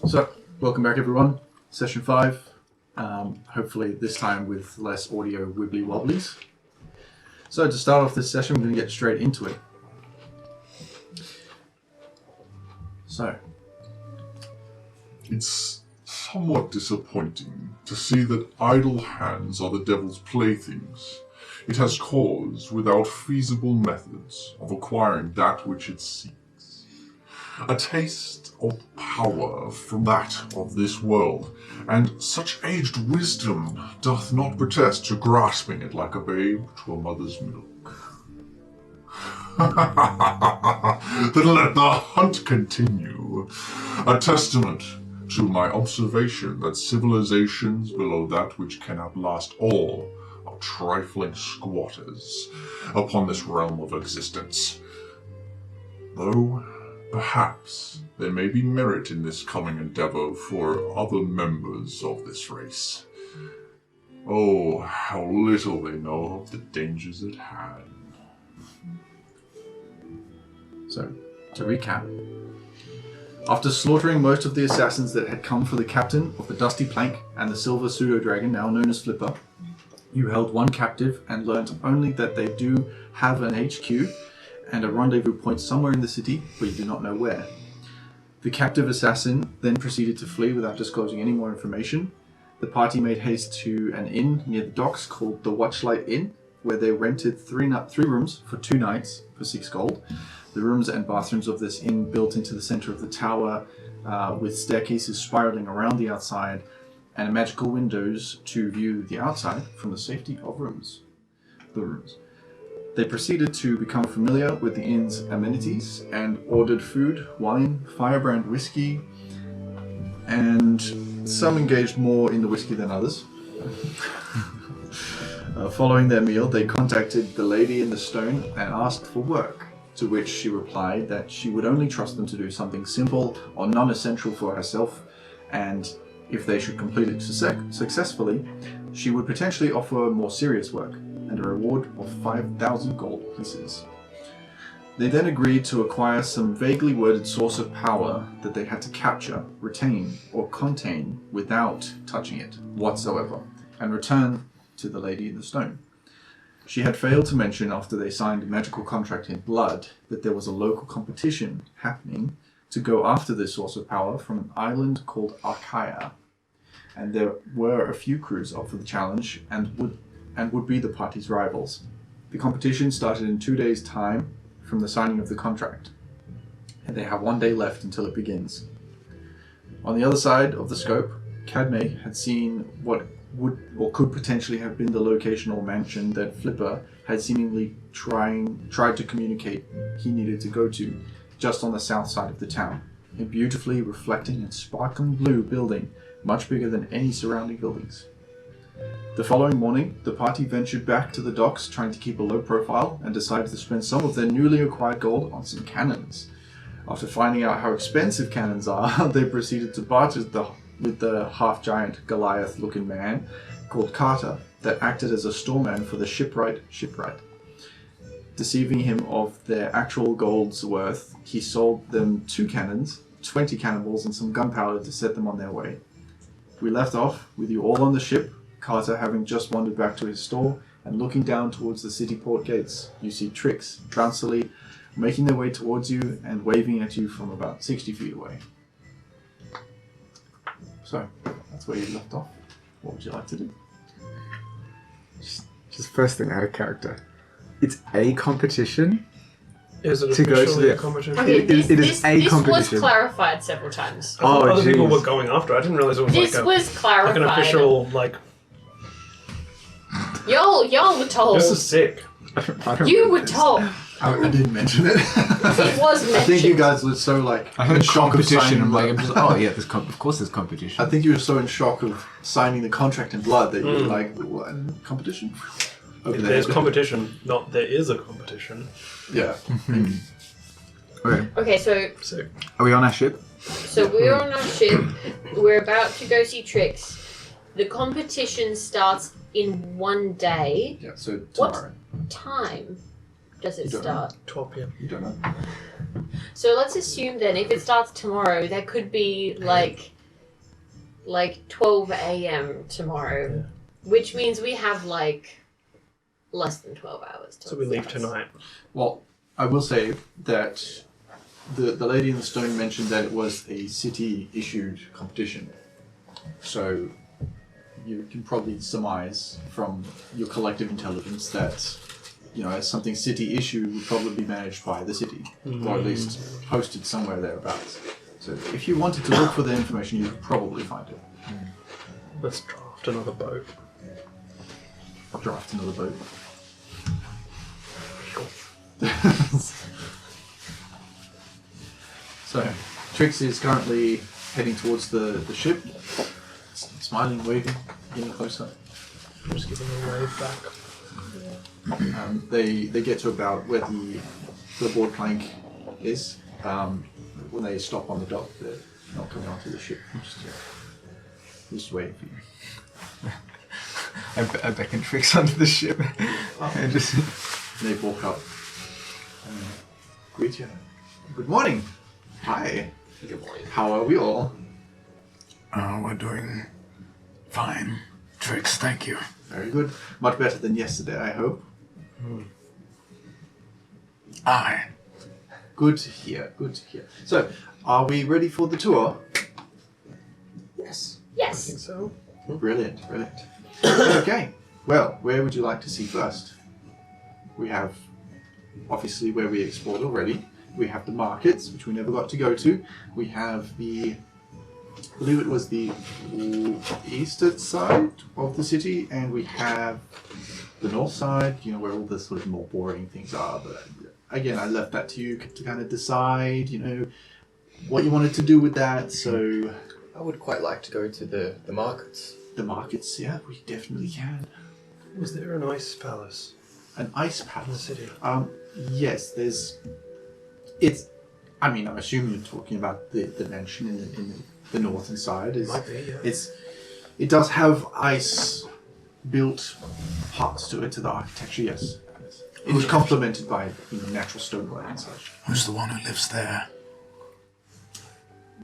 So, welcome back everyone. Session 5. Hopefully this time with less audio wibbly wobblies. So to start off this session, we're going to get straight into it. So. It's somewhat disappointing to see that idle hands are the devil's playthings. It has cause without feasible methods of acquiring that which it seeks. A taste of power from that of this world, and such aged wisdom doth not protest to grasping it like a babe to a mother's milk. Then let the hunt continue, a testament to my observation that civilizations below that which can outlast all are trifling squatters upon this realm of existence. Though perhaps there may be merit in this coming endeavor for other members of this race. Oh, how little they know of the dangers at hand. So, to recap. After slaughtering most of the assassins that had come for the captain of the Dusty Plank and the Silver Pseudo-Dragon, now known as Flipper, you held one captive and learnt only that they do have an HQ and a rendezvous point somewhere in the city, but you do not know where. The captive assassin then proceeded to flee without disclosing any more information. The party made haste to an inn near the docks called the Watchlight Inn, where they rented three rooms for 2 nights for 6 gold. The rooms and bathrooms of this inn built into the center of the tower with staircases spiraling around the outside and magical windows to view the outside from the safety of the rooms. They proceeded to become familiar with the inn's amenities and ordered food, wine, firebrand whiskey, and some engaged more in the whiskey than others. Following their meal, they contacted the lady in the stone and asked for work, to which she replied that she would only trust them to do something simple or non-essential for herself, and if they should complete it successfully, she would potentially offer more serious work and a reward of 5,000 gold pieces. They then agreed to acquire some vaguely worded source of power that they had to capture, retain, or contain without touching it whatsoever, and return to the lady in the stone. She had failed to mention after they signed a magical contract in blood that there was a local competition happening to go after this source of power from an island called Archaea, and there were a few crews up for the challenge and would be the party's rivals. The competition started in 2 days' time from the signing of the contract, and they have 1 day left until it begins. On the other side of the scope, Cadme had seen what would or could potentially have been the location or mansion that Flipper had seemingly tried to communicate he needed to go to, just on the south side of the town. A beautifully reflecting and sparkling blue building, much bigger than any surrounding buildings. The following morning, the party ventured back to the docks, trying to keep a low profile, and decided to spend some of their newly acquired gold on some cannons. After finding out how expensive cannons are, they proceeded to barter with the half-giant Goliath-looking man called Carter that acted as a storeman for the shipwright. Deceiving him of their actual gold's worth, he sold them 2 cannons, 20 cannonballs, and some gunpowder to set them on their way. We left off with you all on the ship, Carter having just wandered back to his store, and looking down towards the city port gates, you see Trix, Trouncely, making their way towards you and waving at you from about 60 feet away. So, that's where you left off. What would you like to do? Just first thing out of character. It's a competition. Is it to go to the competition? Okay, it is a competition. This was clarified several times. I thought other people jeez. were going after it. I didn't realize it was This was clarified. like an official, like... Y'all were told. This is sick. You were told. I didn't mention it. It was mentioned. I think you guys were so I heard in shock of competition. signing I'm like, the- oh yeah, of course there's competition. I think you were so in shock of signing the contract in blood that you were like, what, competition? Over there. There's competition, not there is a competition. Yeah. Okay, Okay, so Sick. are we on our ship? we're on our ship. We're about to go see Trix. The competition starts in 1 day. Yeah, so What tomorrow. time does it You don't start? 12 p.m. You don't know. So let's assume then if it starts tomorrow, there could be like like 12 a.m. tomorrow, which means we have like less than 12 hours. So we leave tonight. Well, I will say that the lady in the stone mentioned that it was a city-issued competition. So you can probably surmise from your collective intelligence that, you know, as something city-issued would probably be managed by the city, or at least hosted somewhere thereabouts. So if you wanted to look for the information, you could probably find it. Let's draft another boat. Draft another boat. So, Trix is currently heading towards the ship, smiling, waving, getting closer. Just giving a wave back. They get to about where the board plank is. When they stop on the dock, they're not coming onto the ship. Just waiting for you. I beckon Trix onto the ship. And just... They walk up. Greet you. Good morning. Hi. Good morning. How are we all? we're doing fine. Trix, thank you. Very good. Much better than yesterday, I hope. Aye. Good to hear. Good to hear. So, are we ready for the tour? Yes. I think Yes. so. Brilliant. Brilliant. Okay. Well, where would you like to see first? We have, obviously, where we explored already. We have the markets, which we never got to go to. We have I believe it was the eastern side of the city, and we have the north side, you know, where all the sort of more boring things are. But again, I left that to you to kind of decide, you know, what you wanted to do with that. So I would quite like to go to the markets. the markets, yeah, we definitely can. Was there an ice palace An ice in the palace. city? Yes, it's. I mean, I assume you're talking about the mansion in the northern side. Might be, yeah. It does have ice built parts to it, to the architecture. Yes, it was complemented by natural stoneware and such. Who's the one who lives there?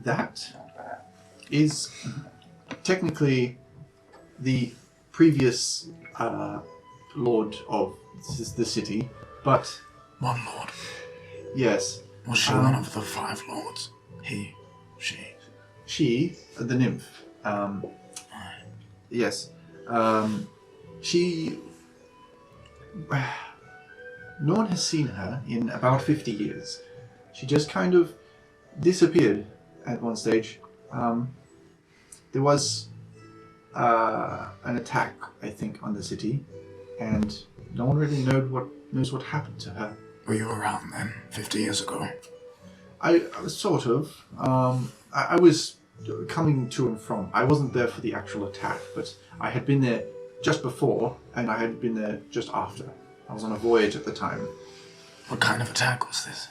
That is technically the previous lord of the city, but One lord. yes. Was she one of the 5 lords? He, she. She, the nymph, yes, she, no one has seen her in about 50 years. She just kind of disappeared at one stage. There was an attack, I think, on the city, and no one really knows what happened to her. Were you around then, 50 years ago? I was sort of. I was coming to and from. I wasn't there for the actual attack, but I had been there just before, and I had been there just after. I was on a voyage at the time. What kind of attack was this?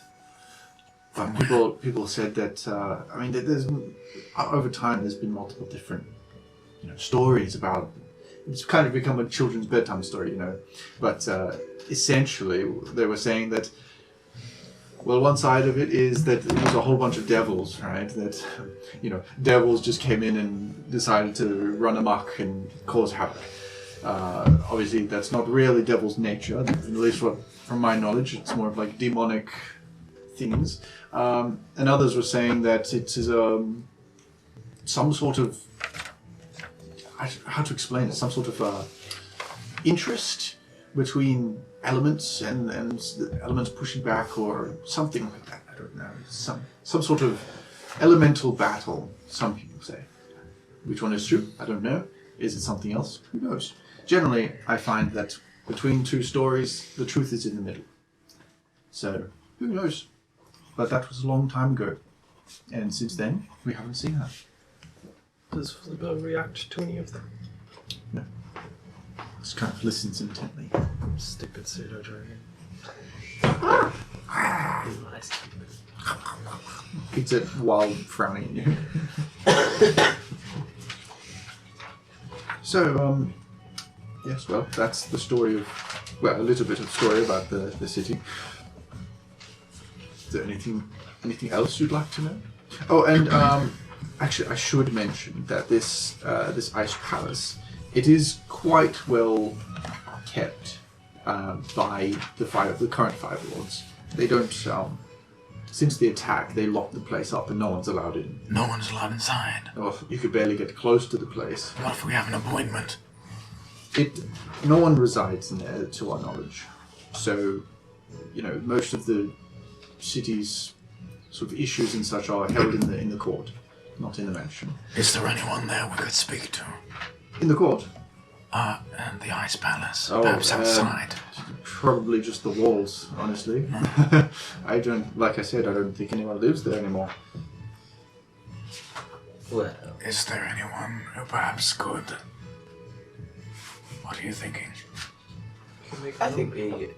But people said that. I mean, there's over time there's been multiple different, stories about. It's kind of become a children's bedtime story, But essentially, they were saying that. Well, one side of it is that it was a whole bunch of devils, right? That, devils just came in and decided to run amok and cause havoc. Obviously, that's not really devil's nature, at least from my knowledge. It's more of like demonic things. And others were saying that it is some sort of, how to explain it, some sort of interest between elements and the elements pushing back or something like that. I don't know. Some sort of elemental battle, some people say. Which one is true? I don't know. Is it something else? Who knows? Generally, I find that between two stories, the truth is in the middle. So, who knows? But that was a long time ago. And since then, we haven't seen her. Does Flipper react to any of them? No. Just kind of listens intently. Stupid pseudo dragon. Nice. Eats it while frowning at you. So, yes, well, that's the story of, a little bit of story about the city. Is there anything else you'd like to know? Oh, and Actually, I should mention that this ice palace, it is quite well kept by the current Five Lords. They don't. Since the attack, they locked the place up and no one's allowed in. No one's allowed inside. Or you could barely get close to the place. What if we have an appointment? No one resides in there, to our knowledge. So, most of the city's sort of issues and such are held in the court, not in the mansion. Is there anyone there we could speak to? In the court? And the Ice Palace. Oh, Perhaps outside. Probably just the walls, honestly. Like I said, I don't think anyone lives there anymore. Well, Is there anyone who perhaps could? What are you thinking? I think we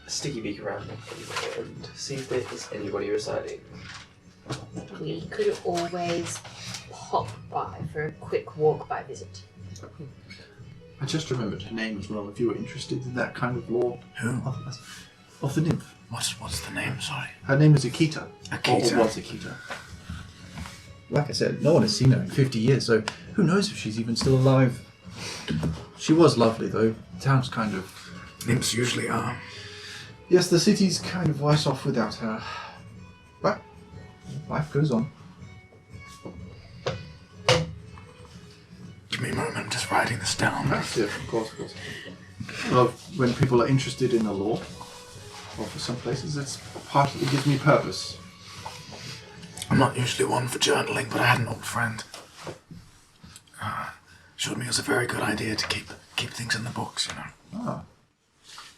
sticky beak around and see if there is anybody residing. We could always pop by for a quick walk-by visit. I just remembered her name as well, if you were interested in that kind of lore. Who? Of the nymph. What's the name? Sorry. Her name is Akita. Akita. Or was Akita. Like I said, no one has seen her in 50 years, so who knows if she's even still alive. She was lovely, though. The town's kind of... Nymphs usually are. Yes, the city's kind of worse off without her. But life goes on. Give me a moment, I'm just writing this down. Yes, of course. Well, when people are interested in the lore, or for some places, it gives me purpose. I'm not usually one for journaling, but I had an old friend. Showed me it was a very good idea to keep things in the books,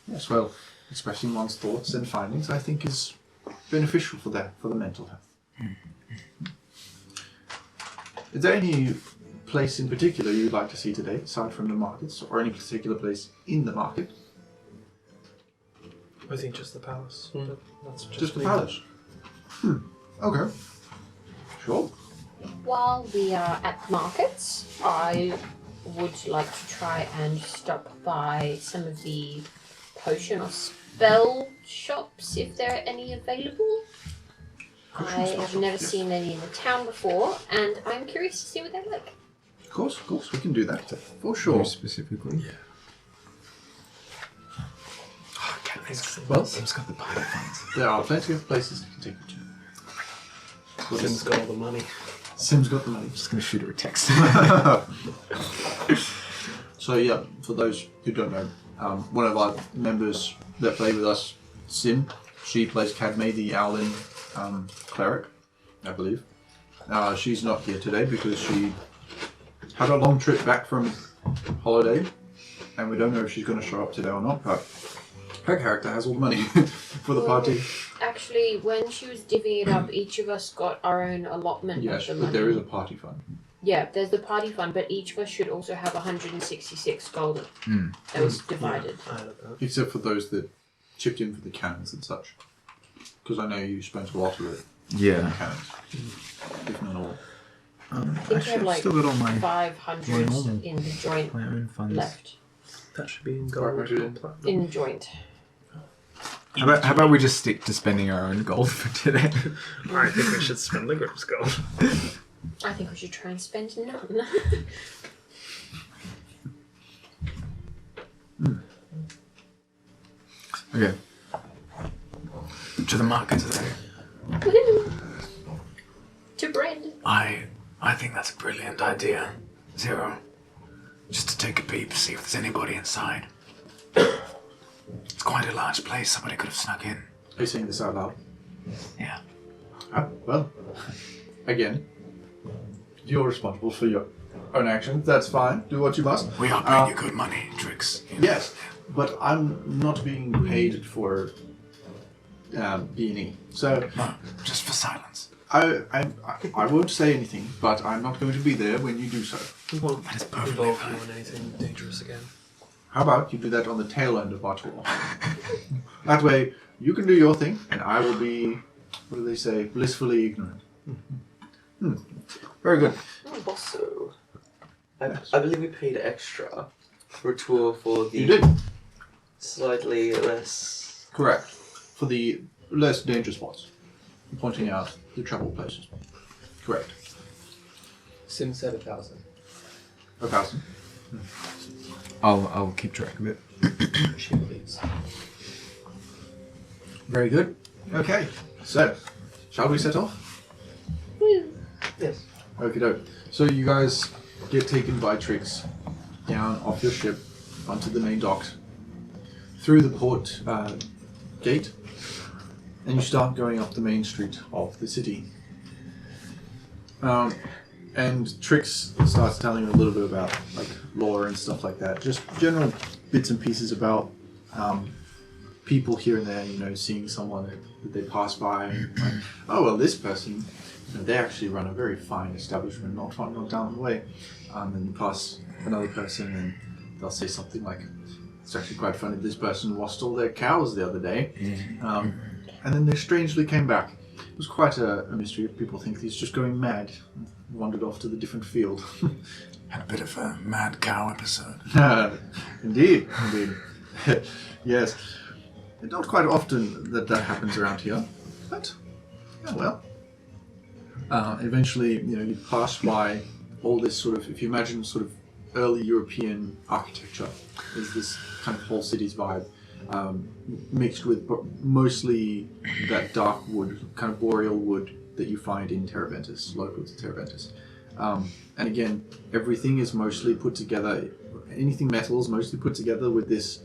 Yes, well, expressing one's thoughts and findings, I think, is beneficial for the mental health. Is there any place in particular you'd like to see today, aside from the markets, or any particular place in the market? I think just the palace. But that's Just the me. palace. Okay. Sure. While we are at markets, I would like to try and stop by some of the potion or spell shops, if there are any available. I have never seen any in the town before, and I'm curious to see what they're like. Of course, we can do that, for sure. More specifically. Yeah. Oh, Kathleen's Well, Sim's got the party funds. there are plenty of places to take you to. Sim's got all the money. Sim's got the money. I'm just gonna shoot her a text. So yeah, for those who don't know, one of our members that play with us, Sim, she plays Cadme, the Owlin cleric, I believe. She's not here today because she had a long trip back from holiday, and we don't know if she's going to show up today or not, but her character has all the money for the party. Actually, when she was divvying it up, each of us got our own allotment Yes, of the but money. there is a party fund. Yeah, there's the party fund, but each of us should also have 166 gold that was divided. I had that. Except for those that chipped in for the cannons and such. Because I know you spent a lot of it on Yeah. cannons, if not all. I think we Actually, have I've like still got all my 500 normal- in the joint my own funds. left. That should be in gold. 500 or platinum. In joint. How about we just stick to spending our own gold for today? I think we should spend the group's gold. I think we should try and spend none. Okay. To the market today. Woohoo! To bread. I think that's a brilliant idea. Zero. Just to take a peep, see if there's anybody inside. It's quite a large place, somebody could have snuck in. Are you saying this out loud? Yeah. Well, again, you're responsible for your own actions. That's fine. Do what you must. We are paying you good money, Trix. Yes, but I'm not being paid for B&E. So No, just for silence. I won't say anything, but I'm not going to be there when you do so. We won't That is perfectly involve you fine. in anything dangerous again. How about you do that on the tail end of our tour? That way, you can do your thing, and I will be, what do they say, blissfully ignorant. Very good. Also, I believe we paid extra for a tour for the You did. slightly less. Correct. For the less dangerous spots. Pointing out the trouble places. Correct. Sim said 1,000. 1,000. I'll keep track of it. She believes. Very good. Okay, so shall we set off? Yes. Okie doke. So you guys get taken by Trix down off your ship onto the main docks, through the port gate, and you start going up the main street of the city. And Trix starts telling you a little bit about like lore and stuff like that, just general bits and pieces about people here and there, you know, seeing someone that they pass by, and like, oh well, this person, you know, they actually run a very fine establishment not down the way. And you pass another person and they'll say something like, it's actually quite funny, this person lost all their cows the other day, and then they strangely came back. It was quite a mystery. People think he's just going mad and wandered off to the different field. Had a bit of a mad cow episode. Indeed. Yes. It's not quite often that happens around here, but yeah, well. Eventually, you know, you pass by all this sort of, if you imagine sort of early European architecture, is this kind of whole city's vibe, mixed with mostly that dark wood, kind of boreal wood that you find in Terraventus, local to Terraventus. And again, everything is mostly put together, anything metal is mostly put together with this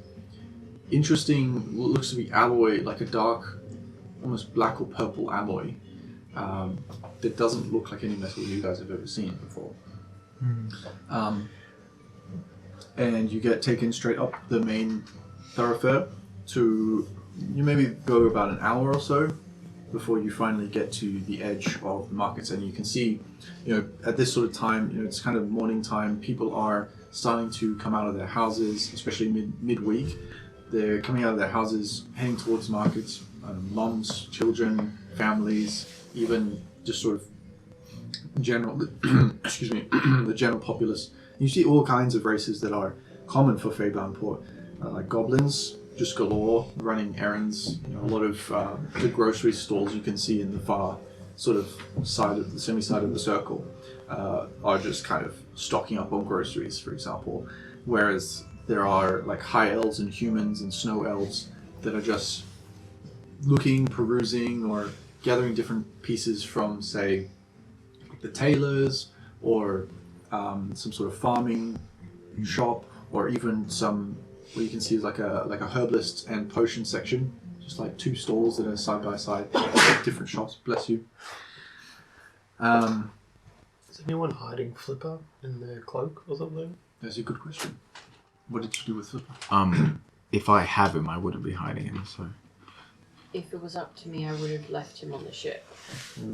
interesting, looks to be alloy, like a dark, almost black or purple alloy, that doesn't look like any metal you guys have ever seen before. And you get taken straight up the main thoroughfare to, you maybe go about an hour or so before you finally get to the edge of the markets, and you can see, you know, at this sort of time, you know, it's kind of morning time, people are starting to come out of their houses, especially midweek. They're coming out of their houses, heading towards markets, moms, children, families, even just sort of general, excuse me, the general populace. You see all kinds of races that are common for Feybound Port, like goblins, just galore, running errands. You know, a lot of the grocery stalls you can see in the far sort of side of the semi-side of the circle are just kind of stocking up on groceries, for example. Whereas there are like high elves and humans and snow elves that are just looking, perusing, or gathering different pieces from, say, the tailors, or some sort of farming shop, or even some, what you can see is like a herbalist and potion section, just like two stalls that are side by side, different shops. Bless you. Is anyone hiding Flipper in their cloak or something? That's a good question. What did you do with Flipper? If I have him, I wouldn't be hiding him. So. If it was up to me, I would have left him on the ship.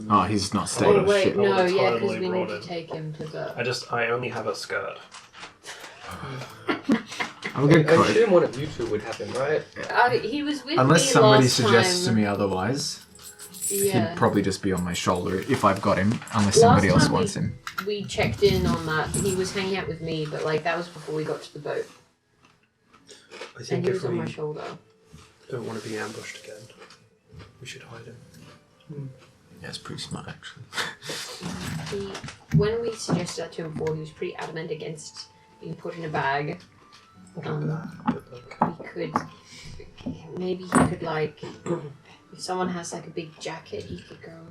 Oh, he's not staying Oh on the wait, ship. no, would've yeah, because totally we need brought to him. take him to the. I only have a skirt. I'm going I to assume one of you two would have him, right? He was with Unless me somebody last suggests time. to me otherwise, Yeah. he'd probably just be on my shoulder if I've got him, unless Last somebody else time wants him. We checked in on that. He was hanging out with me, but like that was before we got to the boat, I and think he if was on we my shoulder. don't want to be ambushed again, we should hide him. Yeah, it's pretty smart, actually. When we suggested that to him before, he was pretty adamant against being put in a bag. But like, We could, maybe he could like, if someone has like a big jacket, he could go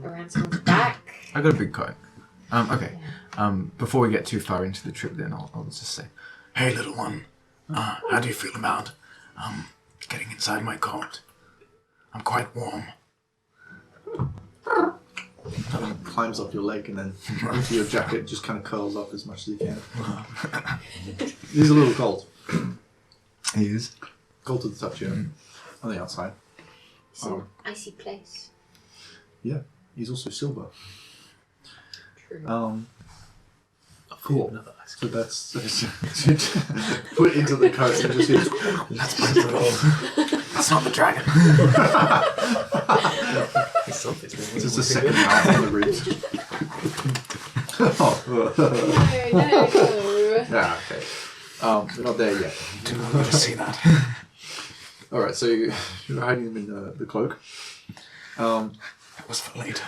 around someone's back. I got a big coat. Okay. Before we get too far into the trip, then I'll just say, Hey, little one. How do you feel about getting inside my coat? I'm quite warm. Kind of climbs up your leg and then into your jacket, just kind of curls up as much as he can. He's a little cold. he is. Cold to the touch, yeah. On the outside. It's an icy place. Yeah, he's also silver. True. Cool. another ice So that's put into the coat and just hears, That's my little. That's not the dragon. it's just a second mouth on the ribs. No. Yeah, okay. We're not there yet. Do not want to see that. Alright, so you're hiding him in the cloak. That was for later.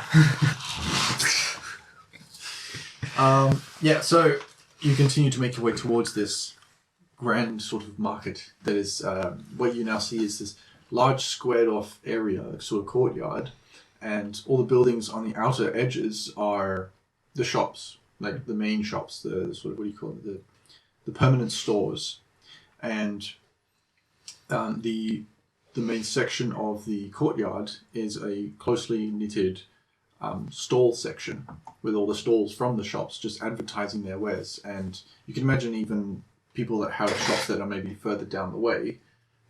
Yeah, so you continue to make your way towards this grand sort of market that is, what you now see is this large squared off area, like sort of courtyard, and all the buildings on the outer edges are the shops, like the main shops, the sort of, what do you call it, the permanent stores. And the main section of the courtyard is a closely knitted stall section with all the stalls from the shops just advertising their wares. And you can imagine even people that have shops that are maybe further down the way,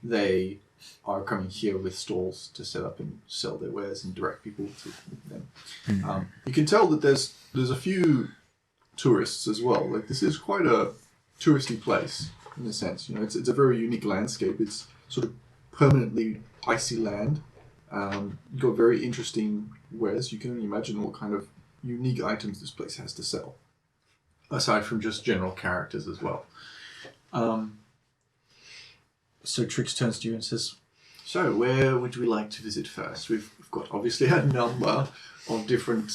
they are coming here with stalls to set up and sell their wares and direct people to them. You can tell that there's a few tourists as well. Like, this is quite a touristy place in a sense. You know, it's a very unique landscape. It's sort of permanently icy land. You've got very interesting wares. You can only imagine what kind of unique items this place has to sell, aside from just general characters as well. So Trix turns to you and says, so where would we like to visit first? We've got obviously a number of different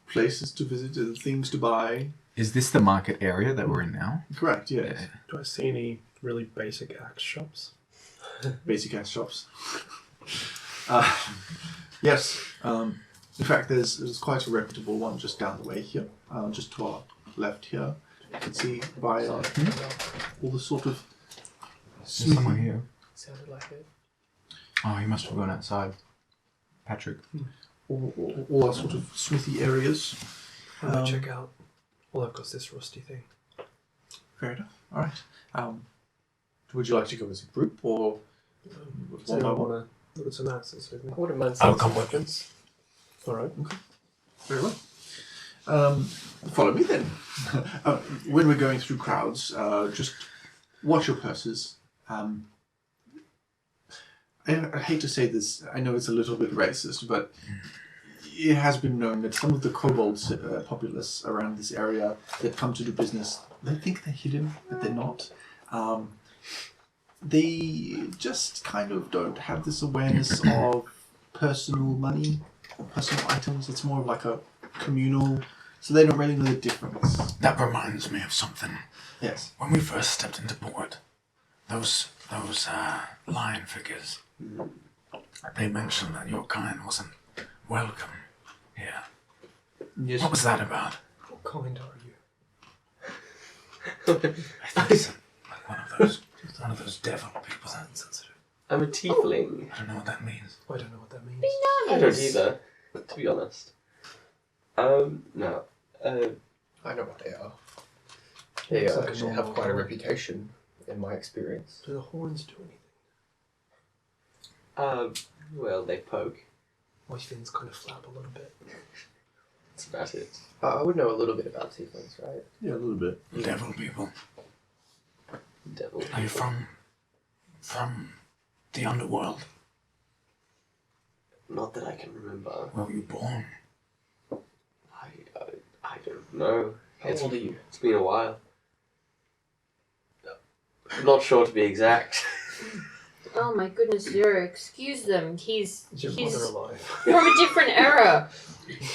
places to visit and things to buy. Is this the market area that we're in now? Correct, yes. Yeah. Do I see any really basic axe shops? Basic ass shops. Yes. In fact, there's quite a reputable one just down the way here, just to our left here. You can see by all the sort of There's someone here. Sounded like it. Oh, he must have gone outside. Patrick. all our sort of smithy areas. I'm gonna check out. Well, I've got this rusty thing. Fair enough. All right. Would you like to go as a group or So one by I one? want to look at some axes with me. I wouldn't mind I'll seeing come some with you. weapons. All right. Very well. Follow me then. When we're going through crowds, just watch your purses. I hate to say this, I know it's a little bit racist, but it has been known that some of the kobold populace around this area that come to do business, they think they're hidden, but they're not. They just kind of don't have this awareness of personal money, or personal items. It's more of like a communal, so they don't really know the difference. That reminds me of something. Yes. When we first stepped into port, those lion figures, they mentioned that your kind wasn't welcome here. Yes. What was that about? How kind are you? I think it's like one of those devil people. Insensitive. I'm a tiefling. I don't know what that means. I don't know what that means. Be I nice. don't either, to be honest. No. I know what they are. They They Looks like a actually have normal quite a horn. reputation, in my experience. Do the horns do anything? Well, they poke. My fins kind of flap a little bit. That's about it. I would know a little bit about tieflings, right? Yeah, a little bit. Devil people. Devil. Are you from the underworld? Not that I can remember. Where were you born? I don't know. How old are you? It's been a while. I'm not sure to be exact. Oh my goodness, Zero, excuse them. Is your He's mother alive? from a different era.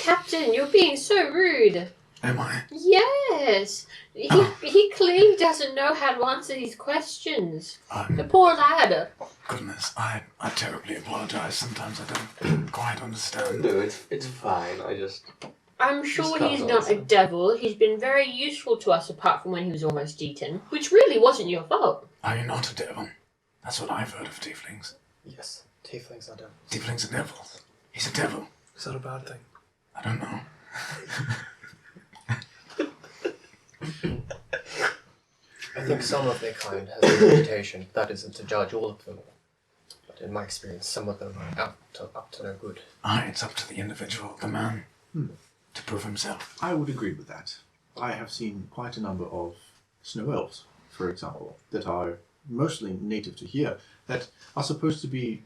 Captain, you're being so rude. Am I? Yes. He clearly doesn't know how to answer these questions. The Oh, poor lad. goodness, I terribly apologize. Sometimes I don't quite understand. No, it's fine. I'm sure Just he's can't not a answer. devil. He's been very useful to us apart from when he was almost eaten, which really wasn't your fault. Are you not a devil? That's what I've heard of tieflings. Yes, tieflings are devils. Tieflings are devils. He's a devil. Is that a bad thing? I don't know. I think some of their kind has a reputation. That isn't to judge all of them. But in my experience, some of them are up to no good. It's up to the individual, the man, to prove himself. I would agree with that. I have seen quite a number of snow elves, for example, that are mostly native to here, that are supposed to be,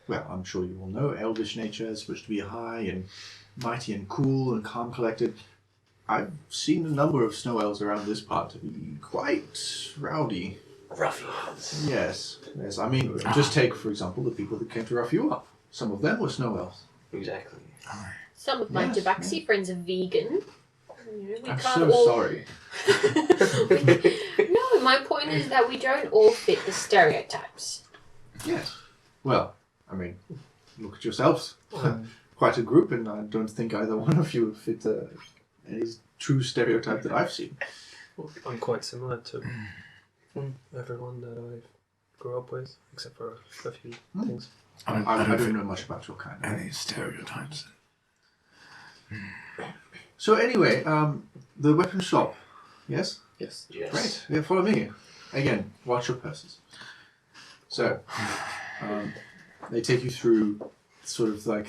well, I'm sure you all know, elvish nature is supposed to be high and mighty and cool and calm collected. I've seen a number of snow elves around this part to be quite rowdy. Ruffians. Yes. I mean, just take, for example, the people that came to rough you up. Some of them were snow elves. Exactly. Some of my Yes, Tabaxi friends are vegan. We I'm can't so all... sorry. No, my point is that we don't all fit the stereotypes. Yes. Well, I mean, look at yourselves. Quite a group, and I don't think either one of you fit any true stereotype that I've seen. Well, I'm quite similar to everyone that I grew up with, except for a few things. I don't know much about your kind. Any stereotypes? So anyway, the weapon shop. Yes? Yes. Great. Yeah, follow me. Again, watch your purses. So, they take you through sort of like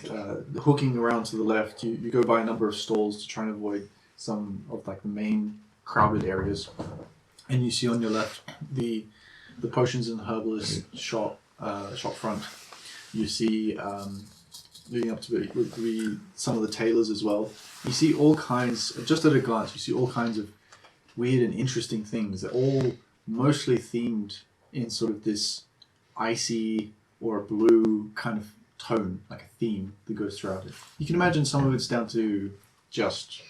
hooking around to the left. You go by a number of stalls to try and avoid some of like the main crowded areas. And you see on your left the potions and herbalist shop front. You see leading up to some of the tailors as well. You see all kinds, just at a glance, you see all kinds of weird and interesting things. They're all mostly themed in sort of this icy or blue kind of tone, like a theme that goes throughout it. You can imagine some of it's down to just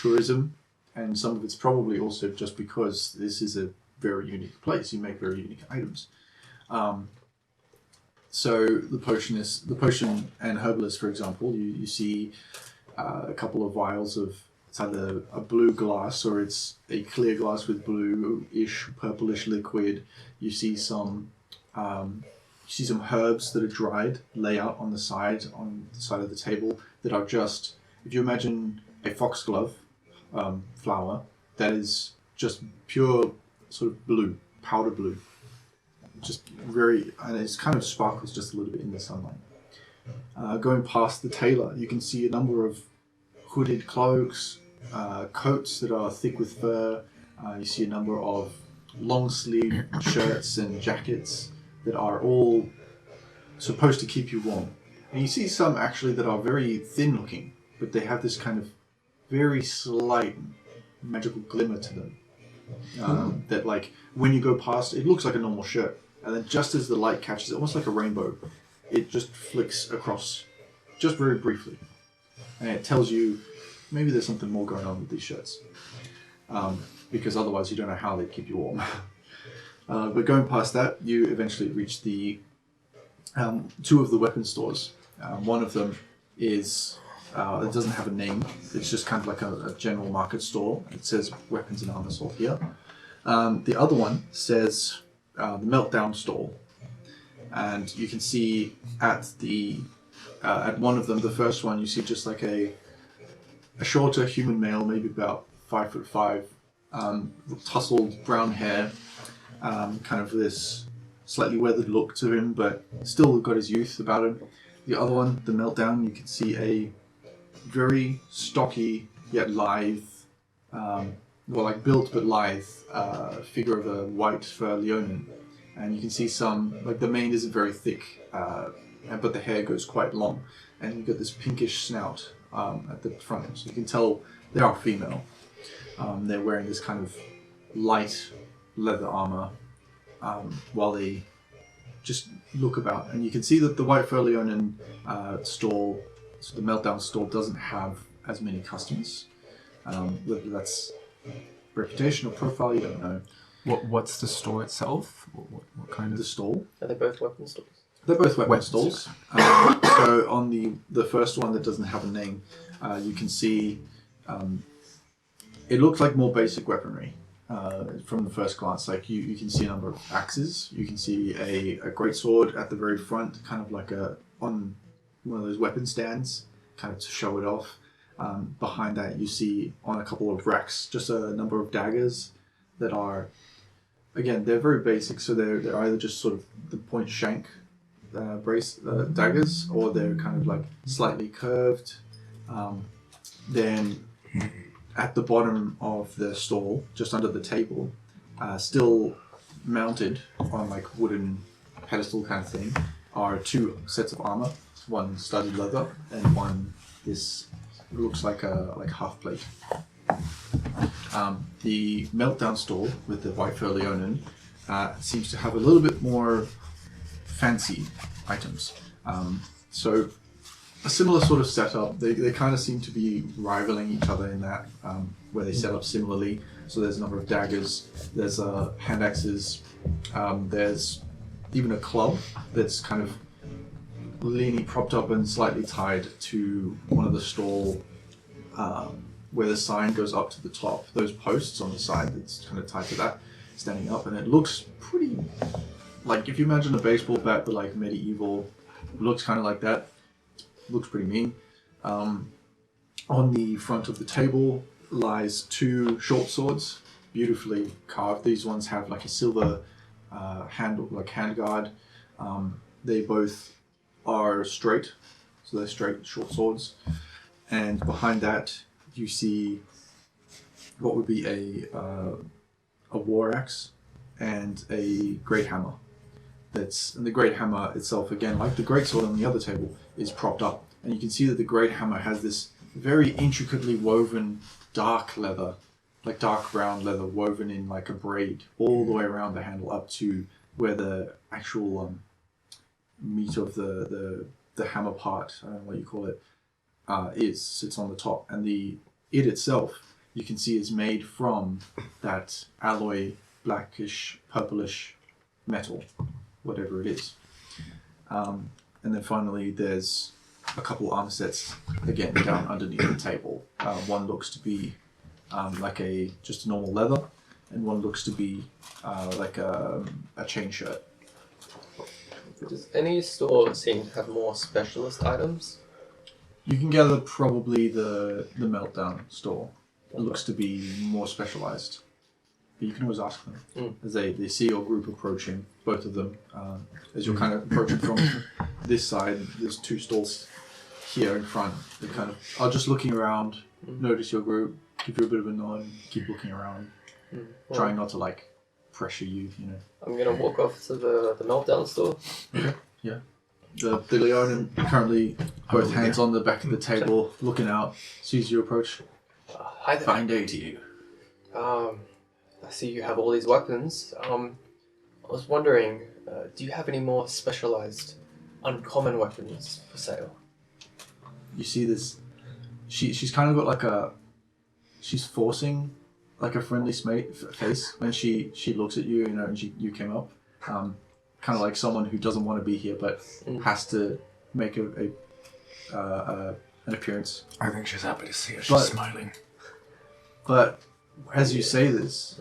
tourism, and some of it's probably also just because this is a very unique place. You make very unique items. So the potion and herbalist, for example, you see a couple of vials of, it's either a blue glass or it's a clear glass with blue-ish, purplish liquid. You see some herbs that are dried, lay out on the side of the table that are just, if you imagine a foxglove flower, that is just pure sort of blue, powder blue. Just very, and it kind of sparkles just a little bit in the sunlight. Going past the tailor, you can see a number of hooded cloaks, coats that are thick with fur. You see a number of long sleeve shirts and jackets that are all supposed to keep you warm. And you see some actually that are very thin looking, but they have this kind of very slight magical glimmer to them. That like when you go past, it looks like a normal shirt. And then just as the light catches it, almost like a rainbow, it just flicks across just very briefly. And it tells you maybe there's something more going on with these shirts. Because otherwise you don't know how they keep you warm. But going past that, you eventually reach the two of the weapon stores. One of them is, it doesn't have a name, it's just kind of like a general market store. It says weapons and armor sold here. The other one says the Meltdown stall, and you can see at one of them, the first one, you see just like a shorter human male, maybe about 5'5", tousled brown hair, kind of this slightly weathered look to him, but still got his youth about him. The other one, the Meltdown, you can see a very stocky yet lithe, well, like built but lithe figure of a white fur leonin, and you can see some, like the mane isn't very thick, but the hair goes quite long, and you've got this pinkish snout at the front, so you can tell they are female. They're wearing this kind of light leather armor while they just look about, and you can see that the white fur leonin stall, so the Meltdown stall, doesn't have as many customers. Whether that's reputation or profile, you don't know. What's the store itself? What kind of the stall? Are they both weapon stores? They're both weapon Weapons. stalls. So on the first one that doesn't have a name, you can see it looks like more basic weaponry from the first glance. Like you can see a number of axes. You can see a greatsword at the very front, kind of like on one of those weapon stands, kind of to show it off. Behind that, you see on a couple of racks just a number of daggers that are, again, they're very basic. So they're either just sort of the point shank daggers, or they're kind of like slightly curved. Then at the bottom of the stall, just under the table, still mounted on like wooden pedestal kind of thing, are two sets of armor. One studded leather and one this looks like a half plate. The Meltdown stall with the white fur leonin seems to have a little bit more fancy items. So a similar sort of setup. They kind of seem to be rivaling each other in that, where they set up similarly. So there's a number of daggers, there's hand axes, there's even a club that's kind of leaning, propped up and slightly tied to one of the stall where the sign goes up to the top. Those posts on the side that's kind of tied to that, standing up, and it looks pretty, like if you imagine a baseball bat but like medieval, it looks kind of like that. Looks pretty mean. On the front of the table lies two short swords, beautifully carved. These ones have like a silver handle, like handguard. They both are straight, so they're straight short swords. And behind that, you see what would be a war axe and a great hammer. And the great hammer itself, again, like the great sword on the other table, is propped up. And you can see that the great hammer has this very intricately woven dark leather, like dark brown leather woven in like a braid all the way around the handle up to where the actual meat of the hammer part, I don't know what you call it, sits on the top. And it itself, you can see, is made from that alloy blackish, purplish metal, whatever it is. And then finally there's a couple arm sets, again, down underneath the table. One looks to be like just a normal leather, and one looks to be like a chain shirt. Does any store seem to have more specialist items? You can gather probably the Meltdown store. It looks to be more specialized. But you can always ask them. As they see your group approaching, both of them. As you're kind of approaching from this side, there's two stalls here in front. They kind of are just looking around, notice your group, give you a bit of a nod, keep looking around, trying not to like pressure you, you know. I'm gonna walk off to the Meltdown store. Okay. Yeah. The Leonin currently both hands on the back of the table, looking out, sees you approach. Hi there. Fine day to you. I see you have all these weapons. I was wondering, do you have any more specialized, uncommon weapons for sale? You see this. She's kind of got like she's forcing like a friendly face when she looks at you, you know, and you came up. Kind of like someone who doesn't want to be here but has to make an appearance. I think she's happy to see us. She's smiling. But as you say this,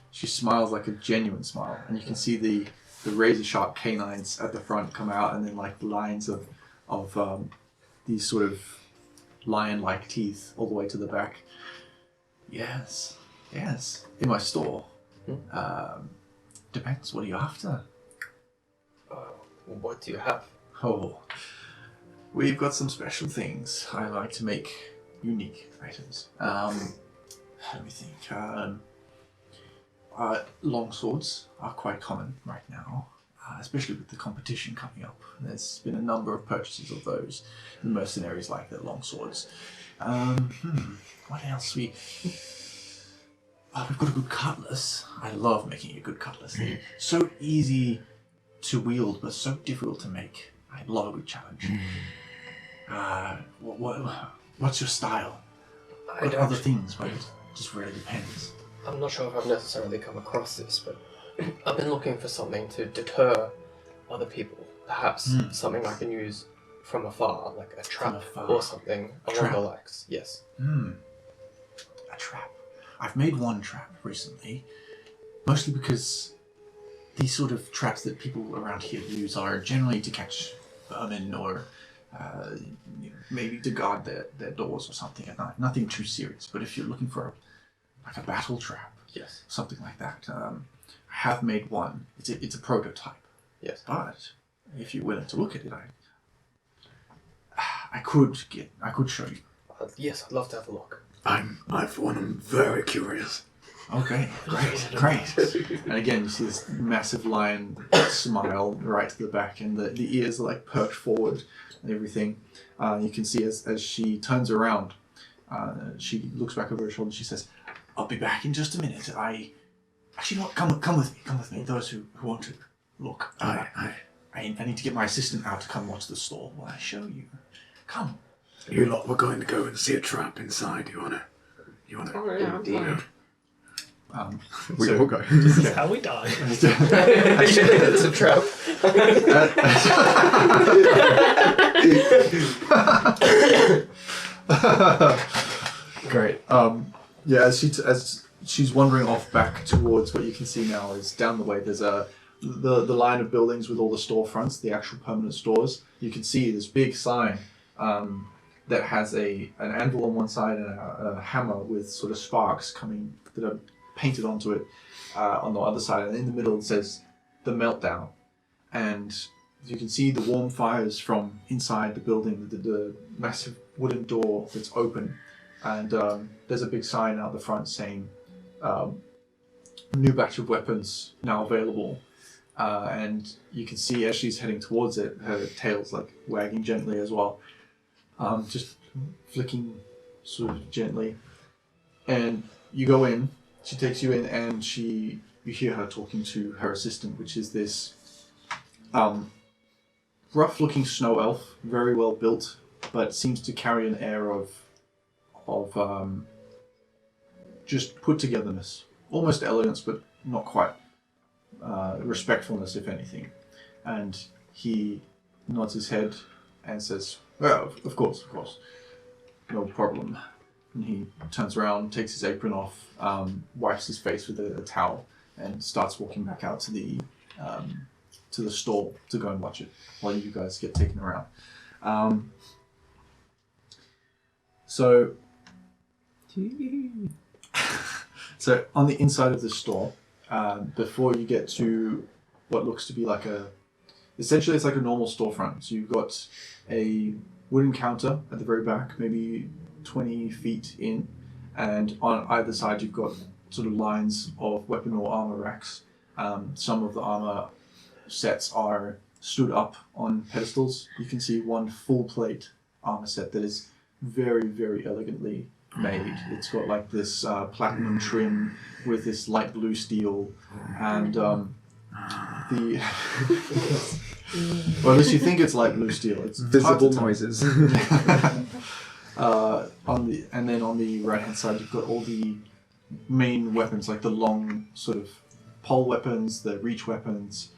she smiles like a genuine smile, and you can see the razor sharp canines at the front come out, and then like lines of these sort of lion-like teeth all the way to the back. Yes, in my store. Depends. What are you after? What do you have? Oh, we've got some special things. I like to make unique items. Let me think. Long swords are quite common right now, especially with the competition coming up. There's been a number of purchases of those. The mercenaries like their long swords. What else? We've got a good cutlass. I love making a good cutlass. They're so easy to wield, but so difficult to make. I love a good challenge. What's your style? Got other things, but it just really depends. I'm not sure if I've necessarily come across this, but I've been looking for something to deter other people. Perhaps something I can use from afar, like a trap or something along the likes. Yes. A trap. I've made one trap recently, mostly because these sort of traps that people around here use are generally to catch vermin or maybe to guard their doors or something at night. Nothing too serious, but if you're looking for a battle trap, yes, something like that, I have made one. It's a prototype. Yes. But if you're willing to look at it, I could show you. Yes, I'd love to have a look. I for one am very curious. Okay, great. And again, you see this massive lion smile right to the back, and the ears are like perked forward and everything. You can see as she turns around, she looks back over her shoulder and she says, "I'll be back in just a minute. Actually, no, come with me. Those who want to look. I need to get my assistant out to come watch the stall while I show you." Come. You lot were going to go and see a trap inside. You wanna? Indeed. We all go. This is how we die. It's a trap. Great. Yeah, as she's wandering off back towards what you can see now is down the way. There's the line of buildings with all the storefronts, the actual permanent stores. You can see this big sign that has an anvil on one side and a hammer with sort of sparks coming that are painted onto it on the other side. And in the middle it says the meltdown. And you can see the warm fires from inside the building, the massive wooden door that's open. And there's a big sign out the front saying, new batch of weapons now available. And you can see as she's heading towards it, her tail's like wagging gently as well. Just flicking sort of gently. And you go in, she takes you in, and you hear her talking to her assistant, which is this rough-looking snow elf, very well built, but seems to carry an air of just put-togetherness, almost elegance, but not quite respectfulness, if anything. And he nods his head and says, "Well, of course, no problem." And he turns around, takes his apron off, wipes his face with a towel, and starts walking back out to the stall to go and watch it while you guys get taken around. So on the inside of the store, before you get to what looks to be essentially it's like a normal storefront. So you've got a wooden counter at the very back, maybe 20 feet in, and on either side you've got sort of lines of weapon or armor racks. Some of the armor sets are stood up on pedestals. You can see one full plate armor set that is very, very elegantly made. It's got like this platinum trim with this light blue steel, and the well, at least you think it's light blue steel. It's Visible noises. And then on the right hand side you've got all the main weapons, like the long sort of pole weapons, the reach weapons,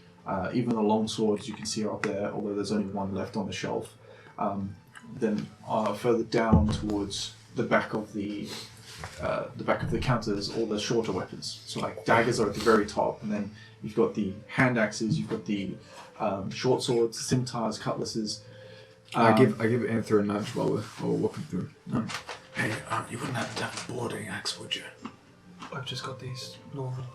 even the long swords you can see are up there, although there's only one left on the shelf. Then further down towards the back of the counters, all the shorter weapons. So like daggers are at the very top, and then you've got the hand axes, you've got the short swords, scimitars, cutlasses. I give Anthony a nudge while we're walking through. Hey, you wouldn't have to have a boarding axe, would you? I've just got these normal.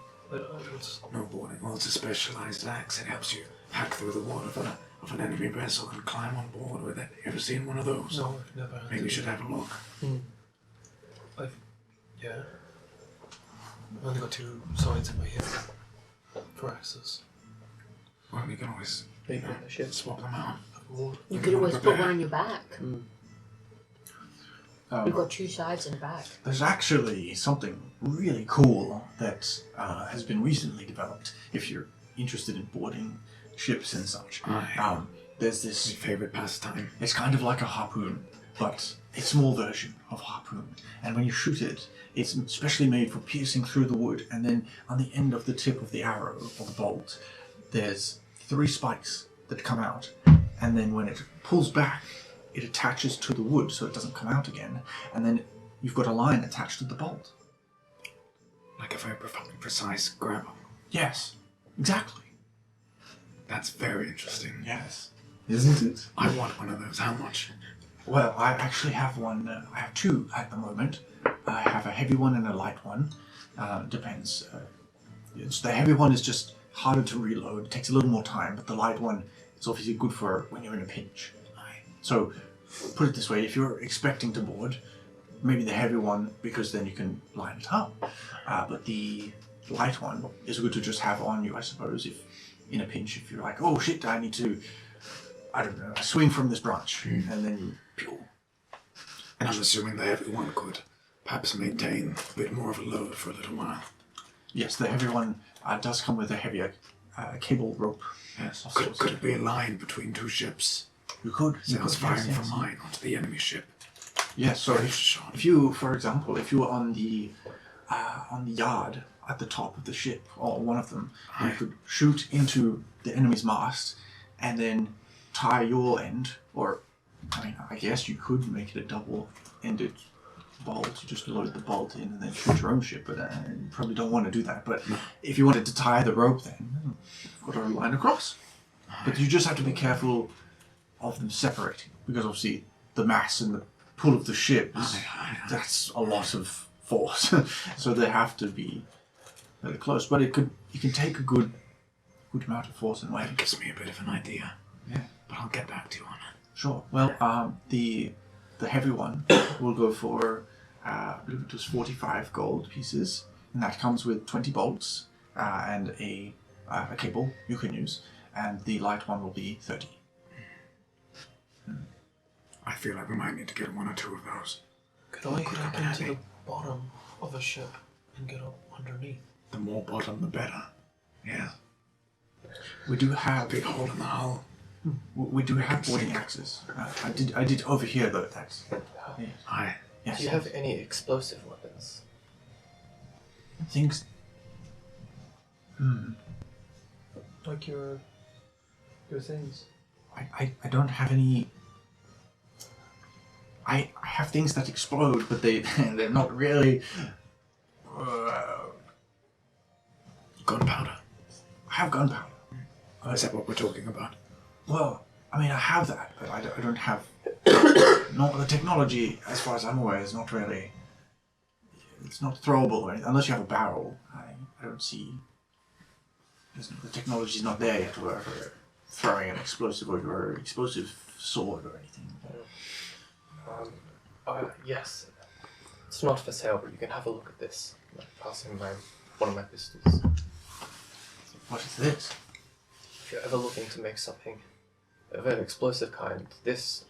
No boarding. Well, it's a specialized axe. It helps you hack through the wall of an enemy vessel and climb on board with it. You ever seen one of those? No, I've never had Maybe you should have a look. Yeah. I've only got two sides in my hip for axes. Well, you can always Maybe on the ship. swap them out. You could always put one on your back. Um, We've got two sides and a back. There's actually something really cool that has been recently developed, if you're interested in boarding ships and such. There's this... My favorite pastime. It's kind of like a harpoon, but a small version of harpoon. And when you shoot it, it's specially made for piercing through the wood, and then on the end of the tip of the arrow, or the bolt, there's 3 spikes that come out. And then when it pulls back, it attaches to the wood so it doesn't come out again, and then you've got a line attached to the bolt. Like a very precise grapple. Yes, exactly. That's very interesting. Yes. Isn't it? I want one of those. How much? Well, I actually have one. I have 2 at the moment. I have a heavy one and a light one. Depends. The heavy one is just harder to reload. It takes a little more time, but the light one is obviously good for when you're in a pinch. So, put it this way, if you're expecting to board, maybe the heavy one, because then you can line it up. But the light one is good to just have on you, I suppose, if in a pinch, if you're like, oh shit, I need to, I don't know, swing from this branch, and then you pew. And I'm assuming the heavy one could perhaps maintain a bit more of a load for a little while. Yes, the heavy one does come with a heavier cable rope. Yes. Could it be a line between 2 ships? You could. So I was firing from mine onto the enemy ship. Yes, so if you, for example, if you were on the yard at the top of the ship, or one of them, you could shoot into the enemy's mast and then tie your end, or, I mean, I guess you could make it a double-ended bolt. You just load the bolt in and then shoot your own ship, but you probably don't want to do that. But if you wanted to tie the rope then, you've got a line across. But you just have to be careful of them separating, because obviously the mass and the pull of the ship that's a lot of force. So they have to be really close. But you can take a good amount of force and weight. That gives me a bit of an idea. Yeah. But I'll get back to you on it. Sure. Well, the heavy one will go for I believe it was 45 gold pieces, and that comes with 20 bolts and a cable you can use, and the light one will be 30. I feel like we might need to get one or two of those. Could I hack into the bottom of a ship and get up underneath? The more bottom, the better. Yeah. We do have Big hole in the hull. we do have boarding axes. I did overhear though that. Aye. Yes. Do you have any explosive weapons? Things? Like your things. I don't have any. I have things that explode, but they're not really. Gunpowder. I have gunpowder. Is that what we're talking about? Well, I mean, I have that, but I don't have. Not the technology, as far as I'm aware, is not really. It's not throwable or anything, unless you have a barrel. I don't see. The technology's not there yet for throwing an explosive or explosive sword or anything. Yes. It's not for sale, but you can have a look at this. I'm passing one of my pistols. What is this? If you're ever looking to make something of an explosive kind, this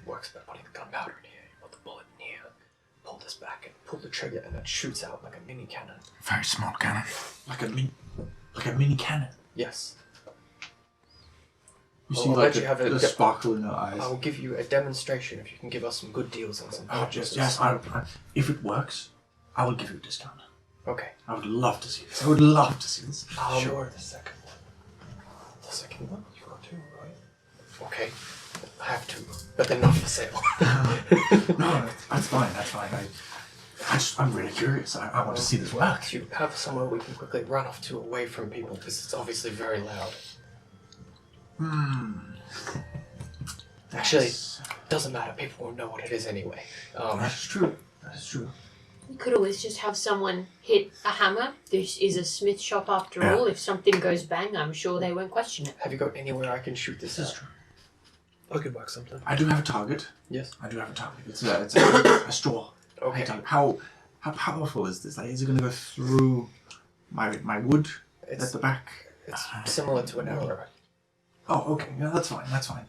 works by putting the gunpowder in here. You put the bullet in here, pull this back, and pull the trigger, and it shoots out like a mini cannon. Very small cannon. Like a mini cannon. Yes. You I'll see let like you have the sparkle in her eyes. I will give you a demonstration if you can give us some good deals on some purchases. Yes. If it works, I will give you a discount. Okay. I would love to see this. I would love to see this. Sure. The second one. The second one? You got two, right? Okay. I have two, but they're not for sale. No, that's fine. That's fine. I'm really curious. I want to see this work. Do you have somewhere we can quickly run off to away from people? Because it's obviously very loud. Actually, doesn't matter. People won't know what it is anyway. That's true. That's true. You could always just have someone hit a hammer. This is a smith shop after all. If something goes bang, I'm sure they won't question it. Have you got anywhere I can shoot this This is at? true. I could whack something. I do have a target. Yes. I do have a target. It's a straw. Okay. How powerful is this? Like, is it going to go through my wood at It's the back? it's similar to an arrow. Oh, okay. Yeah, that's fine. That's fine.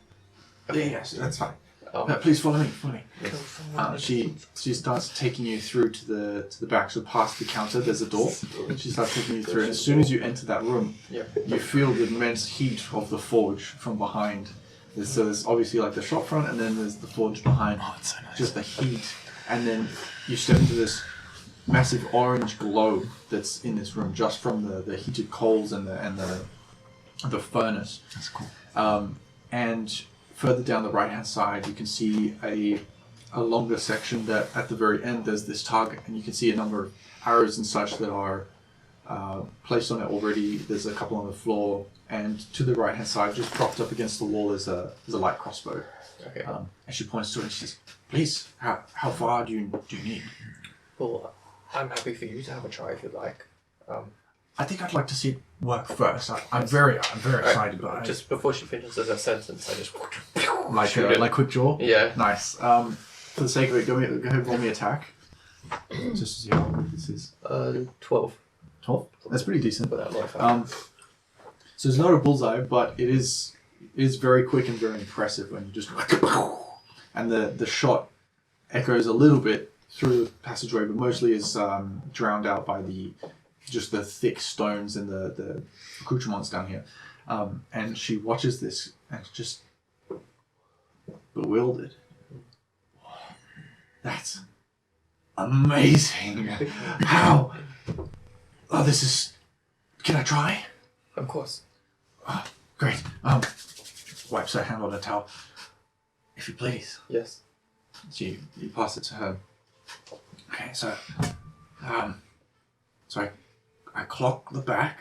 Okay. Yes, that's fine. Um, Please follow me. Follow me. Yes. She starts taking you through to the back. So past the counter, there's a door. She starts taking you through. And as soon as you enter that room, Yeah. you feel the immense heat of the forge from behind. There's obviously like the shop front, and then there's the forge behind. Oh, it's so nice. Just the heat, and then you step into this massive orange glow that's in this room, just from the heated coals and the furnace. That's cool. And further down the right-hand side, you can see a longer section that at the very end there's this target, and you can see a number of arrows and such that are placed on it already. There's a couple on the floor, and to the right-hand side, just propped up against the wall, is a light crossbow. Okay. And she points to it and she says, "Please, how far do you need?" Well, I'm happy for you to have a try if you'd like. I think I'd like to see it work first. I'm very excited about it. Just before she finishes her sentence, I just Like quick draw. Yeah. Nice. For the sake of it, go ahead and roll me attack. Just to see how good this is. 12 12. That's pretty decent. without modifier. So it's not a bullseye, but it is very quick and very impressive when you just and the shot echoes a little bit through the passageway, but mostly is drowned out by the thick stones and the accoutrements down here. And she watches this and just bewildered. That's amazing. How? Oh, this is... Can I try? Of course. Great. Wipes her hand on a towel. If you please. Yes. You pass it to her. Okay, so I clock the back.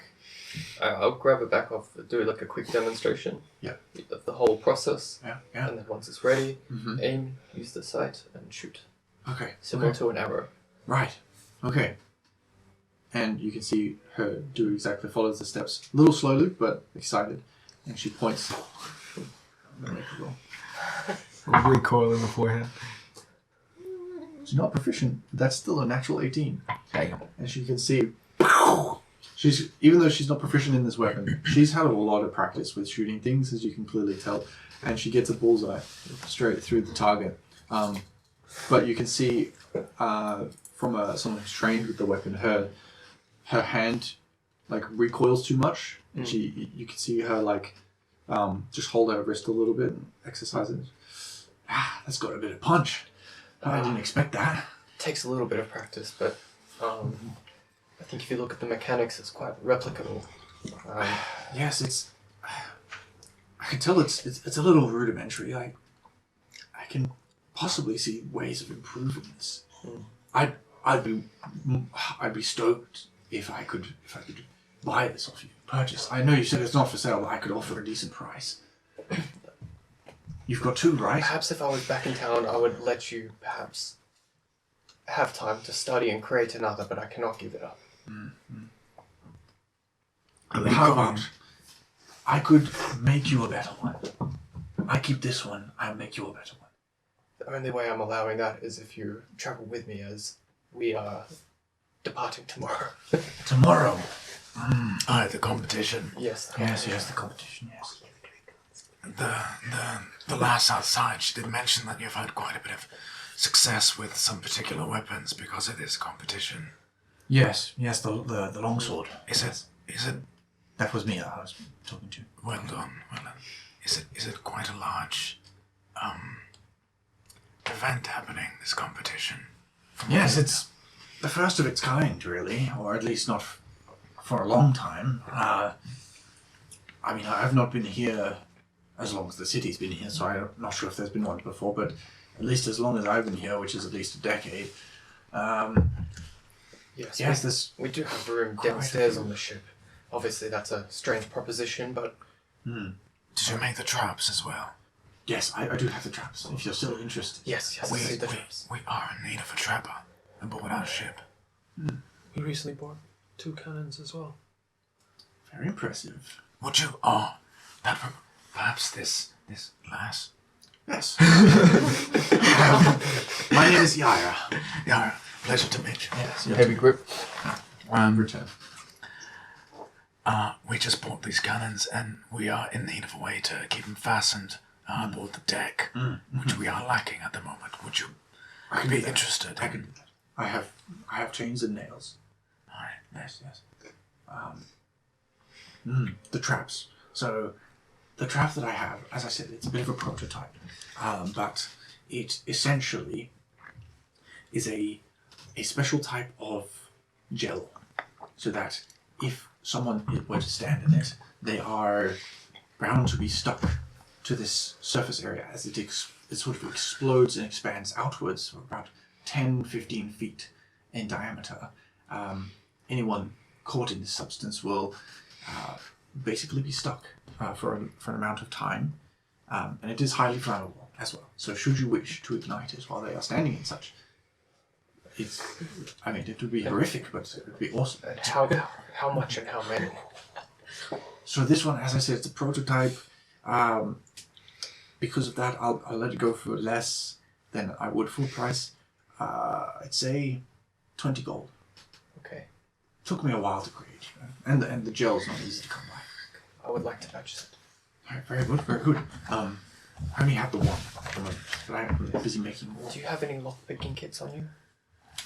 I'll grab it back off, do like a quick demonstration. Yeah. Of the whole process. Yeah. And then once it's ready, Mm-hmm. aim, use the sight, and shoot. Okay. Similar okay. to an arrow. Right. Okay. And you can see her do exactly, follows the steps. A little slowly, but excited. And she points. I'm gonna make a roll. Recoil in the forehead. She's not proficient, but that's still a natural 18. Damn. As you can see, even though she's not proficient in this weapon, she's had a lot of practice with shooting things, as you can clearly tell. And she gets a bullseye straight through the target. But you can see from someone who's trained with the weapon, her hand like recoils too much, and you can see her like just hold her wrist a little bit and exercise it. That's got a bit of punch. I didn't expect that. Takes a little bit of practice, but I think if you look at the mechanics, it's quite replicable. Yes, it's. I can tell it's a little rudimentary. I can possibly see ways of improving this. I'd be stoked if I could buy this off you. Purchase. I know you said it's not for sale, but I could offer a decent price. You've got two, right? Perhaps if I was back in town, I would let you perhaps have time to study and create another, but I cannot give it up. How about I could make you a better one? I keep this one, I'll make you a better one. The only way I'm allowing that is if you travel with me, as we are departing tomorrow. Tomorrow? The competition. Yes. Yes, the competition, yes. The lass outside, she did mention that you've had quite a bit of success with some particular weapons because of this competition. Yes, the longsword. Is it That was me that I was talking to. well done? Is it quite a large event happening, this competition? Yes, it's the first of its kind, really, or at least not for a long time. I mean, I've not been here as long as the city's been here, so I'm not sure if there's been one before, but at least as long as I've been here, which is at least a decade. Yes, we do have room downstairs on the ship. Obviously, that's a strange proposition, but... Did you make the traps as well? Yes, I do have the traps, if you're still interested. Yes, I see the traps. We are in need of a trapper aboard our ship. We recently bought 2 cannons as well. Very impressive. Would you? Perhaps this lass. Yes. My name is Yaira. Yeah, pleasure to meet you. Yes, Heavy grip. return. We just bought these cannons, and we are in need of a way to keep them fastened aboard the deck, which we are lacking at the moment. Would you be interested? I can do that. I have chains and nails. All right. Yes. The traps. So, the trap that I have, as I said, it's a bit of a prototype, but it essentially is a special type of gel, so that if someone were to stand in it, they are bound to be stuck to this surface area as it sort of explodes and expands outwards for about 10-15 feet in diameter. Anyone caught in this substance will basically be stuck for an amount of time, and it is highly flammable as well. So should you wish to ignite it while they are standing in such, it would be horrific, but it would be awesome. And how much and how many? So this one, as I said, it's a prototype. Because of that, I'll let it go for less than I would full price. I'd say 20 gold. Okay. Took me a while to create, and the gel's not easy to come by. I would like to purchase it. All right, very good, very good. I only have the one at the moment, but I'm busy making more. Do you have any lockpicking kits on you?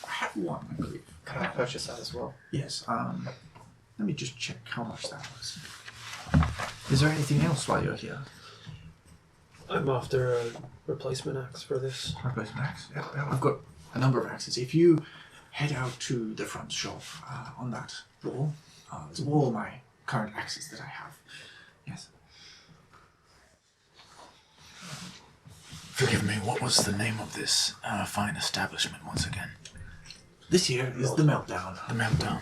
I have one, I believe. Can I purchase that as well? Yes. Let me just check how much that was. Is there anything else while you're here? I'm after a replacement axe for this. Replacement axe? Yeah, I've got a number of axes. If you head out to the front shop on that wall, there's all my current axes that I have. Yes. Forgive me, what was the name of this fine establishment once again? This here is the Meltdown. The Meltdown.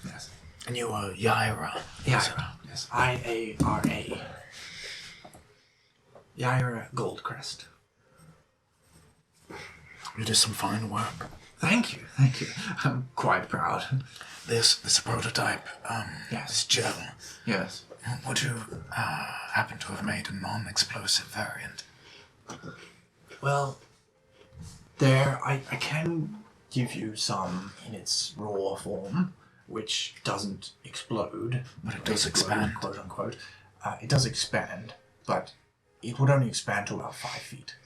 Yes. And you are Yaira. Yaira. Yes. Iara. Yaira Goldcrest. You did some fine work. Thank you. Thank you. I'm quite proud. This prototype, Yes. this gel, Yes. would you happen to have made a non-explosive variant? Well, I can give you some in its raw form, which doesn't explode. But it does expand. Quote unquote. It does expand, but it would only expand to about 5 feet.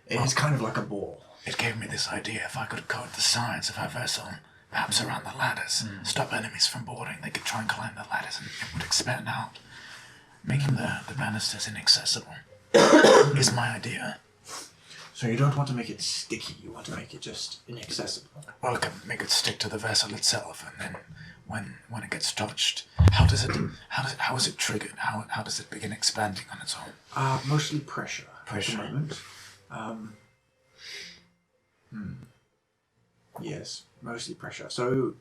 It's kind of like a ball. It gave me this idea. If I could coat the sides of our vessel, perhaps around the ladders, stop enemies from boarding, they could try and climb the ladders and it would expand out, making the banisters inaccessible. Is my idea. So you don't want to make it sticky, you want to make it just inaccessible. Well, I can make it stick to the vessel itself, and then when it gets touched, how is it triggered? How does it begin expanding on its own? Mostly pressure. Pressure. At the moment. Yes, mostly pressure. So,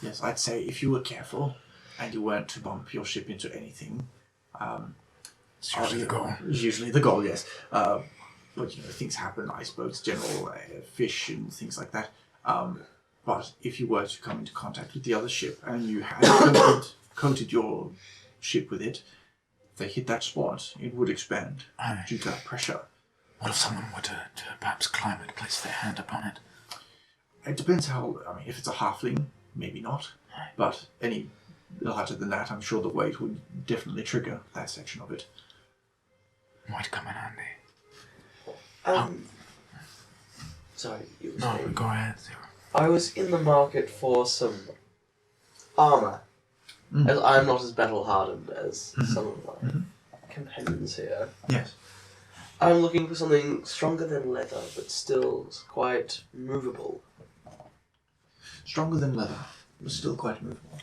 yes, I'd say if you were careful and you weren't to bump your ship into anything, It's usually the goal. Usually the goal, yes. But things happen, icebergs, general fish and things like that. But if you were to come into contact with the other ship and you had coated your ship with it, if they hit that spot, it would expand due to that pressure. What if someone were to perhaps climb it, place their hand upon it? It depends if it's a halfling, maybe not. But any larger than that, I'm sure the weight would definitely trigger that section of it. Might come in handy. Sorry, you were No, saying. go ahead, Zero. I was in the market for some armor, as I'm not as battle hardened as some of my companions here. Yes. I'm looking for something stronger than leather, but still quite movable. Stronger than leather, but still quite movable.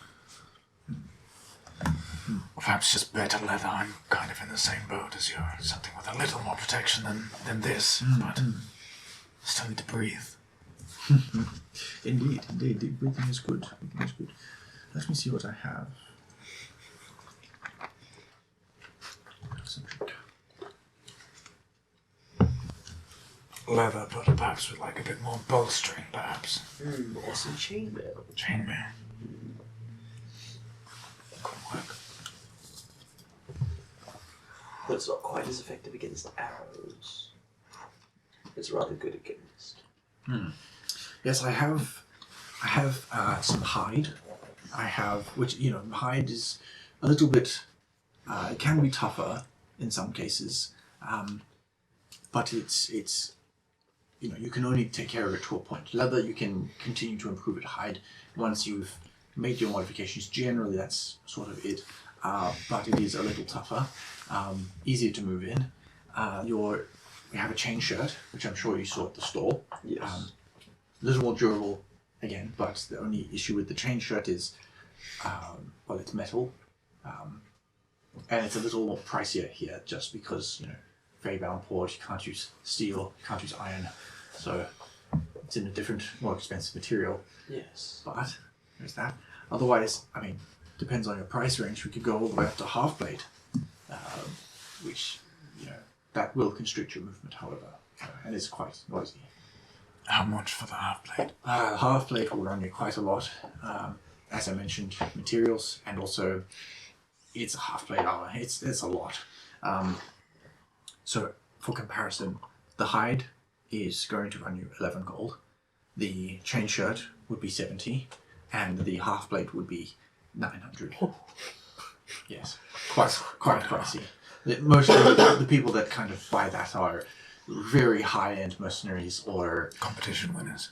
Or perhaps just better leather. I'm kind of in the same boat as you. Something with a little more protection than this, but still need to breathe. Indeed. Breathing is good. Let me see what I have. Leather, but perhaps with like a bit more bolstering, perhaps. Or some chainmail. Chainmail. Could work. But it's not quite as effective against arrows. It's rather good against. Yes, I have some hide. Which hide is a little bit. It can be tougher in some cases, but it's you can only take care of it to a point. Leather, you can continue to improve it. Hide, once you've made your modifications, generally that's sort of it. But it is a little tougher, easier to move in. We have a chain shirt, which I'm sure you saw at the store. Yes. A little more durable again, but the only issue with the chain shirt is, it's metal, and it's a little more pricier here, just because Feybound Port, you can't use steel, you can't use iron, so it's in a different, more expensive material. Yes. But there's that. Otherwise, depends on your price range. We could go all the way up to half plate, which that will constrict your movement, however, and it's quite noisy. How much for the half plate? Half plate will run you quite a lot. As I mentioned, materials, and also it's a half plate armor. It's a lot. So for comparison, the hide is going to run you 11 gold. The chain shirt would be 70, and the half plate would be 900. Yes, quite pricey. Most of the people that kind of buy that are very high-end mercenaries or Competition winners.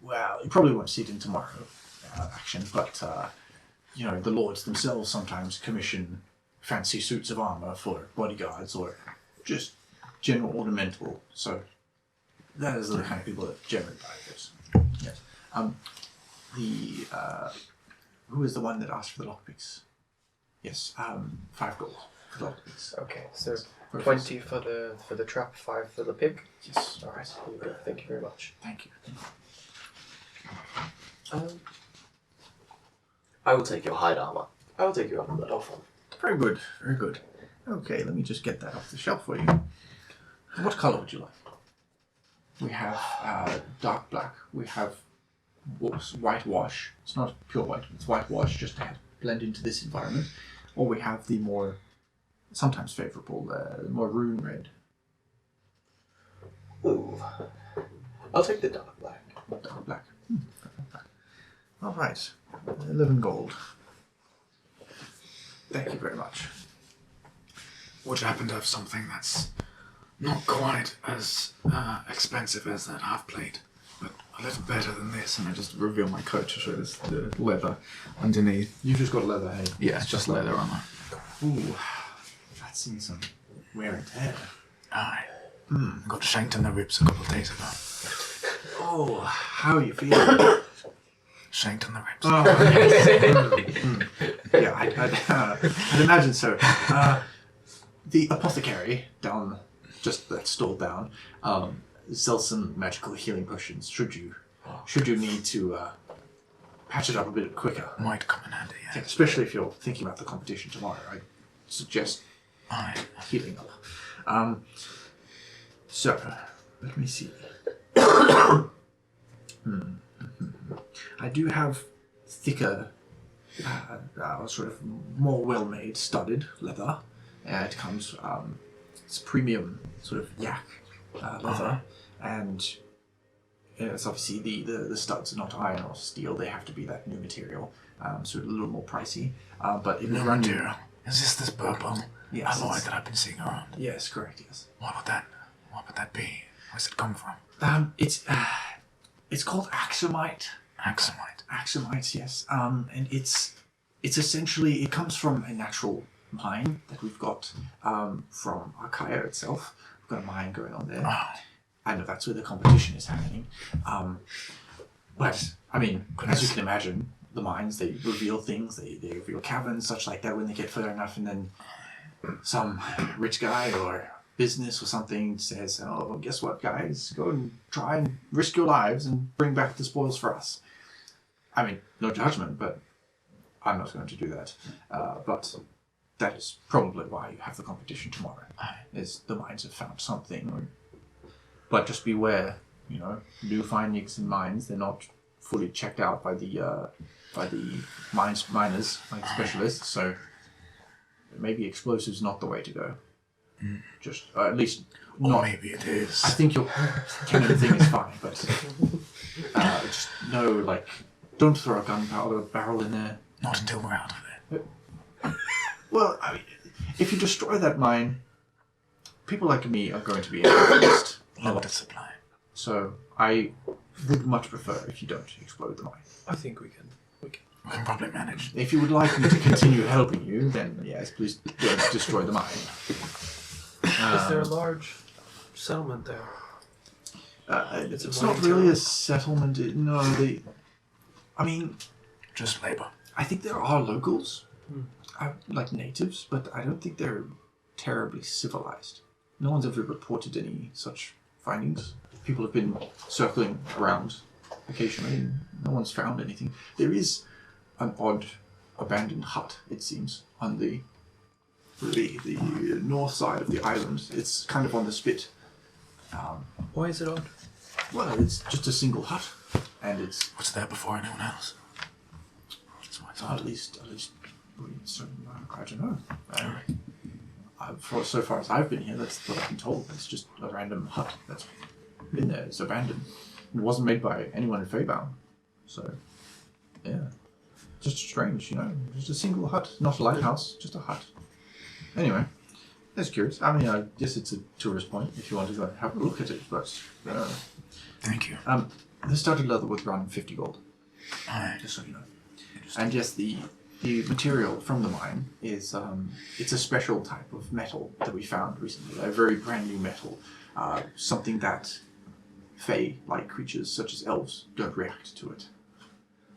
Well, you probably won't see it in tomorrow action, but the lords themselves sometimes commission fancy suits of armor for bodyguards or just general ornamental. So that is the kind of people that generally buy this. Yes. Who is the one that asked for the lockpicks? Yes. 5 gold for the lockpicks. Okay, so 20 for the trap, 5 for the pig. Yes. All right, here you go. Thank you very much. Thank you. I will take your hide armor. I will take you up on that offer. Very good. Very good. Okay, let me just get that off the shelf for you. What color would you like? We have dark black. We have whitewash. It's not pure white. It's whitewash just to blend into this environment. Or we have the more, sometimes favorable, maroon red. Ooh. I'll take the dark black. Dark black. All right. 11 gold. Thank you very much. Would you happen to have something that's not quite as expensive as that half plate, but a little better than this? And I just reveal my coat to show this the leather underneath. You've just got leather, hey? Yeah, it's just leather armor. Ooh, that's seen some wear and tear. Aye. Got shanked in the ribs a couple of days ago. Oh, how are you feeling? Shanked in the ribs. Oh, yeah, I'd imagine so. The apothecary down, just that stall down, sells some magical healing potions. Should you need to patch it up a bit quicker, Might come in handy, yeah. especially if you're thinking about the competition tomorrow, I'd suggest Aye. healing up. So let me see. I do have thicker, sort of more well-made studded leather. It comes, it's premium sort of yak leather, and it's obviously the studs are not iron or steel. They have to be that new material, so a little more pricey. But it will run you. Is this purple Yes, alloy it's- that I've been seeing around? Yes, correct. Yes. What would that be? Where's it come from? It's called axamite. Axamite. Axamite, yes. And it's essentially, it comes from a natural mine that we've got from Archaea itself. We've got a mine going on there. Oh. I know that's where the competition is happening. But, I mean, as you can imagine, the mines, they reveal things, they reveal caverns, such like that when they get further enough, and then some rich guy or business or something says, oh, guess what, guys? Go and try and risk your lives and bring back the spoils for us. I mean, no judgment, but I'm not going to do that. But that is probably why you have the competition tomorrow, is the mines have found something. But just beware, new findings in mines, they're not fully checked out by the miners, like specialists, so maybe explosives not the way to go. Just, at least Or not. maybe it is. I think your cannon thing is fine, but just no, don't throw a gunpowder barrel in there. Not until we're out of it. Well, I mean, if you destroy that mine, people like me are going to be influenced a lot. Limited supply. So I would much prefer if you don't explode the mine. I think we can. We can probably manage. If you would like me to continue helping you, then yes, please don't destroy the mine. Is there a large settlement there? It's not really a settlement. No, I mean, Just labor. I think there are locals, like natives, but I don't think they're terribly civilized. No one's ever reported any such findings. People have been circling around occasionally, and no one's found anything. There is an odd abandoned hut, it seems, on the north side of the island. It's kind of on the spit. Why is it odd? Well, it's just a single hut, and it's Was there before anyone else? That's what I thought. at least, so, I don't know. So far as I've been here, that's what I've been told. It's just a random hut that's been there. It's abandoned. It wasn't made by anyone in Feybound. So, yeah. Just strange, Just a single hut. Not a lighthouse, just a hut. Anyway, that's curious. I mean, I guess it's a tourist point if you want to go and have a look at it, but... Thank you. the studded leather would run 50 gold. Aye. Just so you know. And yes, the the material from the mine is it's a special type of metal that we found recently, a very brand new metal, something that Fae-like creatures such as elves don't react to it,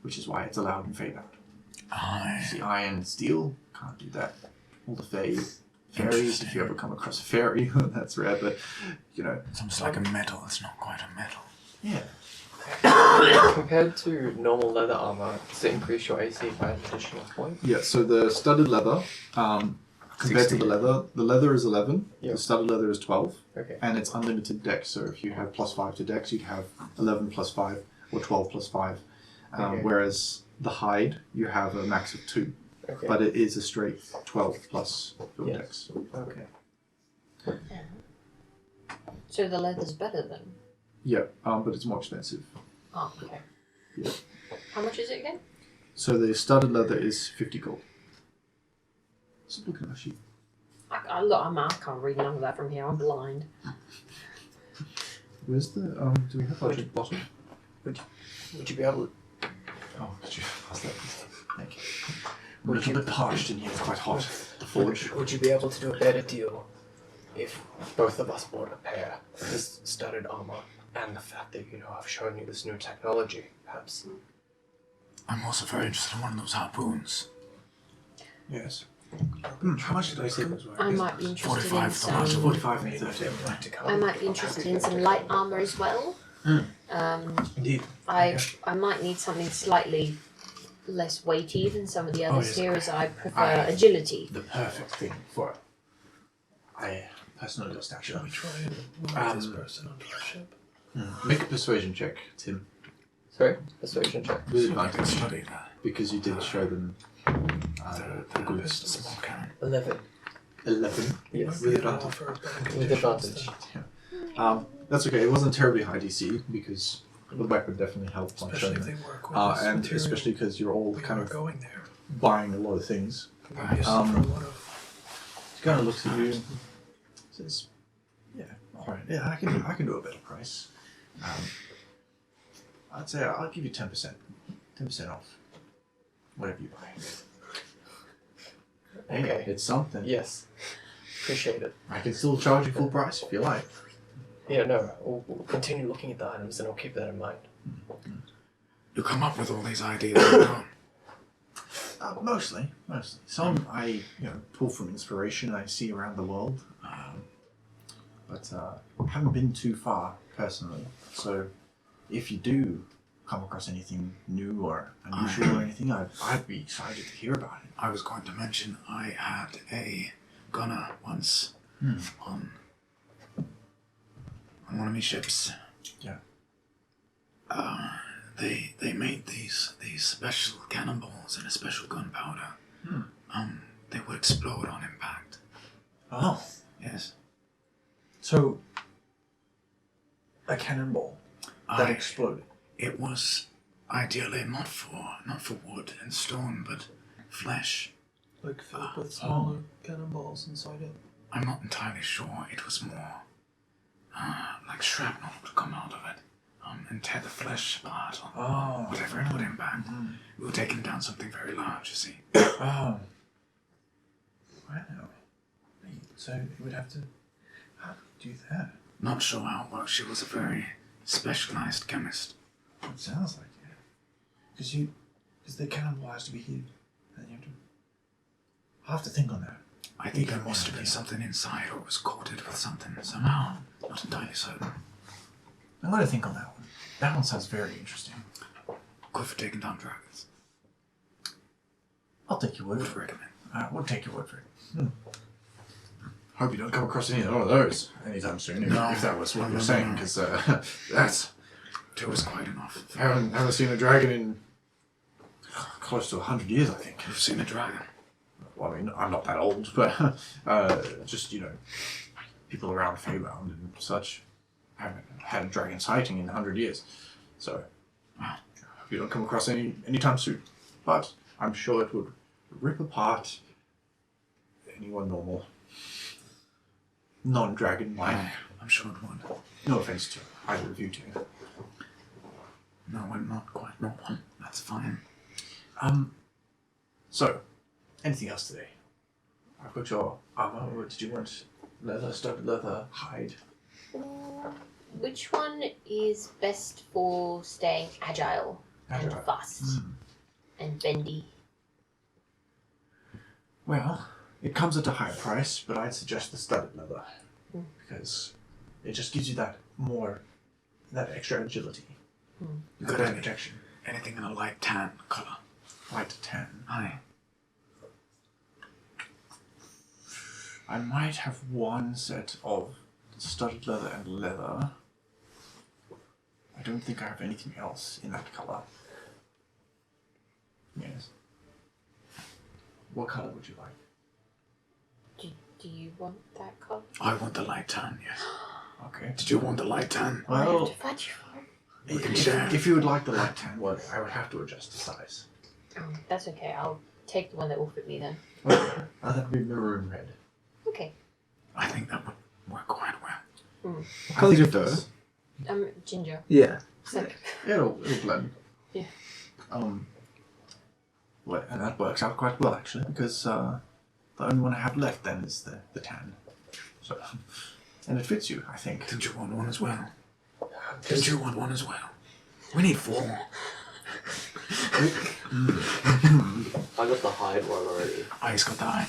which is why it's allowed in Feybound. See, iron and steel can't do that. All the fairies, if you ever come across a fairy, that's rare, but It's almost like a metal. It's not quite a metal. yeah. Compared to normal leather armor, does it increase your AC by an additional point? Yeah, so the studded leather, compared to the leather is 11, Yep. the studded leather is 12, Okay. and it's unlimited dex, so if you have +5 to dex, you'd have 11 plus 5, or 12 plus 5. Okay. Whereas the hide, you have a max of 2, Okay. but it is a straight 12 plus your Yes. dex. Okay. So the leather's better then? Yeah, but it's more expensive. Oh, okay. Yeah. How much is it again? So the studded leather is 50 gold. Stop looking at my sheet. I can't read none of that from here. I'm blind. Where's the, do we have budget bottle? Would you be able to... Oh, could you pass that? Thank you. We're a little bit parched in here, it's quite hot. The forge. Would you be able to do a better deal if both of us bought a pair of this studded armor and the fact that, I've shown you this new technology, perhaps? I'm also very interested in one of those harpoons. Yes. How much did I say those were? I might be interested 45 in for the larger some. 45 and 30. I might be interested in some light armor as well. Indeed. I might need something slightly less weighty than some of the others yes. here, as I prefer agility. The perfect thing for it. I personally lost that. Shall we try and move this person onto our ship? Make a persuasion check, Tim. Sorry? Persuasion check. With I can advantage, study that. because you did show them the goods. Small cannon. 11. 11. Yes. With advantage. With advantage. That's okay. It wasn't terribly high DC because the weapon definitely helped Especially if function. they work with this And material. especially because you're all We kind are of going there. buying a lot of things. We used to for a lot of He kind of looks at you and says, "Yeah, all right. Yeah, I can do a better price. I'd say I'll give you 10%. 10% off. Whatever you buy. Hey, Okay. it's something. Yes. Appreciate it. I can still charge you full price if you like. Yeah, no, we'll continue looking at the items and I'll keep that in mind. You come up with all these ideas on your own. Mostly. Some I pull from inspiration I see around the world, but haven't been too far personally. So if you do come across anything new or unusual or anything, I'd be excited to hear about it. I was going to mention I had a gunner once on one of my ships. Yeah. They made these special cannonballs and a special gunpowder. They would explode on impact. Oh, Yes. so a cannonball that exploded. It was ideally not for wood and stone, but flesh. like filled with smaller cannonballs inside it. I'm not entirely sure. It was more like shrapnel to come out of it and tear the flesh apart or whatever it would impact. We were taking down something very large, you see. Oh. Wow. So you would have to do that. Not sure how it works. She was a very specialized chemist. It sounds like it. Because the cannonball has to be heated. And you have to. I'll have to think on that. I think there must have been something inside, or it was coated with something somehow. Not entirely certain. I'm going to think on that one. That one sounds very interesting. Good for taking down dragons. I'll take your word Would for it. recommend. We'll take your word for it. Hope you don't come across any of those anytime soon, if that was what you were saying, because that's... Two is quite enough. I haven't seen a dragon in close to 100 years, I think. You've seen a dragon. Well, I mean, I'm not that old, but just, people around Feybound and such haven't had a dragon sighting in 100 years. So, hope you don't come across any anytime soon. But I'm sure it would rip apart anyone normal. Non-dragon-like. I'm sure it would. No offense to either of you two. No, I'm not quite normal. That's fine. So, anything else today? I've got your armor, or did you want leather, studded leather, hide? Which one is best for staying agile, and fast and bendy? Well, it comes at a higher price, but I'd suggest the studded leather because it just gives you that extra agility. You got any protection? Anything in a light tan color? Light tan. Aye. I might have one set of studded leather and leather. I don't think I have anything else in that color. Yes. What color would you like? Do you want that color? I want the light tan, yes. Okay. Did you want the light tan? I have Well, to fight you for it. We can share. if you would like the light tan one, I would have to adjust the size. That's okay. I'll take the one that will fit me then. Okay. That would be maroon red. Okay. I think that would work quite well. What color is your fur? Ginger. Yeah. It's like, It'll blend. Yeah. Well, and that works out quite well actually, because the only one I have left then is the tan. So, and it fits you, I think. Didn't you want one as well? Didn't you want one as well? We need 4. I got the hide one already. He's got the eye.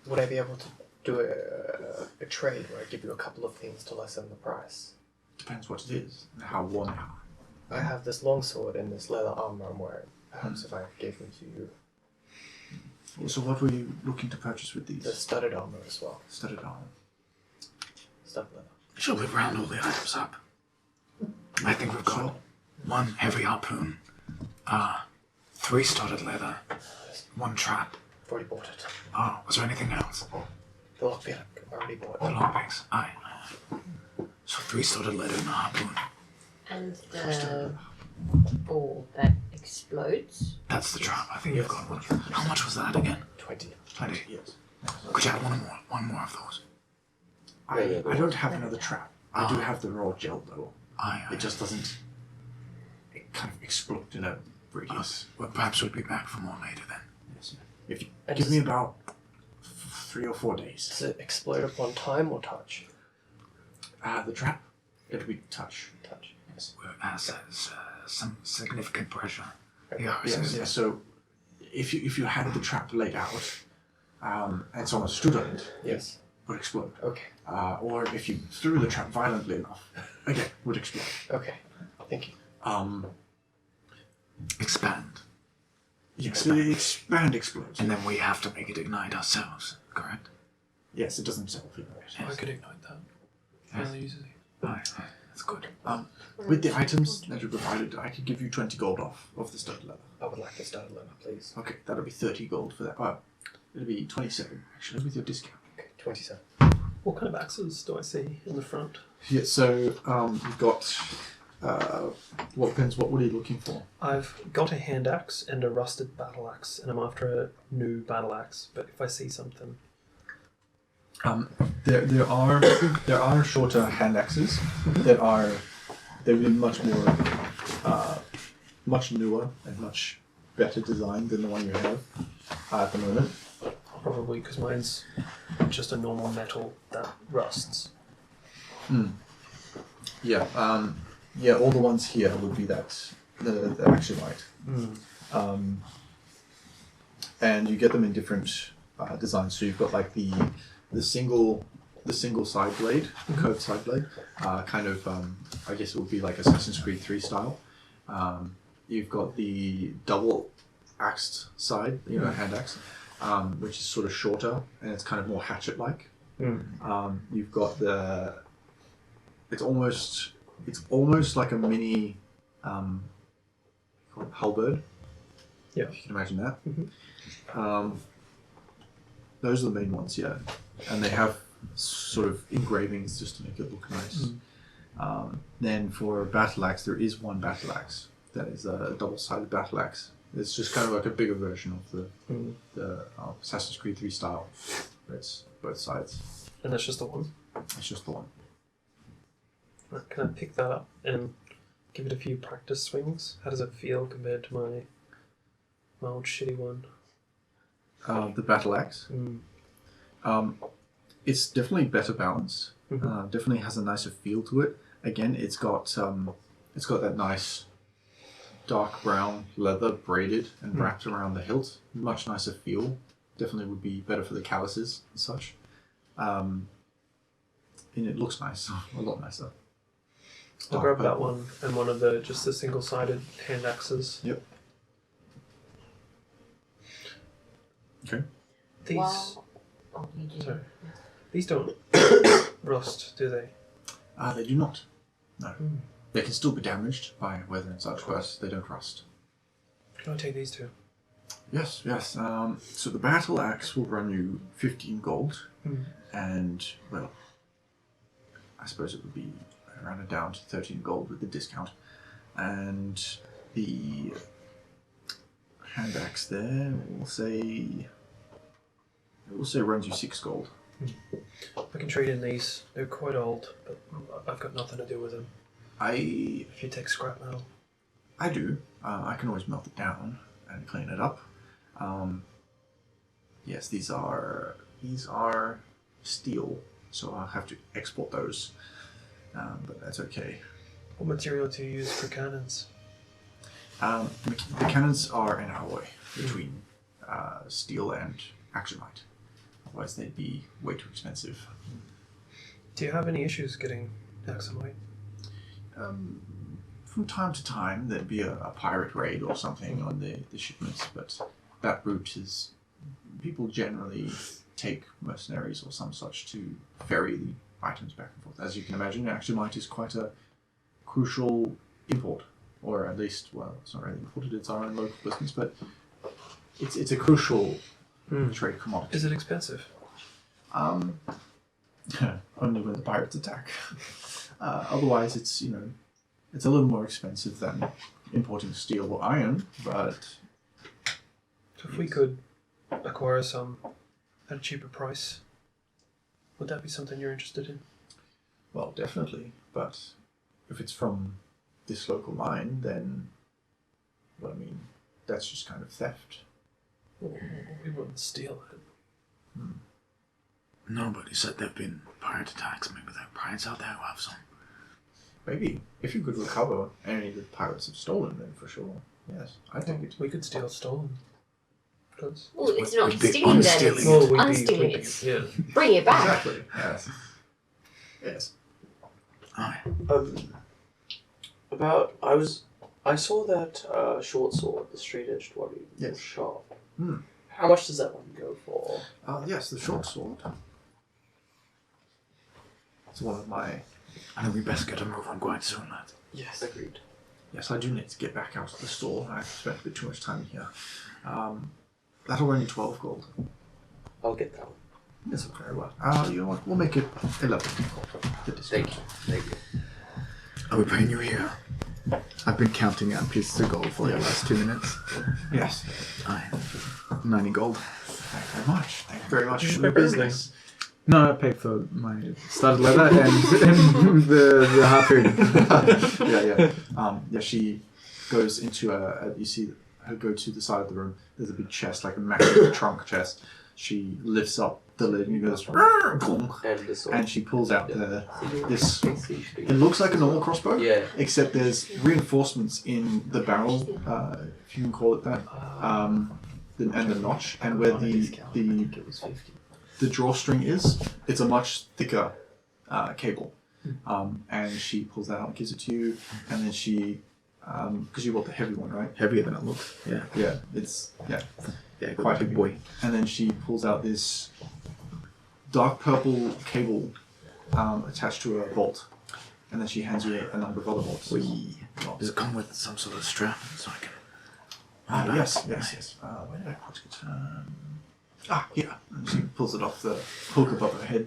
Would I be able to do a trade where I give you a couple of things to lessen the price? Depends what it is and how worn they are. I have this longsword and this leather armor I'm wearing. Perhaps if I gave them to you, So what were you looking to purchase with these? the studded armor as well. Studded armor. Studded leather. She'll live round all the items up. I think we've got 1 heavy harpoon, 3 studded leather, 1 trap. I've already bought it. Oh, was there anything else? The lockpick, I already bought The it. lockpicks. Aye. So 3 studded leather and a harpoon. and the ball that explodes. That's the trap. I think you've got one. How much was that again? 20. 20. Yes. Could you have one more of those? I don't have another trap. I do have the raw gel though. Aye. It just doesn't. It kind of explode in a radius. Well, perhaps we'll be back for more later then. Yes. If you And give does- me about 3 or 4 days. Does it explode upon time or touch? The trap, it'll be touch. Touch. Yes. As some significant pressure. Yeah, Yes. So, if you had the trap laid out, and someone stood on it, Yes. it would explode. Okay. Or if you threw the trap violently enough, again, would explode. Okay. Thank you. Expand. Yes, the expand explodes. And then we have to make it ignite ourselves, correct? Yes, it doesn't self I could ignite that fairly easily. Aye, that's good. With the items that you provided, I could give you 20 gold off of the studded leather. I would like the studded leather, please. Okay, that'll be 30 gold for that. It'll be 27 actually with your discount. Okay, 27. What kind of axes do I see in the front? Yeah, so you've got what pens? What were you looking for? I've got a hand axe and a rusted battle axe, and I'm after a new battle axe. But if I see something, There are shorter hand axes they'll be much more much newer and much better designed than the one you have at the moment. probably because mine's just a normal metal that rusts. Yeah, all the ones here would be that they're actually light. And you get them in different designs. So you've got like the single side blade, curved side blade, kind of I guess it would be like Assassin's Creed 3 style. You've got the double axed side, hand axe, which is sort of shorter and it's kind of more hatchet like. You've got it's almost like a mini halberd. Yeah. If you can imagine that. Those are the main ones, yeah. And they have sort of engravings just to make it look nice. Then for battle axe, there is one battle axe that is a double-sided battle axe. It's just kind of like a bigger version of the Assassin's Creed 3 style. It's both sides. And that's just the one. It's just the one. Right, can I pick that up and give it a few practice swings? How does it feel compared to my my old shitty one. The battle axe. It's definitely better balanced. Definitely has a nicer feel to it. Again, it's got that nice dark brown leather braided and wrapped around the hilt. Much nicer feel. Definitely would be better for the calluses and such. And it looks nice, a lot nicer. I'll grab that one and one of the single-sided hand axes. Yep. Okay. These you do. sorry. These don't rust, do they? They do not. No. They can still be damaged by weather and such, but they don't rust. Can I take these two? Yes, yes. So the battle axe will run you 15 gold, and, well, I suppose it would be rounded down to 13 gold with the discount. And the hand axe there will say runs you 6 gold. I can trade in these. They're quite old, but I've got nothing to do with them. If you take scrap metal. I do. I can always melt it down and clean it up. Yes, these are steel, so I'll have to export those. But that's okay. What material do you use for cannons? The cannons are an alloy between steel and axonite. Otherwise, they'd be way too expensive. Do you have any issues getting axonite? From time to time, there'd be a pirate raid or something on the shipments, but that route is... People generally take mercenaries or some such to ferry the items back and forth. As you can imagine, axonite is quite a crucial import, or at least, well, it's not really imported, it's our own local business, but it's a crucial trade commodity. Is it expensive? Only when the pirates attack. Otherwise, it's a little more expensive than importing steel or iron, but... So if we could acquire some at a cheaper price, would that be something you're interested in? Well, definitely, but if it's from this local mine, then, well, I mean, that's just kind of theft. Well, we wouldn't steal it. Nobody said there've been pirate attacks. Maybe there are pirates out there who have some. Maybe, if you could recover any the pirates have stolen, then for sure. Yes, I think it. We could steal stolen. Goods. Well, it's not We'd be stealing then, unstealing it's it. Well, we'd be- unstealing we'd be- it. Yeah. Bring it back. Exactly, yes. Yes. Aye. I saw that short sword, the straight-edged one, Yes. sharp. Hmm. How much does that one go for? Yes, the short sword. It's one of my... I think we best get a move on quite soon, lad. Yes, agreed. Yes, I do need to get back out of the store. I've spent a bit too much time here. That'll run you 12 gold. I'll get that one. Yes, very well. You know what? We'll make it 11 gold. The discount. Thank you. Are we paying you here? I've been counting out pieces of gold for the last 2 minutes. Yes. Aye. 90 gold. Thank you very much. Thank you very much for Pay the for his business. No, I paid for my studded leather and the harpoon. Yeah, she goes into you see her go to the side of the room. There's a big chest, like a massive trunk chest. She lifts up the lid and goes, And this one. and she pulls out this. It looks like a normal crossbow, Yeah. except there's reinforcements in the barrel, if you can call it that, and the notch, and where the drawstring is, it's a much thicker cable. And she pulls that out and gives it to you, and then she, because you bought the heavy one, right? Heavier than it looks. Yeah. Yeah, it's Yeah, quite big heavy. boy. And then she pulls out this dark purple cable attached to a bolt, and then she hands you a number of other bolts. Does it come with some sort of strap so I can... Yes. Where did I put it? Here. And she pulls it off the hook above her head.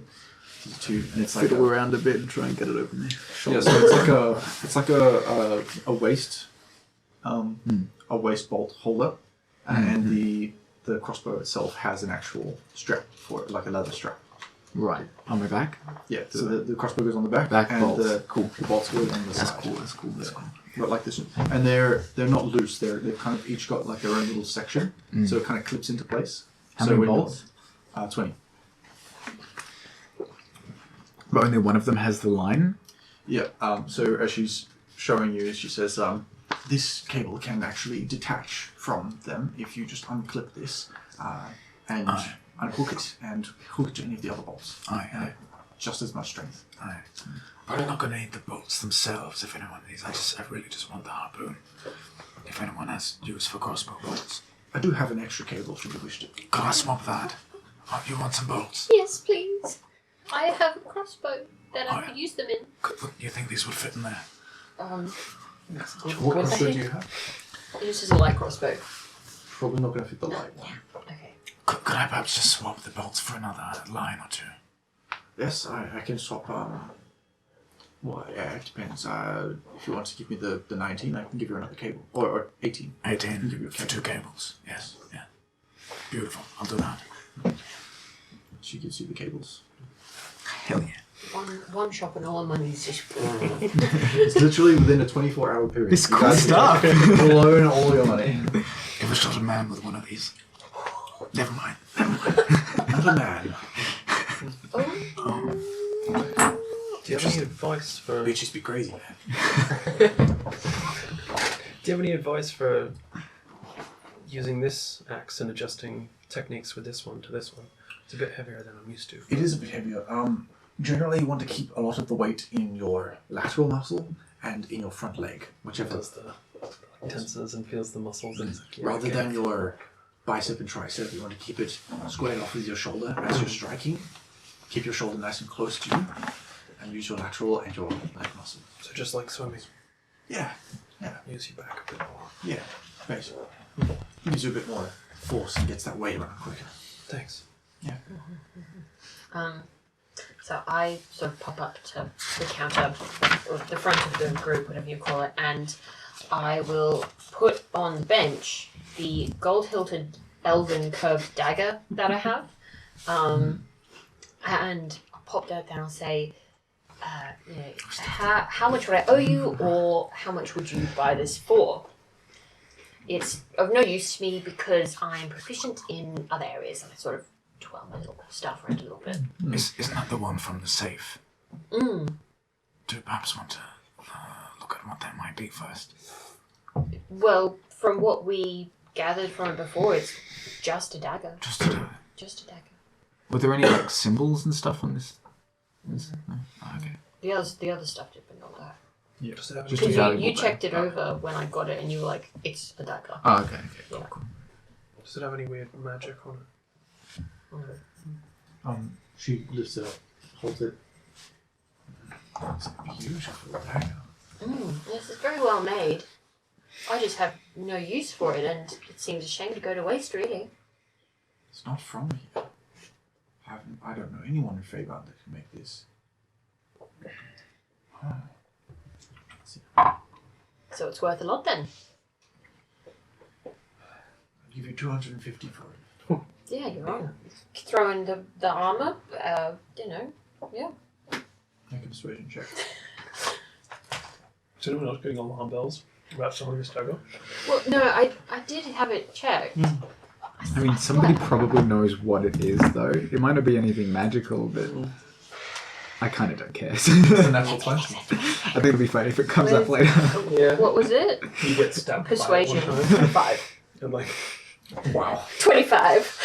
And it's like Fiddle around a bit and try and get it open there. yeah, so it's like a waist bolt holder, and the crossbow itself has an actual strap for it, like a leather strap. Right. On my back? Yeah, so the crossbow goes on the back, Back and bolts. the bolts go on the That's side. cool, that's cool, that's cool. But like this one. And they're not loose, they've kind of each got like their own little section, so it kind of clips into place. How so many when you're- bolts? 20. But only one of them has the line? Yeah, so as she's showing you, she says, this cable can actually detach from them if you just unclip this and unhook it and hook it to any of the other bolts. Aye. Just as much strength. Aye. Probably not going to need the bolts themselves if anyone needs. I really just want the harpoon. If anyone has use for crossbow bolts. I do have an extra cable if you wish to. Could I swap that? Oh, you want some bolts? Yes, please. I have a crossbow that I could use them in. You think these would fit in there? What crossbow do you have? This is a light crossbow. Probably not going to fit the light one. Okay. Could I perhaps just swap the bolts for another line or two? Yes, I can swap. Well, yeah, it depends. If you want to give me the 19, I can give you another cable. Or 18. 18 give you a for cable. 2 cables. Yes, yeah. Beautiful. I'll do that. She gives you the cables. Hell yeah. One shop and all my money's just. It's literally within a 24-hour period. It's You cool guys stuff. Blown all your money. If I shot a man with one of these. Never mind. Not a man. Do you have any advice for? Bitches be crazy, man. Do you have any advice for using this axe and adjusting techniques with this one to this one? It's a bit heavier than I'm used to. It is a bit heavier. Generally, you want to keep a lot of the weight in your lateral muscle and in your front leg, whichever. Does the tenses and feels the muscles and Rather than your bicep and tricep, you want to keep it squared off with your shoulder as you're striking. Keep your shoulder nice and close to you, and use your lateral and your leg muscle. So just like swimming, Yeah, use your back a bit more. yeah, basically. Gives you a bit more force and gets that weight around quicker. Thanks. Yeah. So I sort of pop up to the counter, or the front of the group, whatever you call it, and I will put on the bench the gold-hilted elven curved dagger that I have, and I'll pop that down and say, how much would I owe you, or how much would you buy this for? It's of no use to me because I'm proficient in other areas, and I sort of twirl my little stuff around a little bit. Isn't that the one from the safe? Do you perhaps want to look at what that might be first? Well, from what we gathered from it before, it's just a dagger. Just to do it. Just a dagger. Were there any like symbols and stuff on this? No? Oh, okay. The other stuff did, but not that. Yeah. Does it have Just any, a Because valuable you checked it bag. over when I got it, and you were like, "It's a dagger." Oh, okay. Yeah. does it have any weird magic on it? She lifts it up, holds it. It's a beautiful dagger. This is very well made. I just have no use for it, and it seems a shame to go to waste, really. It's not from here. I don't know anyone in Feybound that can make this. Let's see. So it's worth a lot then. I'll give you 250 for it. Yeah, you're on. Throw in the armor, yeah. Make a persuasion check. Is anyone else getting alarm bells about someone who's dagger? Well, no, I did have it checked. I mean, somebody probably knows what it is, though. It might not be anything magical, but I kind of don't care. It's a natural 20. I think it'll be funny if it comes up later. Yeah. What was it? You get stabbed Persuasion. by it one time. 5. And like, Wow. 25.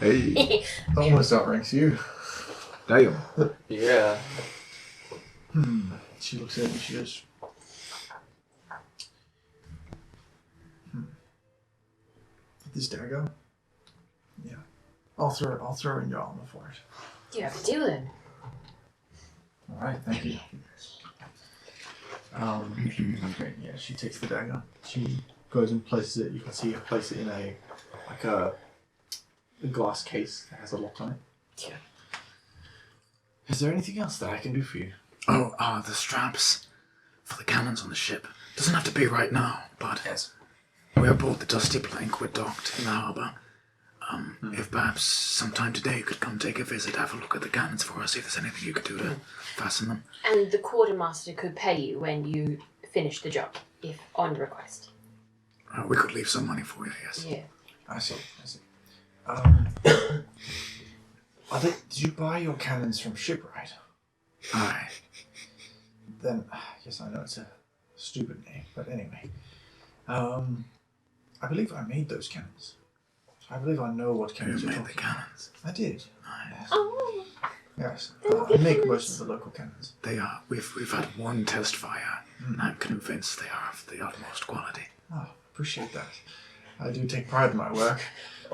Hey, Almost outranks you. damn. Yeah. She looks at it and she goes, this dagger? Yeah. I'll throw in your armor for it. You have a deal then. Alright, thank you. Great, yeah, she takes the dagger. She goes and places it. You can see her place it in a glass case that has a lock on it. Yeah. Is there anything else that I can do for you? Oh, the straps for the cannons on the ship. Doesn't have to be right now, but Yes. we're aboard the Dusty Plank. We're docked in the harbour. If perhaps sometime today you could come take a visit, have a look at the cannons for us, see if there's anything you could do to fasten them. And the quartermaster could pay you when you finish the job, if on request. We could leave some money for you, yes. Yeah. I see. Did you buy your cannons from Shipwright? Aye. Then, yes, I know it's a stupid name, but anyway. I believe I made those cannons. I believe I know what cannons You you're made the talking about. cannons. I did. Aye. Oh, Yes. They're I good make cannons. most of the local cannons. They are. We've had one test fire, and I'm convinced they are of the utmost quality. Oh, appreciate that. I do take pride in my work.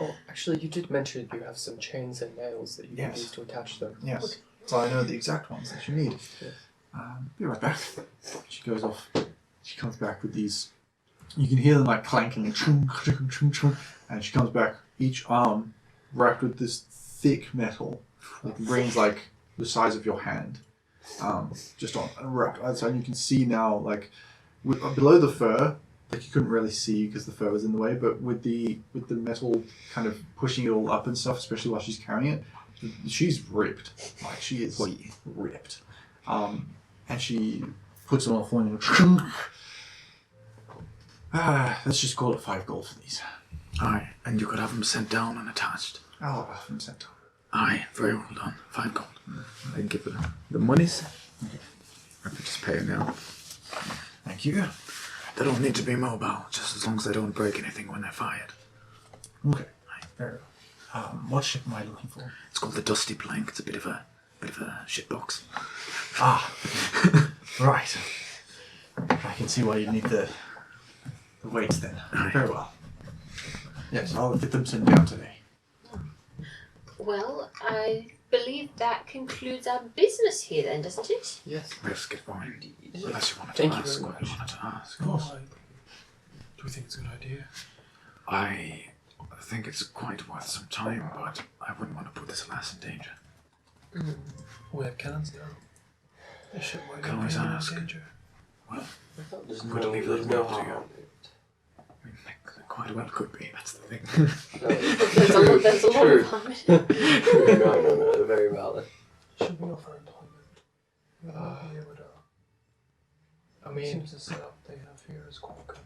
Oh, actually, you did mention you have some chains and nails that you can Yes. use to attach them. Yes. So I know the exact ones that you need. Yes. Be right back. She goes off. She comes back with these. You can hear them like clanking, chung, chung, chung, chung, and she comes back, each arm wrapped with this thick metal, with rings like the size of your hand, just on wrapped outside. You can see now, like below the fur, like you couldn't really see because the fur was in the way, but with the metal kind of pushing it all up and stuff, especially while she's carrying it, she's ripped. Like she is ripped. And she puts them all on you. Let's just call it 5 gold for these. Aye, and you could have them sent down and attached. I'll have them sent down. Aye, very well done. 5 gold. I can give her the monies. I could just pay her now. Thank you. They don't need to be mobile, just as long as they don't break anything when they're fired. Okay. Very well. What ship am I looking for? It's called the Dusty Plank. It's a bit of a shitbox. Right. I can see why you need the weights then. Aye. Very well. Yes, I'll get them sent down today. well, I believe that concludes our business here then, doesn't it? Yes. Let's get going. Unless you wanted Thank to you ask very what you much. wanted to ask. Do we think it's a good idea? I think it's quite worth some time, but I wouldn't want to put this lass in danger. We have cannons now. The ship might Can not always be in ask. danger. Well, I thought there's Good to leave there's that no work to harm you. in it. I mean, they quite well could be, that's the thing. No, There's a lot True. of harm in it. no, very valid. Should we offer employment? We might be able to. I mean, Seems the setup they have here is quite good.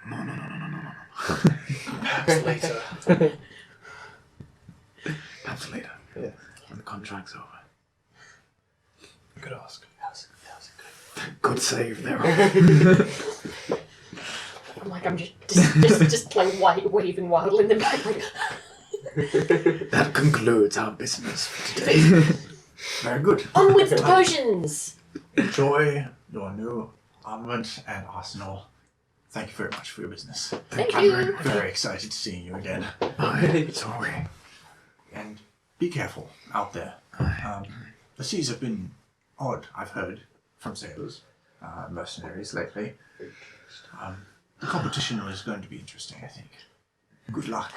No. Perhaps later. Perhaps later. Yeah. When the contract's over. We could ask. How's it Good save there. I'm like, I'm just like waving wildly in the back, like. That concludes our business for today. Very good. Onwards to potions! Enjoy your new armament and arsenal. Thank you very much for your business. Thank you you. very much. Very excited to see you again. Aye, so are we. And be careful out there. The seas have been odd, I've heard, from sailors, mercenaries lately. The competition is going to be interesting, I think. Good luck.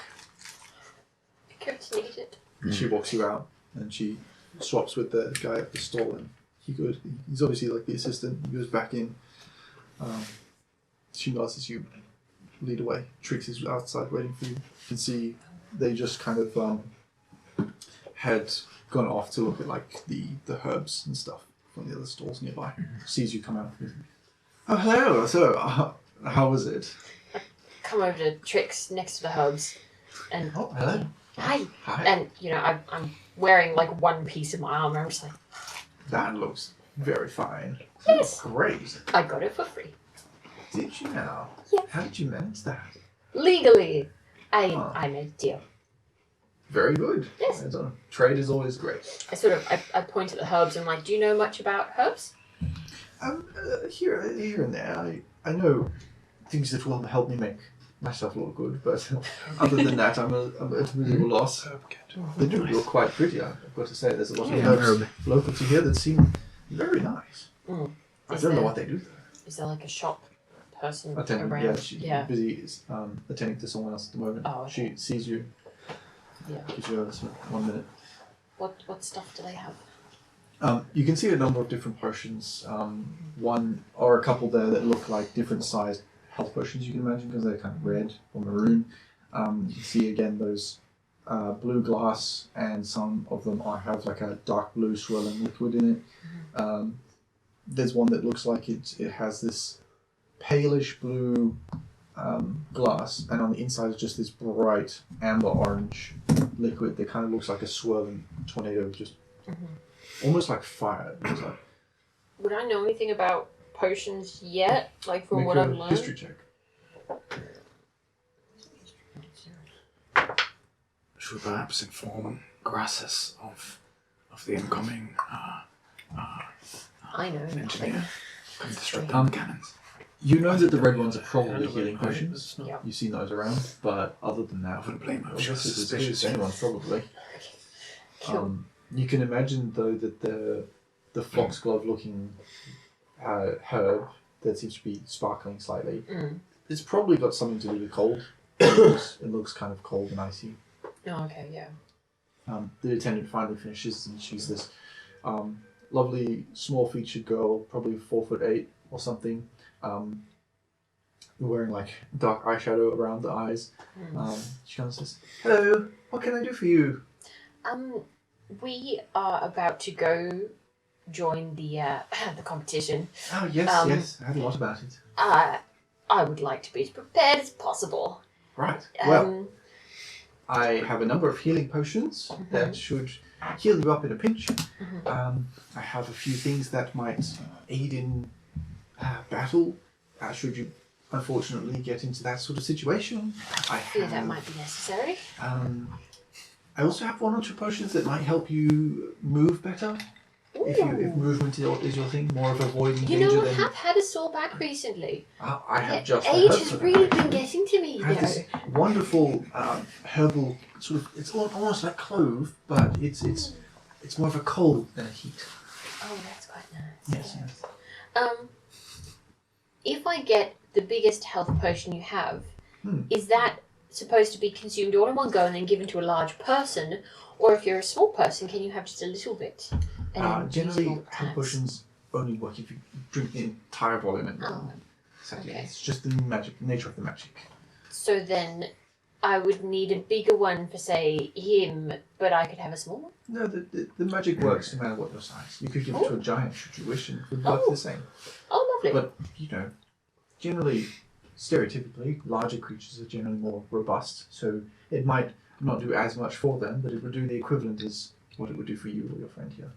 Carrots needed. She walks you out, and she swaps with the guy at the stall, and he's obviously like the assistant. He goes back in. She nods as you lead away. Trix is outside waiting for you. You can see they just kind of had gone off to look at like the herbs and stuff from the other stalls nearby. Sees you come out. Oh, hello. So, how was it? Come over to Trix next to the herbs, and Oh, hello. hi. Hi. And you know, I'm wearing like one piece of my armor. I'm just like, That looks very fine. yes, Great. I got it for free. Did you now? Yeah. How did you manage that? Legally, I Oh. made a deal. Very good. Yes. Well done. Trade is always great. I point at the herbs and I'm like, do you know much about herbs? Here and there, I know things that will help me make myself look good, but other than that, I'm at a little loss. Herb kit. They do look quite pretty, I've got to say. There's a lot of Yeah, herbs herb. local to here that seem very nice. Mm. I Is don't know there- what they do though. Is there like a shop person Attendant, around? yeah, she's Yeah. busy attending to someone else at the moment. Oh, okay. She sees you, Yeah. gives you a sort of 1 minute. What stuff do they have? You can see a number of different potions. One or a couple there that look like different sized health potions you can imagine because they're kind of red or maroon. You can see again those blue glass, and some of them have like a dark blue swirling liquid in it. There's one that looks like it has this palish blue glass, and on the inside is just this bright amber orange liquid that kind of looks like a swirling tornado, just almost like fire. It looks like. Would I know anything about potions yet? Like from Make what a I've learned? history check. Should we perhaps inform Grassus of the incoming I know nothing. engineer? Come disrupt the cannons. You know that the red ones are probably healing Right, potions. it's not- Yeah. You've seen those around, but other than that, I wouldn't blame her. I She guess was it's as good as suspicious. anyone probably. Cool. You can imagine though that the foxglove looking herb that seems to be sparkling slightly, it's probably got something to do with cold. It looks kind of cold and icy. Oh, okay, yeah. The attendant finally finishes, and she's this lovely small-featured girl, probably 4'8" or something, wearing like dark eyeshadow around the eyes. She kind of says, "Hello, what can I do for you?" We are about to go join the the competition. Oh yes, yes, I heard a lot about it. I would like to be as prepared as possible. Right. Well, I have a number of healing potions that should heal you up in a pinch. I have a few things that might aid in battle, should you unfortunately get into that sort of situation. I fear have, that might be necessary. I also have one or two potions that might help you move better. If movement is your thing, more of avoiding You danger know, I than... have had a sore back recently. I have just Age heard has for that. really been getting to me, I have this wonderful herbal sort of. It's almost like clove, but it's more of a cold than a heat. Oh, that's quite nice. Yes. If I get the biggest health potion you have, Hmm. is that supposed to be consumed all in one go and then given to a large person? Or if you're a small person, can you have just a little bit? And then use it Generally, all the health times? potions only work if you drink the entire volume at Oh, once. Exactly. okay. It's just the nature of the magic. So then I would need a bigger one for, say, him, but I could have a small one? No, the magic works no matter what your size. You could give it to a giant should you wish, and it would work the same. Oh, lovely. But, generally, stereotypically, larger creatures are generally more robust, so it might not do as much for them, but it would do the equivalent as what it would do for you or your friend here.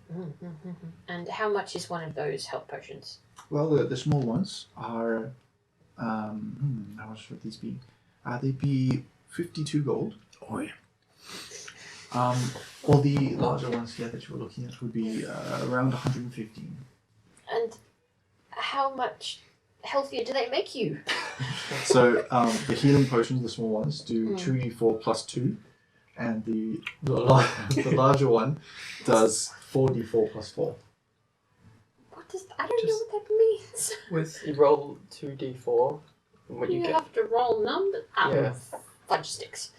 And how much is one of those health potions? Well, the small ones are, how much would these be? They'd be 52 gold. Oi. Or the larger ones here that you were looking at would be around 115. And how much healthier do they make you? So the healing potions, the small ones, do 2d4 plus 2, and the larger one does 4d4 plus 4. What does... I don't know what that means. With you roll 2d4, and what you You get. have to roll numbers. Yeah. Fudge sticks.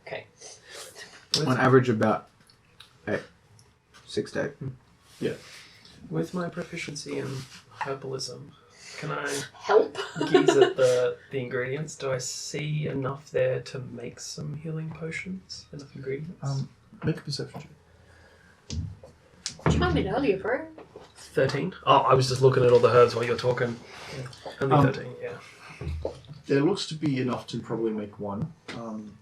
Okay. On average, about 6 to 8. With my proficiency in herbalism, can I Help. gaze at the ingredients? Do I see enough there to make some healing potions? Enough ingredients? Make a perception check. Chime in earlier, bro. 13. Oh, I was just looking at all the herbs while you're talking. Only 13, yeah. There looks to be enough to probably make one.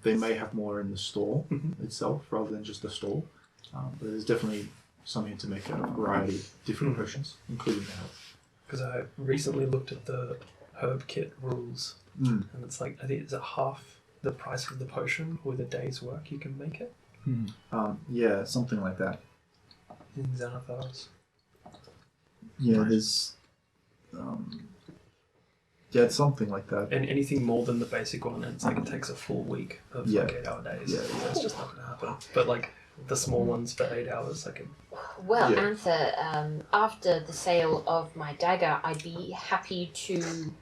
They may have more in the store itself rather than just the stall. But there's definitely some here to make a variety of different potions, including the health. Because I recently looked at the herb kit rules, and it's like, I think it's at half the price of the potion with a day's work you can make it Yeah, something like that. in Xanathar's. Yeah, there's... yeah, it's something like that. And anything more than the basic one, it's like it takes a full week of Yeah. like 8 hour days. Yeah, So it's just not going to happen. But like the small ones for 8 hours, I can. Well, Yeah. Anther, after the sale of my dagger, I'd be happy to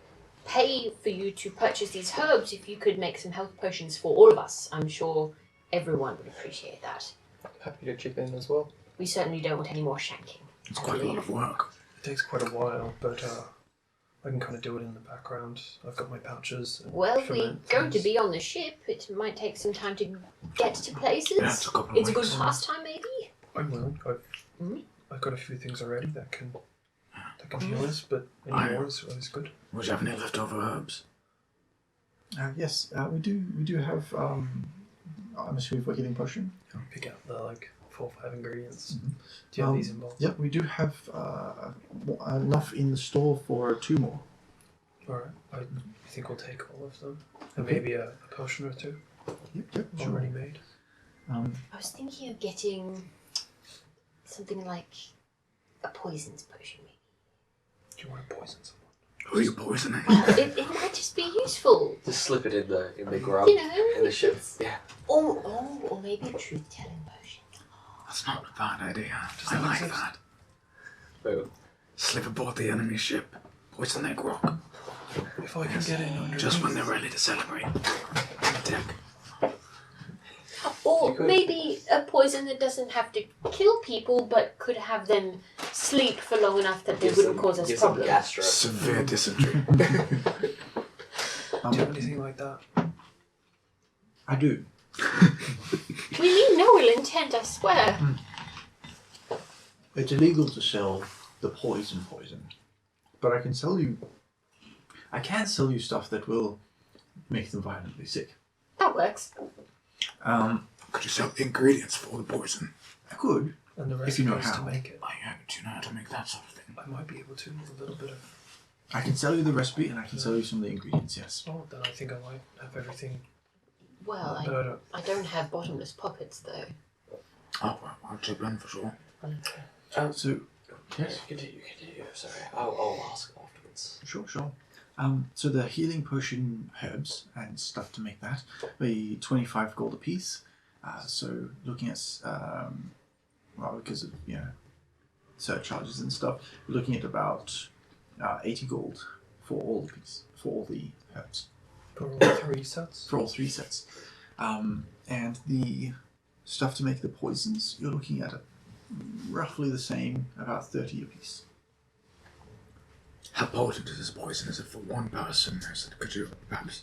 pay for you to purchase these herbs if you could make some health potions for all of us. I'm sure everyone would appreciate that. Happy to chip in as well. We certainly don't want any more shanking. It's quite a lot of work. It takes quite a while, but I can kind of do it in the background. I've got my pouches. And Well, if we're ferment going to things. be on the ship, it might take some time to get to places. Yeah, it's a couple of It's a good weeks. pastime, maybe. I'm willing. I've got a few things already that can heal us, but any more is good. Would you have any leftover herbs? Yes, we do have. I'm assuming for healing potion. Pick out the 4 or 5 ingredients. Mhm. Do you have these involved? Yep, we do have enough in the store for 2 more. Alright. I think we'll take all of them. And maybe a potion or 2 Yep, sure. already made. I was thinking of getting something like a poisons potion, maybe. Do you want to poison someone? Who are you poisoning? Well, it might just be useful. Just slip it in the grub You know, in the ship. Yeah. or maybe a truth-telling potion. That's not a bad idea. Does I that like exist? that. Boom. Slip aboard the enemy ship. Poison their grog. If I can get in under Just when they're ready to celebrate. Deck. Or You could- maybe a poison that doesn't have to kill people, but could have them sleep for long enough that they Give wouldn't some- cause us give some problems. gastro. Severe dysentery. Do you have anything like that? I do. We mean no ill intent, I swear. It's illegal to sell the poison, but I can sell you. I can sell you stuff that will make them violently sick. That works. Could you sell the ingredients for the poison? I could. And the If you know recipes how. to make it. Do you know how to make that sort of thing? I might be able to with a little bit of. I can sell you the recipe, and I can sell you some of the ingredients. Yes. Oh, then I think I might have everything. Well, But I don't. I don't have bottomless pockets, though. Oh, well, I'll chip in for sure. So, yes. Continue. Sorry. I'll ask afterwards. Sure. So the healing potion herbs and stuff to make that, be 25 gold apiece. So looking at, because of surcharges and stuff, we're looking at about 80 gold for all the herbs. For all 3 sets? For all 3 sets. And the stuff to make the poisons, you're looking at roughly the same, about 30 apiece. How potent is this poison? Is it for one person? Could you perhaps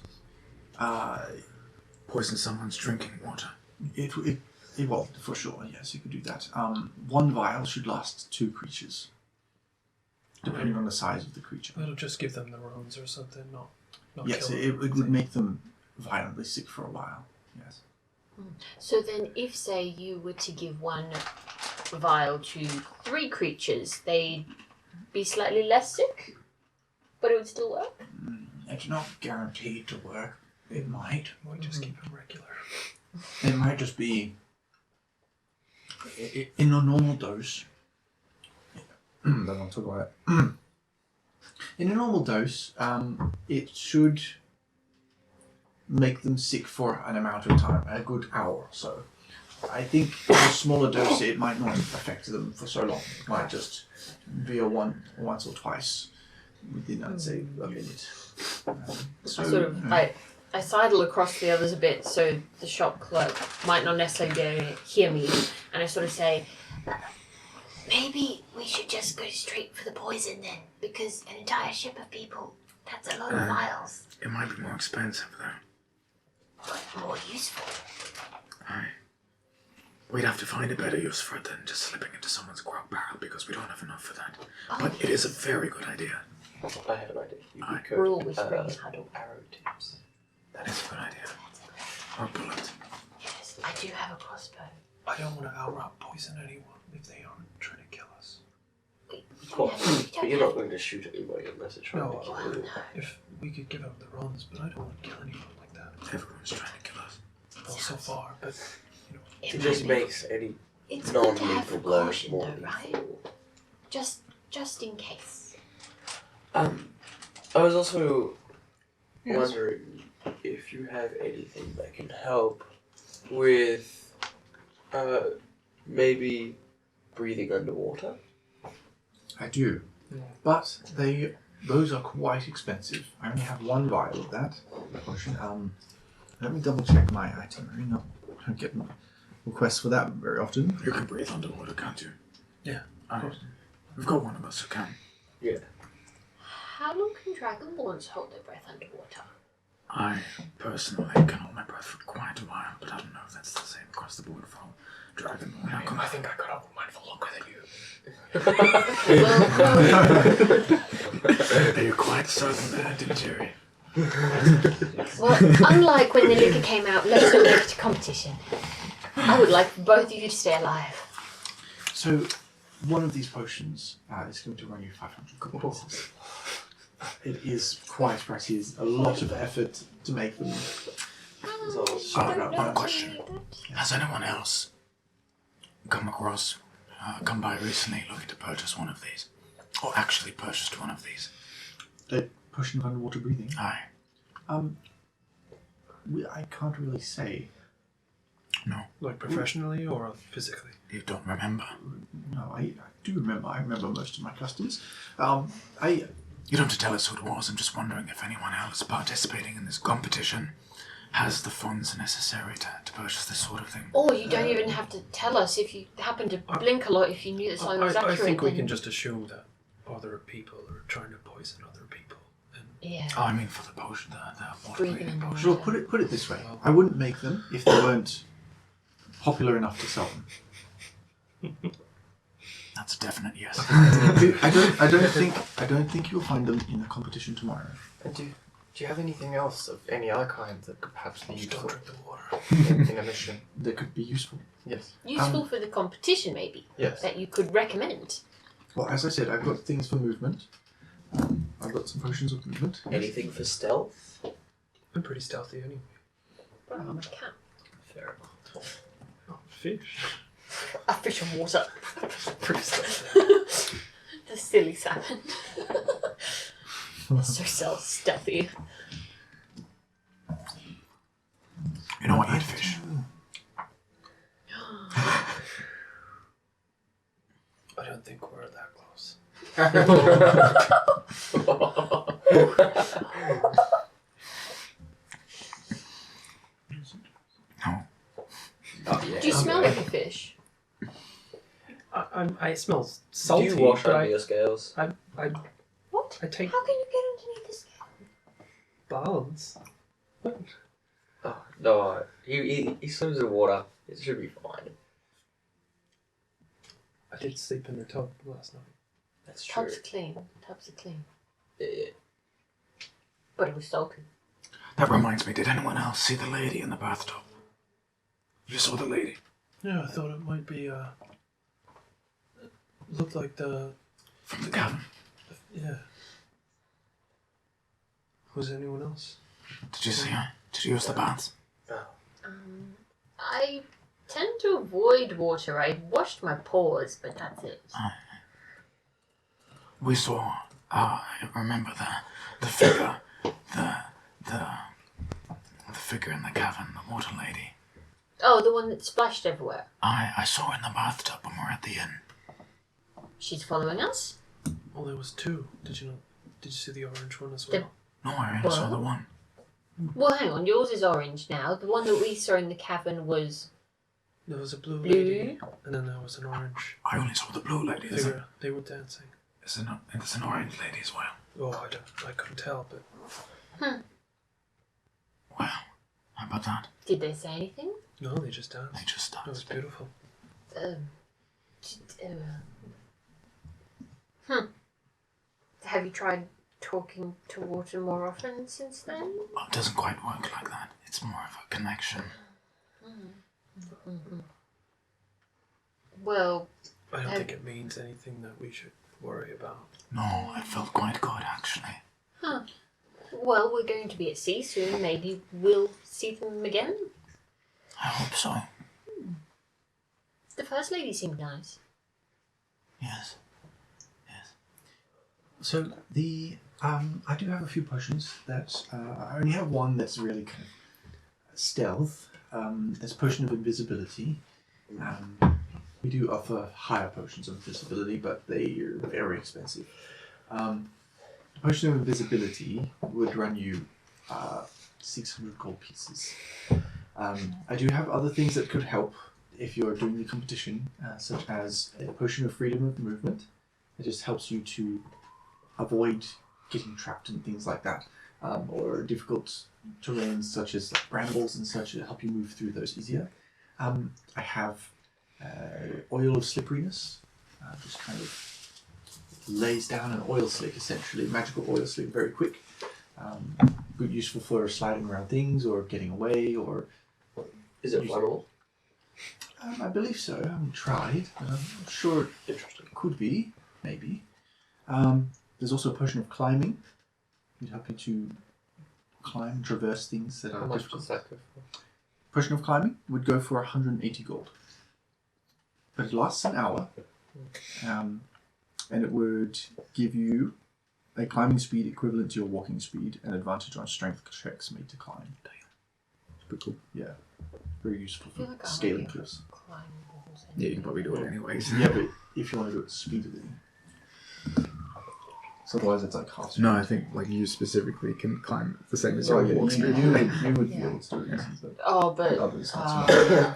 poison someone's drinking water? Well, for sure, yes, you could do that. 1 vial should last 2 creatures, depending on the size of the creature. It'll just give them the runs or something, not Yes, kill it them. would make them violently sick for a while. Yes. So then, if, say, you were to give 1 vial to 3 creatures, they'd be slightly less sick, but it would still work? It's not guaranteed to work. It might. Might just keep them regular. It might just be in a normal dose. Then I'll talk about it. In a normal dose, it should make them sick for an amount of time, a good hour or so. I think in a smaller dose, it might not affect them for so long. It might just be a once or twice within, I'd say, a minute. I sidle across the others a bit so the shop clerk might not necessarily be able to hear me, and I sort of say, maybe we should just go straight for the poison then, because an entire ship of people, that's a lot of vials. It might be more expensive though. But more useful. Aye. We'd have to find a better use for it than just slipping into someone's grog barrel because we don't have enough for that. But it is a very good idea. I have an idea. You Aye. could We're all whispering huddle. arrow tips. That is a good idea. Or a bullet. Yes, I do have a crossbow. I don't want to outright poison anyone if they aren't trying to kill us. We Of don't course, have, we but don't you're have, not going to shoot anybody unless it's trying No, to kill well, you. no. If we could give them the runs, but I don't want to kill anyone like that. Everyone's trying to kill us. Well, so far, but It It might just be- makes any It's good to have non-lethal blow precaution more though, right? lethal. Just in case. I was also Yes. wondering if you have anything that can help with maybe breathing underwater. I do, but those are quite expensive. I only have 1 vial of that potion. Let me double check my itinerary. No, I don't get requests for that very often. You can breathe underwater, can't you? Yeah, Aye. We've got one of us who can. Yeah. How How long can dragonborns hold their breath underwater? I personally can hold my breath for quite a while, but I don't know if that's the same across the board for all dragon. I think I could hold mine for longer than you. You're quite certain there, didn't you? Well, unlike when the liquor came out, let's not make it a competition. I would like both of you to stay alive. So, one of these potions is going to run you 500 gold pieces. It is quite pricey. It's a lot of effort to make them. One question. Has anyone else come by recently looking to purchase one of these? Or actually purchased one of these? A potion of underwater breathing? Aye. I can't really say. No. Like professionally or physically? You don't remember? No, I do remember. I remember most of my customers. You don't have to tell us who it was. I'm just wondering if anyone else participating in this competition has the funds necessary to purchase this sort of thing. Or you don't even have to tell us if you happen to blink a lot if you knew that something was accurate. I think we can just assume that other people are trying to poison other people. Yeah. Oh, I mean for the potion, the water breathing potion. Well, put it this way. I wouldn't make them if they weren't popular enough to sell them. That's a definite yes. I don't think you'll find them in the competition tomorrow. And do you have anything else of any other kind that could perhaps be Just useful don't drink the water. in a mission? That could be useful. Yes. Useful for the competition, maybe. Yes. That you could recommend. Well, as I said, I've got things for movement. I've got some potions of movement. Anything for stealth? I'm pretty stealthy anyway. Well, I'm a cat. Fair enough. Oh, fish. A fish of water. Pretty stealthy. The silly salmon. So stealthy. You know, I eat fish. I don't think we're that close. No. Oh, yeah. Do you smell like a fish? I smell salty. Do you wash but under your scales? I What? I take How can you get underneath the scale? baths. What? Oh, no, he swims in water. It should be fine. I did sleep in the tub last night. That's true. Tubs are clean. Tubs are clean. Yeah. But it was salty. That reminds me, did anyone else see the lady in the bathtub? You saw the lady? Yeah, I thought it might be looked like the From the cabin? yeah. Was there anyone else? Did you see her? Did you use the baths? I tend to avoid water. I washed my paws, but that's it. We saw, I remember the figure, the figure in the cabin, the water lady. Oh, the one that splashed everywhere. I saw her in the bathtub when we were at the inn. She's following us? Well, there was two. Did you see the orange one as well? No, I only saw the one. Well, hang on. Yours is orange now. The one that we saw in the cavern was... There was a blue Blue? lady, and then there was an orange I only saw the blue lady. figure. They were dancing. There's an orange lady as well. Oh, I couldn't tell, but Well, how about that? Did they say anything? no, they just danced. They just It was danced. beautiful. Have you tried talking to water more often since then? Well, it doesn't quite work like that. It's more of a connection. Well, I don't think it means anything that we should worry about. No, it felt quite good, actually. well, we're going to be at sea soon. Maybe we'll see them again. I hope so. The first lady seemed nice. Yes. So I do have a few potions that I only have one that's really kind of stealth. There's a potion of invisibility. We do offer higher potions of invisibility, but they are very expensive. The potion of invisibility would run you 600 gold pieces. I do have other things that could help if you're doing the competition, such as a potion of freedom of movement. It just helps you to avoid getting trapped and things like that, or difficult terrains such as like brambles and such to help you move through those easier. I have oil of slipperiness, just kind of lays down an oil slick essentially, magical oil slick, very quick. Good, useful for sliding around things or getting away or. Is it flammable? I believe so. I haven't tried. I'm sure Interesting. it could be, maybe. There's also a potion of climbing. It'd help you to climb and traverse things that How are much difficult. does that go for? Potion of climbing would go for 180 gold. But it lasts an hour. And it would give you a climbing speed equivalent to your walking speed and advantage on strength checks made to climb. It's pretty cool. Yeah. Very useful I feel for like I scaling might be able cliffs. to climb walls Yeah, you can probably do it anyways. Yeah, but if you want to do it speedily. So otherwise it's like half speed. No, I think like you specifically can climb the same as Oh, your yeah, walk speed. you would be Yeah. able to do it easy, but Oh, but others not so much. yeah.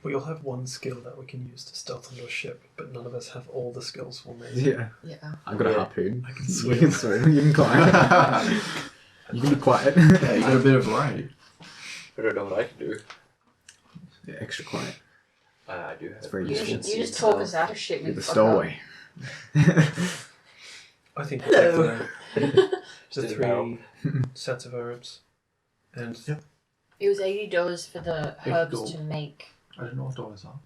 We all have one skill that we can use to stealth onto a ship, but none of us have all the skills for me. Yeah, Yeah. I've got a Yeah. harpoon. I can You swim. can swim. You can climb. You can be quiet. Yeah, you got a bit of variety. I don't know what I can do. Yeah, extra quiet. I do have. It's very You useful. just, you just talk us out of shit. You're the fucker. stowaway. I think we'll take the Just in 3 sets of herbs. And Yep. It was $80 for the herbs gold. to make. I don't know what dollars are.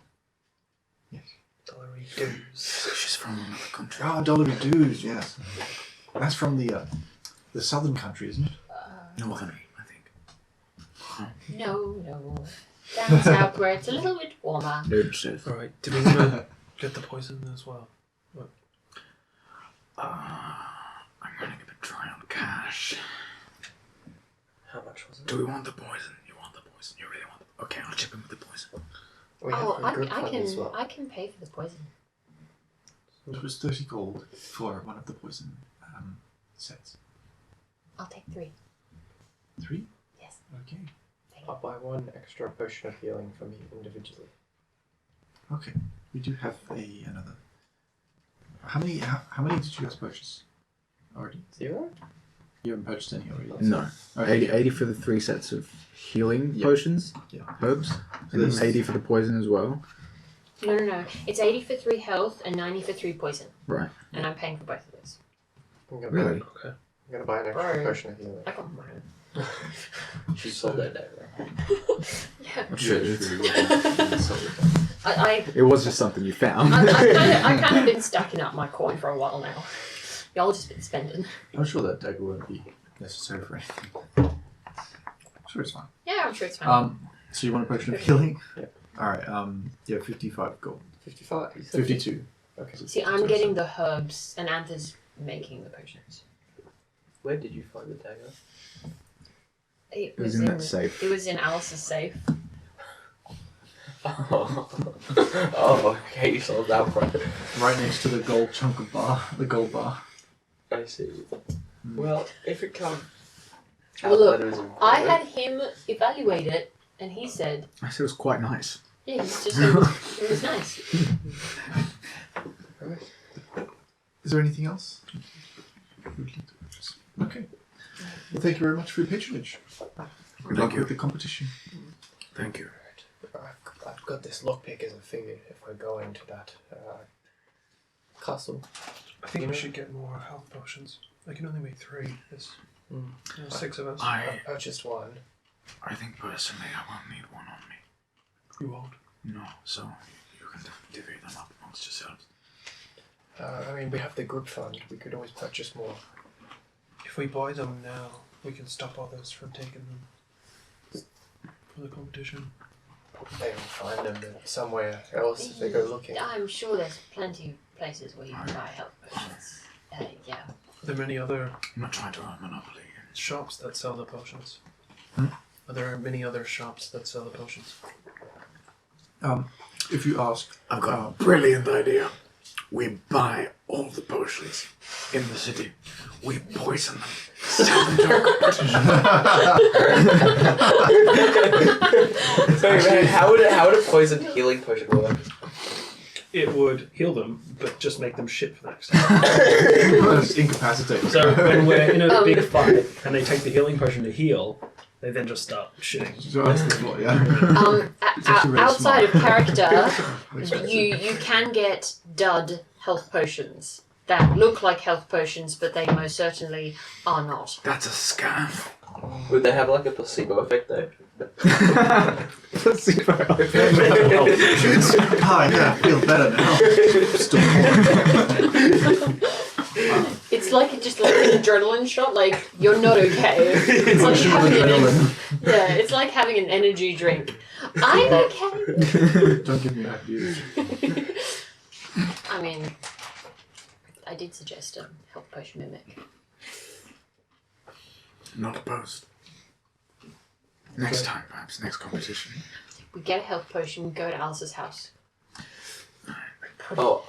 Yes. dollary dues. She's from another country. Ah, dollary dues, yes. That's from the southern country, isn't it? Northern, I think. No. Down south where it's a little bit warmer. Dude, shit. Alright, do we want to get the poison as well? I'm running a bit dry on cash. How much was it? Do we want the poison? You want the poison? You really want the... Okay, I'll chip in with the poison. We Oh, have a group fund as well. I can pay for the poison. It was 30 gold for one of the poison sets. I'll take 3. 3? Yes. Okay. I'll buy 1 extra potion of healing for me individually. Okay. We do have another. How many did you guys purchase already? 0? You haven't purchased any already. No. Okay. 80 for the 3 sets of healing Yep. potions, Yeah. herbs, and there's- then 80 for the poison as well. No. It's 80 for 3 health and 90 for 3 poison. Right. And I'm paying for both of those. I'm gonna Really? Buy, I'm gonna buy an extra Right. potion of healing. I got mine. She sold that day, right? Yeah. That's true. I It was just something you found. I kind of been stacking up my coin for a while now. Y'all just been spending. I'm sure that dagger won't be necessary for anything. I'm sure it's fine. Yeah, I'm sure it's fine. So you want a potion of healing? Yep. Alright, 55 gold. 55. You said 52. Okay. See, I'm getting the herbs and Anthony's making the potions. Where did you find the dagger? It was in that safe. It was in Alice's safe. Oh, okay, you sold that one. Right next to the gold chunk of bar, the gold bar. I see. Well, if it comes Well, look, that it was I important, had him evaluate it, and he said, I said it was quite nice. yeah, he's just it was nice. Is there anything else? Okay. Well, thank you very much for your patronage. Good luck you. with the competition. Thank you. I've got this lockpick as a figure if we're going to that castle. I think we should get more health potions. I can only make 3. There's 6 of us. I've purchased 1. I think personally I won't need one on me. You won't. No, so you can divvy them up amongst yourselves. I mean, we have the group fund. We could always purchase more. If we buy them now, we can stop others from taking them for the competition. They will find them somewhere else if they go looking. I'm sure there's plenty of places where you can buy health potions. Yeah. Are there many other I'm not trying to run Monopoly. shops that sell the potions? Hmm? Are there many other shops that sell the potions? If you ask, I've got a brilliant idea. We buy all the potions in the city. We poison them. Sell them to our competition. Sorry, man, how would a poison healing potion work? it would heal them, but just make them shit for the next time. Just incapacitated. So when we're in a big fight and they take the healing potion to heal, they then just start shitting. So that's the floor, yeah. Outside really of character, you can get dud health potions that look like health potions, but they most certainly are not. That's a scam. Would they have like a placebo effect though? Placebo. Ah, yeah, I feel better now. Still It's like just like an adrenaline shot. Like you're not okay. It's like having it's like having an energy drink. I'm okay. Don't give me that view. I mean, I did suggest a health potion mimic. Not opposed. Next time, perhaps. Next competition. We get a health potion, we go to Alice's house. What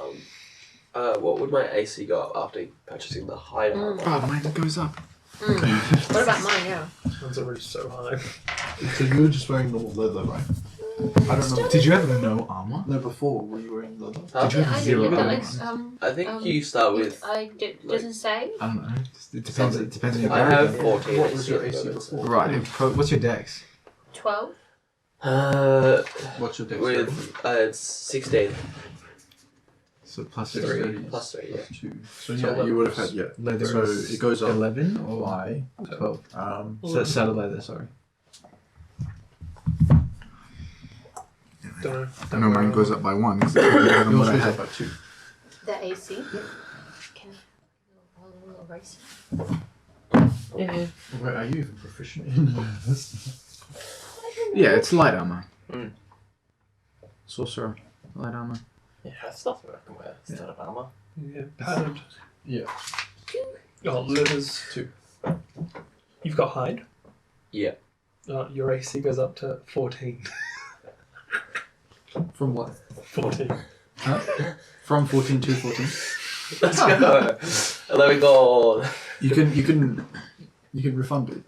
would my AC go up after purchasing the hide armor? Oh, mine goes up. What about mine? Yeah. Mine's already so high. So you were just wearing normal leather, right? I don't know. Did you have no armor? No, before, were you wearing leather? Huh? Did you have zero armor? I think you start with. Doesn't say. I don't know. It depends. It depends on your I have character. 14. What was your AC before? Right. What's your dex? 12. What's your dex? With it's 16 So plus 3. 3. plus 3. Yeah. 2. So yeah, you would have had, yeah. Leather So is it goes up 11 or by 12. 12. So saddle leather, sorry. Don't know. I know mine goes up by 1 because it's better than Yours what I goes had. up by 2. The AC. Can I erase Wait, are you even proficient in this? Yeah, it's light armor. Sorcerer. Light armor. Yeah, that's nothing I can wear instead of armor. Yeah, padded. Yeah. Oh, leathers. 2. You've got hide. Yeah. Your AC goes up to 14. From what? 14. Huh? From 14 to 14? Let's go. 11 gold. You can refund it.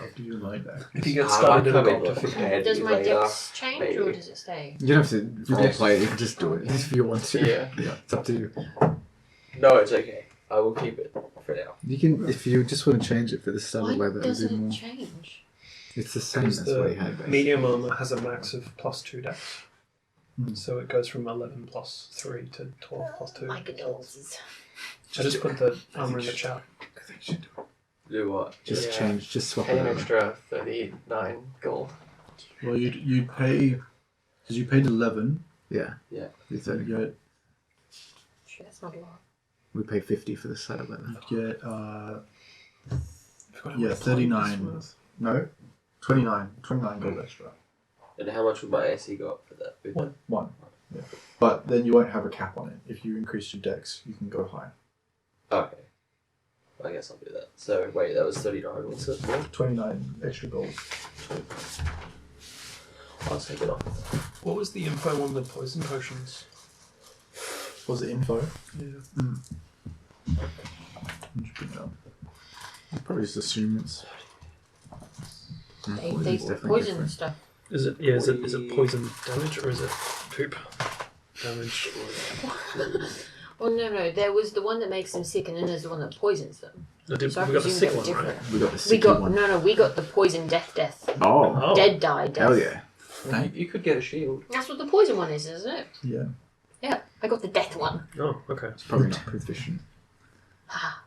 I'll give you mine back. If you get I started, might it'll come go in up to with 15. prepared Does my later. dex change or maybe. does it stay? You don't have to role play it, you can just do it if you want to. Yeah. It's up to you. No, it's okay. I will keep it for now. You can, if you just want to change it for the saddle Why leather, it'll do doesn't more. it change? It's the same Because as what you had, the basically. medium armor has a max of +2 dex. Hmm. So it goes from 11 plus 3 to 12 plus 2. My condolences. I just put the armor in the chat. I think you should do it. Do what? Just Yeah. change, just swap Pay it an over. extra 39 gold. Well, you'd pay... Because you paid 11, Yeah. Yeah. You you 30. get... Shit, that's not a lot. We pay 50 for the saddle leather. get Forgot how yeah, much 39. this was. No? 29 gold extra. And how much would my AC go up for that? With One. 1. Yeah. But then you won't have a cap on it. If you increase your dex, you can go high. Okay. I guess I'll do that. So, wait, that was 39. What's it for? 29 extra gold. I'll take it off. What was the info on the poison potions? Was it info? Yeah. I'll probably just assume it's. They Poison's definitely poison different. stuff. Is it is it poison damage or is it poop damage? Oh no, there was the one that makes them sick, and then there's the one that poisons them. We got So I the presume sick they were one, right? different. We got the We sicky got one. we got the poison death. Oh, Oh. Dead die death. hell yeah. You could get a shield. That's what the poison one is, isn't it? Yeah. Yeah, I got the death one. Oh, okay. It's probably not proficient. Haha.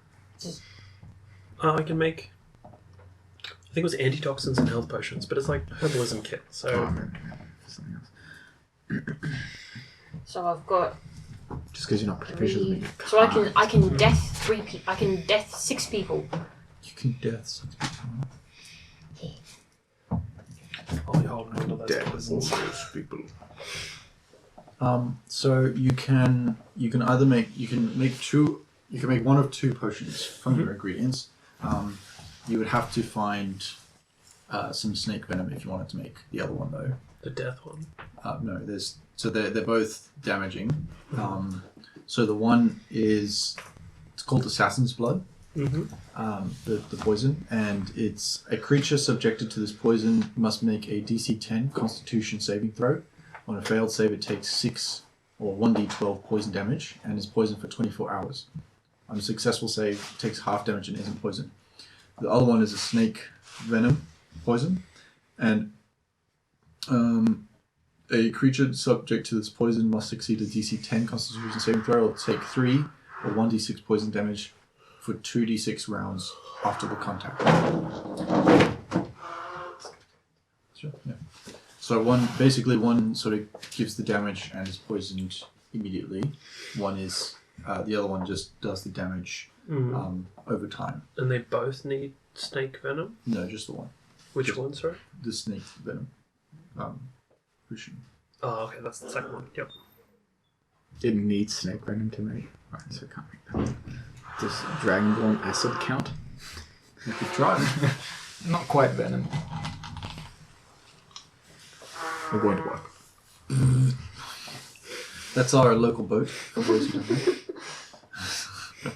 I can make. I think it was antitoxins and health potions, but it's like herbalism kit. So Oh, man. For something else. So I've got Just because you're not proficient. doesn't 3. mean you So I can't. can death 3 people. I can death 6 people. You can death 6 people. I'll be holding on to those Dead poisons. people. So you can either make make one of 2 potions from your ingredients. You would have to find some snake venom if you wanted to make the other one though. The death one. No, they're both damaging. So the one it's called Assassin's Blood. Mm-hmm. The poison, and it's a creature subjected to this poison must make a DC 10 Constitution saving throw. On a failed save, it takes 6 or 1d12 poison damage, and is poisoned for 24 hours. On a successful save, takes half damage and isn't poisoned. The other one is a snake venom poison, and a creature subject to this poison must succeed a DC 10 Constitution saving throw or take 3 or 1d6 poison damage for 2d6 rounds after the contact. Sure, yeah. So one sort of gives the damage and is poisoned immediately. One is the other one just does the damage over time. And they both need snake venom? No, just the one. Which one, sorry? The snake venom. Potion. Oh, okay, that's the second one. Yep. It needs snake venom to make. Right, so it can't make that. Does Dragonborn acid count? You could try. Not quite venom. We're going to work. That's our local boat. For boys who don't know.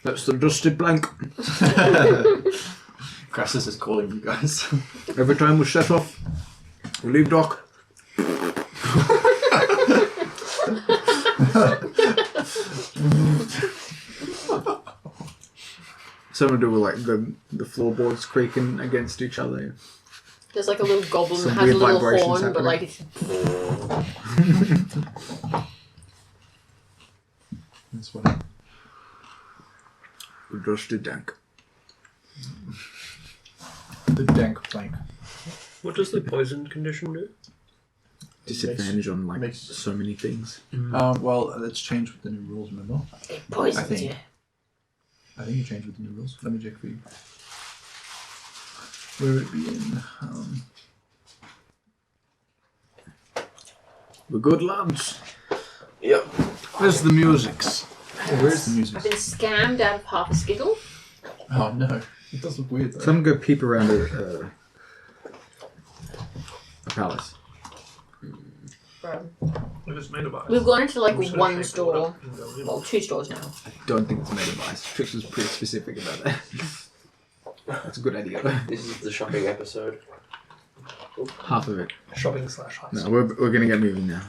That's the dusty blank. Crassus is calling you guys. Every time we set off, we leave dock. Something to do with like the floorboards creaking against each other. There's like a little goblin Some that has a weird little vibrations horn, but like it's... That's what. The dusty dank. The dank plank. What does the poison condition do? Disadvantage on like makes- so many things. Well, that's changed with the new rules, remember? It poisons I think. you. I think it changed with the new rules. Let me check for you. Where would it be in? We're good lads. Yep. Where's the musics? Where's the music? I've been scammed out of half a skittle. Oh no, it does look weird though. Some go peep around a palace. Bro. If it's made of ice. We've gone into like I'm just gonna one shake it store. up and go in. Well, 2 stores now. I don't think it's made of ice. Trix was pretty specific about that. That's a good idea. This is the shopping episode. Half of it. Shopping/heist. No, we're gonna get moving now.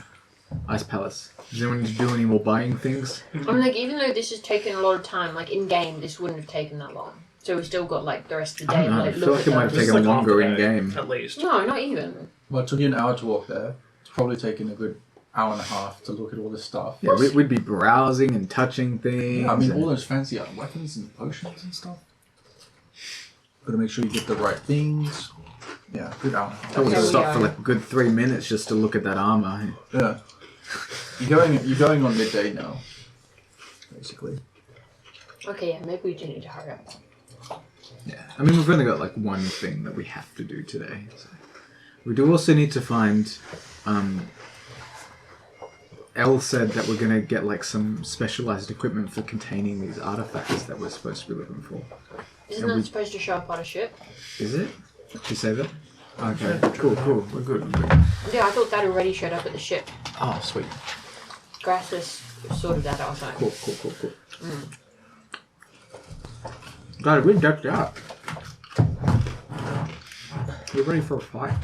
Ice Palace. Does anyone need to do any more buying things? I mean, like, even though this has taken a lot of time, like, in game, this wouldn't have taken that long. So we've still got, like, the rest of the I day don't to, know. I like, feel look like at it might have those. This is taken like half longer a in day, game. At least. No, not even. Well, it took you an hour to walk there. It's probably taken a good hour and a half to look at all this stuff. Yeah, we'd be browsing and touching things. Yeah, I mean, and- all those fancy weapons and potions and stuff. Gotta make sure you get the right things. Yeah, good hour and a half. I would There have we stopped go. for like a good 3 minutes just to look at that armor. Yeah. You're going on midday now, basically. Okay, yeah, maybe we do need to hurry up. Yeah, I mean we've only got like one thing that we have to do today. So. We do also need to find. Elle said that we're gonna get like some specialized equipment for containing these artifacts that we're supposed to be looking for. Isn't And that we- supposed to show up on a ship? Is it? Did you say that? Okay, cool. We're good. Yeah, I thought that already showed up at the ship. Oh, sweet. Grassless sorted that out. Cool. Glad we decked out. We're ready for a fight.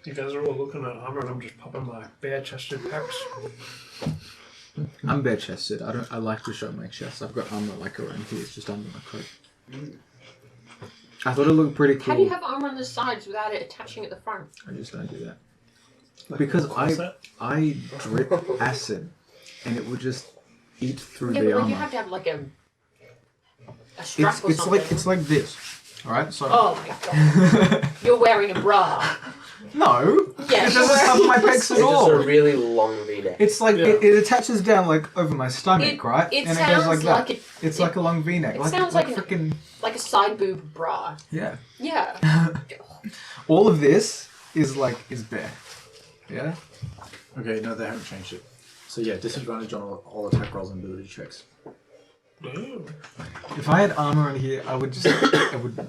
You guys are all looking at armor and I'm just popping my bare-chested pecs. I'm bare chested. I like to show my chest. I've got armor like around here. It's just under my coat. I thought it looked pretty cool. How do you have armor on the sides without it attaching at the front? I just don't do that. Because I drip acid and it would just eat through Yeah, the but like, armor. you have to have like a strap or It's something. like this. Alright, so Oh my god. You're wearing a bra. no. Yeah, It you're doesn't cover wearing... my pecs It's at just a all. really long V-neck. It's like Yeah. it attaches down like over my stomach, right? It and sounds it goes like that. like It's like a long V-neck. it Like, sounds like like an- freaking like a side boob bra. yeah. Yeah. All of this is bare. Yeah. Okay, no, they haven't changed it. So yeah, disadvantage on all attack rolls and ability checks. Damn. If I had armor on here, I would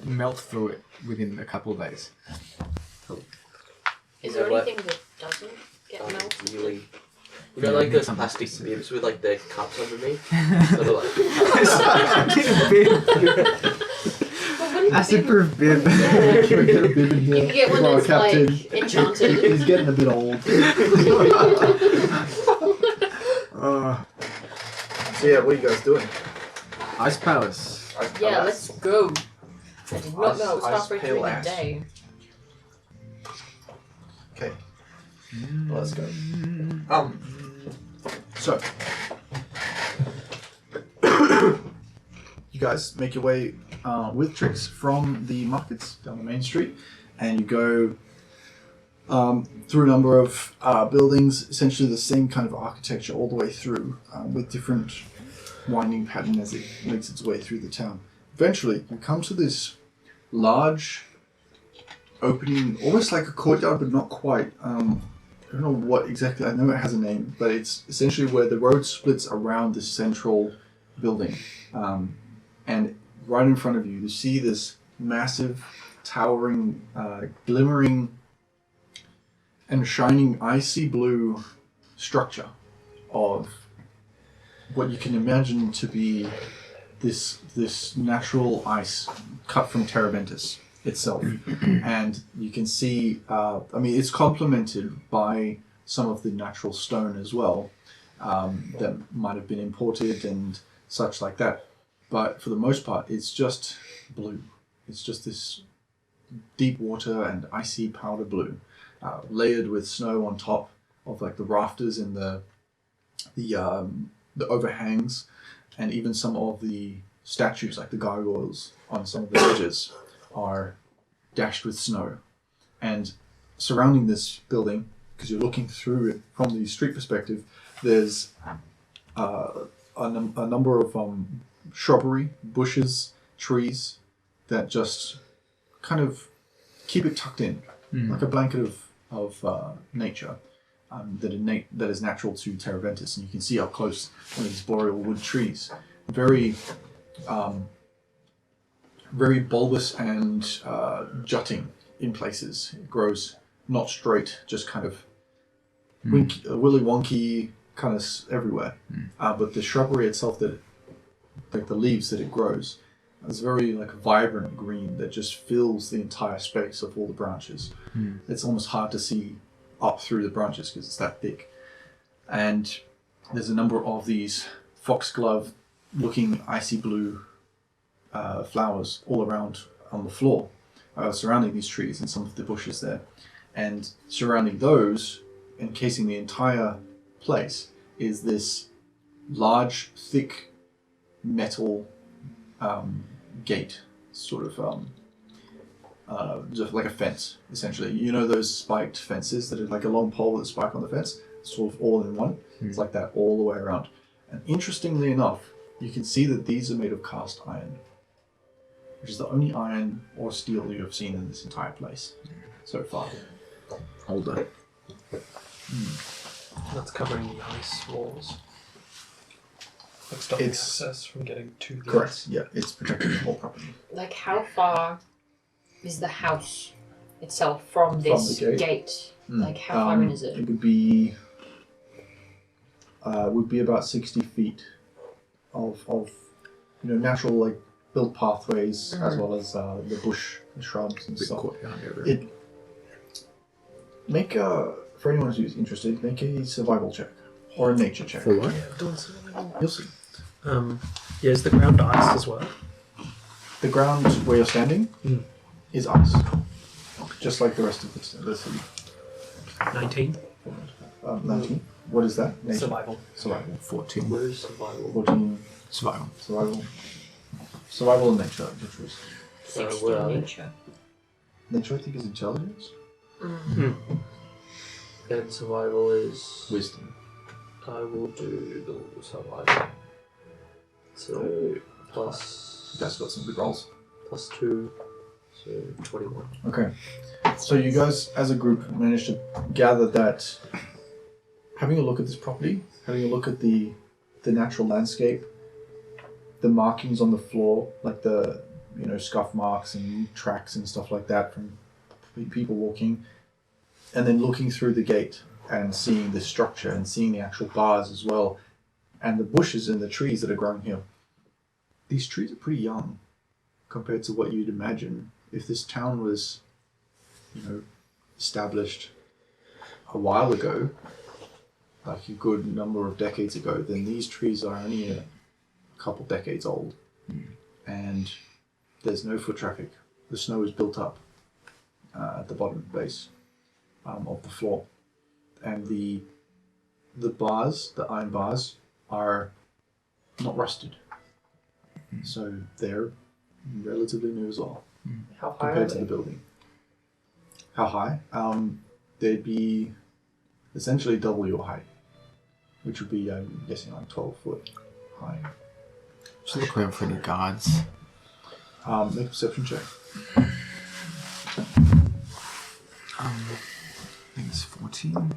melt through it within a couple of days. Is there What? anything that doesn't get melted? Really. You know, Yeah, like those something plastic specific. bibs with like the cups underneath? Sort of like. Acid-proof bib. Can we get a bib in You here? can get one Come on, that's Captain. like enchanted. He's getting a bit old. So yeah, what are you guys doing? Ice Palace. Yeah, let's go. I did not Ice- know it was ice halfway pale through the ass. day. Okay. Let's go. So you guys make your way with Trix from the markets down the main street, and you go through a number of buildings, essentially the same kind of architecture all the way through, with different winding pattern as it makes its way through the town. Eventually, you come to this large opening, almost like a courtyard, but not quite. I don't know what exactly, I know it has a name, but it's essentially where the road splits around this central building. And right in front of you, you see this massive, towering, glimmering, and shining icy blue structure of what you can imagine to be this natural ice cut from Terra Ventus itself. And you can see, it's complemented by some of the natural stone as well, that might have been imported and such like that. But for the most part, it's just blue. It's just this deep water and icy powder blue, layered with snow on top of like the rafters and the overhangs, and even some of the statues, like the gargoyles on some of the edges, are dashed with snow. And surrounding this building, because you're looking through it from the street perspective, there's a number of shrubbery, bushes, trees that just kind of keep it tucked in, like a blanket of nature, that is natural to Terra Ventus. And you can see up close one of these boreal wood trees, very very bulbous and jutting in places. It grows not straight, just kind of willy wonky, kind of everywhere. But the shrubbery itself, like the leaves that it grows, is very like vibrant green that just fills the entire space of all the branches. It's almost hard to see up through the branches because it's that thick. And there's a number of these foxglove looking icy blue flowers all around on the floor, surrounding these trees and some of the bushes there. And surrounding those, encasing the entire place, is this large, thick metal gate, sort of just like a fence, essentially. You know those spiked fences that are like a long pole with a spike on the fence? Sort of all in one. It's like that all the way around. And interestingly enough, you can see that these are made of cast iron, which is the only iron or steel you have seen in this entire place so far. Older. That's covering the ice walls. Like stopping access from getting to the Correct. ice. Yeah, it's protecting the whole property. Like, how far is the house itself from this the gate? gate? Like, how far in is it? It would be about 60 feet of natural, like, built pathways, as well as the bush and shrubs and stuff. Make for anyone who's interested, make a survival check or a nature check. For what? Yeah, doing something. You'll see. Yeah, is the ground iced as well? The ground where you're standing is ice, just like the rest of the city. 19. 19. What is that? Nature. Survival. Survival. 14. Where is survival? 14. Survival. Survival and nature. Which was 60 where are they? nature. nature, I think, is intelligence. And survival is... Wisdom. I will do the survival. So, plus... You guys got some good rolls. Plus 2, so 21. Okay. So you guys, as a group, managed to gather that having a look at this property, having a look at the natural landscape, the markings on the floor, like the scuff marks and tracks and stuff like that from people walking, and then looking through the gate and seeing the structure and seeing the actual bars as well, and the bushes and the trees that are growing here. These trees are pretty young compared to what you'd imagine if this town was, established a while ago. like a good number of decades ago, then these trees are only a couple decades old, and there's no foot traffic. The snow is built up at the bottom base of the floor, and the bars, the iron bars, are not rusted, so they're relatively new as well How high are compared to they? the building. How high? They'd be essentially double your height, which would be, I'm guessing, like 12 foot high. Just look around for any guards. Make a perception check. I think it's 14.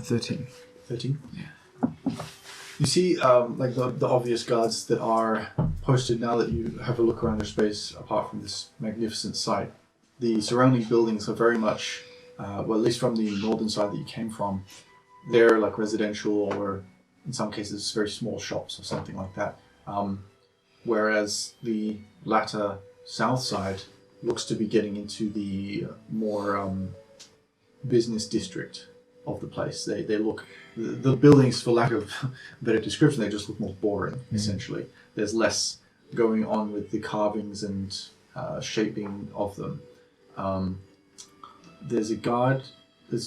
13. 13? Yeah. You see, like the obvious guards that are posted now that you have a look around your space, apart from this magnificent site. The surrounding buildings are very much, well, at least from the northern side that you came from, they're like residential or in some cases very small shops or something like that. Whereas the latter south side looks to be getting into the more business district of the place. They look, the buildings, for lack of better description, they just look more boring, essentially. There's less going on with the carvings and shaping of them. There's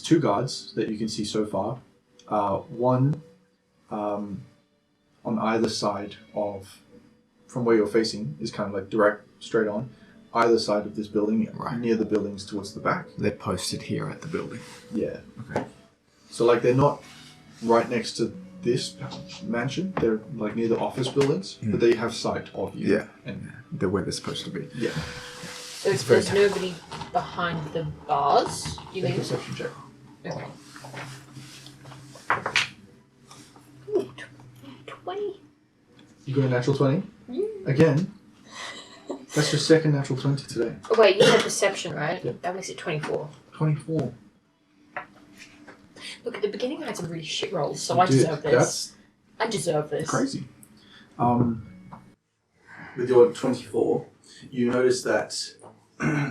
two guards that you can see so far. One on either side of, from where you're facing, is kind of like direct, straight on, either side of this building, Right. near the buildings towards the back. They're posted here at the building. Yeah. Okay. So like they're not right next to this mansion. They're like near the office buildings, but they have sight of you. Yeah. And They're where they're supposed to be. yeah. So if there's nobody behind the bars, you Make a mean? perception check. Okay. Ooh, 20. You got a natural 20? Again? That's your second natural 20 today. Oh, wait, you said perception, right? Yeah. That makes it 24. 24. Look, at the beginning I had some really shit rolls, so You I did. deserve this. That's I deserve this. crazy. With your 24, you notice that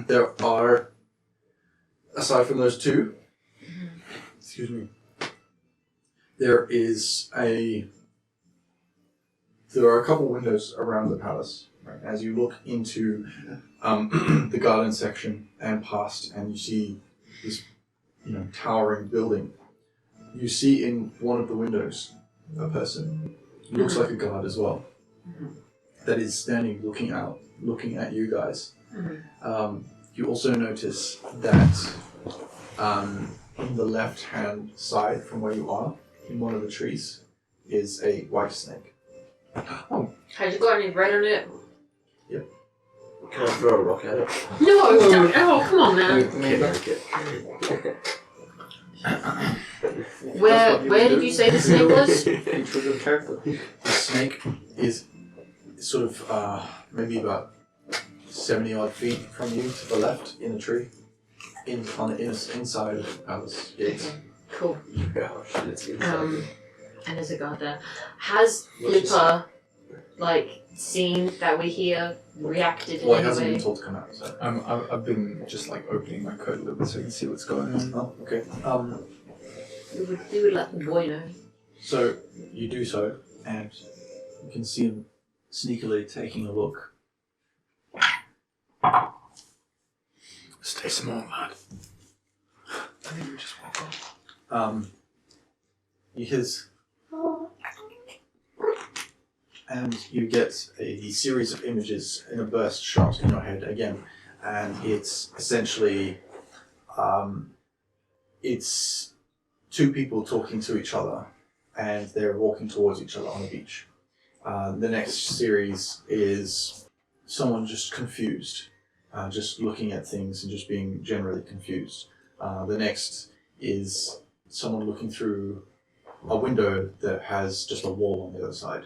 there are, aside from those two, excuse me, there are a couple windows around the palace. Right? As you look into the garden section and past, and you see this, towering building, you see in one of the windows a person who looks like a guard as well, that is standing looking at you guys. You also notice that on the left-hand side from where you are, in one of the trees, is a white snake. Oh, Has you got any red on it? Can I throw a rock at it? No, don't. Oh, come on, man. Where did you say the snake was? the snake is sort of maybe about 70 odd feet from you to the left in a tree, inside of the palace gates. Cool. Oh shit, it's inside. And there's a guard there. Has Flipper, seen that we're here, reacted in Well, he any hasn't way? been told to come out, so. I've been just opening my coat a little bit so you can see what's going on. Oh, okay. We would let the boy know. So you do so, and you can see him sneakily taking a look. Stay small, lad. I think we just walk off. You his, and you get a series of images in a burst shot in your head again, and it's essentially, it's two people talking to each other, and they're walking towards each other on the beach. The next series is someone just confused, just looking at things and just being generally confused. The next is someone looking through a window that has just a wall on the other side.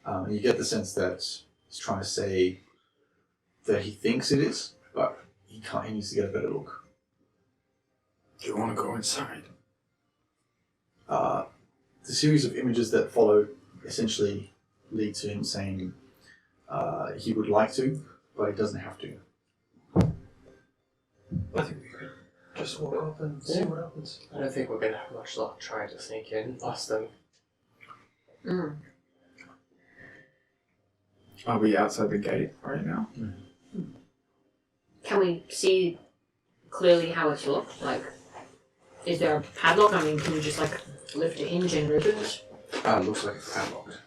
And you get the sense that he's trying to say that he thinks it is, but he can't. He needs to get a better look. Do you want to go inside? The series of images that follow essentially lead to him saying he would like to, but he doesn't have to. I think we could Just walk up and see what happens. I don't think we're going to have much luck trying to sneak in past them. Mm. Are we outside the gate right now? Can we see clearly how it's locked? Like, is there a padlock? I mean, can we just like lift a hinge and rip it? Looks like it's padlocked.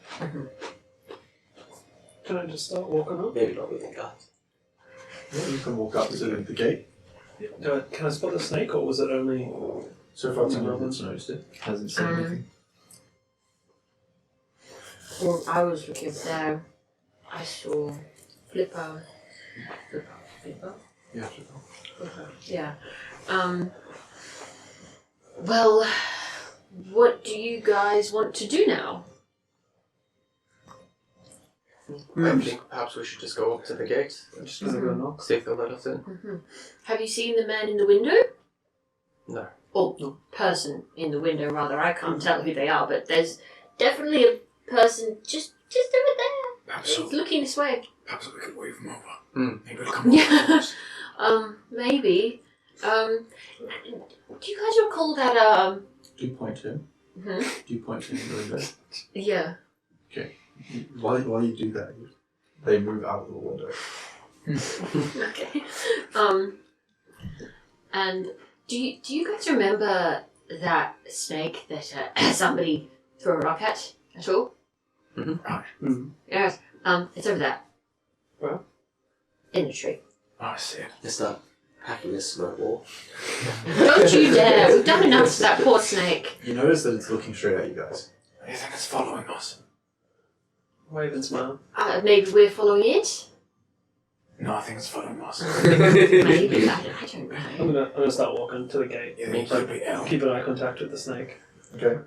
Can I just start walking up? Maybe not with the guts. Yeah, you can walk up to the gate. Can I spot the snake, or was it only... So far, no one's noticed it. Hasn't said anything. Well, I was looking there. I saw Flipper. Yeah. Yeah. Well, what do you guys want to do now? I think perhaps we should just go up to the gate and Just gonna go knock? see if they'll let us in. Mm-hmm. Have you seen the man in the window? No. Or the person in the window, rather. I can't tell who they are, but there's definitely a person just over there. Perhaps He's looking this way. Perhaps we could wave him over. Maybe he'll come Yeah. over. Maybe. Do you guys recall that, Do you point to him? mhm. Do you point to him in the window? Yeah. Okay. While you do that, they move out of the window. Okay. And do you guys remember that snake that somebody threw a rock at all? Right. Yes. It's over there. Where? In the tree. Oh, I see it. Just start hacking this snowball. Don't you dare! We've done enough to that poor snake. You notice that it's looking straight at you guys. Do you think it's following us? Wave and smile. Maybe we're following it. No, I think it's following us. Maybe I don't know. I'm gonna start walking to the gate. Yeah, it could be L. Keep an eye contact with the snake. Okay.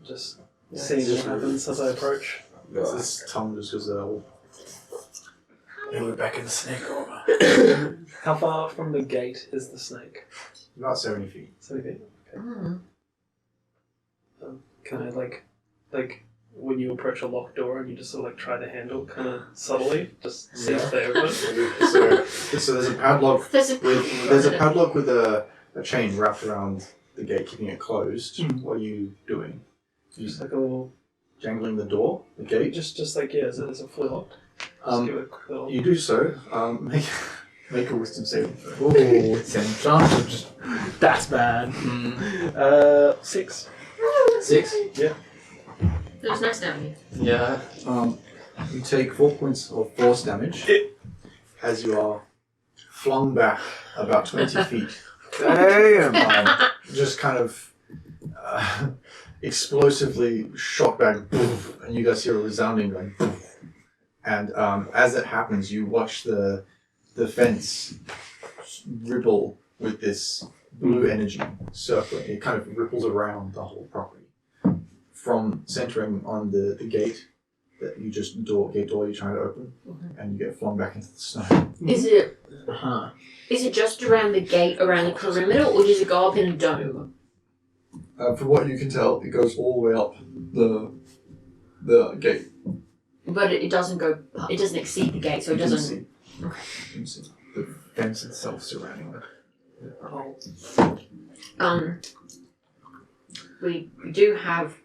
Just seeing what happens as I approach. This tongue just goes out. Yeah, we're backing the snake over. How far from the gate is the snake? About 70 feet. 70 feet. Okay. Mm. Can I like when you approach a locked door and you just sort of like try the handle kind of subtly, just see if they open? So there's a padlock. There's a padlock with a chain wrapped around the gate, keeping it closed. What are you doing? Just like a little, Jangling the door, the gate. just like is it fully locked? Just give it a quick little. You do so. Make a wisdom saving throw. Ooh, it's enchanted. Just That's bad. 6. 6. Yeah. It was nice down here. Yeah. You take 4 points of force damage as you are flung back about 20 feet. damn. Just kind of explosively shot back, poof, and you guys hear a resounding like, poof. And as it happens, you watch the fence ripple with this blue energy circling. It kind of ripples around the whole property. From centering on the gate that you just gate door you're trying to open, and you get flung back into the snow. Is it just around the gate, around the perimeter, or does it go up in a dome? From what you can tell, it goes all the way up the gate. But it doesn't go. It doesn't exceed the gate, so it You can doesn't. see. You can see the fence itself surrounding it. We do have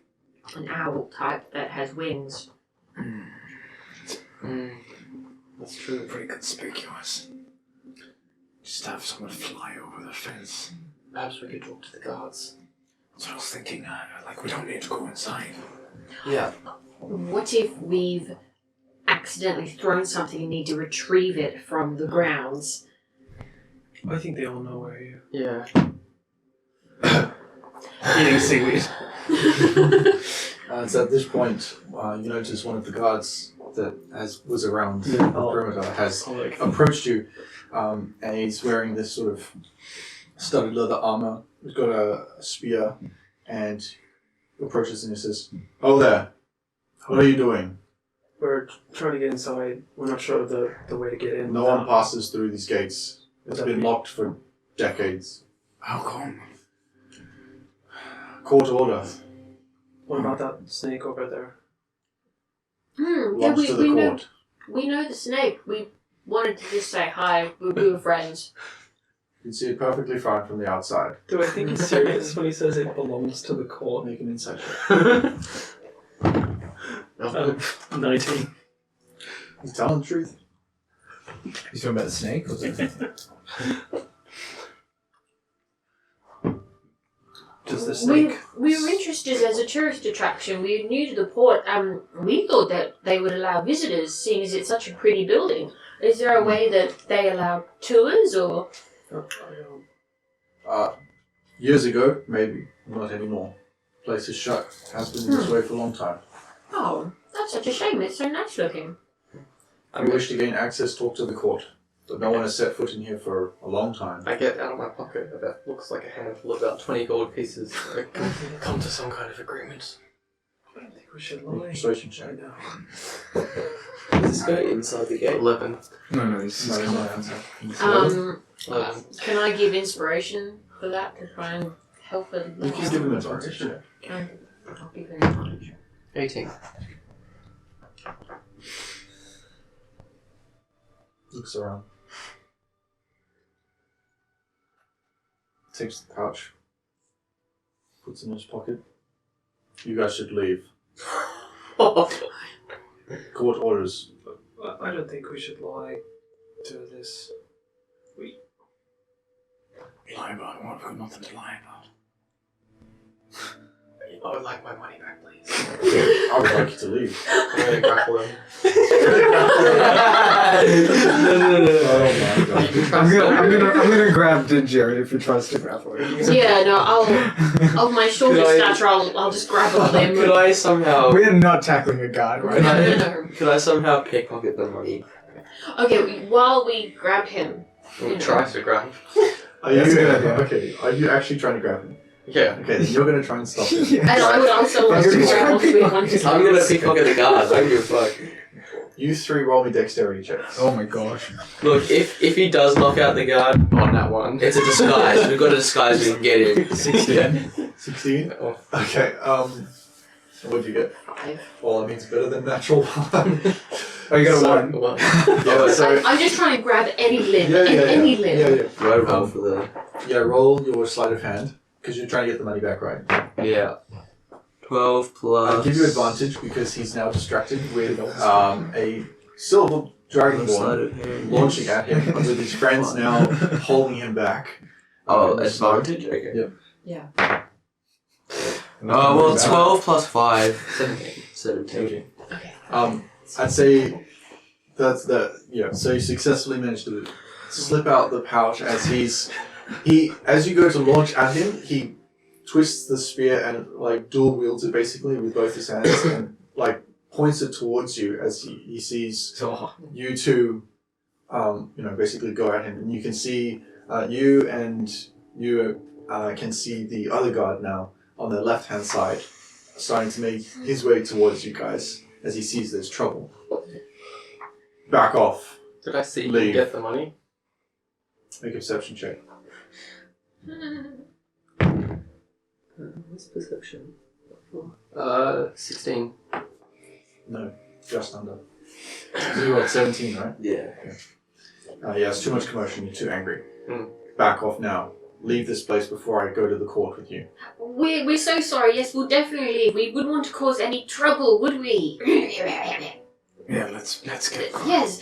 an owl type that has wings. That's true. Pretty conspicuous. Just have someone fly over the fence. Perhaps we could talk to the guards. So I was thinking, like, we don't need to go inside. Yeah. What if we've accidentally thrown something and need to retrieve it from the grounds? I think they all know where you Yeah. eating seaweed. So at this point, you notice one of the guards that was around the perimeter has approached you, and he's wearing this sort of studded leather armor. He's got a spear, and approaches and he says, "Oh there, what are you doing? We're trying to get inside. We're not sure of the way to get in. No one passes through these gates. It's been locked for decades. How come? Court order. What about that snake over there? Yeah, Lodged to the know. court. We know the snake. We wanted to just say hi. We were friends. can see it perfectly fine from the outside. Do I think he's serious when he says it belongs to the court? Make an insight check. 19. He's telling the truth. You talking about the snake? Or something? Just the snake. We were interested as a tourist attraction. We were new to the port. We thought that they would allow visitors, seeing as it's such a pretty building. Is there a way that they allow tours, or? Years ago, maybe. Not anymore. Place is shut. Has been this way for a long time. Oh, that's such a shame. It's so nice looking. If you wish to gain access, talk to the court. But no one has set foot in here for a long time. I get out of my pocket about looks like a handful of about 20 gold pieces. Come to some kind of agreement. I don't think we should lie. Persuasion check. Is this guy inside the gate? 11. No, he's No, coming no, out. 11. Can I give inspiration for that to try and help a You can give him advantage. Yeah. I'll give him advantage. 18. Looks around. Takes the pouch. Puts it in his pocket. You guys should leave. Court orders. I don't think we should lie to this. Lie about what? We've got nothing to lie about. I would like my money back, please. I would like you to leave. I'm going to grapple him. Oh my god. I'm gonna grab Jerry if he tries to grapple him. Yeah, no, I'll. Of my shorter Could I- stature, I'll just grab on them. Could I somehow... We're not tackling a guard right now. No. Could I somehow pickpocket the money? Okay, while we grab him. Or try to grab? Are you, That's a good idea. okay, are you actually trying to grab him? Yeah. Okay, then you're going to try and stop him. And I would also like to grab onto it once I'm going to pickpocket the guard. I don't give a fuck. You three roll me dexterity checks. Oh my gosh. Look, if he does knock out the guard on that one, it's a disguise. We've got a disguise we can get him. 16. 16? Oh. Okay, what'd you get? 5. Well, I mean, it's better than natural one. Oh, you got So- a 1. What? Yeah, so... I'm just trying to grab any limb. Yeah, yeah, any yeah. limb. Yeah, yeah. Do I roll for the... Yeah, roll your sleight of hand, because you're trying to get the money back, right? Yeah. 12 plus... I'll give you advantage because he's now distracted with a silver dragonborn launching at him, with his friends now holding him back. Oh, advantage? Okay. Yep. Yeah. Oh, well, 12 plus 5. 17. 17. Okay. I'd say that's the so you successfully managed to slip out the pouch as as you go to launch at him, he twists the spear and like dual wields it basically with both his hands and like points it towards you as he sees you two basically go at him, and you can see you can see the other guard now on the left hand side starting to make his way towards you guys as he sees there's trouble. Back off. Did I see Leave. you get the money? Make a perception check. What's perception? 16. No, just under. So you got 17, right? Yeah. Yeah, it's too much commotion, you're too angry. Mm. Back off now. Leave this place before I go to the court with you. We're so sorry. Yes, we'll definitely leave. We wouldn't want to cause any trouble, would we? Yeah, let's get going. Yes.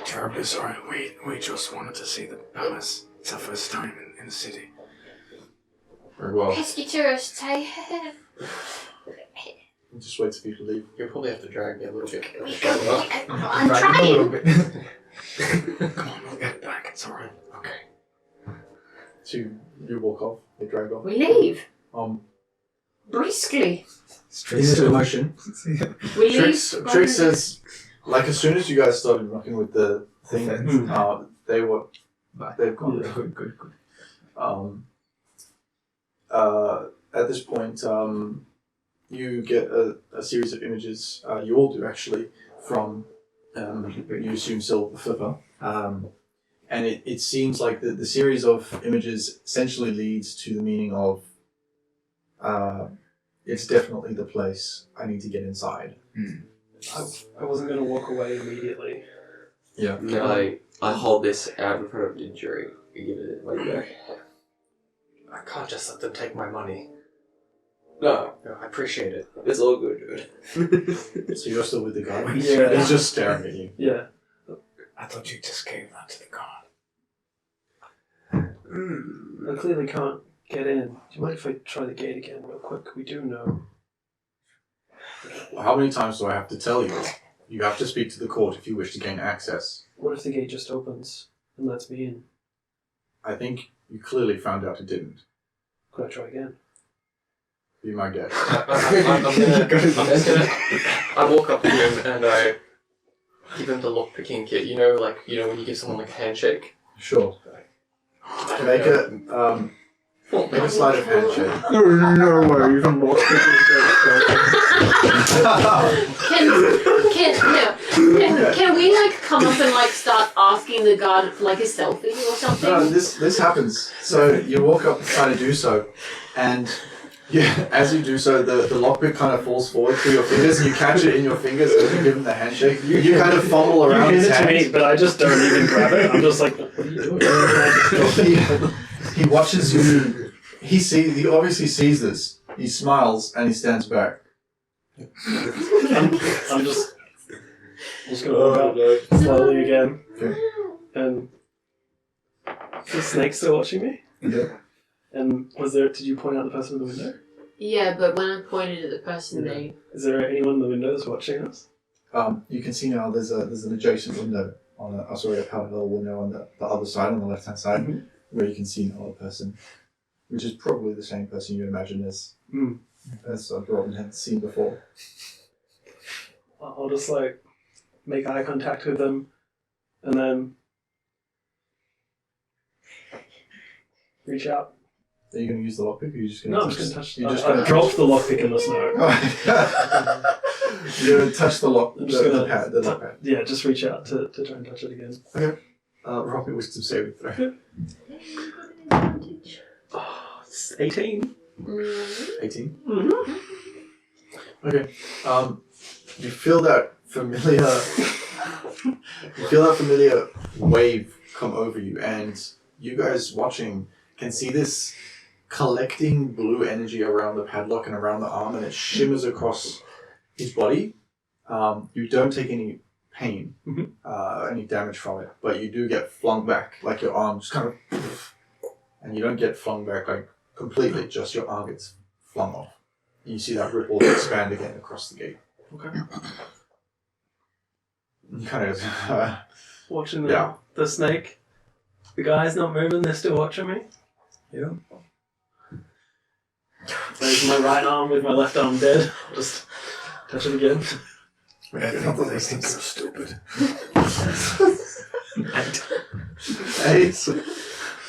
Terribly sorry. We just wanted to see the palace. It's our first time in the city. Very well. Pesky tourists, hey? Just wait for you to leave. You'll probably have to drag me a little bit. I'm Drag him a little trying. bit. Come on, we'll get it back. It's alright. Okay. So you walk off, they drag off. We leave. Briskly. In slow motion. We leave. Trix says, like as soon as you guys started rocking with the thing, they've gone. Good. At this point, you get a series of images, you all do actually, from, you assume Silver Flipper. And it seems like the series of images essentially leads to the meaning of, it's definitely the place. I need to get inside. I wasn't going to walk away immediately. Yeah. And then I hold this out in front of Didgeridoo and give it like back. I can't just let them take my money. No, I appreciate it. It's all good, dude. So you're still with the guy? Yeah. He's just staring at you. Yeah. I thought you just gave that to the guard. I clearly can't get in. Do you mind if I try the gate again real quick? We do know. How many times do I have to tell you? You have to speak to the court if you wish to gain access. What if the gate just opens and lets me in? I think you clearly found out it didn't. Could I try again? Be my guest. I walk up to him and I give him the lockpicking kit. You know when you give someone like a handshake. Sure. Make a sleight of handshake. No way, even more. Can we like come up and like start asking the guard for like a selfie or something? No, this happens. So you walk up and try to do so, and yeah, as you do so, the lockpick kind of falls forward through your fingers, and you catch it in your fingers as you give him the handshake. You kind of fumble around You his hand it to hand. me, but I just don't even grab it. I'm just like, what are you doing? He watches you. He obviously sees this. He smiles and he stands back. I'm just gonna walk out slowly again. Okay. And is the snake still watching me? Yeah. And did you point out the person in the window? Yeah, but when I pointed at the person, they. Is there anyone in the window that's watching us? You can see now there's an adjacent window on a parallel window on the other side, on the left hand side, where you can see another person, which is probably the same person you imagine as Robin had seen before. I'll just like make eye contact with them, and then reach out. Are you going to use the lockpick, or are you just going No, to I'm just gonna touch. You're just I going to dropped the lockpick in the snow. You're going to touch the lock, I'm just gonna the lock pad. Yeah, just reach out to try and touch it again. Okay. Roll me wisdom saving throw. Oh, it's 18. 18. Mm-hmm. Okay. You feel that familiar. You feel that familiar wave come over you, and you guys watching can see this collecting blue energy around the padlock and around the arm, and it shimmers across his body. You don't take any pain, any damage from it, but you do get flung back, like your arm just kind of, and you don't get flung back like completely, just your arm gets flung off. You see that ripple expand again across the gate. Okay. You kind of, Watching Yeah. the snake. The guy's not moving, they're still watching me. yeah. Raising my right arm with my left arm dead. I'll just touch it again. Not that these things are stupid. 8.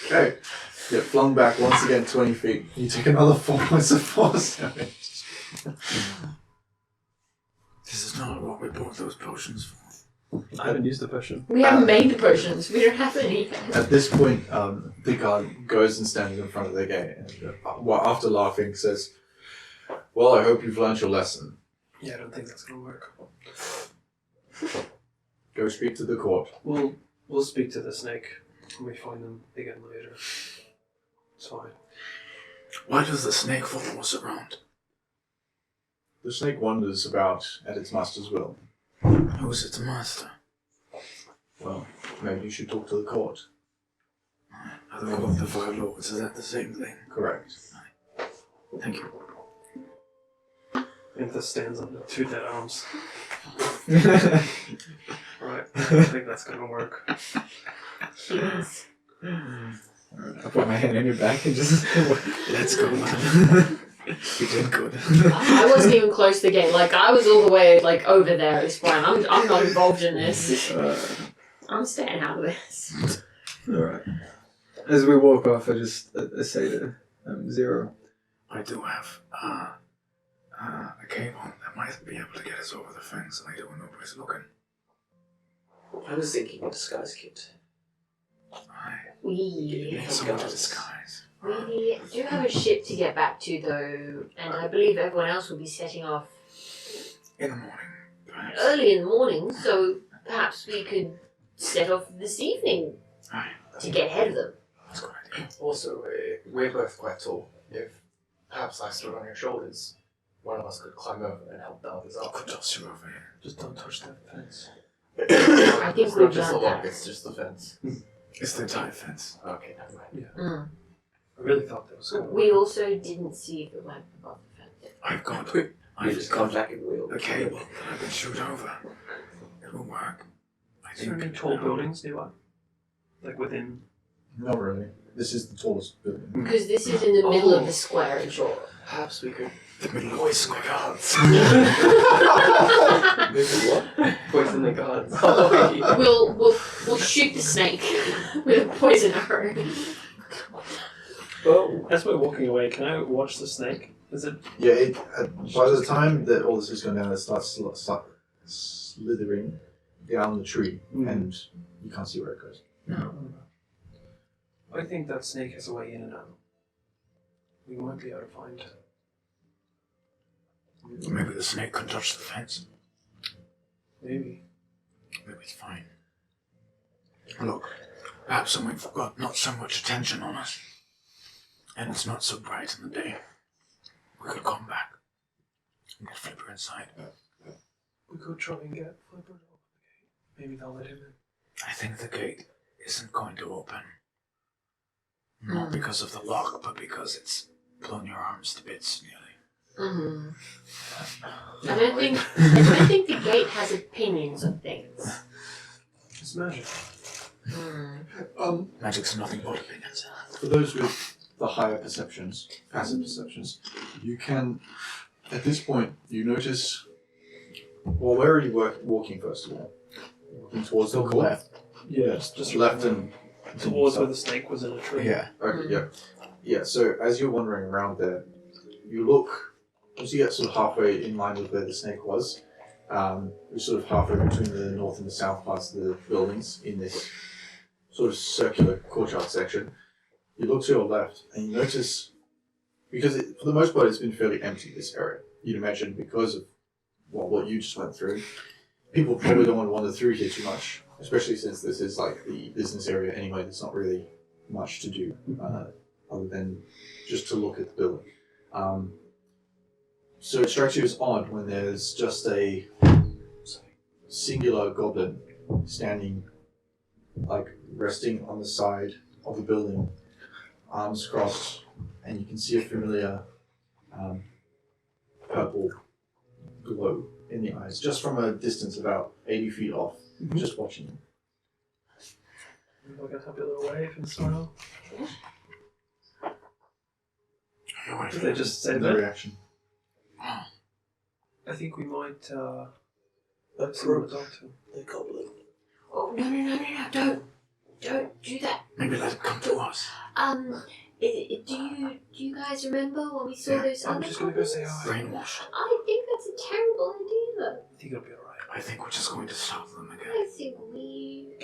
Okay. Get flung back once again 20 feet. You take another 4 points of force damage. This is not what we bought those potions for. I haven't used the potion. We haven't made the potions. We don't have any. At this point, the guard goes and stands in front of the gate and after laughing says, "Well, I hope you've learned your lesson. Yeah, I don't think that's gonna work. Go speak to the court." We'll speak to the snake when we find them again later. It's fine. Why does the snake follow us around? The snake wanders about at its master's will. Who is its master? Well, maybe you should talk to the court. Are the court the five lords? Is that the same thing? Correct. Thank you. Anther stands on the 2 dead arms. Right, I think that's gonna work. Jeez. I put my hand on your back and just. Let's go, man. You did good. I wasn't even close to the gate. Like I was all the way like over there at this point. I'm not involved in this. I'm staying out of this. Alright. As we walk off, I just say to Zero. I do have a cable that might be able to get us over the fence later when nobody's looking. I was thinking a disguise kit. We Need someone to disguise. do have a ship to get back to though, and I believe everyone else will be setting off In the morning, perhaps. early in the morning. So perhaps we could set off this evening Aye, to get ahead of them. that's a good idea. Also, we're both quite tall. If perhaps I stood on your shoulders, one of us could climb over and help the others up. Could toss you over here. Just don't touch that fence. I think It's we've not just the done lock, that. it's just the fence. It's the entire fence. Okay, never mind. Mm. I really thought that was good. We also didn't see the lamp above the fence. I've got. We I've just come back and we'll. a cable that I can shoot over. It will work. I Is there think. any tall buildings nearby? Like within. Not really. This is the tallest building. Because this is in the middle of the square, and Sure. Perhaps we could The middle of the poison the square. guards. Maybe what? Poison the guards. we'll shoot the snake with a poison arrow. Well, as we're walking away, can I watch the snake? Is it? Yeah, by the time that all this is going down, it starts slithering down the tree, and you can't see where it goes. I think that snake has a way in and out. We might be able to find. Maybe the snake can touch the fence. Maybe. Maybe it's fine. Look, perhaps we've got not so much attention on us. And it's not so bright in the day. We could come back and get Flipper inside. We could try and get Flipper to open the gate. Maybe they'll let him in. I think the gate isn't going to open. Not because of the lock, but because it's blown your arms to bits nearly. Mm-hmm. I don't think the gate has opinions on things. It's magic. Magic's nothing but opinions. For those with the higher perceptions, passive perceptions, you can, at this point, you notice. Well, where are you walking first of all? Walking towards the court? Left. Yeah, Just left and towards where the snake was in a tree. Yeah. Okay, yeah. So as you're wandering around there, you look, as you get sort of halfway in line with where the snake was, you're sort of halfway between the north and the south parts of the buildings in this sort of circular courtyard section. You look to your left and you notice, because for the most part it's been fairly empty, this area. You'd imagine because of what you just went through, people probably don't want to wander through here too much, especially since this is like the business area anyway. There's not really much to do other than just to look at the building. So it strikes you as odd when there's just a singular goblin standing, like resting on the side of the building, arms crossed, and you can see a familiar purple glow in the eyes, just from a distance about 80 feet off, just watching you. We're gonna have a little wave and smile. Did they just say No that? reaction. I think we might see That's what the doctor. the goblin. Oh no! Don't do that. Maybe let it come to us. Do you guys remember when we saw those I'm other just gonna go say hi. Brainwash. I think that's a terrible idea. I think it'll be alright. I think we're just going to stop them again. I think we.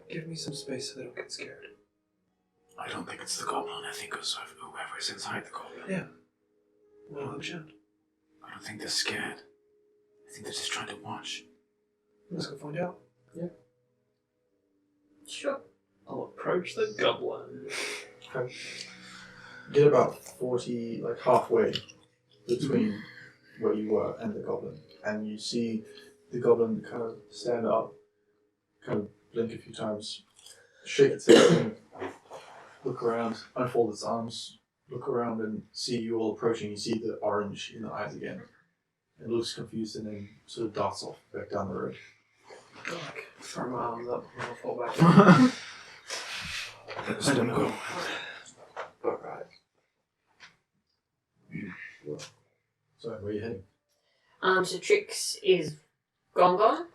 Give me some space so they don't get scared. I don't think it's the goblin. I think it's whoever's inside the goblin. Yeah. Well, I'm sure. I don't think they're scared. I think they're just trying to watch. Let's go find out. Sure. I'll approach the goblin. Get about 40, like halfway between where you were and the goblin, and you see the goblin kind of stand up, kind of blink a few times, shake its head, and look around, unfold its arms, look around and see you all approaching. You see the orange in the eyes again. It looks confused and then sort of darts off back down the road. Like, throw my arms up and I'll fall back. Let them go. Alright. So where are you heading? So Trix is gone.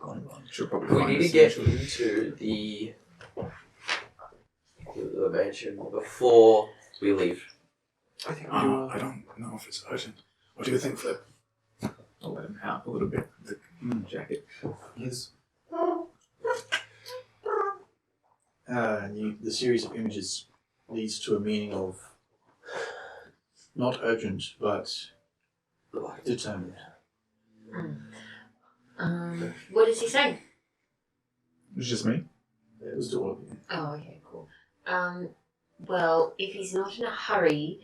Should probably We find need to us get eventually. into the mansion before we leave. I think we do. I don't know if it's urgent. What do you think, Flip? I'll let him out a little bit. The jacket. His the series of images leads to a meaning of not urgent but determined. What does he say? It's just me. It was to all of you. Oh, okay, cool. Well, if he's not in a hurry,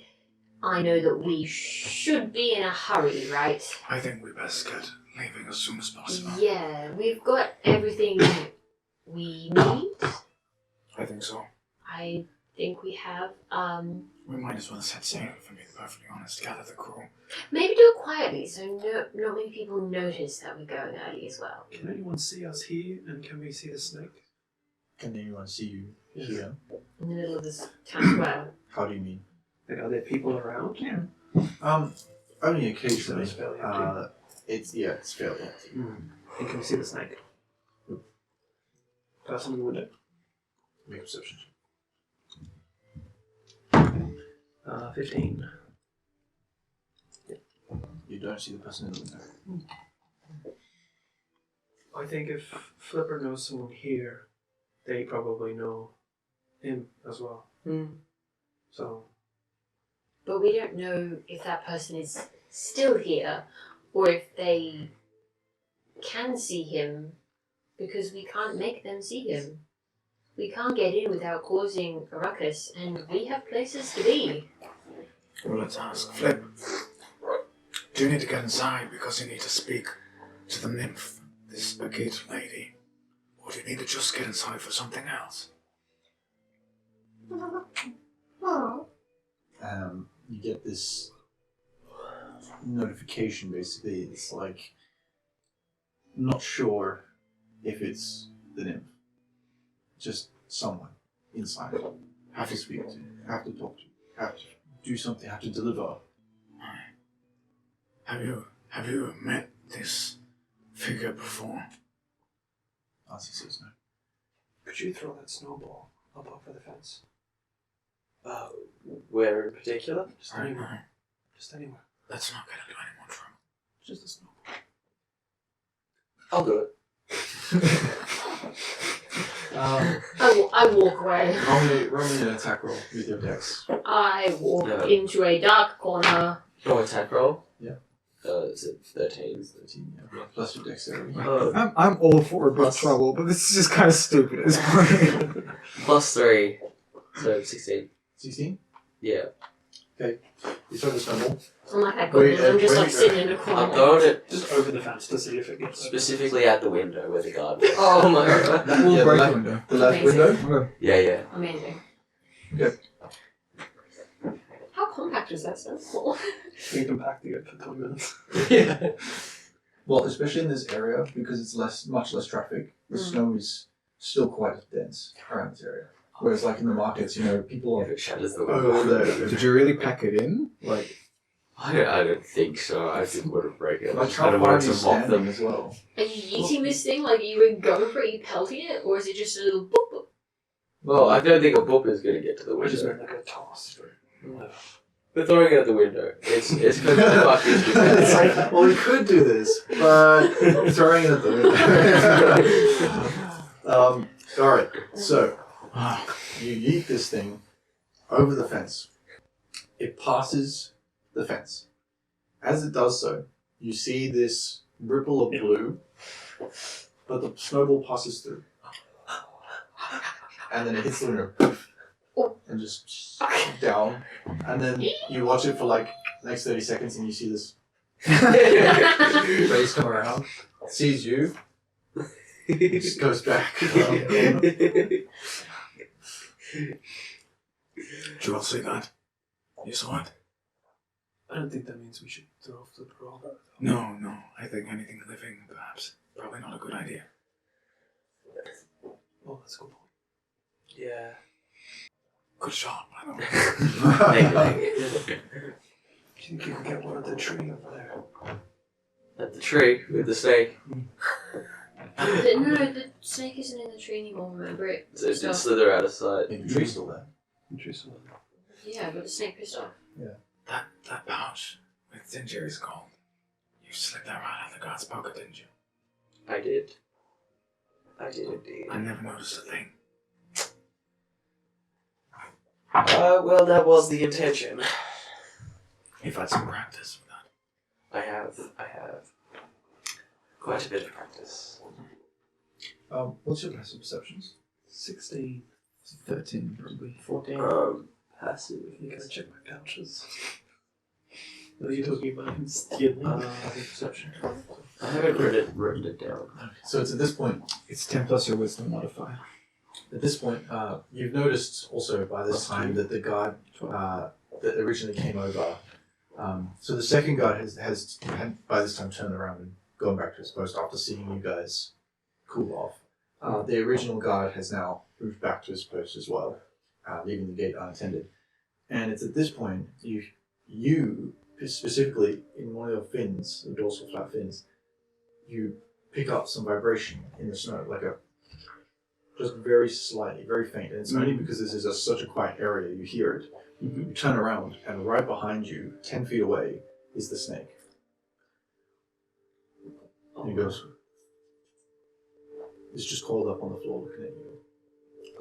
I know that we should be in a hurry, right? I think we best get leaving as soon as possible. Yeah, we've got everything we need. I think so. I think we have. We might as well set sail, if I'm being perfectly honest. Gather the crew. Maybe do it quietly so not many people notice that we're going early as well. Can anyone see us here, and can we see the snake? Can anyone see you here? In the middle of this town square. How do you mean? Like, are there people around? Yeah. Only occasionally. It's fairly empty. It's fairly empty. And can we see the snake? Person in the window. Make a perception. 15. You don't see the person in the window. I think if Flipper knows someone here, they probably know him as well. So, But we don't know if that person is still here or if they can see him because we can't make them see him. We can't get in without causing a ruckus, and we have places to be. Well, let's ask. Flip, do you need to get inside because you need to speak to the nymph, this agate lady? Or do you need to just get inside for something else? You get this notification, basically. It's like, not sure if it's the nymph. Just someone inside. Have to speak to, have to talk to, have to do something, have to deliver. Have you met this figure before? Answer says no. could you throw that snowball up over the fence? Where in particular? Just Right anywhere. now. Just anywhere. Let's not get into any more trouble. Just a snowball. I'll do it. I walk away. Roll me an attack roll with your dex. I walk No. into a dark corner. Oh, attack roll? Yeah. Is it 13? 13, yeah. Plus your dexterity. I'm all for a bit of Plus- trouble, but this is just kind of stupid at this point. Plus 3. So 16. 16? Yeah. You throw the snowball. I'm like, I Wait, couldn't. I'm just like wait, sitting in a I'm corner. throwing it Just over the fence to see if it gets specifically at the window where the guard is. Oh my god. We'll Yeah, break the the window. The left Amazing. window? Yeah, yeah. Amazing. Okay. How compact is that snowball? We can pack the good for 20 minutes. Yeah. Well, especially in this area, because it's much less traffic, the snow is still quite dense around this area. Whereas, like in the markets, people If are it shatters the over window. there. Did you really pack it in? Like, I don't think so. I didn't want to break it. I Like just how kind of far are wanted you to mock standing them. as well? Are you eating this thing like you would go for it, you pelting it, or is it just a little boop boop? Well, I don't think a boop is going to get to the I just window. meant like a toss. We're throwing it at the window. It's because the fuck is It's like, well, we could do this, but throwing it at the window. Alright, so you yeet this thing over the fence. It passes the fence. As it does so, you see this ripple of blue, but the snowball passes through. And then it hits the window, poof, and just down. And then you watch it for like the next 30 seconds and you see this face come around, sees you, just goes back. Did you all see that? You saw it? I don't think that means we should throw Flipper all that. No. I think anything living, perhaps. Probably not a good idea. Oh, that's a good point. Yeah. Good shot, by the way. Thank you. Do you think you can get one at the tree over there? At the tree with the snake. No, the snake isn't in the tree anymore, remember it? So it did slither out of sight. The tree's still there. Interesting. Yeah, but the snake pissed off. That pouch with Zinjeri's gold. You slipped that right out of the guard's pocket, didn't you? I did. I did indeed. I never noticed a thing. Well, that was the intention. You've had some practice with that. I have. Quite a bit of practice. What's your passive perceptions? 16. 13 probably. 14. Passive. You can check my pouches. What are you talking about him stealing? Perception. I haven't written it down. So it's at this point, It's 10 plus your wisdom modifier. At this point, you've noticed also by this time that the guard that originally came over, so the second guard had by this time turned around and gone back to his post after seeing you guys cool off. The original guard has now moved back to his post as well, leaving the gate unattended. And it's at this point, you specifically in one of your fins, the dorsal flap fins, you pick up some vibration in the snow, like just very slightly, very faint, and it's only because this is such a quiet area you hear it. You turn around, and right behind you, 10 feet away, is the snake. And he goes, it's just coiled up on the floor looking at you.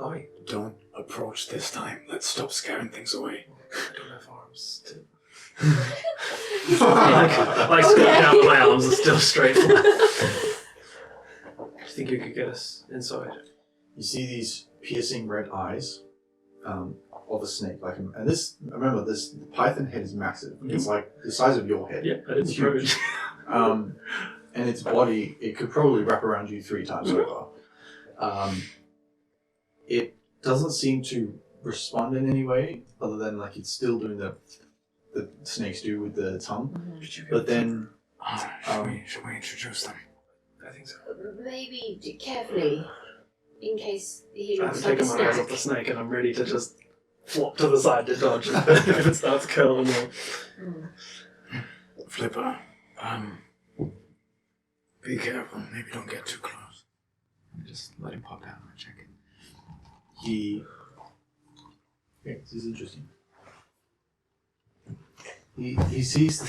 Oh, Don't approach this time. Let's stop scaring things away. I don't have arms. Like squat down, but my arms are still straight. Do you think you could get us inside? You see these piercing red eyes of a snake, like, and this. Remember, this python head is massive. It's like the size of your head. Yeah, I didn't huge. And its body, it could probably wrap around you 3 times over. It doesn't seem to respond in any way, other than like it's still doing the snakes do with the tongue. But then, Should we introduce them? I think so. Maybe do carefully, in case he I'm looks like a taking my eyes off snack. the snake and I'm ready to just flop to the side to dodge if it starts curling more. Flipper, be careful. Maybe don't get too close. Just let him pop out and check it. this is interesting. He sees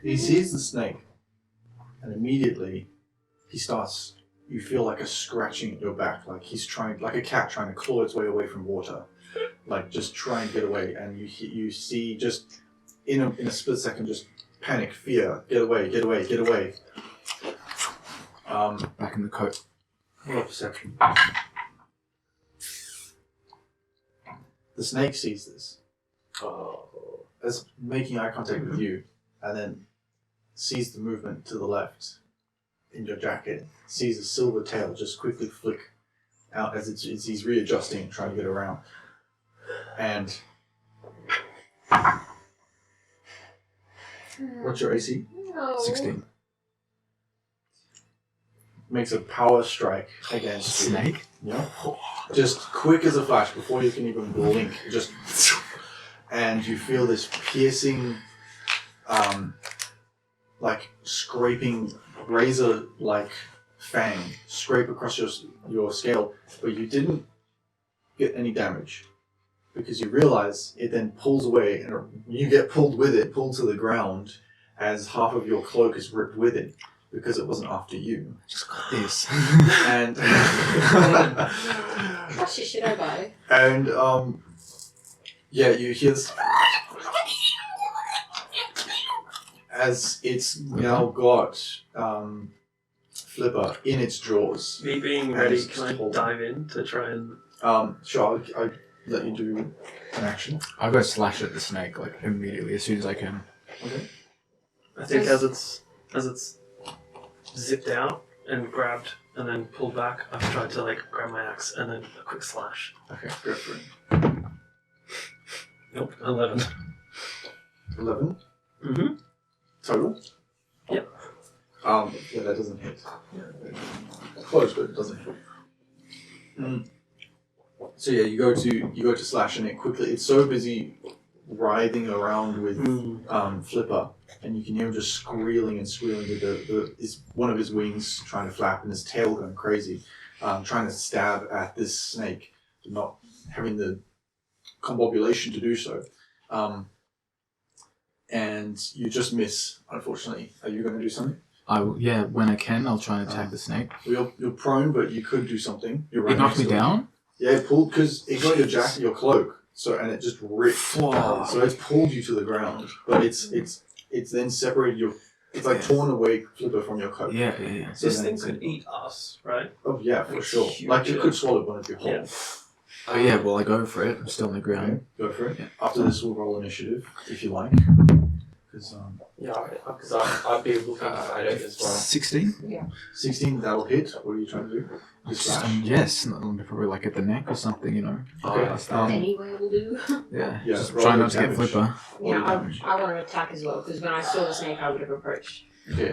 the snake, and immediately you feel like a scratching at your back, like he's trying, like a cat trying to claw its way away from water, like just try and get away. And you see just in a split second, just panic, fear, get away. Back in the coat. Roll perception. The snake sees this, as making eye contact with you, and then sees the movement to the left in your jacket, sees a silver tail just quickly flick out as he's readjusting, trying to get around. And what's your AC? No. 16. Makes a power strike against you. Snake? Yeah. Just quick as a flash, before you can even blink, just, and you feel this piercing, like scraping razor-like fang scrape across your scale, but you didn't get any damage because you realize it then pulls away, and you get pulled with it, pulled to the ground as half of your cloak is ripped with it. Because it wasn't after you. Just got this. And What should I buy? and yeah, you hear this as it's now got Flipper in its jaws. Me being ready, can I dive in to try and... Sure, I let you do an action. I'll go slash at the snake like immediately as soon as I can. Okay. I think as it's zipped out and grabbed and then pulled back, I've tried to like grab my axe and then a quick slash. Okay, go for it. Nope, 11. 11 Mm-hmm. total. Yep. Yeah, that doesn't hit. Close, but it doesn't hit. So yeah, you go to slash, and it's so busy writhing around with Flipper, and you can hear him just squealing with one of his wings trying to flap and his tail going crazy, trying to stab at this snake, not having the combobulation to do so. And you just miss, unfortunately. Are you going to do something? Yeah, when I can, I'll try and attack the snake. Well, you're prone, but you could do something. You're right It knocked me next to it. down? Yeah, it pulled, because it got your jacket, your cloak, and it just ripped. So it's pulled you to the ground, but it's then separated It's like torn away Flipper from your coat. Yeah, yeah, yeah. So This then thing it's could eat us, right? Oh yeah, for It's sure. huge, Like it yeah. could swallow one of your Yeah. holes. Oh yeah, well I go for it. I'm still on the Okay, ground. go for it. Yeah. After this, we'll roll initiative if you like. Because Yeah, because I'd be looking at it as well. 16? 16, that'll hit. What are you trying to do? Just slash. Yes, probably like at the neck or something, you know. Okay. Anyway will do. Yeah, Yeah, just roll try your not to get damage. Flipper. Yeah, damage. I want to attack as well because when I saw the snake, I would have approached. Okay.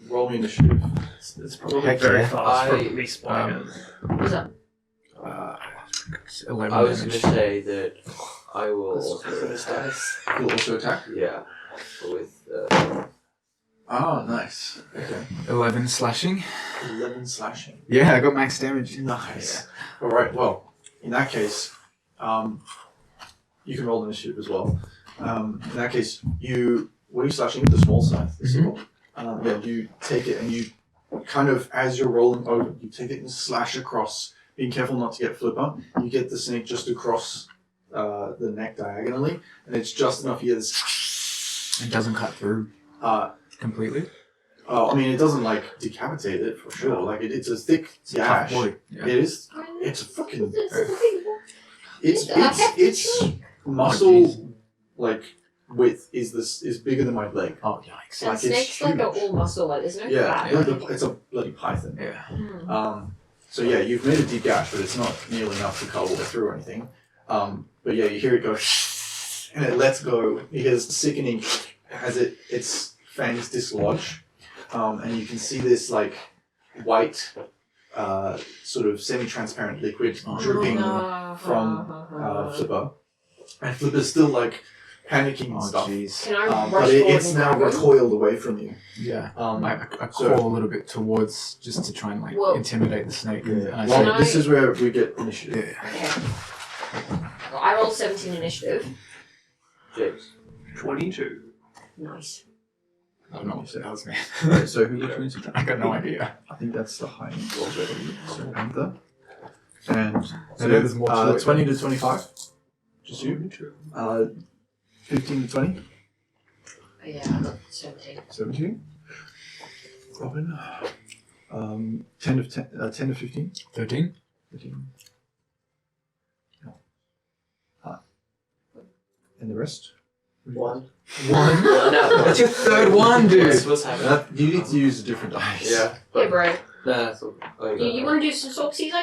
Roll me initiative. It's probably Heck very yeah. fast I- from me spotting it. What's up? 11 I was going damage. to say that I will Let's also look at this dice. You'll also attack. yeah, with Ah, nice. Okay. 11 slashing. 11 slashing. Yeah, I got max damage. Nice. All right. Well, in that case, you can roll initiative as well. In that case, what are you slashing with the small scythe? The sickle? Yeah, you take it and you kind of, as you're rolling over, you take it and slash across, being careful not to get Flipper. You get the snake just across the neck diagonally, and it's just enough here. It doesn't cut through completely. I mean, it doesn't like decapitate it for sure. Like it's a thick gash. Tough boy. Yeah. It is. It's a fucking. It's It's muscle like width is bigger than my leg. Oh, yikes. And Like, it's snakes like are huge. all muscle, like there's no Yeah, fat. it's a bloody python. Yeah. So yeah, you've made a deep gash, but it's not nearly enough to cut all the way through or anything. But yeah, you hear it go, and it lets go. You hear this sickening as its fangs dislodge, and you can see this like white, sort of semi-transparent liquid dripping from Flipper, and Flipper's still like panicking and Oh, stuff. jeez. Can I rush But forward it's and now grab him? recoiled away from you. Yeah. I So- crawl a little bit towards just to try and like Well- intimidate the snake. And I Well, Can say, this is where we get initiative. yeah. Okay. Well, I rolled 17 initiative. James. 22. Nice. I don't know what that was, man. Right, so who got 22? I got no idea. I think that's the highest already. So Panther. And So there's more to it. 20 to 25. Just you. 15 to 20. Yeah, I got 17. 17. Robin. 10 to 15. 13? 15. And the rest? One. One? No, That's your third one, dude. What's happening? You need to use a different dice. Yeah. Hey, bro. No, that's all. Oh, You want to do some Soxies? I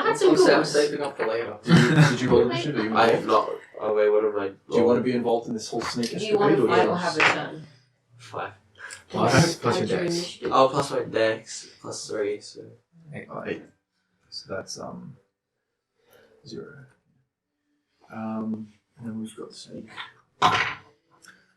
had some I'm good ones. saving up for later. Did you roll initiative? Or you I want have not. Oh wait, what have I? Do you want to be involved in this whole snake Do you want escapade? to fight or have a turn? 5. Plus your Find dex. initiative. Oh, plus my dex, plus 3, so. 8. So that's 0. And then we've got the snake.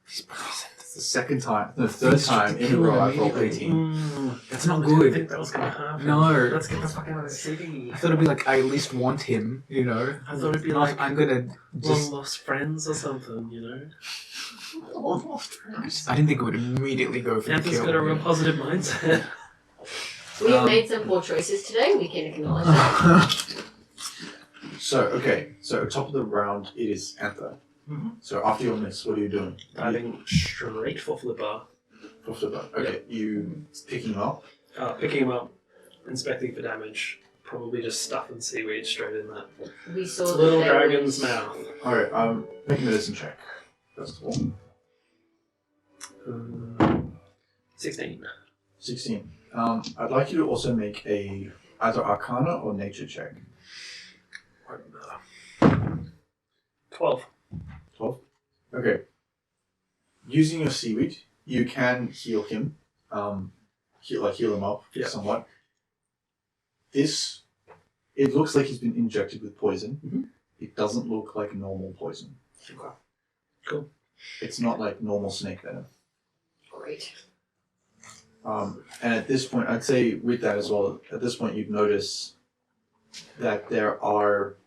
It's the third time in a row I've rolled 18. That's not I didn't good. think that was going to happen. No. Let's get the fuck out of the city. I thought it'd be like, I at least want him, you know? I thought it'd be Not, like I'm gonna long just... lost friends or something, you know? I didn't think it would immediately go for the Anthony's kill. got a real positive mindset. We have made some poor choices today. We can acknowledge that. So top of the round it is Anther. Mhm. So after your miss, what are you doing? Diving straight for Flipper. For Flipper. Okay, you picking him up. Picking him up, inspecting for damage. Probably just stuffing seaweed straight in that We saw that little there dragon's was- mouth. Alright, make a medicine check. First of all. 16. 16. I'd like you to also make either Arcana or Nature check. 12. 12. Okay. Using your seaweed, you can heal him. Heal him up Yeah. somewhat. It looks like he's been injected with poison. Mhm. It doesn't look like normal poison. Okay. Cool. It's not like normal snake venom. Great. And at this point, I'd say with that as well, at this point you'd notice that there are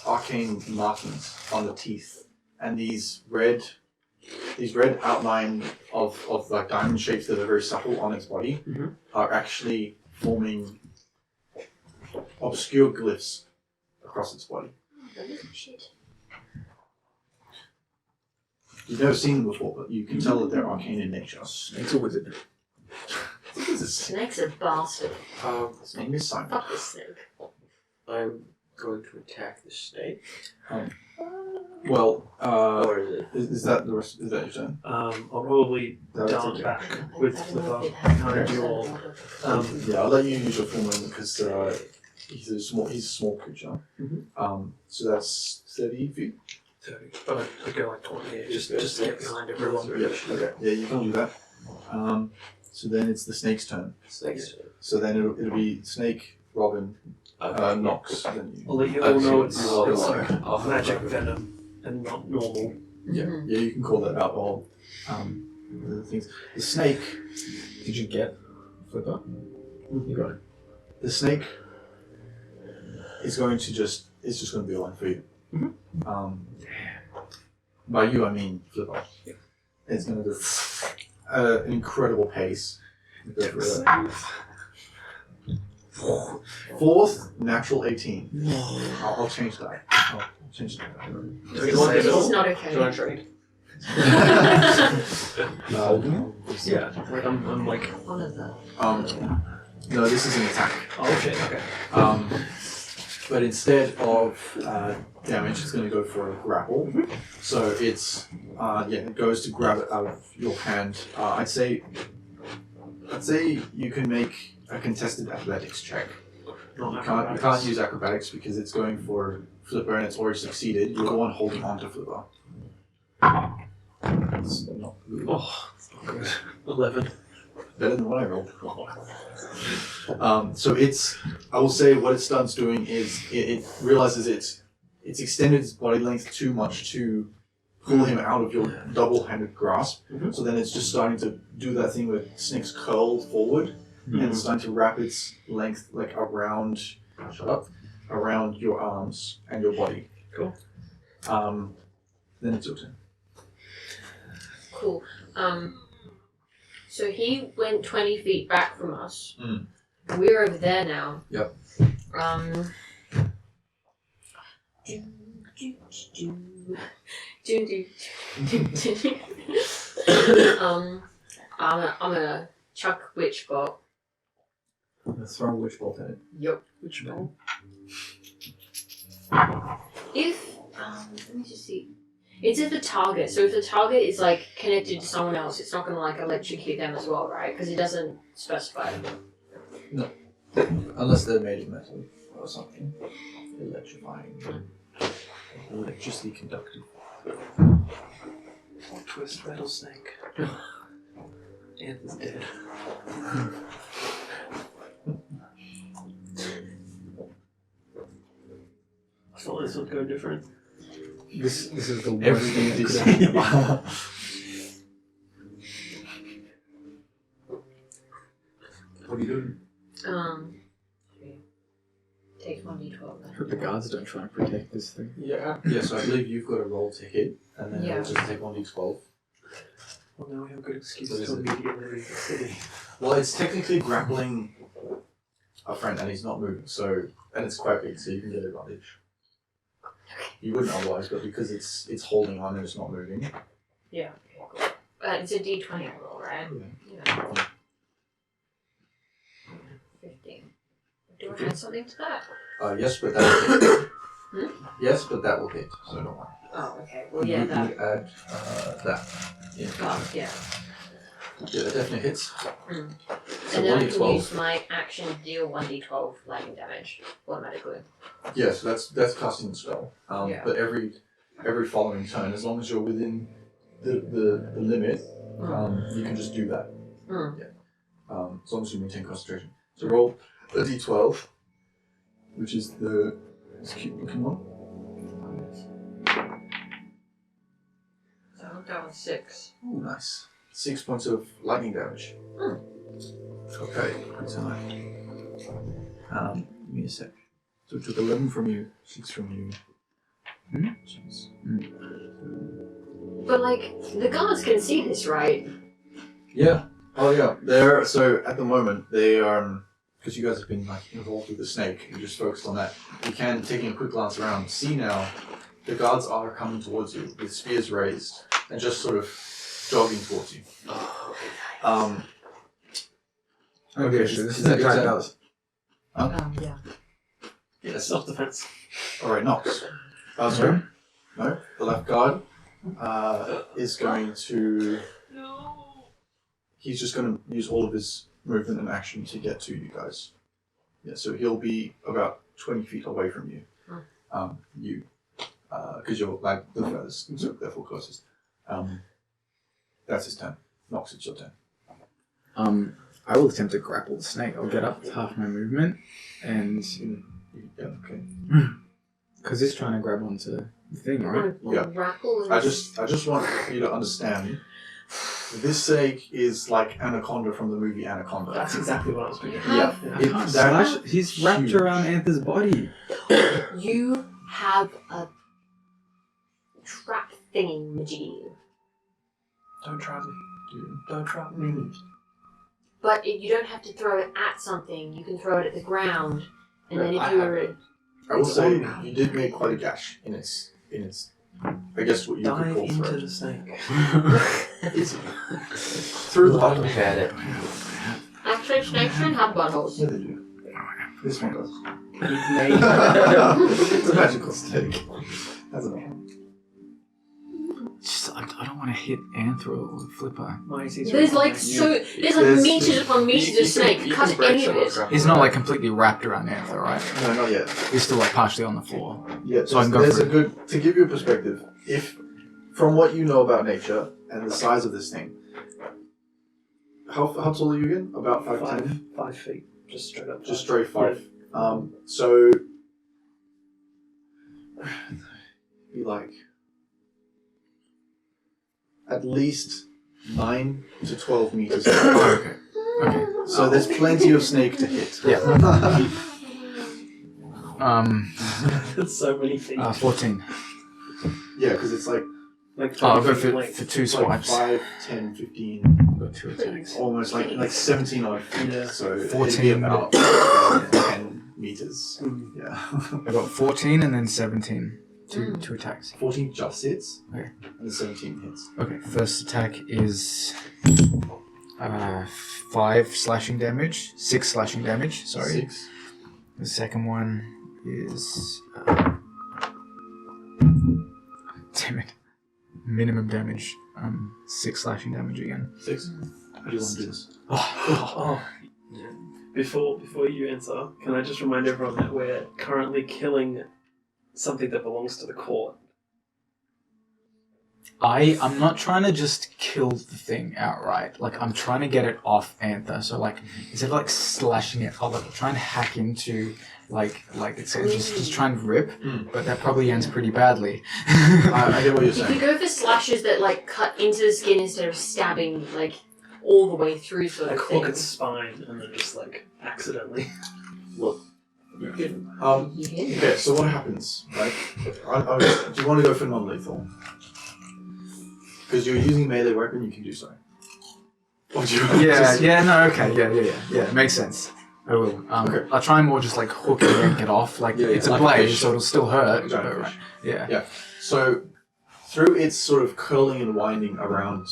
arcane markings on the teeth, and these red outline of like diamond shapes that are very subtle on its body Mhm. are actually forming obscure glyphs across its body. Shit. You've never seen them before, but you can tell that they're arcane in nature. It's a wizard. Snake's a bastard. His name is Simon. Fuck this snake. I'm going to attack the snake. Well, Or is it? is that the rest? Is that your turn? I'll probably That's down okay. back I with don't know Flipper if it has behind you a all. lot of- Yeah, I'll let you use your full movement because he's a small creature. So that's 30 feet. 30. But I'd go like 20. Just to get behind everyone. Yeah. Okay. Yeah, you can do that. So then it's the snake's turn. Snake's So then it'll be Snake, Robin, Nox. Then you. I'll let you all know it's Oh, like oh, magic venom and not normal. Yeah, yeah, you can call that out all. The things. The snake. Did you get Flipper? You got it. The snake is going to just. It's just going to be a line for you. By you, I mean Flipper. Yeah. It's going to do an incredible pace. Go for that. Fourth, natural 18. I'll change that. I'll change that. This is not okay. Do you want to trade? Yeah, like I'm like, One of them. No, this is an attack. oh shit, okay. But instead of damage, it's going to go for a grapple. So it's it goes to grab it out of your hand. I'd say you can make a contested athletics check. You can't use acrobatics because it's going for Flipper and it's already succeeded. You're the one holding on to Flipper. That's not good. Oh, it's not good. 11. Better than what I rolled. So I will say what it starts doing is it realizes it's extended its body length too much to pull him out of your double-handed grasp. So then it's just starting to do that thing where snakes curl forward and it's starting to wrap its length like around your arms and your body. Cool. Then it's your turn. Cool. So he went 20 feet back from us. We're over there now. Yep. I'm gonna chuck witch bolt. Let's throw a witch bolt at it. Yep. Which one? If let me just see. It's at the target, so if the target is like connected to someone else, it's not gonna like electrocute them as well, right? Because it doesn't specify. Unless they're made of metal or something. Electrifying. Electricity conductive. Oh, twist rattlesnake. Anthony's dead. I thought this would go different. This is the worst Everything thing is that could happen. What are you doing? Take 1d12 then. Hope the guards don't try and protect this thing. Yeah. Yeah, so I believe you've got a roll to hit, and then Yeah. it'll just take 1d12. Well, now we have a good excuse What is to it? immediately leave the city. Well, it's technically grappling a friend, and he's not moving, so and it's quite big, so you can get advantage. You wouldn't otherwise, but because it's holding on and it's not moving. Yeah. Okay, cool. It's a d20 roll, right? Yeah. 15. Do I add something to that? Yes, but that will hit. Hmm? Yes, but that will hit, so don't worry. Oh, okay. Well, yeah, You that. add that. Yeah. Oh, yeah. Yeah, that definitely hits. So And then I can 1d12. use my action to deal 1d12 lightning damage automatically. Yeah, so that's casting the spell. Yeah. But every following turn, as long as you're within the limit, you can just do that. As long as you maintain concentration. So roll a d12, which is this cute looking one. So I hooked out with 6. Ooh, nice. 6 points of lightning damage. Okay, good time. Give me a sec. So it took 11 from you, 6 from you. But, like, the guards can see this, right? Yeah. Oh yeah. They're so at the moment they are because you guys have been like involved with the snake. You just focused on that. You can taking a quick glance around. See now, the guards are coming towards you with spears raised. and just sort of jogging towards you. Okay, so this is that the your guy turn? does. Yeah. Yeah, self-defense. Alright, Nox. Sorry? No? The left guard is going to... He's just going to use all of his movement and action to get to you guys. Yeah, so he'll be about 20 feet away from you. You. Because you're like the furthest, so therefore closest. That's his turn. Nox, it's your turn. I will attempt to grapple the snake. I'll get up with half my movement, and Yeah, okay. because he's trying to grab onto the thing, right? Yeah. Grapple I just want you to understand. This snake is like Anaconda from the movie Anaconda. That's exactly what I was thinking. Yeah. He can't slash. He's wrapped huge. around Anther's body. You have a trap thingy majiggy. Don't trap me. Don't trap me. But you don't have to throw it at something. You can throw it at the ground, and then if I you have were it. I will say you did make quite a gash in its. I guess what you could Dive call into throat. the snake. Easy. Through the bottom. Had it. actually snakes don't have buttholes. Yeah, they do. This one does. Made It's a magical snake. That's enough. Just, I don't want to hit Anther or Flipper. There's like there's- meters upon meters of snake. You Cut can break any of some it. grapple He's not around. like completely wrapped around Anther, right? No, not yet. He's still like partially on the floor. Yeah, So I can go there's for a good to give you a perspective. If from what you know about nature and the size of this thing, how tall are you again? About 5'10"? 5 feet. Just straight up. Just straight 5. So be like at least 9 to 12 meters. Oh, okay. Okay. So there's plenty of snake to hit. Yeah. That's so many feet. 14. Yeah, because it's like Like Oh, I'll go 30 feet for length. 2 it's like swipes. 5, 10, 15, Got 2 attacks. almost like 17 odd feet. Yeah. So it'd be 14. about 10 meters. Mm. Yeah. I got 14 and then 17. Two attacks. 14 just hits. Okay. And 17 hits. Okay, first attack is 5 slashing damage. 6 slashing damage, sorry. 6. The second one is. Damn it. Minimum damage. 6 slashing damage again. 6. How do you want to do this? Oh. Before you answer, can I just remind everyone that we're currently killing something that belongs to the court? I'm not trying to just kill the thing outright. Like, I'm trying to get it off Anther. So, like, instead of, like, slashing it, I'll, like, try and hack into, like it's just try and rip. But that probably ends pretty badly. I get what you're You could saying. go for slashes that like cut into the skin instead of stabbing like all the way through sort Like of hook thing. its spine and then just like accidentally. Look. You can. Okay, so what happens, right? Do you want to go for non-lethal? Because you're using melee weapon, you can do so. Or do you Yeah, it makes sense. I will. Okay. I'll try and more just, like, hook it and get off. Like, Yeah, it's yeah, a like a blade, fish. so it'll still hurt. Like a giant but, fish. Yeah. Yeah. So, through its sort of curling and winding around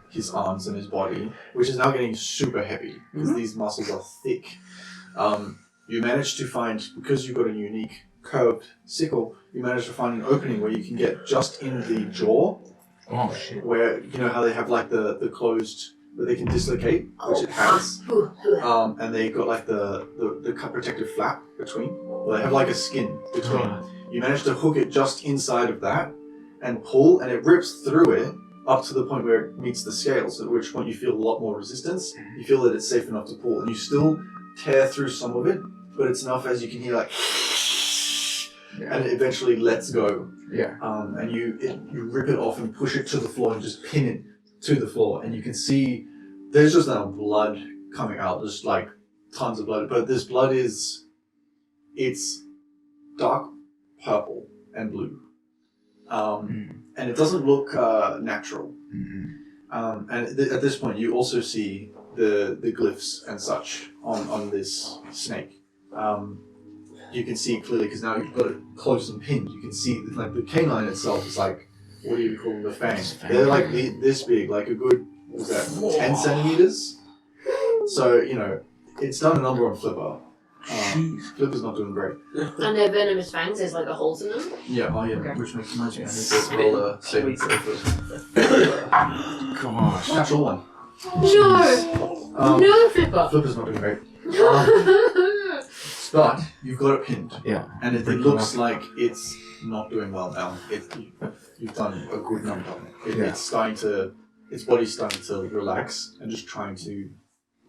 his arms and his body, which is now getting super heavy because these muscles are thick, you manage to find, because you've got a unique curved sickle, you manage to find an opening where you can get just in the jaw, Oh, shit. where, you know how they have like the closed, where they can dislocate, which it has. And they got like the cut protective flap between. Well, they have like a skin between. You manage to hook it just inside of that and pull, and it rips through it up to the point where it meets the scales, at which point you feel a lot more resistance. You feel that it's safe enough to pull, and you still tear through some of it, but it's enough as you can hear like, and it eventually lets go. Yeah. And you rip it off and push it to the floor and just pin it to the floor, and you can see there's just now blood coming out, just like tons of blood. But this blood it's dark purple and blue, and it doesn't look natural. And at this point, you also see the glyphs and such on this snake. You can see it clearly because now you've got it close and pinned. You can see like the canine itself is like what do you call them? The fangs. They're like this big, like a good, what's that, 10 centimeters? So, you know, it's done a number on Flipper. Flipper's not doing great. And their venomous fangs, there's like a holes in them? Yeah, Okay. which makes me imagine I need to roll a saving throw first. Gosh. Natural one. No! No, Flipper! Flipper's not doing great. But you've got it pinned. Yeah. And it looks like it's not doing well now. You've done a good number on it. Yeah. It's starting to, its body's starting to relax and just trying to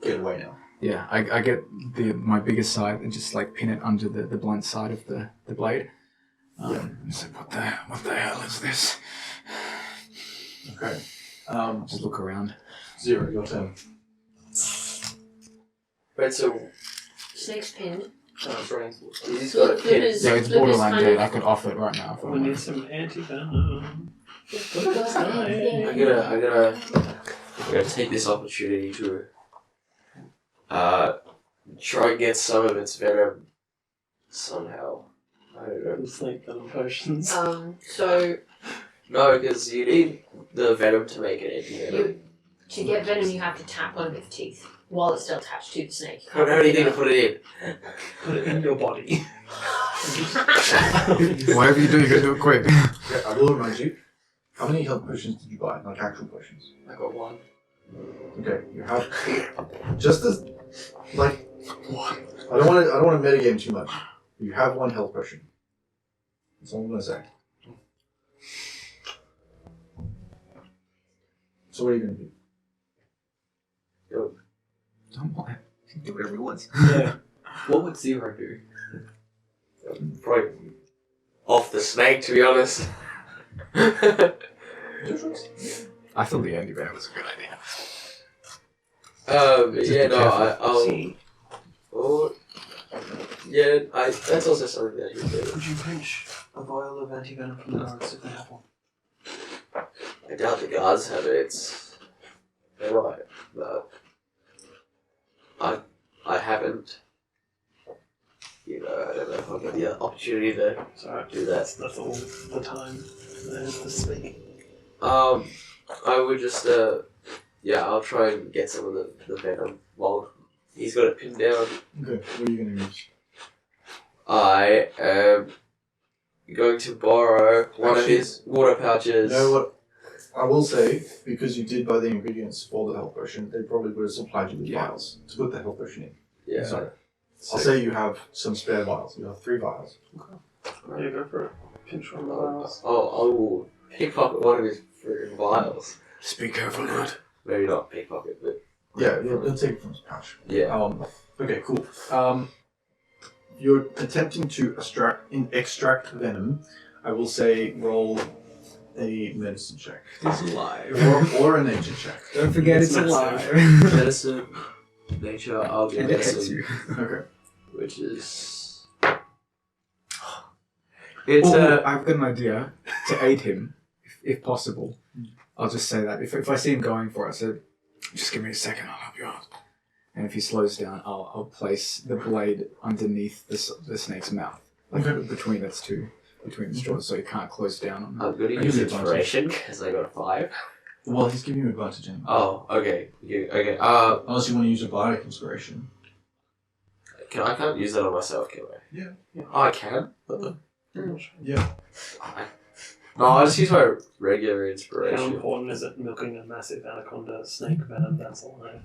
get away now. Yeah, I get my biggest side and just like pin it under the blunt side of the blade. So what the hell is this? Okay. Just look around. Zero, your turn. Wait, so Snake's pinned. he's got a pin. Flipper's- Yeah, it's Flipper's borderline kind dead. of- I could offer it right now. If I We wanted. need some anti-venom. I'm gonna take this opportunity to try and get some of its venom somehow. I don't know. Snake venom potions. So, No, because you need the venom to make it anti-venom. to get venom, you have to tap one of its teeth while it's still attached to the snake. I don't have anything to put it in. Put it in your body. Whatever you do, you gotta do it quick. Okay, I will remind you. How many health potions did you buy? Like actual potions? I got one. Okay, you have just as like I don't want to metagame too much. You have one health potion. That's all I'm gonna say. So what are you gonna do? Don't want it. Do whatever he wants. Yeah. What would Zero do? Probably off the snake, to be honest. I thought the anti-venom was a good idea. I'll. That's also something that you do. Would you pinch a vial of anti-venom from the guards if they have one? I doubt the guards have it. They might, but I haven't. You know, I don't know if I'll get the opportunity to Sorry, do that. that's all the time there's to speak. I would just, I'll try and get some of the venom while he's got it pinned down. Okay, what are you gonna use? I am going to borrow one of his water pouches. You know what? I will say, because you did buy the ingredients for the health potion, they probably would have supplied you with vials to put the health potion in. Yeah. Sorry. I'll say you have some spare vials. You have 3 vials. Yeah, go for it. Pinch one of the vials. I will pickpocket one of his freaking vials. Just be careful, lad. Maybe not pickpocket, but Yeah, you'll take it from his pouch. yeah. Okay, cool. You're attempting to extract venom. I will say roll a medicine check. It's alive. Or a nature check. Don't forget it's It's alive. Medicine, nature, I'll do And it hits medicine, you. Okay. which is... It's I've got an idea to aid him, if possible. I'll just say that. If I see him going for it, so just give me a second, I'll help you out. And if he slows down, I'll place the blade underneath the snake's mouth, like between the straws, so he can't close down on I'm going to I use give you inspiration, because I got a 5. Well, he's giving you advantage anyway. Oh, okay. Okay. Unless you want to use a bardic inspiration. I can't use that on myself, can I? Yeah. Oh, I can? Yeah. No, I'll just use my regular How inspiration. important is it milking a massive anaconda snake venom? That's all I know.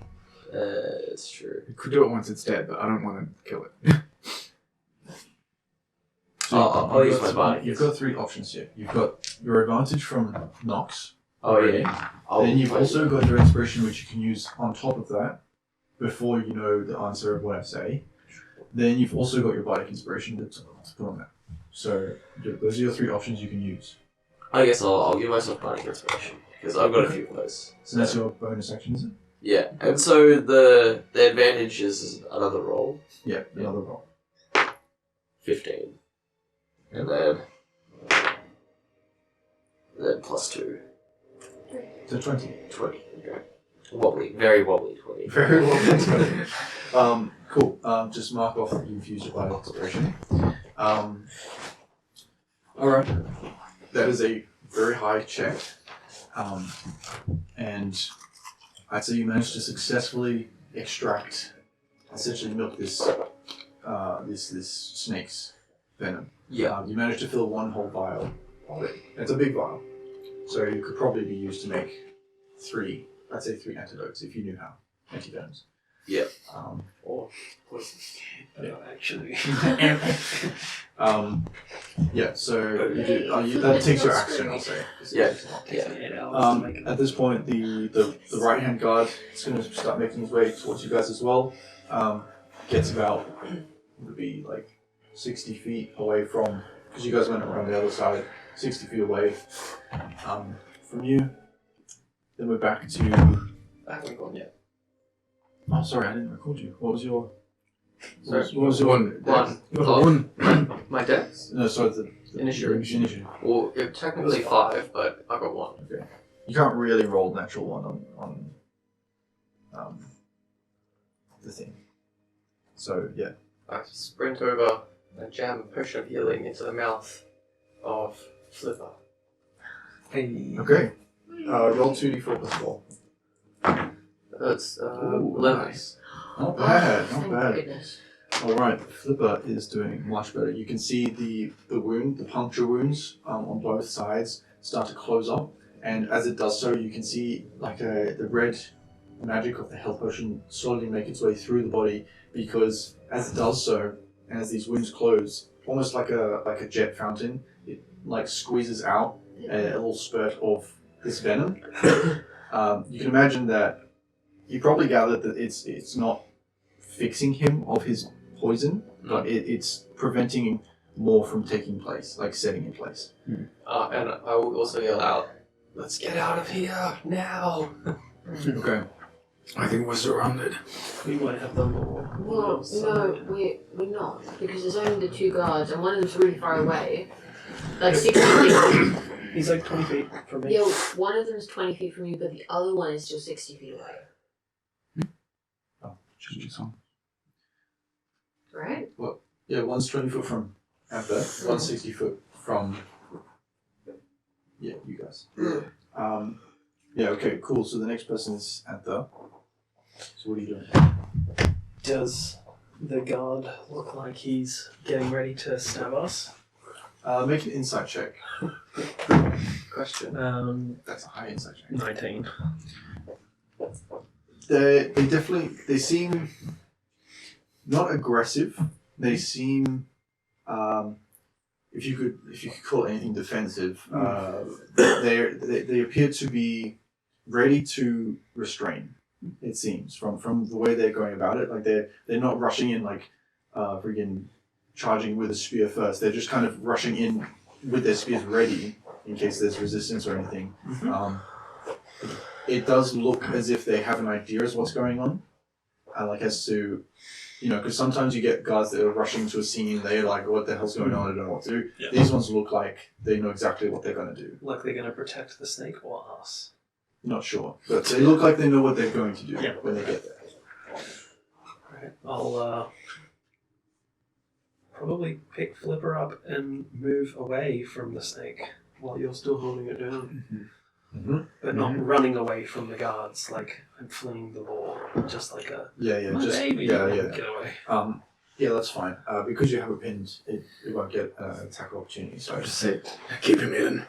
It's true. You could do it once it's dead, but I don't want to kill it. I'll use my bardic. You've got 3 options here. You've got your advantage from Nox. Oh, yeah. Then you've also got your inspiration, which you can use on top of that, before you know the answer of what I say. Then you've also got your bardic inspiration to put on that. So those are your 3 options you can use. I guess I'll give myself bardic inspiration, because I've got a few of those. So that's your bonus action, is it? Yeah, and so the advantage is another roll, Yeah, another roll. 15. And then plus 2, So 20. 20. Okay. Wobbly, very wobbly 20. Very well. Cool. Just mark off that you've used your bardic inspiration. Alright. That is a very high check, and I'd say you managed to successfully extract, essentially milk this snake's venom. Yeah. You managed to fill one whole vial of it. It's a big vial, so it could probably be used to make three antidotes if you knew how. Antivenoms. Yeah. Or poison. Actually. Yeah, so you do, that takes your action, I'll say. Yeah. At this point, the right-hand guard is going to start making his way towards you guys as well. Gets about, would be like 60 feet away from, because you guys went around the other side, 60 feet away from you. Then we're back to... I haven't gone yet. Oh, sorry, I didn't record you. What was your... Sorry, What was your one. You got a one. My dex? No, sorry, the Initiative. initiative. Well, technically 5, but I got 1. Okay. You can't really roll natural one on the thing. So yeah. I sprint over and jam a potion of healing into the mouth of Flipper. Hey. Okay. Roll 2d4 plus 4. That's Ooh, 11. nice. Not bad. Not Thank bad. goodness. All right, Flipper is doing much better. You can see the puncture wounds on both sides start to close up, and as it does so, you can see like the red magic of the health potion slowly make its way through the body, because as it does so, and as these wounds close, almost like a jet fountain, it like squeezes out a little spurt of this venom. You can imagine that you probably gathered that it's not fixing him of his poison, but it's preventing more from taking place, like setting in place. And I will also yell out, "Let's get out of here now!" Okay. I think we're surrounded. We might have them all. Well, no, we're not, because there's only the 2 guards, and one of them's really far away. Like 60 feet. He's like 20 feet from me. Yeah, one of them's 20 feet from you, but the other one is still 60 feet away. Oh, should be song. Right? Yeah, one's 20 foot from Amber, one's 60 foot from you guys. Yeah, okay, cool. So the next person is Anther. So what are you doing? Does the guard look like he's getting ready to stab us? Make an insight check. Question. That's a high insight check. 19. They seem not aggressive. They seem, if you could call it anything defensive, they appear to be ready to restrain. It seems from the way they're going about it, like they're not rushing in like friggin' charging with a spear first. They're just kind of rushing in with their spears ready in case there's resistance or anything. It does look as if they have an idea as what's going on, like as to, because sometimes you get guards that are rushing to a scene, they're like, what the hell's going on, I don't know what to do. Yeah. These ones look like they know exactly what they're going to do. Like they're going to protect the snake or us. Not sure, but they look like they know what they're going to do Yeah. when they get there. Alright, I'll probably pick Flipper up and move away from the snake while you're still holding it down. But not running away from the guards, like I'm fleeing the law, just like a Yeah, just baby. yeah. Get away. Yeah, that's fine. Because you have a pinned, it won't get an attack opportunity. So I just say, Keep him in.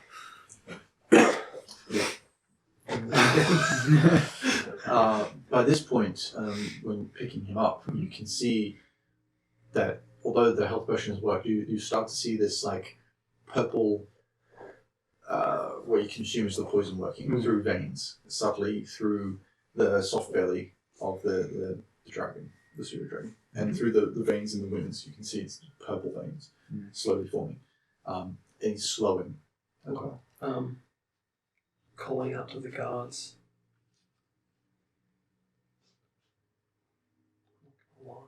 by this point, when picking him up, you can see that although the health potion has worked, you start to see this like purple, where you consumes the poison working through veins, subtly through the soft belly of the dragon, the super dragon, and through the veins in the wounds. You can see it's purple veins slowly forming, and he's slowing as well. Calling out to the guards. Why?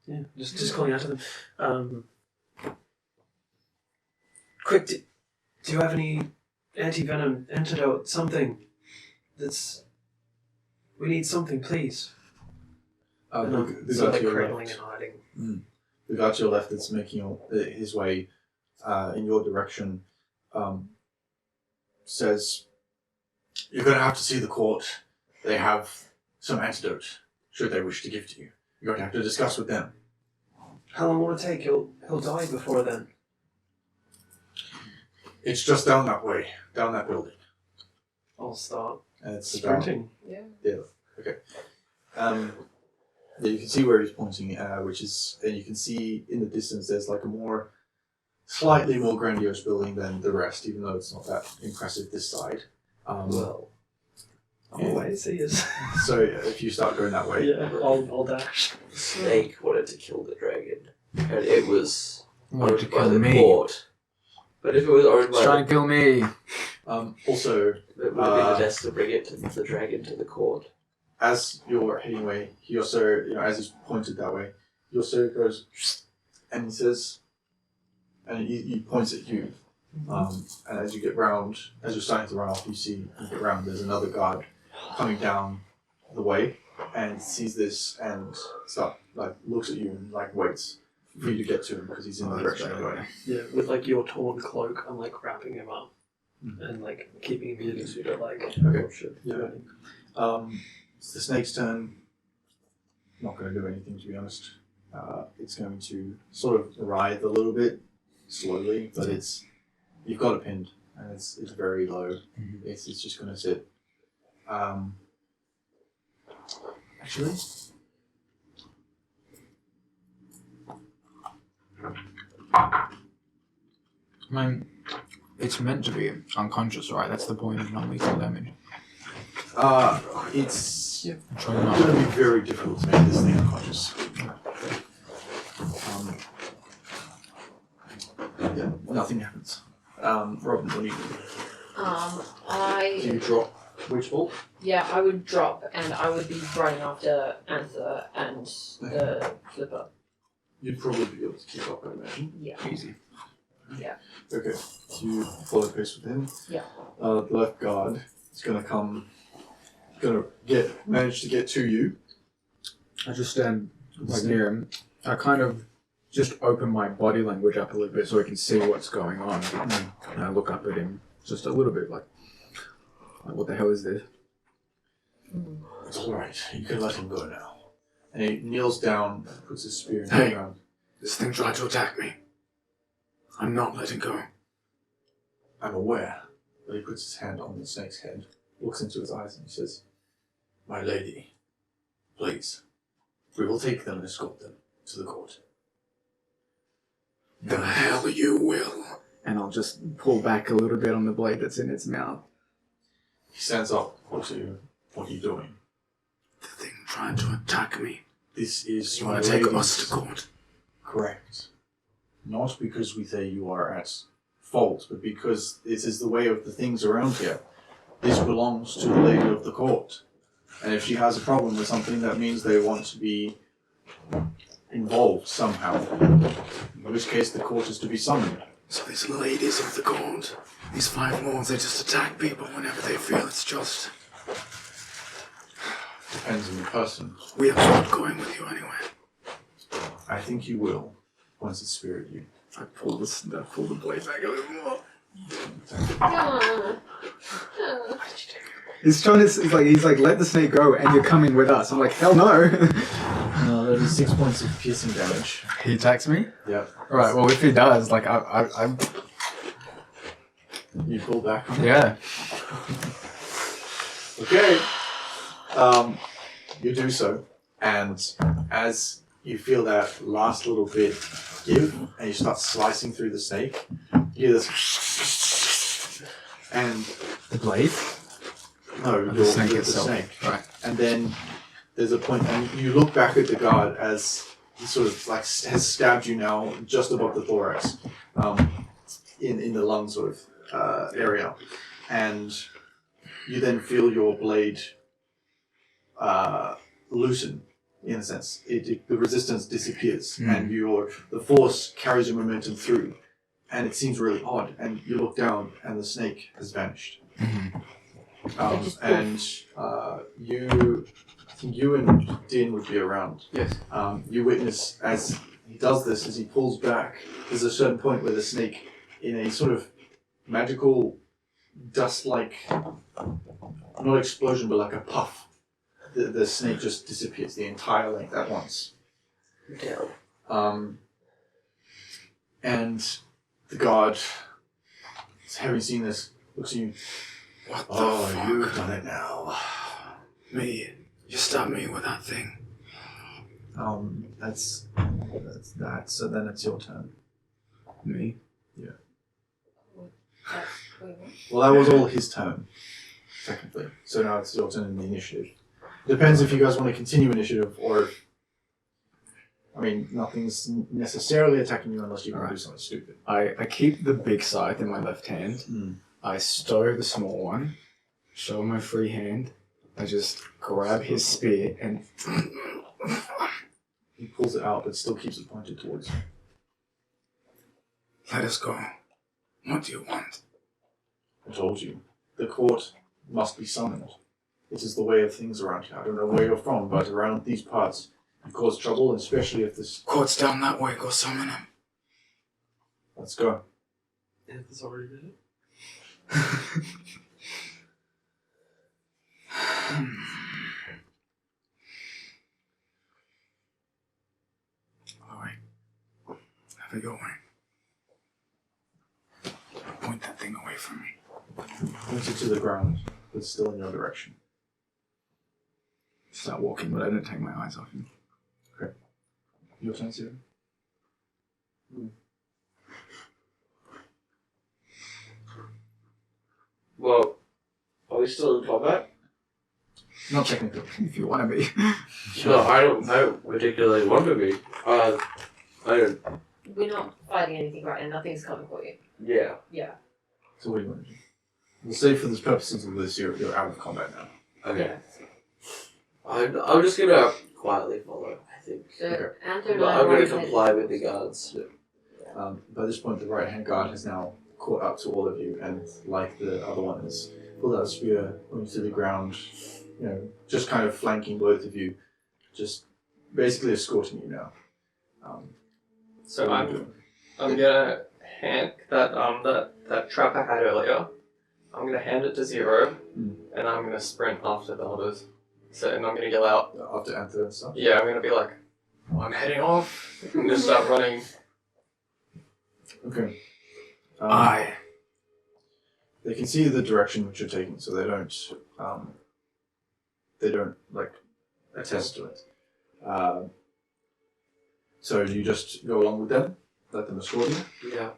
Yeah, just calling out to them. Quick, do you have any anti-venom antidote? Something that's... We need something, please. The So guy they're to your cradling left. and hiding. the guy to your left that's making his way in your direction says, "You're going to have to see the court. They have some antidote, should they wish to give to you. You're going to have to discuss with them." How long will it take? He'll die before then. It's just down that way, down that building. I'll start And it's sprinting. Yeah. Yeah. Okay. Yeah, you can see where he's pointing, which is, and you can see in the distance there's like a slightly more grandiose building than the rest, even though it's not that impressive this side. Well, yeah. always he is. So if you start going that way, Yeah, I'll dash. The snake wanted to kill the dragon, and it was Wanted to owned by kill the me. court. But if it was owned It's by trying to kill me. also it would have been best to bring it to the dragon to the court. as you're heading away, he also, as he's pointed that way, he also goes, and he says, and he points at you. And as you get round, as you're starting to run off, you get round, there's another guard coming down the way and sees this and looks at you and waits for you to get to him because he's in the direction you're going. Yeah, with your torn cloak, I'm wrapping him up and keeping him hidden. Okay. Yeah. It's the snake's turn. Not going to do anything, to be honest. It's going to sort of writhe a little bit slowly, but you've got it pinned and it's very low. It's just going to sit. Actually, I mean, it's meant to be unconscious, right? That's the point of non-lethal damage. it's Try going not. to be very difficult to make this thing unconscious. Yeah, nothing happens. Robin, what do you do? Do you drop Witch Bolt? I would drop and I would be running after Anther and the Flipper. You'd probably be able to keep up, I imagine. Yeah. Easy. Okay, so you follow pace with him. Yeah. The left guard is going to manage to get to you. I just stand near him. I kind of just open my body language up a little bit so I can see what's going on. And I look up at him just a little bit like what the hell is this? It's alright, you can let him go now. And he kneels down, puts his spear in the Hey. ground. This thing tried to attack me. I'm not letting go. I'm aware, but he puts his hand on the snake's head, looks into his eyes, and he says, "My lady, please, we will take them and escort them to the court." The hell you will. And I'll just pull back a little bit on the blade that's in its mouth. He stands up, looks at you. What are you doing? The thing tried to attack me. This is You my want to take lady's- us to court? Correct. Not because we say you are at fault, but because this is the way of the things around here. This belongs to the lady of the court. And if she has a problem with something, that means they want to be involved somehow. In which case the court is to be summoned. So these ladies of the court, these five lords, they just attack people whenever they feel it's just. Depends on the person. We are not going with you anyway. I think you will, once it's spirit you. I pull the blade back a little more. He's trying to. He's like, let the snake go, and you're coming with us. I'm like, hell no. No, that is 6 points of piercing damage. He attacks me. Yep. All right. Well, if he does, I'm. You pull back on it. Yeah. Okay. You do so, and as you feel that last little bit give, and you start slicing through the snake, you hear this, and The blade. no, The snake the itself. snake. Right. And then there's a point, and you look back at the guard as he sort of has stabbed you now just above the thorax, in the lung sort of area, and you then feel your blade loosen. In a sense, the resistance disappears, and the force carries your momentum through, and it seems really odd. And you look down, and the snake has vanished. And I think you and Din would be around. Yes. You witness as he does this as he pulls back. There's a certain point where the snake, in a sort of magical dust-like, not explosion, but like a puff, the snake just disappears the entire length at once. Damn. And the guard, having seen this, looks at you. What the Oh, fuck? you've done it now. Me? You stabbed me with that thing. That's that. So then it's your turn. Me? Well, that was all his turn, technically. So now it's your turn in the initiative. Depends if you guys want to continue initiative or if... I mean, nothing's necessarily attacking you unless you want to do something stupid. I keep the big scythe in my left hand. I stow the small one. Show my free hand. I just grab his spear and... He pulls it out, but still keeps it pointed towards you. Let us go. What do you want? I told you. The court must be summoned. It is the way of things around here. I don't know where you're from, but around these parts, you cause trouble, and especially if this... Court's down that way. Go summon him. Let's go. Anthony's already did it. Alright. Have a go away. Point that thing away from me. Points it to the ground, but still in your direction. Start walking, but I don't take my eyes off him. Okay. Your turn, Steven. Well, are we still in combat? Not technically. If you want to be. No, I don't particularly want to be. I don't. We're not fighting anything right now. Nothing's coming for you. Yeah. Yeah. So what do you want to do? We'll say for the purposes of this, you're out of combat now. Okay. I'm just gonna quietly follow, I think. So Okay. Anton and But I I'm gonna right comply with the guards. By this point, the right-hand guard has now caught up to all of you, and like the other one, has pulled out a spear, pointed to the ground, just kind of flanking both of you, just basically escorting you now. So what are you I'm doing? gonna hand that trap I had earlier. I'm gonna hand it to Zero, and I'm gonna sprint after the others. So and I'm gonna yell out. After Anther and stuff? Yeah, I'm gonna be like, I'm heading off. I'm gonna start running. Okay. They can see the direction which you're taking, so they don't like attest to it. So you just go along with them, let them escort you, Yeah.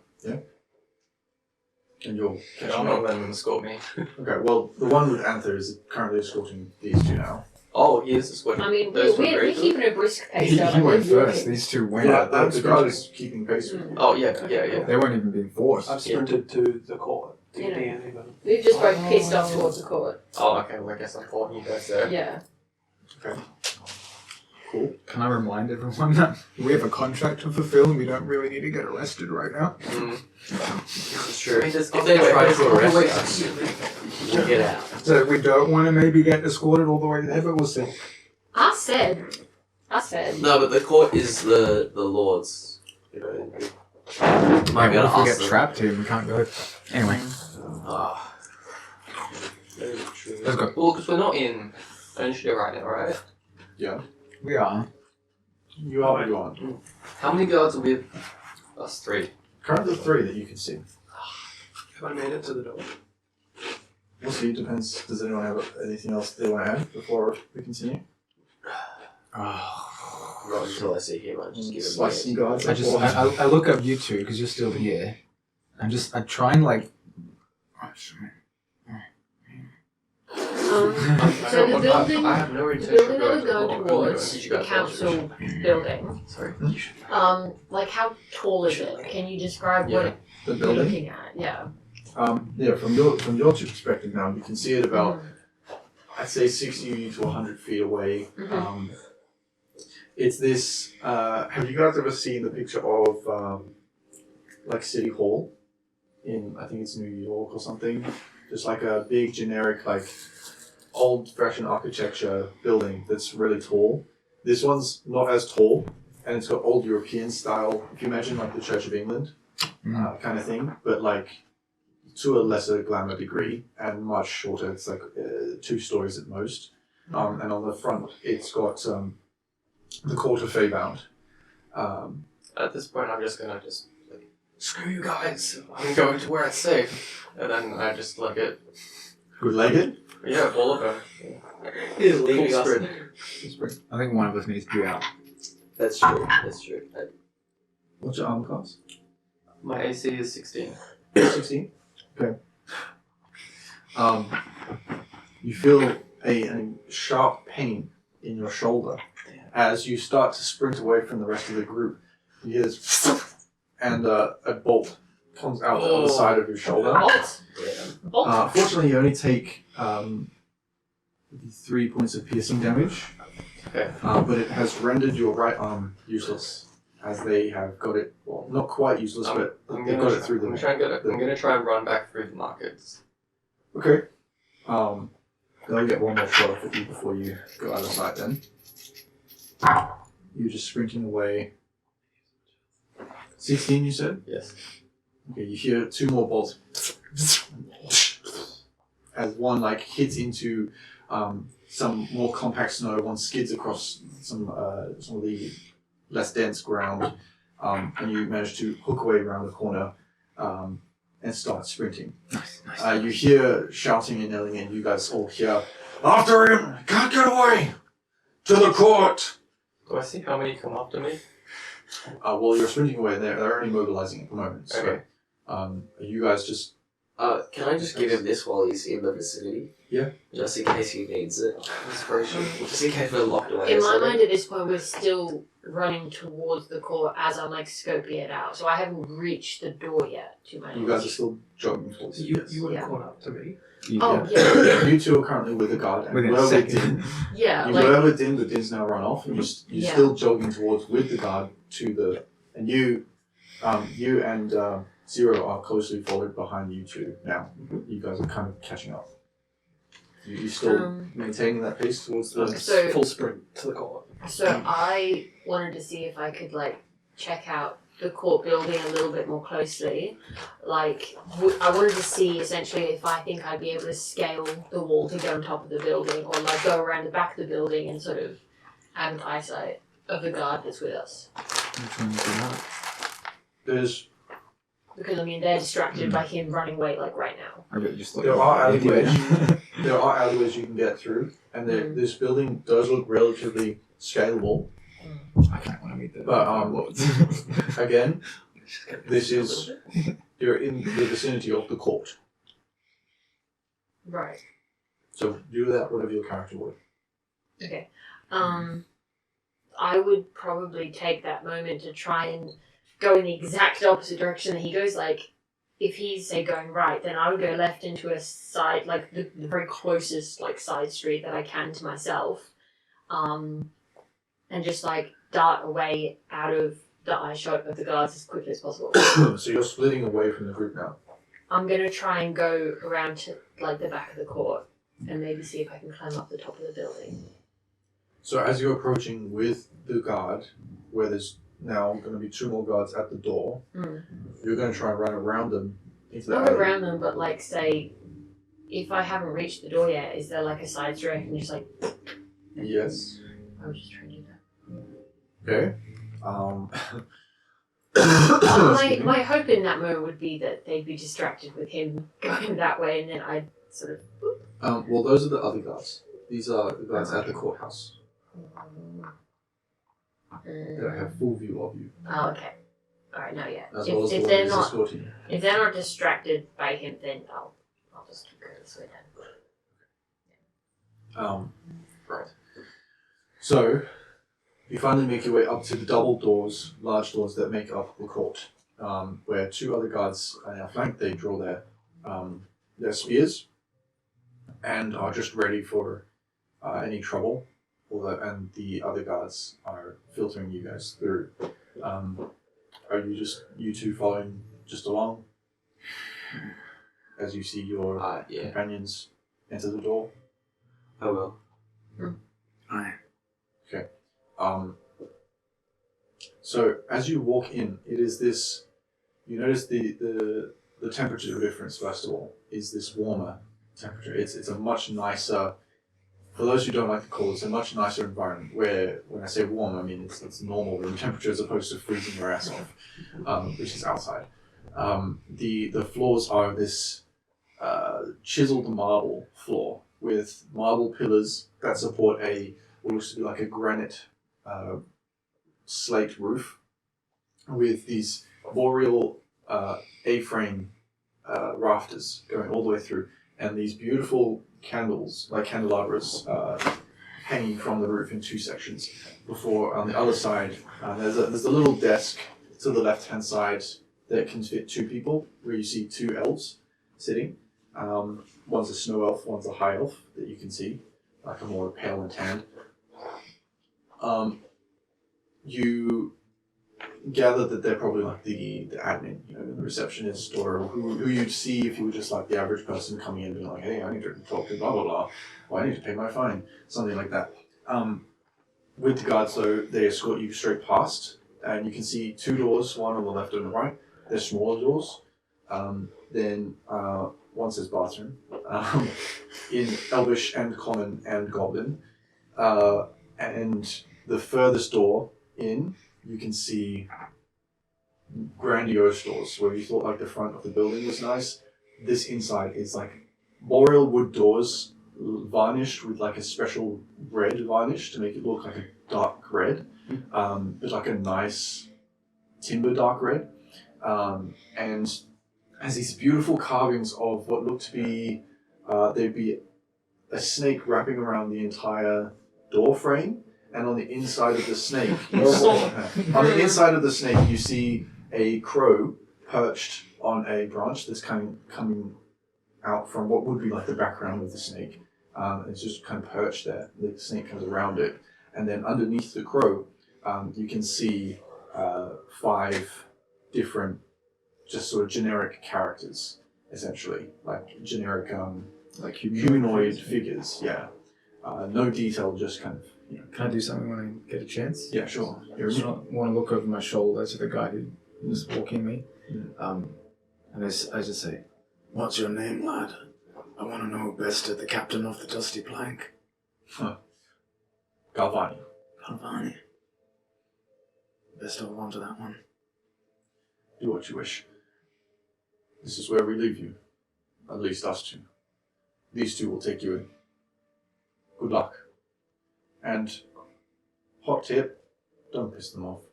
and you'll catch I'm them not up. letting them escort me. Okay, well, the one with Anther is currently escorting these two now. Oh, he is escorting. I mean, those we're were keeping a brisk pace. He so went we're first. walking. These two went. Yeah, They the guard is keeping pace with you. Oh yeah. They weren't even being forced. I've sprinted to the court. To Yeah. get anybody. We've just both pissed off towards the court. Oh, okay. Well, I guess I'm following you guys there. Yeah. Cool. Can I remind everyone that we have a contract to fulfill and we don't really need to get arrested right now? It's true. I mean, If they try to arrest us, we'll get out. So we don't want to maybe get escorted all the way there, but we'll see. I said. No, but the court is the lords. You know. Like, what if we ask get them. trapped here and we can't go? Anyway, Ah. Very true. let's go. Well, because we're not in initiative right now, right? Yeah. We are. You are what you are. How many guards are with us three? Currently 3 that you can see. Have I made it to the door? We'll see, depends. Does anyone have anything else they want to add before we continue? Not until I see him. I just give him Slice some my guards. I look up you two because you're still here. I try and like. Oh, sorry. So the building, I have no the intention building of that was going going to the towards, you the guys council building, Sorry. like how tall is it? Can you describe what The you're building? looking at? Yeah. Yeah, from your two perspective now, you can see it about, I'd say 60 to 100 feet away. Mhm. It's this, have you guys ever seen the picture of, like City Hall in, I think it's New York or something? Just like a big generic, like, old-fashioned architecture building that's really tall. This one's not as tall, and it's got old European style. If you imagine like the Church of England kind of thing, but like to a lesser glamour degree and much shorter. It's like 2 stories at most. And on the front, it's got the court of Feybound. At this point, I'm just gonna like, screw you guys. I'm going to where it's safe, and then I just like it. Good-legged? Yeah, all of them. He's leaving Full us. sprint. I think one of us needs to be out. That's true. That's true. What's your armor class? My AC is 16. 16? Okay. You feel a sharp pain in your shoulder as you start to sprint away from the rest of the group. You hear this, and a bolt comes out on the side of your shoulder. Bolt? Fortunately, you only take 3 points of piercing damage, Okay. but it has rendered your right arm useless, as they have got it, well, not quite useless, but they've got it through the neck. I'm gonna try and run back through the markets. Okay. They'll get one more shot off at you before you go out of sight then. You're just sprinting away. 16, you said? Yes. Okay, you hear 2 more bolts. As one like hits into some more compact snow, one skids across some of the less dense ground, and you manage to hook away around the corner and start sprinting. Nice. You hear shouting and yelling, and you guys all hear, "After him! Can't get away! To the court!" Do I see how many come after me? Well, you're sprinting away, and they're only mobilizing at the moment. So, Okay. you guys just... Can I just give him this while he's in the vicinity? Yeah. Just in case he needs it. Inspiration. Just in case we're locked away. In or my something. mind at this point, we're still running towards the core as I'm like scoping it out. So I haven't reached the door yet, to my You knowledge. guys are still jogging towards So it. you, Yes. you would have Yeah. caught up to me. Oh, yeah. You 2 are currently with the guard, and Within a were with second. Din. Yeah, You like, were with Din, but Din's now run off, and you're Yeah. still jogging towards with the guard to the... And you and Zero are closely followed behind you 2 now. You guys are kind of catching up. You still maintaining that pace towards the... So- Full sprint to the court. so I wanted to see if I could like check out the court building a little bit more closely. Like, I wanted to see essentially if I think I'd be able to scale the wall to get on top of the building, or like go around the back of the building and sort of have an eyesight of the guard that's with us. Which one is that? There's... Because I mean, they're distracted by him running away like right now. I really just thought There you are were an idiot. alleyways. There are alleyways you can get through, and this building does look relatively scalable. I can't want to meet the But, lords. Again, this is... You're in the vicinity of the court. Right. So do that whatever your character would. Okay. I would probably take that moment to try and go in the exact opposite direction that he goes. Like, if he's, say, going right, then I would go left into a side, like, the very closest, like, side street that I can to myself. And just, like, dart away out of the eye shot of the guards as quickly as possible. So you're splitting away from the group now. I'm going to try and go around to, like, the back of the court and maybe see if I can climb up the top of the building. So as you're approaching with the guard, where there's now going to be 2 more guards at the door, you're going to try and run around them into the Not alley. around them, but like say, if I haven't reached the door yet, is there like a side street I can just like? Yes. I was just trying to do that. Okay. My hope in that moment would be that they'd be distracted with him going that way, and then I'd sort of. Well, those are the other guards. These are the guards at the courthouse that have full view of you, Oh, okay. All right, no, yeah. as well as the If one they're who's not, escorting you. if they're not distracted by him, then I'll just keep going this way then. Right. So, you finally make your way up to the double doors, large doors that make up the court, where 2 other guards are now flanked. They draw their spears and are just ready for any trouble. And the other guards are filtering you guys through. Are you 2 following just along as you see your Yeah. companions enter the door? I will. Aye. So as you walk in, it is this. You notice the temperature difference. First of all, is this warmer temperature. It's a much nicer. For those who don't like the cold, it's a much nicer environment. Where when I say warm, I mean it's normal room temperature as opposed to freezing your ass off, which is outside. The floors are this chiseled marble floor with marble pillars that support what looks to be like a granite slate roof with these boreal A-frame rafters going all the way through, and these beautiful candles, like candelabras, hanging from the roof in two sections. Before, on the other side, there's a little desk to the left-hand side that can fit two people, where you see two elves sitting. One's a snow elf, one's a high elf that you can see, like a more pale and tanned. You gather that they're probably like the admin, the receptionist, or who you'd see if you were just like the average person coming in and being like, hey, I need to talk to blah, blah, blah, or I need to pay my fine, something like that. With the guards, though, they escort you straight past, and you can see two doors, one on the left and the right. They're smaller doors. Then one says bathroom, in Elvish and Common and Goblin. And the furthest door in, you can see grandiose doors where you thought like the front of the building was nice. This inside is like boreal wood doors varnished with like a special red varnish to make it look like a dark red, but like a nice timber dark red. And has these beautiful carvings of what look to be, there'd be a snake wrapping around the entire door frame. And on the inside of the snake, you see a crow perched on a branch that's kind of coming out from what would be like the background of the snake. It's just kind of perched there. The snake comes around it, and then underneath the crow, you can see 5 different, just sort of generic characters, essentially, like generic, like humanoid figures. Yeah, no detail, just kind of. Can I do something when I get a chance? Yeah, sure. I just want to look over my shoulder to the guy who was walking me. And I just say, What's your name, lad? I want to know best at the captain of the Dusty Plank. Galvani. Galvani. Best hold on to that one. Do what you wish. This is where we leave you. At least us two. These two will take you in. Good luck. And, hot tip, don't piss them off.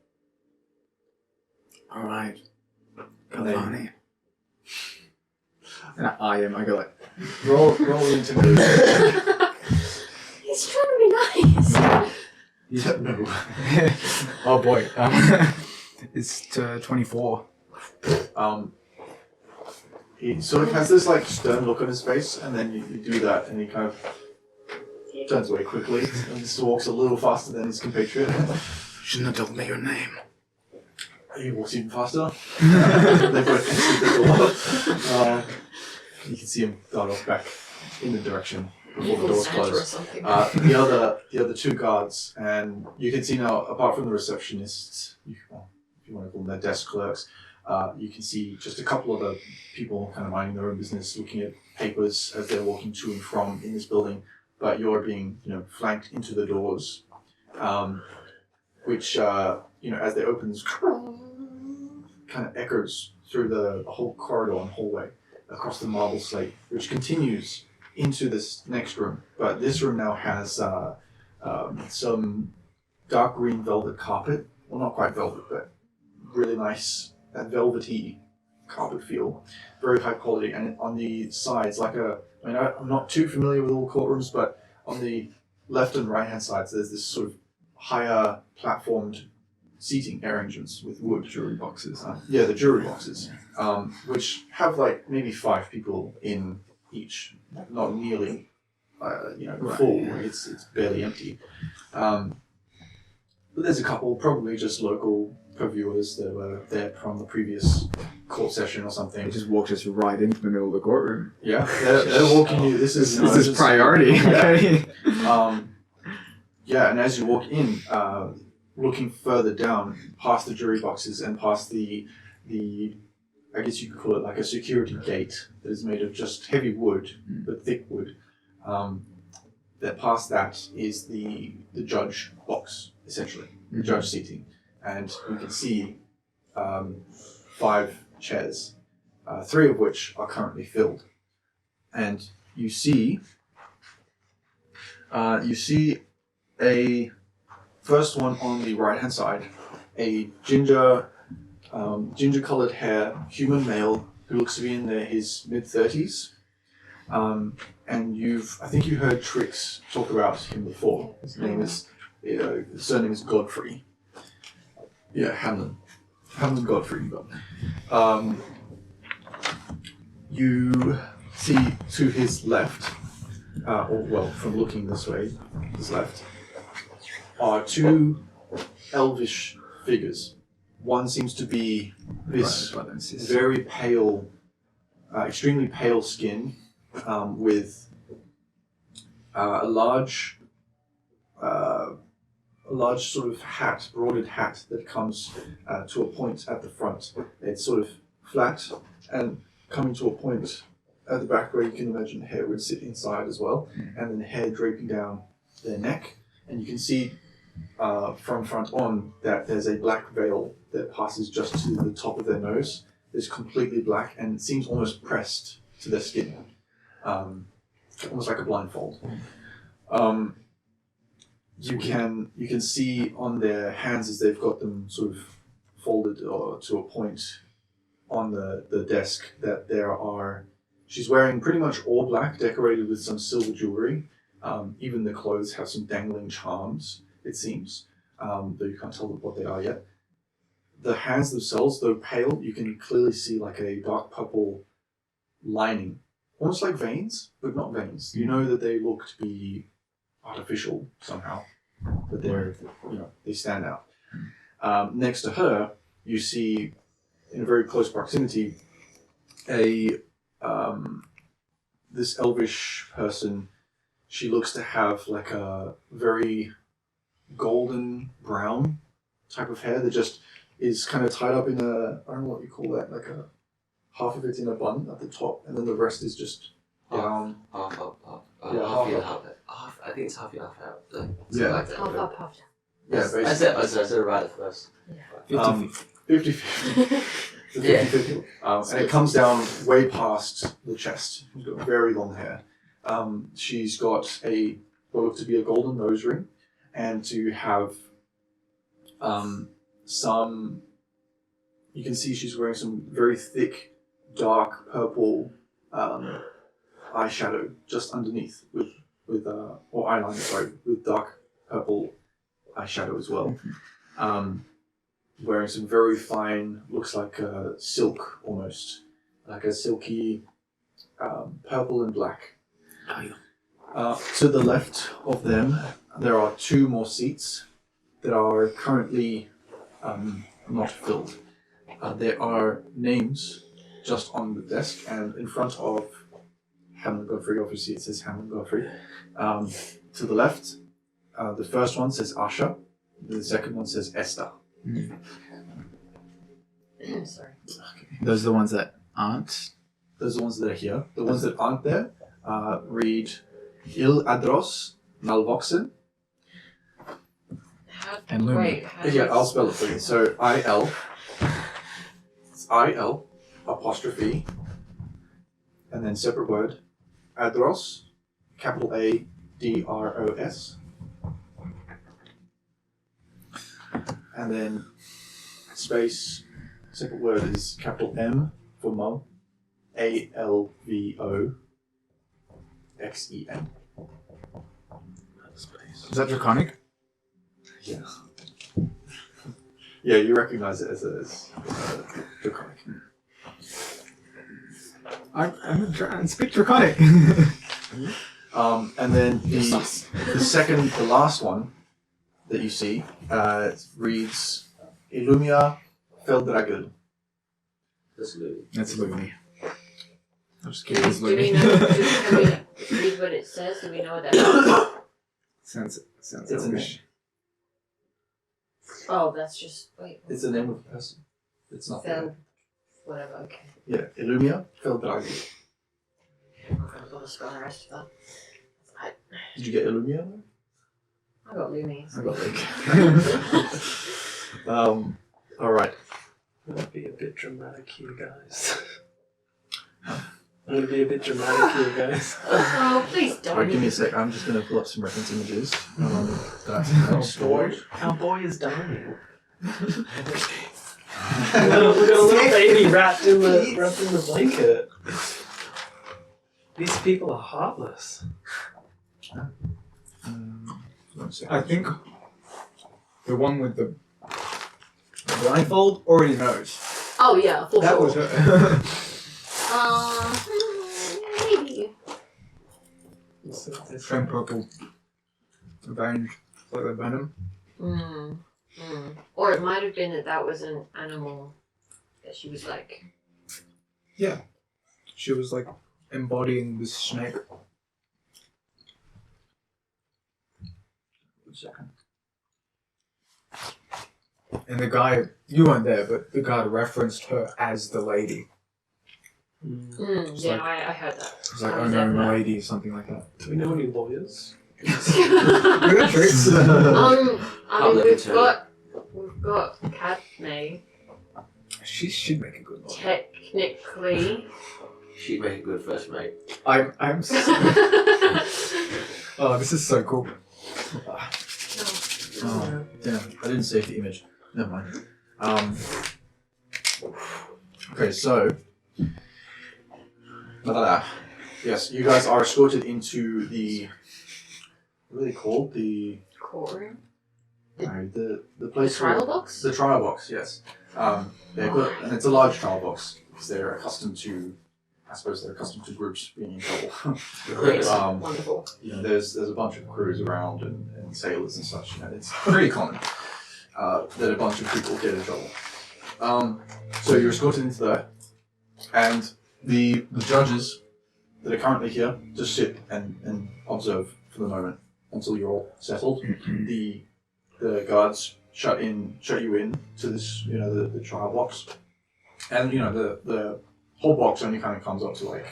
Alright. Galvani. And I go like, Roll intimidation. He's trying to be nice. No. oh boy. It's 24. He sort of has this like stern look on his face, and then you do that, and he kind of turns away quickly and just walks a little faster than his compatriot. Shouldn't have told me your name. He walks even faster. They both exit the door. You can see him dart off back in the direction before the doors close. The other 2 guards, and you can see now, apart from the receptionists, if you want to call them their desk clerks, you can see just a couple of other people kind of minding their own business, looking at papers as they're walking to and from in this building. But you're being, flanked into the doors, which, as they open, kind of echoes through the whole corridor and hallway across the marble slate, which continues into this next room. But this room now has some dark green velvet carpet. Well, not quite velvet, but really nice, that velvety carpet feel. Very high quality. And on the sides, I'm not too familiar with all courtrooms, but on the left and right hand sides, there's this sort of higher platformed seating arrangements with wood. Jury boxes. The jury boxes, which have like maybe 5 people in each, not nearly, full. It's barely empty. But there's a couple, probably just local viewers that were there from the previous court session or something. They just walked us right into the middle of the courtroom. Yeah, they're walking you. This is priority. Yeah. And as you walk in, looking further down, past the jury boxes and past the I guess you could call it like a security gate that is made of just heavy wood, but thick wood. That past that is the judge box, essentially, the judge seating. And you can see 5 chairs, 3 of which are currently filled. And you see a first one on the right-hand side, a ginger-colored hair human male who looks to be in his mid-30s. And I think you heard Trix talk about him before. His name is, his surname is Godfrey. Yeah, Hamlin Godfrey. You see to his left, from looking this way, his left, are 2 elvish figures. One seems to be this very pale, extremely pale skin, with a large sort of hat, broaded hat that comes to a point at the front. It's sort of flat and coming to a point at the back where you can imagine hair would sit inside as well, and then hair draping down their neck. And you can see from front on that there's a black veil that passes just to the top of their nose. It's completely black and it seems almost pressed to their skin, almost like a blindfold. You can see on their hands as they've got them sort of folded or to a point on the desk that she's wearing pretty much all black, decorated with some silver jewelry. Even the clothes have some dangling charms, it seems, though you can't tell what they are yet. The hands themselves, though pale, you can clearly see like a dark purple lining, almost like veins, but not veins. You know that they look to be artificial somehow, but they stand out. Next to her, you see, in very close proximity, this elvish person. She looks to have like a very golden brown type of hair that just is kind of tied up in I don't know what you call that, like half of it's in a bun at the top, and then the rest is just down. Half up. Yeah, half in, half half. I think it's half in, half out. Yeah. Like that. Half up, half down. Yeah, I said it right at first. 50-50. It's a 50-50. And it comes down way past the chest. She's got very long hair. She's got what looks to be a golden nose ring, and to have you can see she's wearing some very thick, dark purple eyeshadow just underneath or eyeliner, sorry, with dark purple eyeshadow as well. Wearing some very fine, looks like silk almost, like a silky purple and black. To the left of them, there are 2 more seats that are currently not filled. There are names just on the desk, and in front of Hamlin Godfrey, obviously it says Hamlin Godfrey. To the left, the first one says Asha, the second one says Esther. Sorry. Those are the ones that aren't. Those are the ones that are here. The ones that aren't there read Il Adros Nalvoxen. And Lumi. Wait, how do Yeah, you- I'll spell it for you. So I-L, it's I-L, apostrophe, and then separate word, Adros, capital A-D-R-O-S, and then space, separate word is capital M for mum, A-L-V-O-X-E-N. Is that draconic? Yeah. Yeah, you recognize it as draconic. I speak draconic. And then the last one that you see reads Illumia Feldragel. That's Louis. That's Lumi. I'm just Do kidding. It's we Lumi. know? Can we read what it says? Do we know what that is? Sounds It's a Elvish. Oh, that's just wait. It's the name of a person. It's not Fel, whatever. Okay. Yeah, Illumia Feldragi. I'm not gonna bother spelling the rest of that. Did you get Illumia? I got Lumi. I got Link. Alright. I'm gonna be a bit dramatic here, guys. I'm gonna be a bit dramatic here, guys. Oh, please don't. Alright, give me a sec. I'm just gonna pull up some reference images. That's stored. Our boy is dying. We got a little baby wrapped in the blanket. These people are heartless. I think the one with the blindfold already knows. Oh yeah, for That sure. was her. Maybe. Same purple veins, like the venom. Or it might have been that was an animal that she was like. Yeah. She was like embodying this snake. 1 second. And the guy, you weren't there, but the guy referenced her as the lady. Yeah, I heard that. It was like, oh no, my lady, something like that. Do we know any lawyers? We got tricks. I mean, we've got Cadme. She'd make a good lawyer. Technically. She'd make a good first mate. I'm oh, this is so cool. Oh, damn. I didn't save the image. Never mind. Okay, so. Yes, you guys are escorted into the. What are they called? The. Courtroom? The place. The trial where- box? The trial box, yes. And it's a large trial box because they're accustomed to. I suppose they're accustomed to groups being in trouble. Great. Wonderful. There's a bunch of crews around and sailors and such, and it's pretty common that a bunch of people get in trouble. So you're escorted into there, and the judges that are currently here just sit and observe for the moment until you're all settled. The guards shut you in to this, the trial box, and the whole box only kind of comes up to like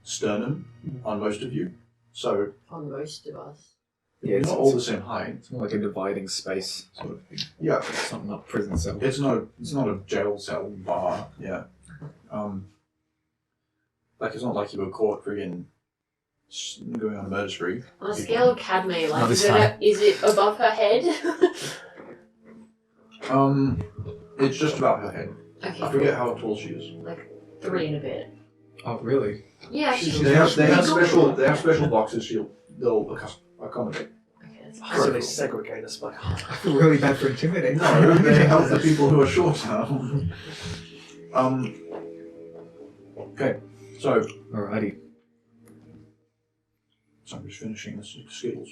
sternum on most of you. So On most of us. Yeah, it's not all the same height. It's more like a dividing space sort of thing. Yeah, It's not a prison cell. it's not a jail cell bar. Yeah, like it's not like you were caught friggin' going on a murder spree. On a scale of Cadme, like, Not is this time. it above her head? It's just about her head. Okay. I forget how tall she is. Like 3 and a bit. Oh, really? Yeah, They have special boxes they'll accommodate. Okay, that's Oh, so they segregate us by height. I feel really bad for intimidating. No, they help the people who are shorter. Okay, so Alrighty. I'm just finishing the skills.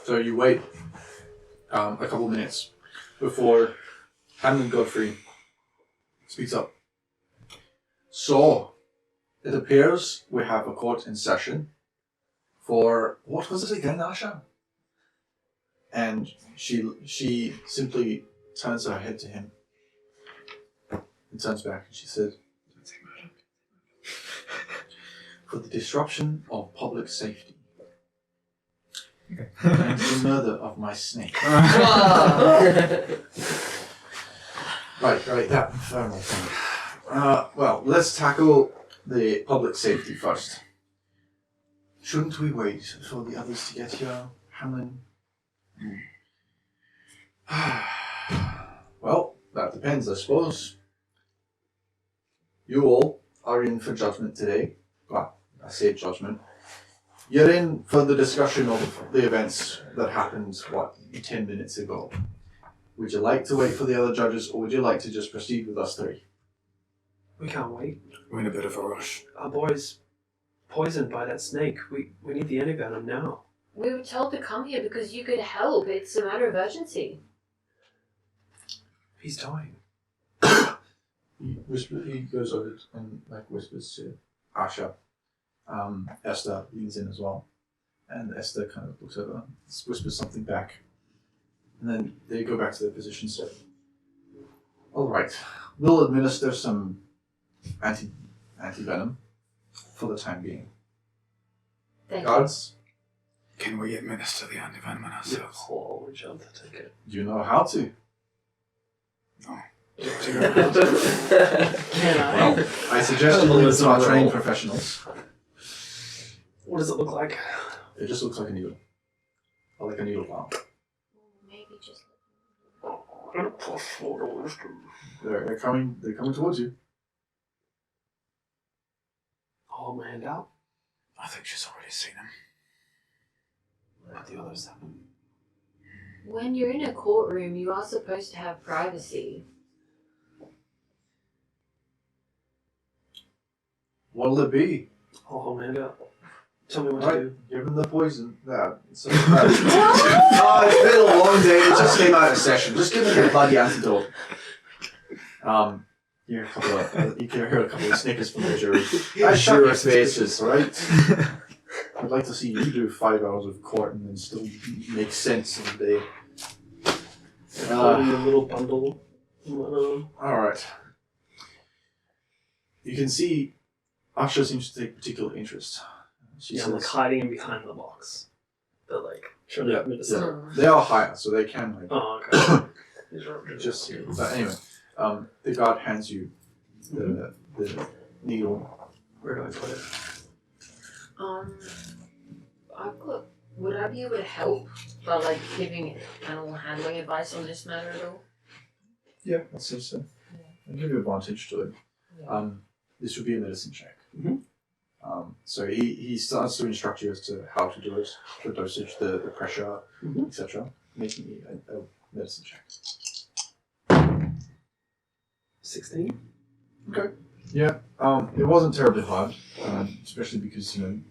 So you wait a couple minutes before Hamlin Godfrey speaks up. So, it appears we have a court in session for, what was it again, Asha? And she simply turns her head to him and turns back and she said, for the disruption of public safety and the murder of my snake. Right, that infernal thing. Well, let's tackle the public safety first. Shouldn't we wait for the others to get here, Hamlin? Well, that depends, I suppose. You all are in for judgment today. Well, I say judgment. You're in for the discussion of the events that happened, 10 minutes ago. Would you like to wait for the other judges, or would you like to just proceed with us three? We can't wait. We're in a bit of a rush. Our boy's poisoned by that snake. We need the antivenom now. We were told to come here because you could help. It's a matter of urgency. He's dying. He goes over and whispers to Asha. Esther leans in as well. And Esther kind of looks over, whispers something back. And then they go back to their positions. All right, we'll administer some anti-venom for the time being. Thank Guards, Can we administer the antivenom ourselves? Claw reach out to take it. do you know how to? No. Can I? Well, I suggest you leave it to our trained professionals. What does it look like? It just looks like a needle. Or like a needle file. Maybe just. They're coming towards you. All manned out. I think she's already seen him. Let the others have them. When you're in a courtroom, you are supposed to have privacy. What'll it be? All manned out. Tell me what to Right, do. give him the poison. It's been a long day. It just came out of session. Just give him the bloody antidote. You can hear a couple of snickers from the jury. I shut your faces, right? I'd like to see you do 5 hours of court and then still make sense of the day. Holding a little bundle. Alright. You can see Asha seems to take particular interest. She I'm like says, hiding behind the box. But like, trying to medicine. they are higher, so they can like Oh, okay. These are just here. But anyway, the guard hands you the needle. Where do I put it? Would I be able to help by like giving animal handling advice on this matter at all? Yeah, I'd say so. I'll give you advantage to it. Yeah. This would be a medicine check. Mhm. So he starts to instruct you as to how to do it, the dosage, the pressure, Mhm. etc. Making me a medicine check. 16? Okay. Yeah. It wasn't terribly hard, especially because you've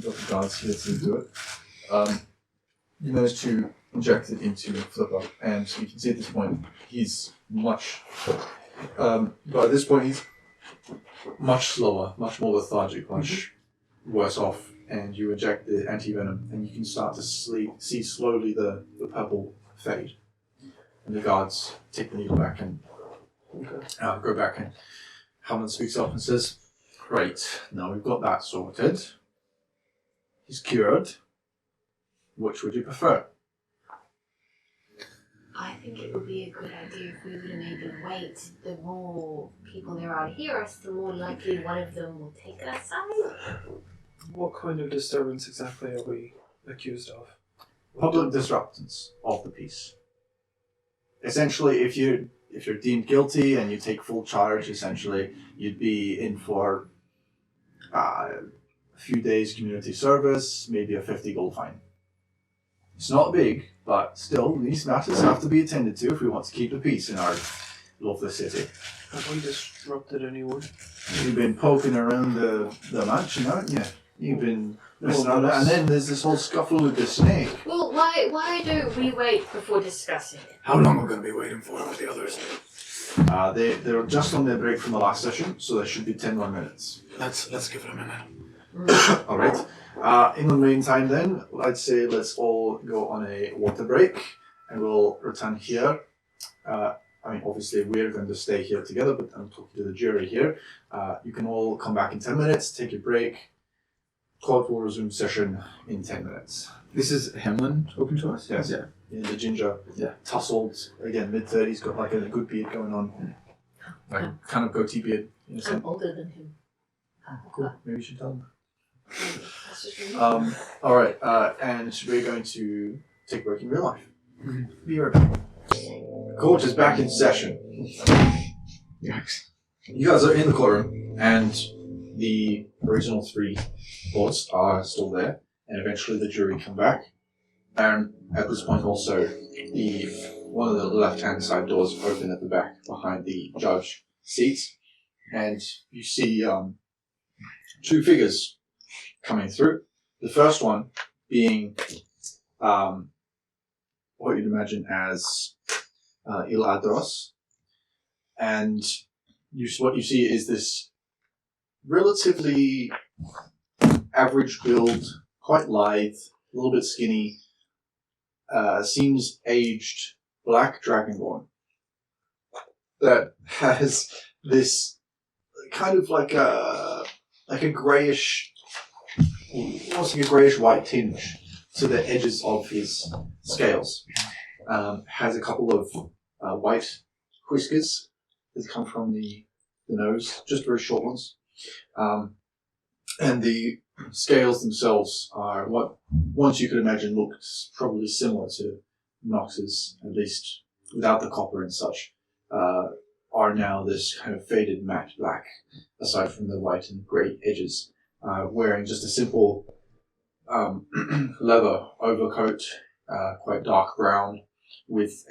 got the guards here to do it. You managed to inject it into Flipper, and you can see at this point he's much. But at this point he's much slower, much more lethargic, much worse off. And you inject the anti-venom, and you can start to see slowly the purple fade. And the guards take the needle back and go back, and Hellman speaks up and says, "Right, now we've got that sorted. He's cured. Which would you prefer?" I think it would be a good idea if we would maybe wait. The more people there are to hear us, the more likely one of them will take our side. What kind of disturbance exactly are we accused of? Public disruptance of the peace. Essentially, if you're deemed guilty and you take full charge, essentially, you'd be in for a few days community service, maybe a 50 gold fine. It's not big, but still, these matters have to be attended to if we want to keep the peace in our lovely city. Have we disrupted anyone? You've been poking around the mansion, haven't you? You've been messing around, and then there's this whole scuffle with the snake. Well, why don't we wait before discussing it? How long are we going to be waiting for with the others? They're just on their break from the last session, so there should be 10 more minutes. Let's give it a minute. All right. In the meantime, then, I'd say let's all go on a water break, and we'll return here. Obviously, we're going to stay here together, but I'm talking to the jury here. You can all come back in 10 minutes, take a break. Court will resume session in 10 minutes. This is Hemlin talking to us? Yes. Yeah. Yeah, the ginger, tousled, again, mid-30s, got like a good beard going on. Like, kind of goatee beard. In a I'm sense. older than him. Cool. Maybe you should tell him. That's just me. All right, and we're going to take a break in real life. Be right back. The court is back in session. Yikes. You guys are in the courtroom, and the original 3 courts are still there, and eventually the jury come back. And at this point also, one of the left-hand side doors open at the back behind the judge seats, and you see 2 figures coming through. The first one being what you'd imagine as Il Adros, and what you see is this relatively average build quite lithe, a little bit skinny, seems aged black dragonborn that has this kind of like a greyish, almost like a greyish white tinge to the edges of his scales. Has a couple of white whiskers that come from the nose, just very short ones. And the scales themselves are what, once you could imagine, looked probably similar to Nox's, at least without the copper and such, are now this kind of faded matte black, aside from the white and grey edges, wearing just a simple leather overcoat, quite dark brown, with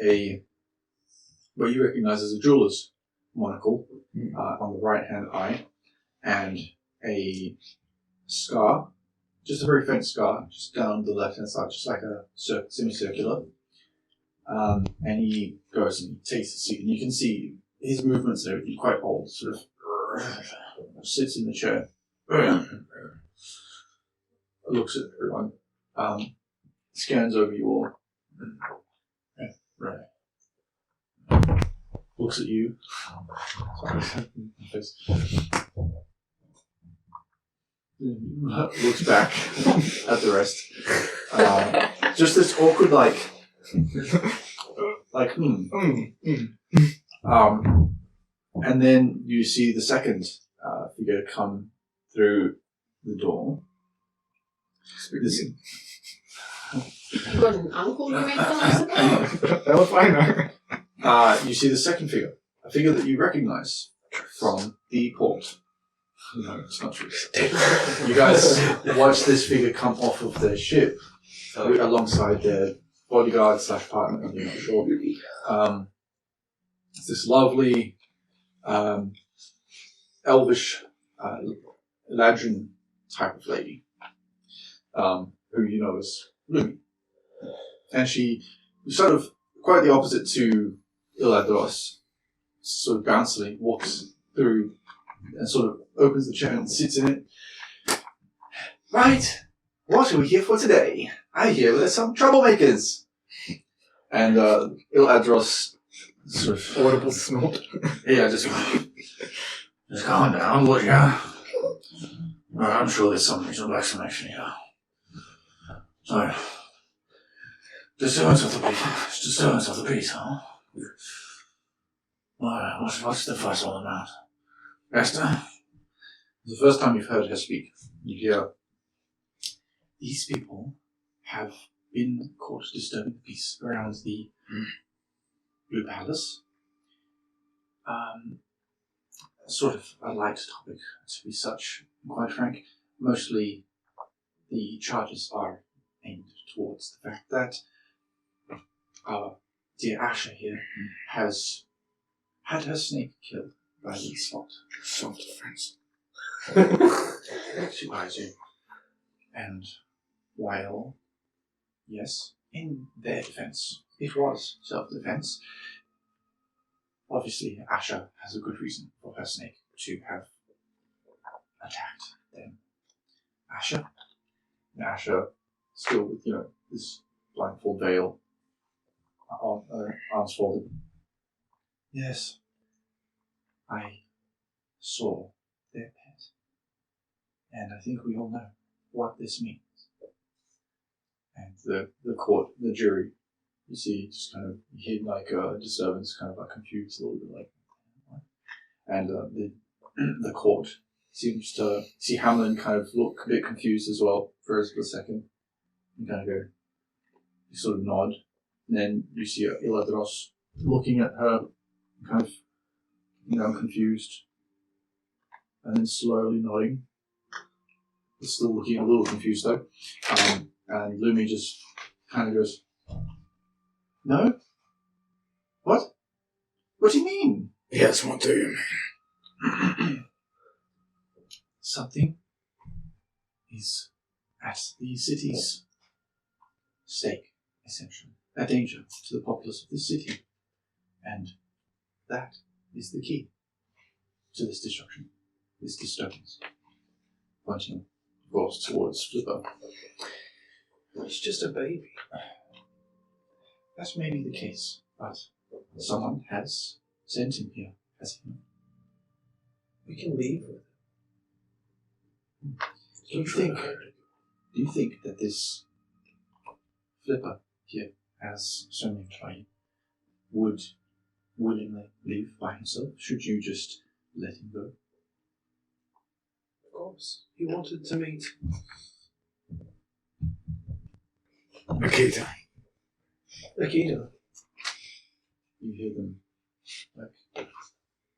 what you recognize as a jeweler's monocle on the right-hand eye, and a scar, just a very faint scar, just down the left-hand side, just like a semicircular. And he goes and takes a seat, and you can see his movements and everything quite old, sort of sits in the chair, looks at everyone, scans over you all, looks at you, looks back at the rest. Just this awkward, and then you see the second figure come through the door. You got an uncle you made fun of? That was fine. You see the second figure, a figure that you recognize from the port. No, it's not true. You guys watch this figure come off of the ship alongside their bodyguard / partner, you're not sure. It's this lovely, elvish, Eladrin type of lady, who you know as Lumi. And she sort of quite the opposite to Iladros, sort of bouncily walks through and sort of opens the chair and sits in it. Right, what are we here for today? I hear there's some troublemakers. And Iladros sort of Audible snort. yeah, just calm down, would ya? I'm sure there's some reasonable explanation here. So, disturbance of the peace, huh? What's the fuss all about? Esther? The first time you've heard her speak, you hear, these people have been caught disturbing the peace around the Blue Palace. Sort of a light topic, to be such, quite frank. Mostly the charges are aimed towards the fact that our dear Asher here has had her snake killed by the spot. Self-defense. She lies you. And while, yes, in their defense, it was self-defense, obviously Asher has a good reason for her snake to have attacked them. Asher, still with, this blindfold veil, arms folded. Yes, I saw their pet, and I think we all know what this means. And the court, the jury, you see, just kind of hit like a disturbance, kind of like confused a little bit, like, and the court seems to see Hamlin kind of look a bit confused as well for a split second. You kind of go, you sort of nod, and then you see Iladros looking at her, kind of, confused, and then slowly nodding. Still looking a little confused though. And Lumi just kind of goes, no? What? What do you mean? Yes, what do you mean? Something is at the city's stake, essentially. A danger to the populace of this city. And that is the key to this destruction, this disturbance. Pointing goes towards Flipper. He's just a baby. That may be the case, but someone has sent him here, has he not? We can leave with him. Do you think that this Flipper here, as surnamed by you, would willingly leave by himself? Should you just let him go? Of course. He wanted to meet. Akita. Akita. You hear them, like,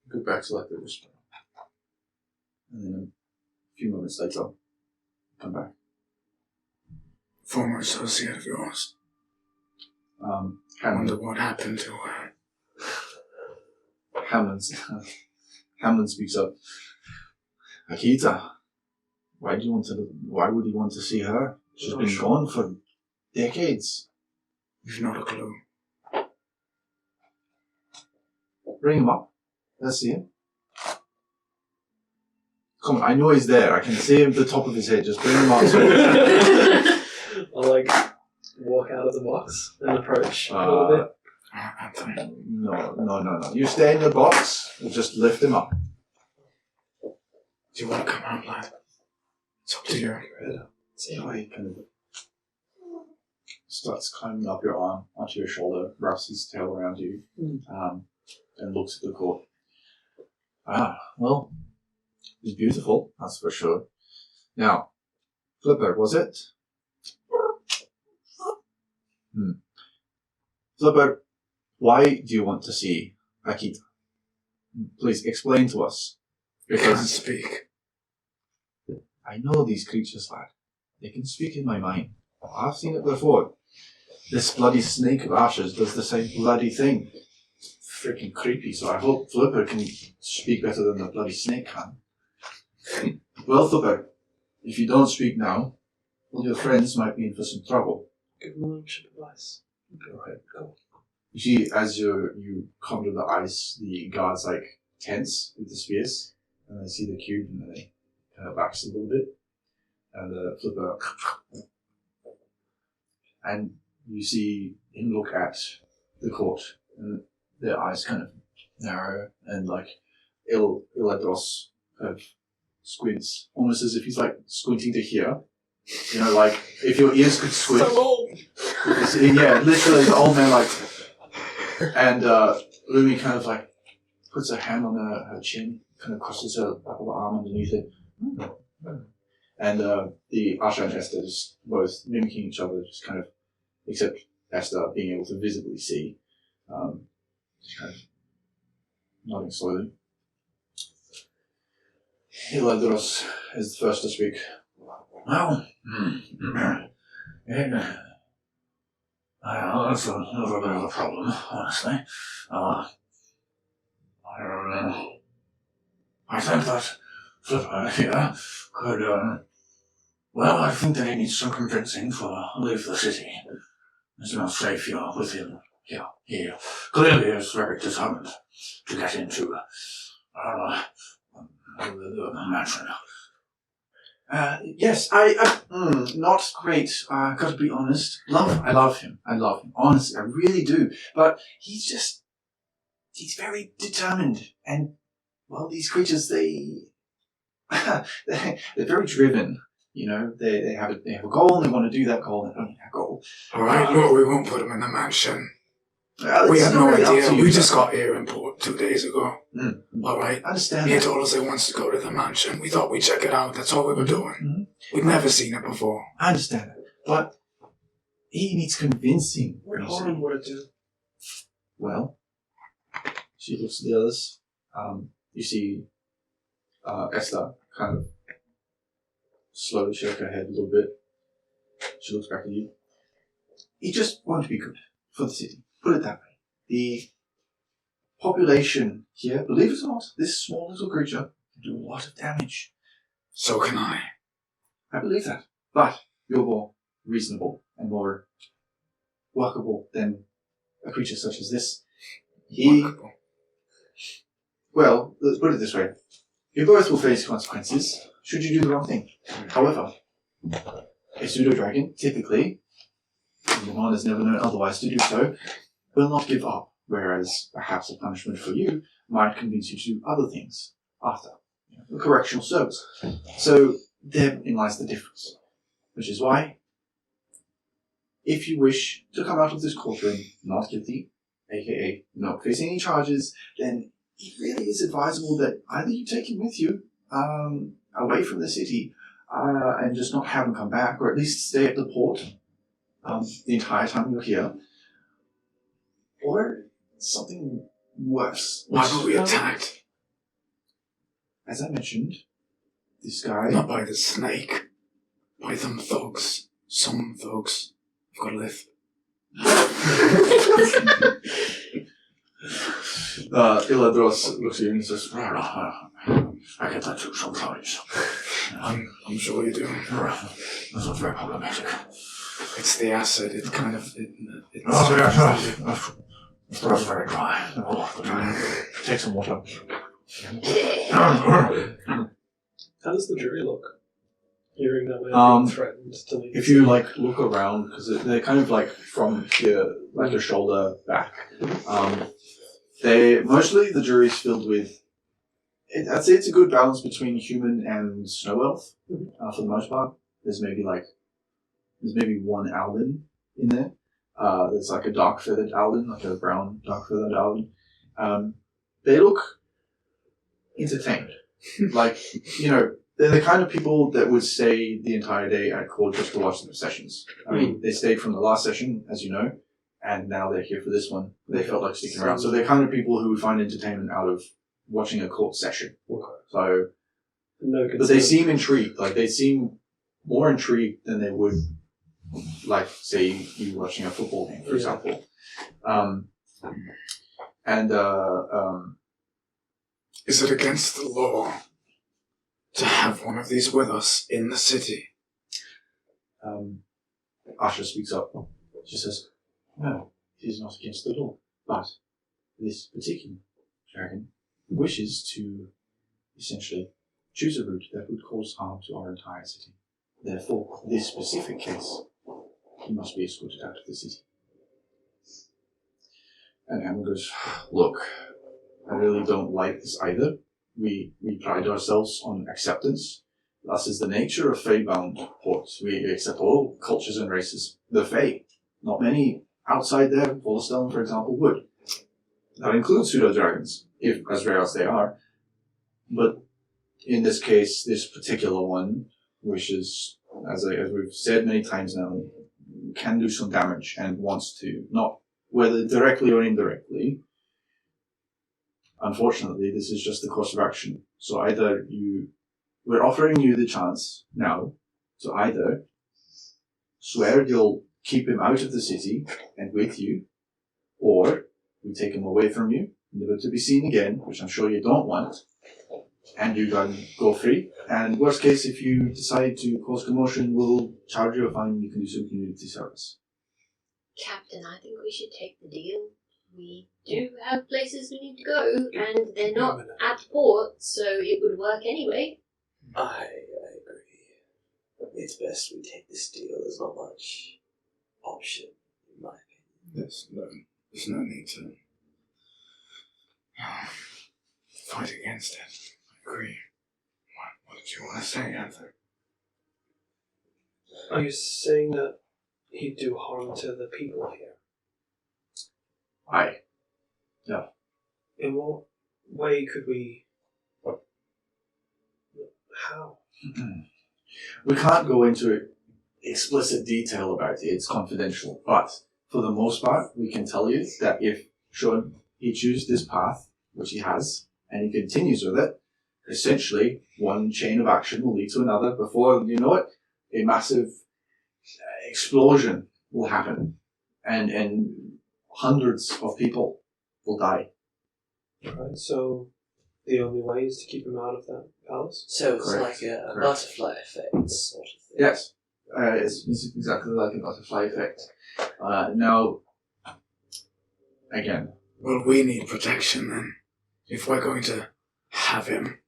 go back to, like, the whisper. And then a few moments later, come back. Former associate of yours. I Hamlin, wonder what happened to her. Hamlin speaks up. Akita, why would he want to see her? She's been gone for decades. We've not a clue. Bring him up. Let's see him. Come on, I know he's there. I can see him at the top of his head. Just bring him up. I'll like walk out of the box and approach a little bit. Anthony. No. You stay in the box and just lift him up. Do you want to come out, lad? It's up to you. See how he kind of starts climbing up your arm onto your shoulder, wraps his tail around you, and looks at the court. Well, it's beautiful, that's for sure. Now, Flipper, was it? Flipper, why do you want to see Akita? Please explain to us. You can't speak. I know these creatures, lad. They can speak in my mind. I've seen it before. This bloody snake of ashes does the same bloody thing. Freaking creepy, so I hope Flipper can speak better than the bloody snake can. Well, Flipper, if you don't speak now, all your friends might be in for some trouble. Give him a little ship of ice. Go ahead, go. You see, as you come to the ice, the guards like tense with the spears, and they see the cube, and then they kind of backs a little bit, and the Flipper, and you see him look at the court, and their eyes kind of narrow, and like Iladros kind of squints, almost as if he's like squinting to hear. You know, like if your ears could squint. Yeah, literally the old man like, and Lumi kind of like puts her hand on her chin, kind of crosses her upper arm underneath it, and the Asha and Esther just both mimicking each other, just kind of, except Esther being able to visibly see, just kind of nodding slowly. Iladros is the first to speak. Well, that's a little bit of a problem, honestly. I think that Flipper here could, well, I think that he needs some convincing to leave the city. It's not safe here with him. Yeah, he clearly is very determined to get into the mansion. Yes, not great. Gotta be honest. I love him. Honestly, I really do. But he's very determined. And, well, these creatures, they're very driven. You know, they have a goal and they want to do that goal and they don't need that goal. Alright, look, we won't put him in the mansion. We had no idea. We just got here in port 2 days ago. Alright. I understand He that. told us he wants to go to the mansion. We thought we'd check it out. That's all we were doing. Mm-hmm. We'd never seen it before. I understand that. But he needs convincing. What harm would it do? Well, she looks at the others. You see Esther kind of slowly shake her head a little bit. She looks back at you. He just won't be good for the city. Put it that way. The population here, believe it or not, this small little creature can do a lot of damage. So can I. I believe that. But you're more reasonable and more workable than a creature such as this. Workable. Well, let's put it this way. You both will face consequences should you do the wrong thing. However, A pseudo-dragon, typically, and one has never known otherwise to do so, will not give up, whereas perhaps a punishment for you might convince you to do other things after. The correctional service. So therein lies the difference. Which is why, if you wish to come out of this courtroom not guilty, aka not facing any charges, then it really is advisable that either you take him with you away from the city and just not have him come back, or at least stay at the port the entire time you're here, or something worse. Why were we attacked? As I mentioned, this guy... Not by the snake. By them thugs. Some thugs. I've got a lift. Iladros looks at you and says, I get that too sometimes. I'm sure you do. That's not very problematic. It's the acid. It kind of... The throat's very dry. Take some water. How does the jury look? Hearing that we're being threatened to leave. If you look around, because they're kind of from here, your shoulder back. Mostly the jury's filled with. I'd say it's a good balance between human and snow elf for the most part. There's maybe one Alden in there. There's a dark feathered Alden, like a brown dark feathered Alden. They look entertained. They're the kind of people that would stay the entire day at court just to watch the sessions. I mean, they stayed from the last session, as you know, and now they're here for this one. They felt like sticking around. So they're kind of people who find entertainment out of watching a court session. Okay. So, no but they seem intrigued. They seem more intrigued than they would, say, you watching a football game, for example. Is it against the law to have one of these with us in the city? Asha speaks up. She says, no, it is not against the law, but this particular dragon wishes to essentially choose a route that would cause harm to our entire city. Therefore, this specific case, he must be escorted out of the city. And Hammond goes, look, I really don't like this either. We pride ourselves on acceptance. Thus is the nature of Fey-bound ports. We accept all cultures and races. The Fey. Not many outside there, Volstone, for example, would. That includes pseudo-dragons, if as rare as they are. But in this case, this particular one wishes, as we've said many times now, can do some damage and wants to, not whether directly or indirectly. Unfortunately, this is just the course of action. So we're offering you the chance now to either swear you'll keep him out of the city and with you, or we take him away from you, never to be seen again, which I'm sure you don't want, and you go free. And worst case, if you decide to cause commotion, we'll charge you a fine. You can do some community service. Captain, I think we should take the deal. We do have places we need to go, and they're not at port, so it would work anyway. I agree. It's best we take this deal. There's not much option, in my opinion. There's no need to fight against it. I agree. What did you want to say, Arthur? Are you saying that he'd do harm to the people here? Aye. Yeah. In what way could we... How? We can't go into explicit detail about it. It's confidential. But for the most part, we can tell you that if should he choose this path, which he has, and he continues with it, essentially one chain of action will lead to another. Before you know it, a massive explosion will happen, and hundreds of people will die. Right, so the only way is to keep him out of that palace? So it's Correct. like a Correct. butterfly effect sort of thing. Yes, it's exactly like a butterfly effect. Now, again, Well, we need protection then. If we're going to have him,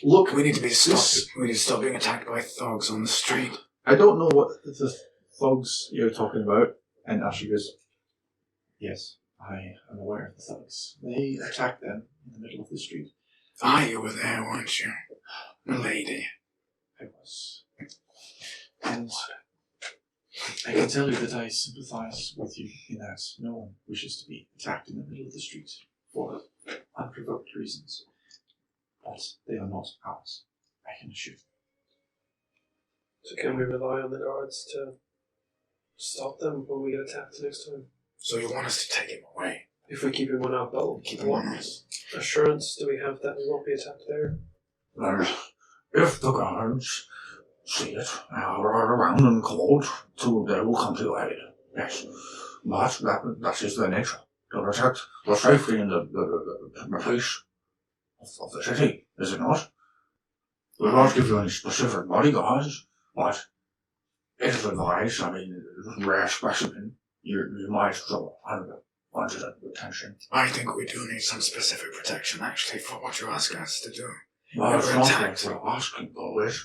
look, we need to be stopped. We need to stop being attacked by thugs on the street. I don't know what the thugs you're talking about. And Asher goes, yes, I am aware of the thugs. They attacked them in the middle of the street. You were there, weren't you? Milady. I was. And I can tell you that I sympathize with you in that no one wishes to be attacked in the middle of the street for unprovoked reasons. But they are not ours, I can assure you. So can we rely on the guards to stop them when we get attacked next time? So you want us to take him away? If we keep him on our boat, Keep him on us. assurance do we have that we won't be attacked there? And if the guards see it, ride around and call to they will come to your aid. Yes. But that is their nature. To protect the safety and the peace of the city, is it not? We won't give you any specific bodyguards, but it is advised, I mean, rare specimen, you might draw wanted attention. I think we do need some specific protection, actually, for what you're asking us to do. Well, it's We're not attacked. what we're asking for, is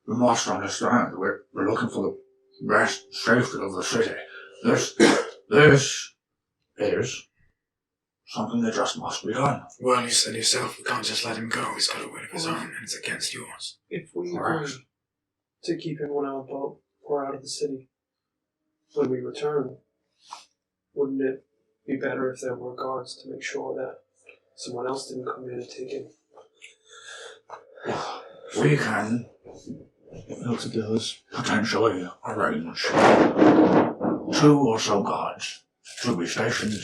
we must understand we're looking for the best safety of the city. This is something that just must be done. Well, you said yourself, we can't just let him go. He's got a will of his own, and it's against yours. If we Right. agree to keep him on our boat or out of the city, when we return, wouldn't it be better if there were guards to make sure that someone else didn't come in and take him? We can potentially arrange 2 or so guards to be stationed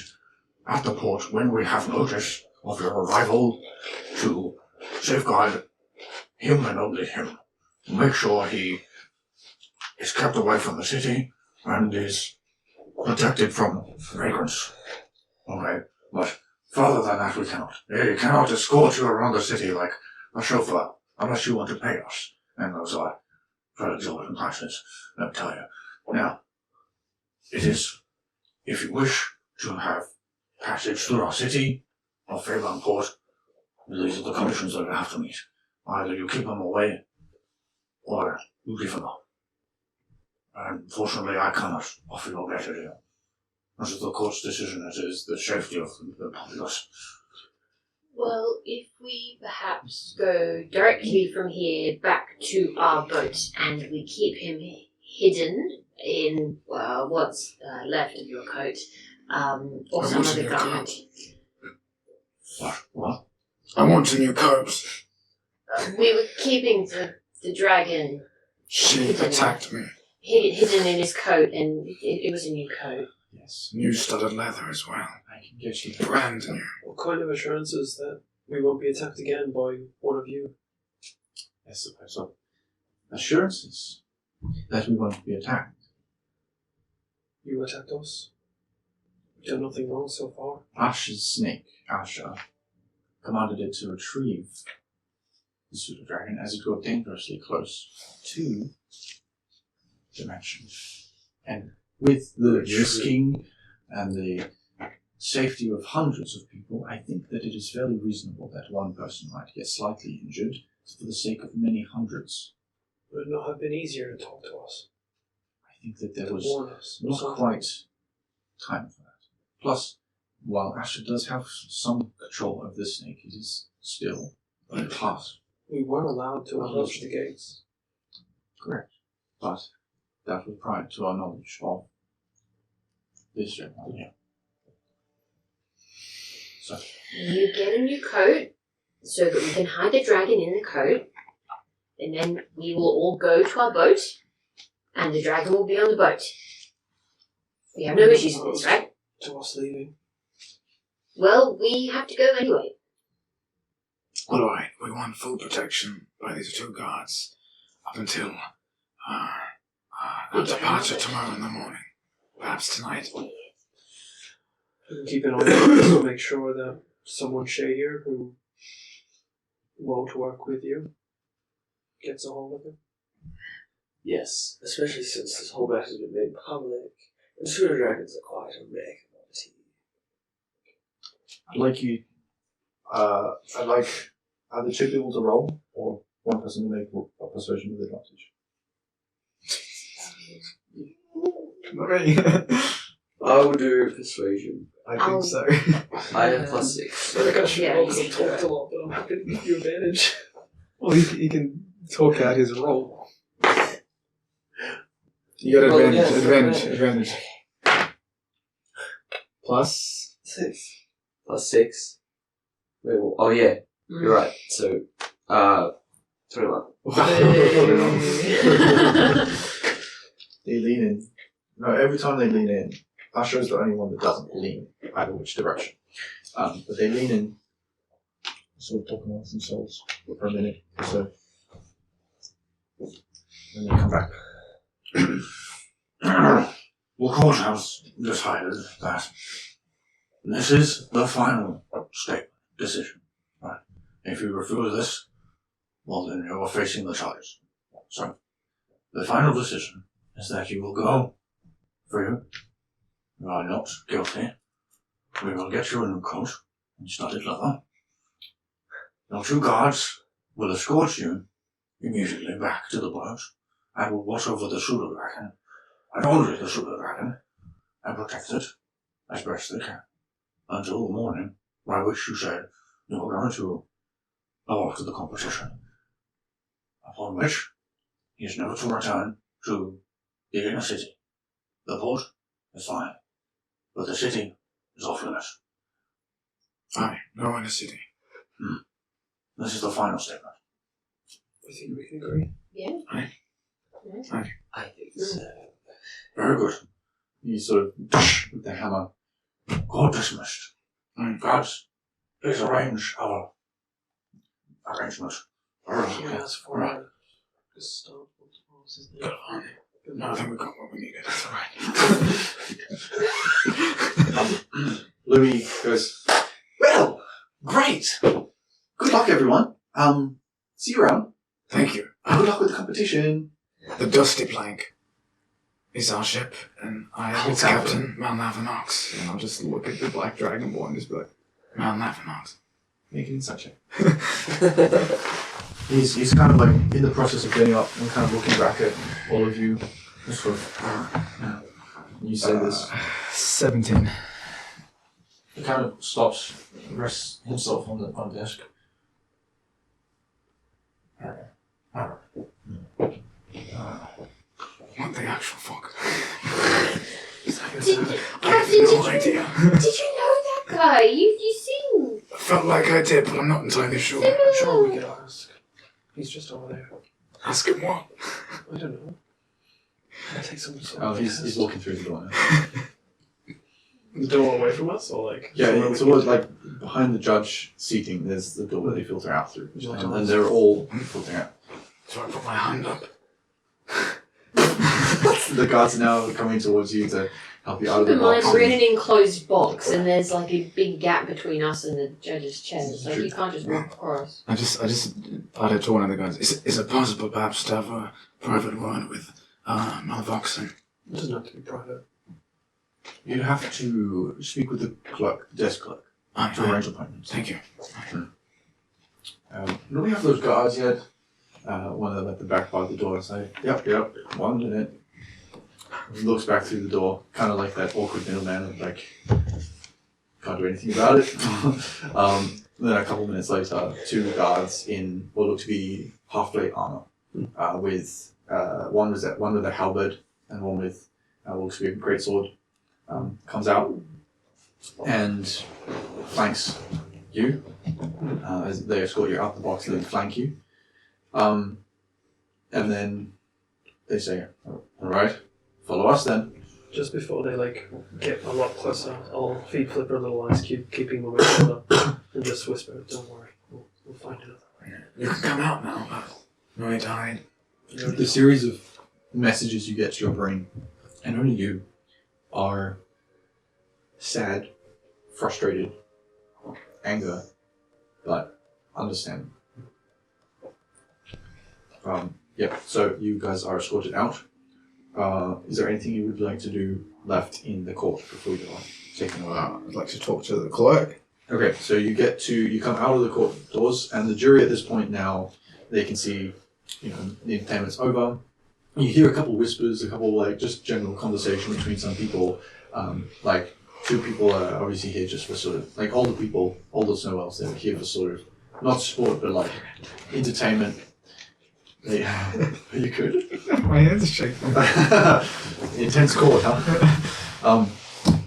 at the port when we have notice of your arrival to safeguard him and only him. Make sure he is kept away from the city and is protected from vagrants. Okay, but further than that we cannot. We cannot escort you around the city like a chauffeur unless you want to pay us. And those are very exorbitant prices, let me tell you. Now, it is, if you wish to have passage through our city or Fairbound Port, these are the conditions that you have to meet. Either you keep them away, or you give them up. And unfortunately, I cannot offer you a better deal. This is the court's decision, it is the safety of the populace. Well, if we perhaps go directly from here back to our boat and we keep him hidden in what's left of your coat, or some what's in other your garment. What? I want a new coat. We were keeping the dragon She attacked me. hidden in his coat, and it was a new coat. Yes, New studded leather as well. I can get you Brand new. What kind of assurances that we won't be attacked again by one of you? I suppose so. Assurances that we won't be attacked. You attacked us. We've done nothing wrong so far. Ash's snake, Asha, commanded it to retrieve the pseudo dragon as it got dangerously close to dimension. And with the risking and the safety of hundreds of people, I think that it is fairly reasonable that one person might get slightly injured for the sake of many hundreds. Would it not have been easier to talk to us? I think that there To was warn us? or not something? quite time for that. Plus, while Asher does have some control of this snake, it is still in part. We were allowed to approach the gates. Correct. But that was prior to our knowledge of this gentleman here. So, You get a new coat so that we can hide the dragon in the coat, and then we will all go to our boat, and the dragon will be on the boat. We have no issues with this, right? To us leaving. Well, We have to go anyway. all right. We want full protection by these 2 guards up until our departure tomorrow in the morning. Perhaps tonight. We can keep an eye on this to make sure that someone shadier who won't work with you gets a hold of him. Yes, especially since this whole matter has been made public, and pseudo dragons are quite a rare commodity. I'd like either 2 people to roll, or one person to make a persuasion with advantage. I will do persuasion. I think so. I have +6. I think I should Yeah, roll because you I've talked a lot, but I'm happy to give you advantage. Well, he can talk out his roll. You got Roll advantage, again. advantage. Plus 6. +6. Wait, well, oh yeah, you're right. So, 21. They lean in. No, every time they lean in, Usher's the only one that doesn't lean either which direction. But they lean in, sort of talking amongst themselves for a minute or so. Then they come back. The court has decided that this is the final decision. Right? If you refuse this, well then you are facing the charges. So, the final decision is that you will go free. You are not guilty. We will get you a new coat and studded leather. Your 2 guards will escort you immediately back to the boat and will watch over the Sula Dragon and only the Sula Dragon and protect it as best they can until the morning, by which you said you were going to go off to the competition. Upon which he is never to return to the inner city. The port is fine, but the city is off limits. Aye, no in the city. This is the final statement. I think we can agree. Yeah. Aye. Yes. Aye. I think so. Very good. You sort of with the hammer. Court dismissed. Guards, please arrange our arrangement. Yeah, it's for Right. Gustavo. What was his name? No, I think we got what we needed. That's alright. Louis goes, well, great. Good luck, everyone. See you around. Thank you. Good luck with the competition. The Dusty Plank is our ship, and I am its captain, Malnavanox. And I'll just look at the black dragonborn and just be like, Malnavanox. Make an insight check. He's kind of like in the process of getting up and kind of looking back at all of you. Just sort of, you say this. 17. He kind of stops, rests himself on the desk. What the actual fuck? Captain, No idea. did you know that guy? You seem... I felt like I did, but I'm not entirely sure. I'm sure we could ask. He's just over there. Ask him what? I don't know. I'll take some. Oh, he's walking through the door now. The door away from us, or like? Yeah, somewhere it's we always can- like behind the judge seating, there's the door that they filter out through. Would you like to And ask? they're all filtering out. So I put my hand up. The guards are now coming towards you to help you out of Keep the in mind, box. we're in an enclosed box, and there's like a big gap between us and the judge's chair, so you can't just walk across. I just added to one of the guys. Is it possible perhaps to have a private word with Malvoxen? It doesn't have to be private. You have to speak with the clerk, the desk clerk, to arrange appointments. Thank you. Do we have those guards yet? One of them at the back by the door and say, yep, 1 minute. He looks back through the door, kind of like that awkward middleman of like, can't do anything about it. Then a couple minutes later, 2 guards in what looked to be half-plate armor, with one with a halberd and one with what looks to be a greatsword, comes out and flanks you as they escort you out the box and then flank you. And then they say, all right, follow us then. Just before they like get a lot closer, I'll feed Flipper a little ice cube, keeping them with each other, and just whisper, "Don't worry, we'll find another way." You can come out now, but no need to hide. The series of messages you get to your brain, and only you, are sad, frustrated, anger, but understanding. So you guys are escorted out. Is there anything you would like to do left in the court before you are taken away? I'd like to talk to the clerk. Okay, so you come out of the court doors, and the jury at this point now, they can see, the entertainment's over. You hear a couple whispers, a couple like just general conversation between some people. Like 2 people are obviously here just for sort of like older people, older snow elves. They're here for sort of not sport but like entertainment. Are you good? My hands are shaking. Intense chord, huh?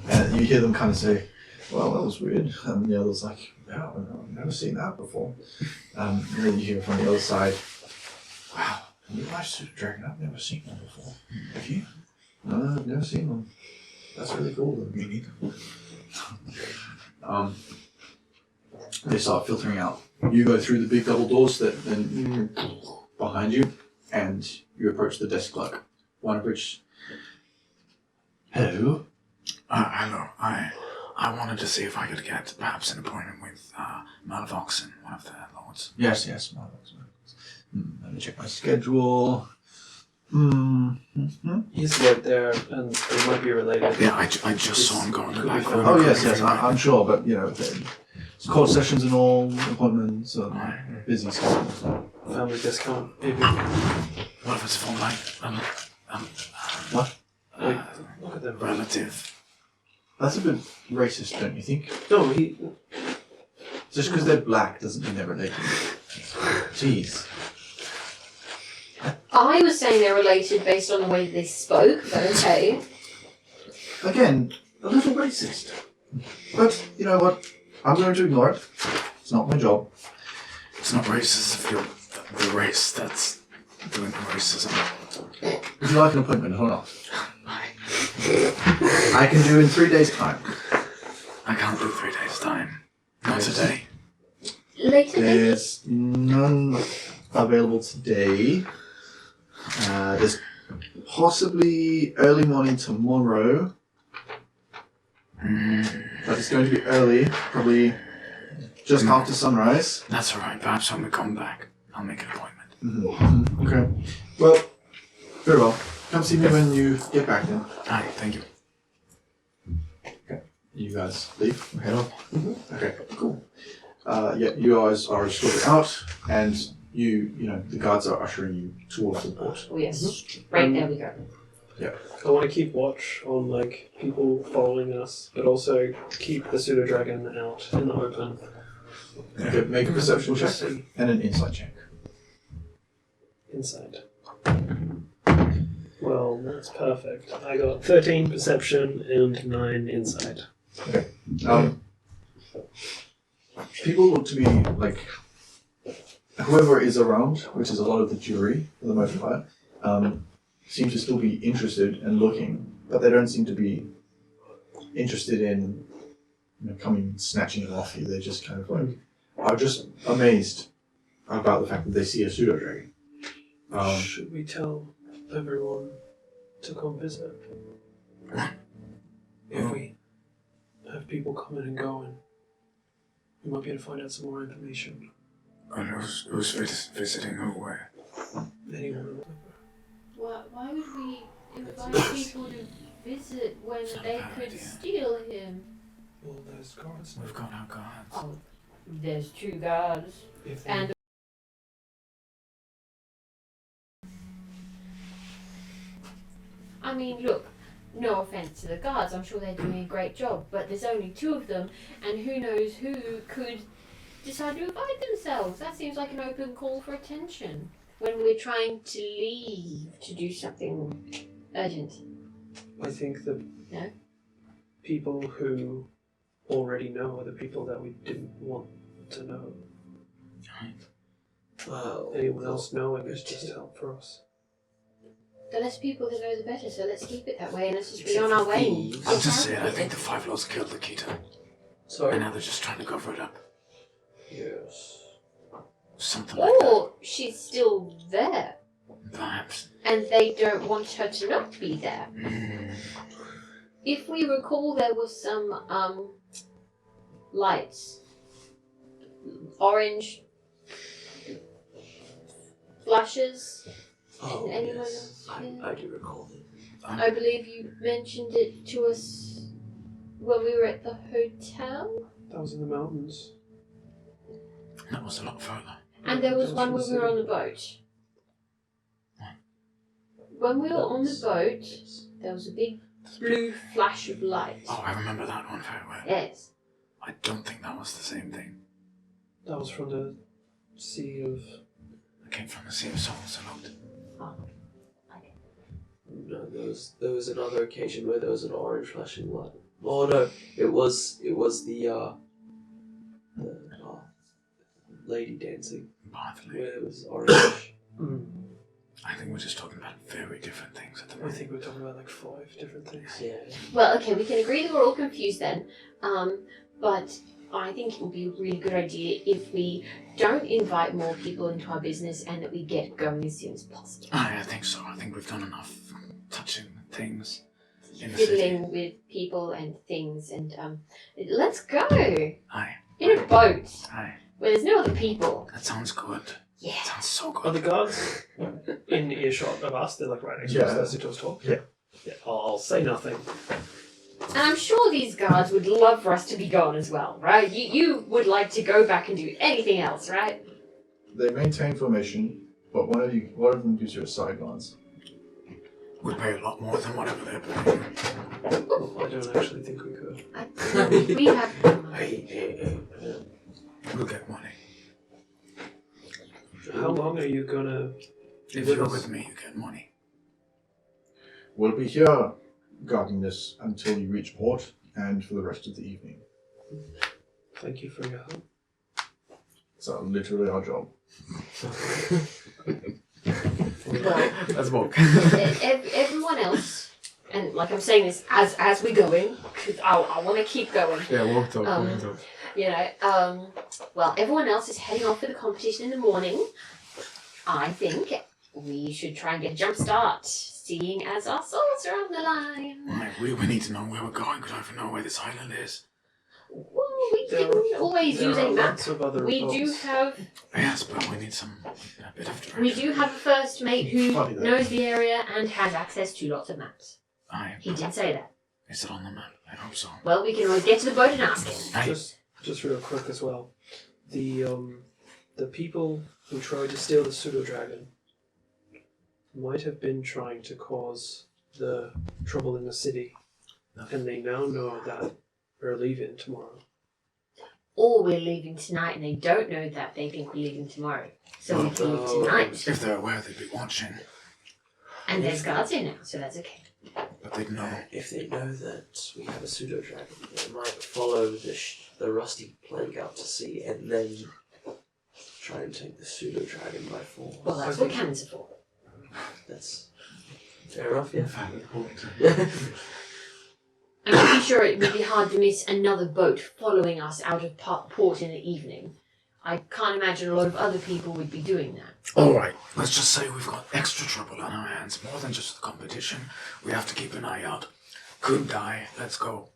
And you hear them kind of say, "Well, that was weird." And the other's like, "Yeah, I've never seen that before." And then you hear from the other side, "Wow, you guys see a dragon? I've never seen one before. Have you?" "No, I've never seen one. That's really cool." Me neither. They start filtering out. You go through the big double doors that then behind you, and you approach the desk clerk. One of which. Hello. Hello. I wanted to see if I could get perhaps an appointment with Malvoxen, one of the lords. Yes, Malvoxen. Let me check my schedule. He's right there, and they might be related. Yeah, I just saw him go in the back room. Oh yes, I'm sure, but you know, it's court sessions and all, appointments, busy schedule. Family discount, maybe. What if it's for like What? Look at them. relative? That's a bit racist, don't you think? No, he. Just because they're black doesn't mean they're related. Jeez. I was saying they're related based on the way they spoke, but okay. Again, a little racist. But you know what? I'm going to ignore it. It's not my job. It's not racist if you're the race that's doing the racism. Would you like an appointment or not? I can do in 3 days' time. I can't do 3 days' time. Not today. Later, maybe? There's none available today. There's possibly early morning tomorrow. But it's going to be early, probably just after sunrise. That's alright. Perhaps when we come back, I'll make an appointment. Mm-hmm. Okay. Well, very well. Come see me when you get back then. Alright, thank you. Okay. You guys leave? Head on? Mm-hmm. Okay, cool. Yeah, you guys are escorted out, and you know, the guards are ushering you towards the port. Oh yes, right there we go. Yeah. I want to keep watch on like people following us, but also keep the pseudo dragon out in the open. Okay, make a perception We'll check just see. and an insight check. Inside. Well, that's perfect. I got 13 perception and 9 insight. People look to be like whoever is around, which is a lot of the jury for the most part, seem to still be interested and looking, but they don't seem to be interested in coming snatching it off you. They're just kind of like are just amazed about the fact that they see a pseudo dragon. Should we tell everyone to come visit? If we have people coming and going, we might be able to find out some more information. And who's visiting who where? Anyone. Why would we invite people to visit when It's not a they bad could idea. steal him? Well, there's guards. We've got our guards. Oh, there's 2 guards If they, and I mean, look, no offense to the guards, I'm sure they're doing a great job, but there's only 2 of them, and who knows who could decide to invite themselves. That seems like an open call for attention when we're trying to leave to do something urgent. I think the No? people who already know are the people that we didn't want to know. Well, Anyone else knowing is just help for us. The less people that know, the better, so let's keep it that way and let's just be on our way. I'm just saying, I think the 5 lords killed Lakita. sorry. And now they're just trying to cover it up. Yes. Something like that. Or she's still there, Perhaps. and they don't want her to not be there. If we recall, there was some lights, orange flashes. Oh, Anyone yes. else? Yeah. I do recall it. I believe you mentioned it to us when we were at the hotel. That was in the mountains. That was a lot further. And there was one when we were on the boat. When we were on the boat, there was a big blue flash of light. Oh, I remember that one very well. Yes. I don't think that was the same thing. That was from the Sea of... It came from the Sea of Souls, I looked. Oh. Okay. No, there was another occasion where there was an orange flashing light. Oh no, it was the lady dancing Bartley. where it was orange. I think we're just talking about very different things at the I moment. think we're talking about like 5 different things. Yeah. Well, okay, we can agree that we're all confused then. But I think it would be a really good idea if we don't invite more people into our business and that we get going as soon as possible. I think so. I think we've done enough touching things in the city. Fiddling with people and things, and let's go Aye, in a boat aye. where there's no other people. That sounds good. Yeah. That sounds so Are the good. guards in earshot of us? They're like right next to us. That's who talk. Yeah. Yeah. I'll say nothing. And I'm sure these guards would love for us to be gone as well, right? You would like to go back and do anything else, right? They maintain formation, but one of them gives you a side glance. We pay a lot more than whatever they're paying. I don't actually think we could. We have. Hey. We'll get money. How long are you gonna... If with you're us? with me, you get money. We'll be here guarding this until you reach port and for the rest of the evening. Thank you for your help. It's literally our job. Well, Let's walk. everyone else, and like I'm saying this as we're going, because I want to keep going. Yeah, walk talk. You know, well, everyone else is heading off for the competition in the morning. I think we should try and get a jump start, seeing as our souls are on the line. Right, we need to know where we're going. We don't even know where this island is. Well, we can always use a map. Lots of other We do boats. have Yes, but we need a bit of direction. we do have a first mate who Funny that. knows the area and has access to lots of maps. Aye. He did say that. Is it on the map? I hope so. Well, we can always get to the boat and ask him. Aye. Just real quick as well. The people who tried to steal the pseudo dragon might have been trying to cause the trouble in the city, and they now know that we're leaving tomorrow. Or we're leaving tonight and they don't know that, they think we're leaving tomorrow. So we can leave tonight. If they're aware, they'd be watching. And there's guards here now, so that's okay. But they'd know. If they know that we have a pseudo dragon, they might follow the rusty plank out to sea and then try and take the pseudo dragon by force. Well, that's what cannons are for. That's fair enough, yeah. I'm pretty sure it would be hard to miss another boat following us out of port in the evening. I can't imagine a lot of other people would be doing that. Alright, let's just say we've got extra trouble on our hands. More than just the competition. We have to keep an eye out. Could die. Let's go.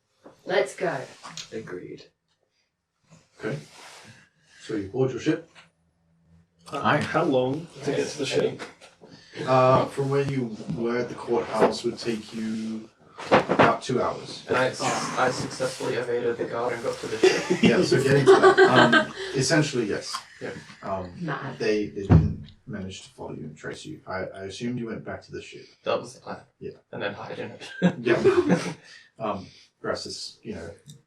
Let's go. Agreed. Okay. So you board your ship. Aye. How long to get to the ship? From where you were at the courthouse would take you about 2 hours. And I successfully evaded the guard and got to the ship. Yeah, so getting to that. Essentially, yes. Yeah. Mad. They didn't manage to follow you and trace you. I assumed you went back to the ship. That was the plan. Yeah. And then hide in it. Yeah. Grassus,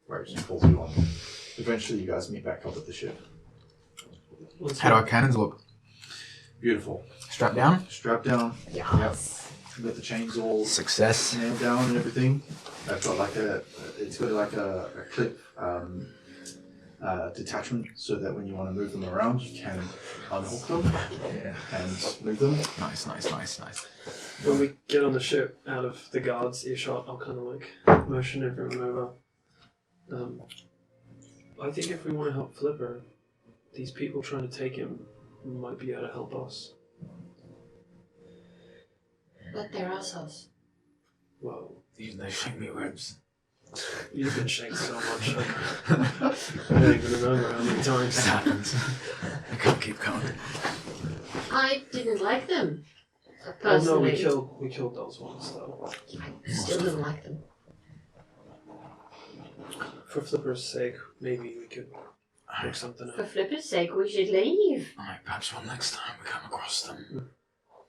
ropes and pulls you on. Eventually, you guys meet back up at the ship. How do our cannons look? Beautiful. Strapped down? Strapped down. Yes. With the chains all Success. nailed down and everything. It's got like a clip detachment, so that when you want to move them around, you can unhook them and move them. Nice. When we get on the ship out of the guard's earshot, I'll kind of like motion everyone over. I think if we want to help Flipper, these people trying to take him might be able to help us. But they're assholes. Well, Even they shank me ribs. you've been shanked so much. I don't even remember how many It times. happens. I can't keep count. I didn't like them. Oh no, Personally. we killed those ones though. I still didn't like them. For Flipper's sake, maybe we could work something For out. Flipper's sake, we should leave. Alright, perhaps one next time we come across them.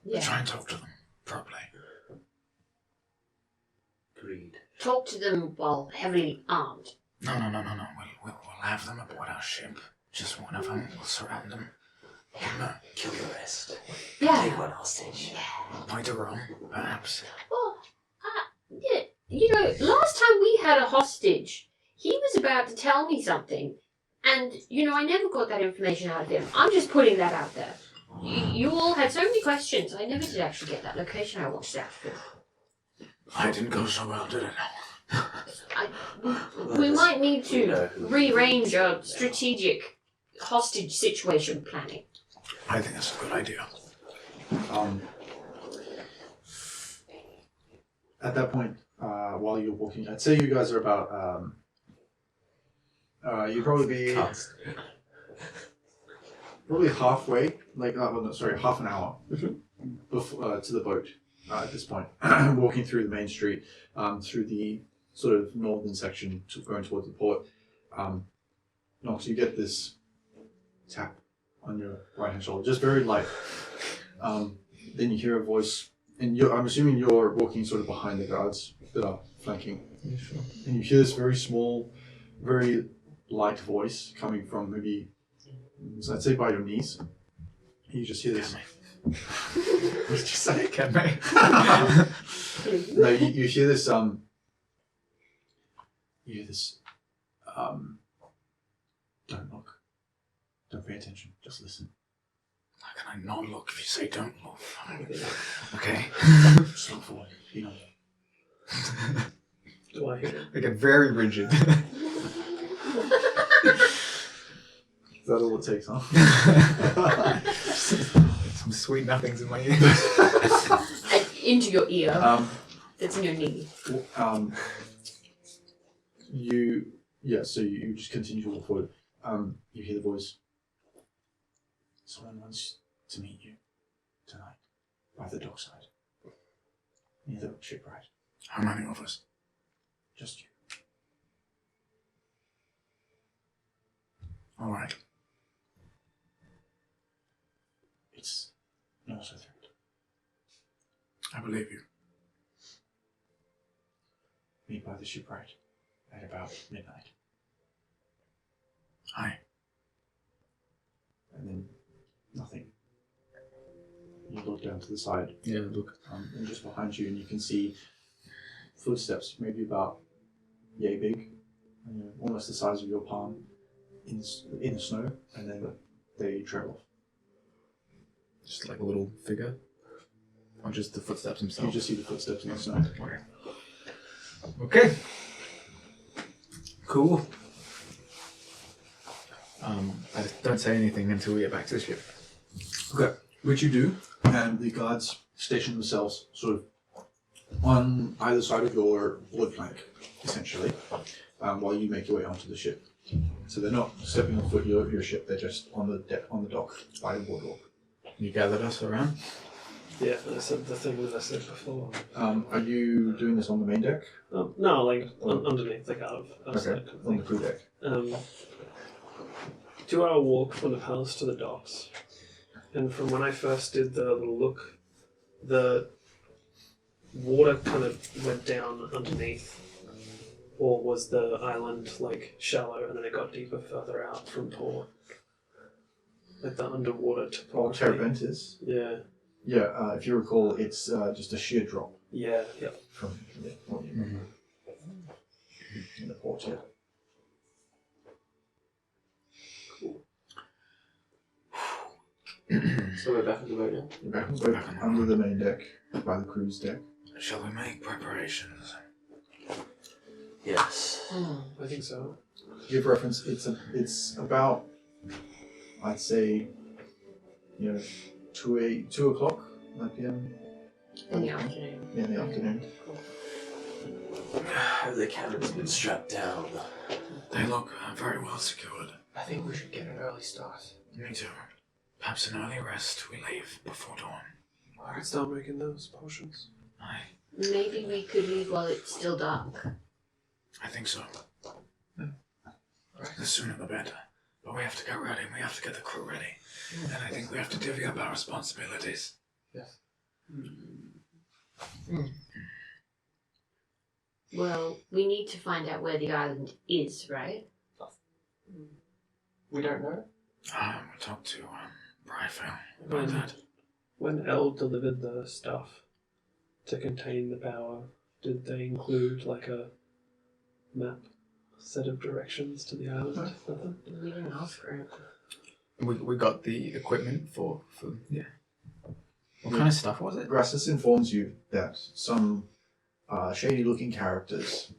Yeah. Try and talk to them properly. Agreed. talk to them while heavily armed. No. We'll have them aboard our ship. Just one of them. We'll surround them. Kill the rest. Yeah. Take one hostage. Point to Rome, perhaps. Well, yeah, you know, last time we had a hostage, he was about to tell me something, and, you know, I never got that information out of him. I'm just putting that out there. You all had so many questions. I never did actually get that location I watched out for. I didn't go so well, did it? We might need to rearrange our strategic hostage situation planning. I think that's a good idea. At that point, while you're walking, I'd say you guys are about. You'd probably be halfway, half an hour before, to the boat at this point. Walking through the main street, through the sort of northern section, going towards the port. Nox, you get this tap on your right hand shoulder, just very light. Then you hear a voice, and I'm assuming you're walking sort of behind the guards that are flanking. Yeah, sure. And you hear this very small, very light voice coming from maybe, so I'd say by your knees. And you just hear this. What did you say? Can me. No, you hear this. You hear this. Don't look. Don't pay attention. Just listen. How can I not look if you say don't look? Okay. Just look forward. You know. Do I hear it? They get very rigid. Is that all it takes, huh? Some sweet nothings in my ear. Into your ear. That's in your knee. So you just continue to walk forward. You hear the voice. Someone wants to meet you tonight by the dockside. Near the shipwright. How many of us? Just you. All right. It's not a threat. I believe you. Meet by the shipwright at about midnight. Aye. And then nothing. You look down to the side. Yeah, look. And just behind you, and you can see footsteps, maybe about yay big, almost the size of your palm, in the snow, and then they trail off. Just like a little figure? Or just the footsteps You themselves? just see the footsteps in the snow. Okay. Cool. I just don't say anything until we get back to the ship. Okay, which you do, and the guards station themselves sort of on either side of your board flank, essentially, while you make your way onto the ship. So they're not stepping on foot your ship; they're just on the deck, on the dock by the boardwalk. You gathered us around? Yeah, I said the thing that I said before. Are you doing this on the main deck? No, like underneath, like outside. Okay, on the crew deck. 2-hour walk from the palace to the docks. And from when I first did the little look, the water kind of went down underneath. Or was the island like shallow and then it got deeper further out from port? Like the underwater Oh, topography. Terebentis. Yeah. Yeah, if you recall, it's just a sheer drop Yeah, yeah. from what you in the port here. So we're back on the boat now? You're back on the boat, under the main deck, by the crew's deck. Shall we make preparations? Yes. I think so. To give reference, it's about, I'd say, 2 o'clock, 9 p.m. In the afternoon. in the afternoon. Have the cabins been strapped down? They look very well secured. I think we should get an early start. Me too. Perhaps an early rest. We leave before dawn. I could start making those potions. Aye. Maybe we could leave while it's still dark. I think so. The sooner the better. But we have to get ready. We have to get the crew ready. And I think we have to divvy up our responsibilities. Yes. Well, we need to find out where the island is, right? We don't know. We'll talk to Bryfell about that. When Elle delivered the stuff to contain the power, did they include like a map, set of directions to the island? Nothing? We didn't ask for it. We got the equipment for yeah. What kind of stuff was it? Grassus informs you that some shady-looking characters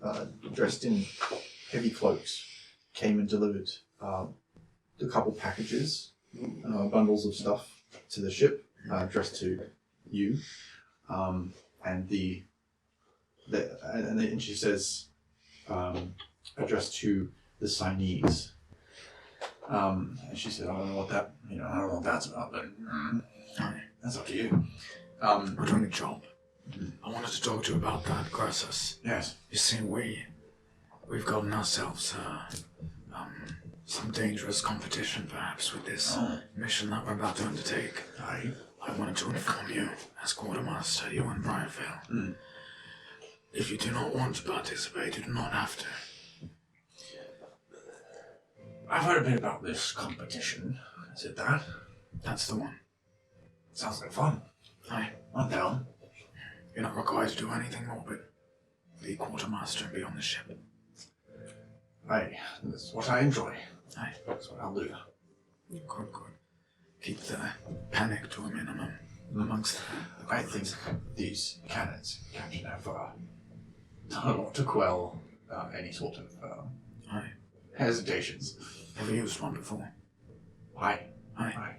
dressed in heavy cloaks came and delivered a couple packages, bundles of stuff to the ship, addressed to you, and and she says addressed to the Chinese. And she said, I don't know what that's about, but that's up to you. We're doing a job. I wanted to talk to you about that, Grassus. Yes. You see, we've gotten ourselves some dangerous competition, perhaps, with this mission that we're about to undertake. I wanted to inform you, as quartermaster, you and Briarvale. If you do not want to participate, you do not have to. I've heard a bit about this competition. Is it that? That's the one. Sounds like fun. Aye. I'm down. You're not required to do anything more but be quartermaster and be on the ship. Aye, that's what I enjoy. Aye. That's what I'll do. Good. Keep the panic to a minimum amongst the I think these cannons, Captain, have done a lot to quell any sort of Aye. hesitations. Have you used one before? Aye. Aye.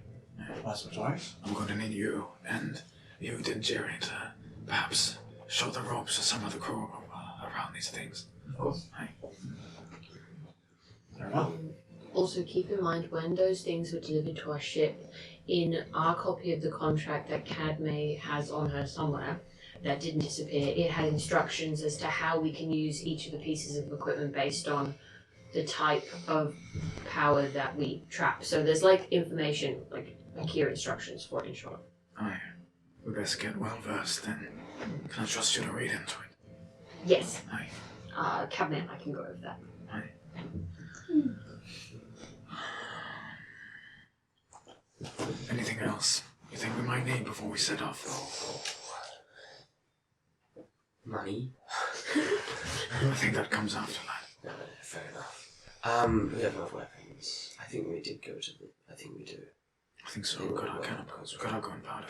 Once or twice. I'm going to need you and you, Jerry, to perhaps show the ropes to some of the crew around these things. Of course. Aye. Very well. Also, keep in mind when those things were delivered to our ship, in our copy of the contract that Cadme has on her somewhere, that didn't disappear, it had instructions as to how we can use each of the pieces of equipment based on the type of power that we trap. So there's like information, like clear instructions for it in short. Aye. We best get well versed then. Can I trust you to read into it? Yes. Aye. Cadme, I can go over that. Aye. Anything else you think we might need before we set off? Money? I think that comes after that. No, fair enough. We have enough weapons. I think we did go to the... I think we do. I think so. We've got our gunpowder.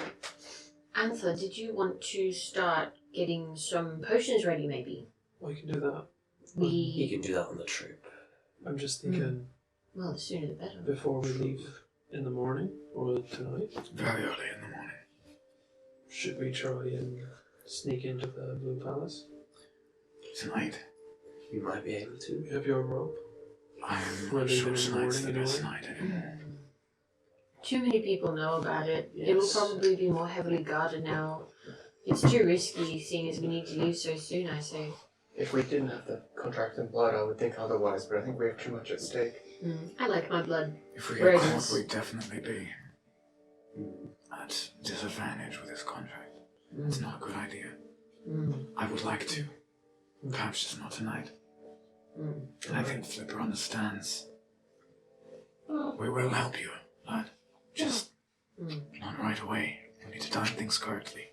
Anther, did you want to start getting some potions ready, maybe? We can do that. You can do that on the trip. I'm just thinking Well, the sooner the better. before we leave in the morning or tonight, Very early in the morning. should we try and sneak into the Blue Palace? Tonight. You might be able to. You have your rope. I'm We're not sure leaving in the tonight's the morning best anyway. night anymore. Too many people know about it. It will Yes. probably be more heavily guarded now. It's too risky, seeing as we need to leave so soon, I say. If we didn't have the contract in blood, I would think otherwise, but I think we have too much at stake. I like my blood. If we get Dragons. caught, we'd definitely be at disadvantage with this contract. It's not a good idea. I would like to. Perhaps just not tonight. And I think Flipper understands. We will help you, lad. Just not right away. We need to time things correctly.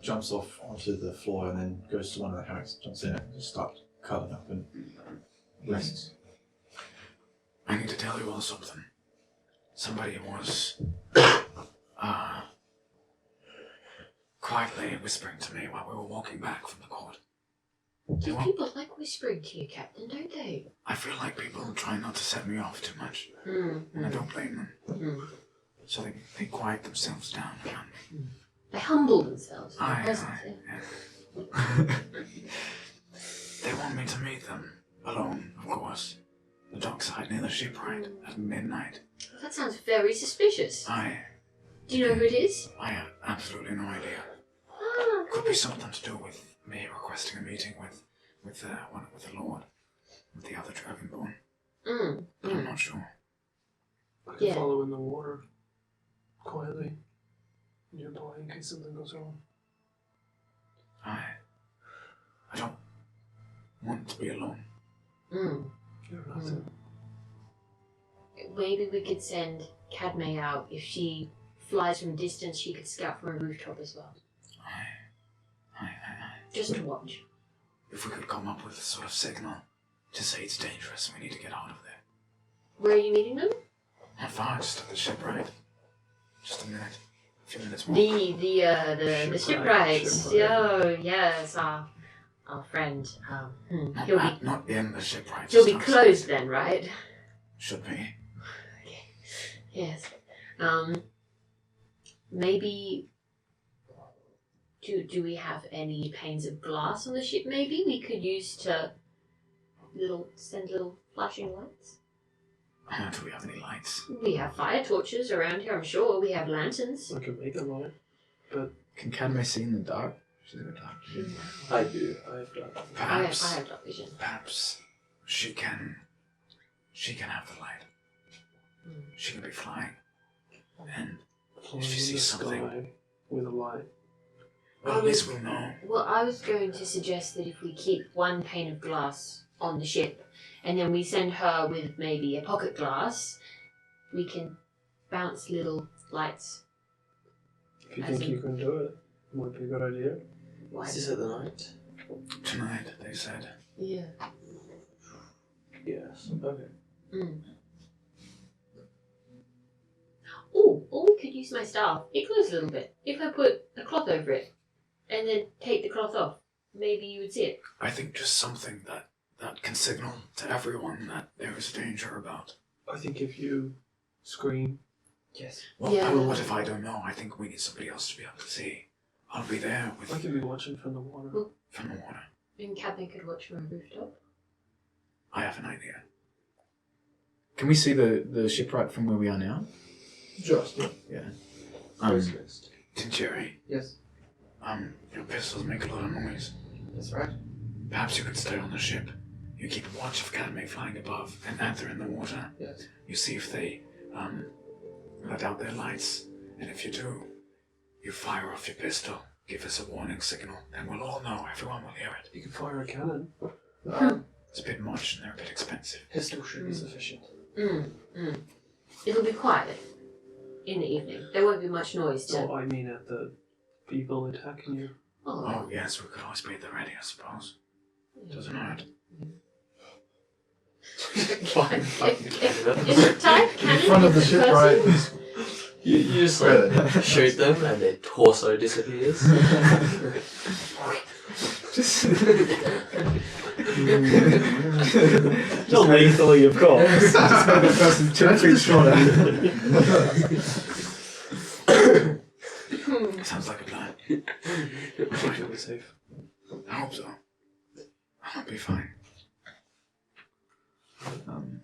Jumps off onto the floor and then goes to one of the hammocks, jumps in it, and just starts cuddling up and rests. I need to tell you all something. Somebody was quietly whispering to me while we were walking back from the court. People like whispering to you, Captain, don't they? I feel like people try not to set me off too much, and I don't blame them. So they quiet themselves down around me. They humble themselves in your Aye, presence. aye, yeah. They want me to meet them, alone, of course. The dockside near the shipwright at midnight. That sounds very suspicious. Do you know who it is? I have absolutely no idea. Ah, Could be something to do with me requesting a meeting with the Lord, with the other Dragonborn. But I'm not sure. I can Yeah. follow in the water quietly nearby in case something goes wrong. I don't want to be alone. Maybe we could send Cadme out. If she flies from a distance, she could scout from a rooftop as well. Just to watch. If we could come up with a sort of signal to say it's dangerous, we need to get out of there. Where are you meeting them? Not far, just at the shipwright. Just a minute. A few minutes more. The shipwright. Oh, yes, our friend. He'll be Not in the shipwright. he'll be closed then, right? Should be. Yes. Maybe. Do we have any panes of glass on the ship? Maybe we could use to send little flashing lights. Do we have any lights? We have fire torches around here. I'm sure we have lanterns. I could make a light, but Can Cadme see in the dark? She's got dark vision. I do. I have done. I have dark vision. Perhaps she can have the light. She can be flying. And flying if she in the sees something, sky with a light. well, at least we'll know. Well, I was going to suggest that if we keep one pane of glass on the ship, and then we send her with maybe a pocket glass, we can bounce little lights. If you As think in- you can do it, might be a good idea. Why? Is this at the night? Tonight, they said. Yeah. Yes. Okay. Oh, or we could use my staff. It glows a little bit. If I put a cloth over it, and then take the cloth off, maybe you would see it. I think just something that can signal to everyone that there is danger about. I think if you scream, Yes. Well, Yeah. what if I don't know? I think we need somebody else to be able to see. I'll be there I with could be watching from the water. from the water. And Cadme could watch from a rooftop. I have an idea. Can we see the shipwright from where we are now? Just. Yeah. Tincherry, Yes. your pistols make a lot of noise. That's right. Perhaps you could stay on the ship. You keep watch of Cadme flying above and Anther in the water. Yes. You see if they let out their lights, and if you do, you fire off your pistol. Give us a warning signal, and we'll all know. Everyone will hear it. You could fire a cannon. It's a bit much, and they're a bit expensive. Pistol should be sufficient. It'll be quiet in the evening. There won't be much noise to... No, I mean at the people attacking you. Oh yes, we could always be at the ready, I suppose. Doesn't hurt. Is it type cannon? In front of the Is it shipwright. person? You just like shoot them and their torso disappears. Not lethally, of course. Just make the person 2 feet shorter. Sounds like a plan. I think you'll be safe. I hope so. I'll be fine. I'm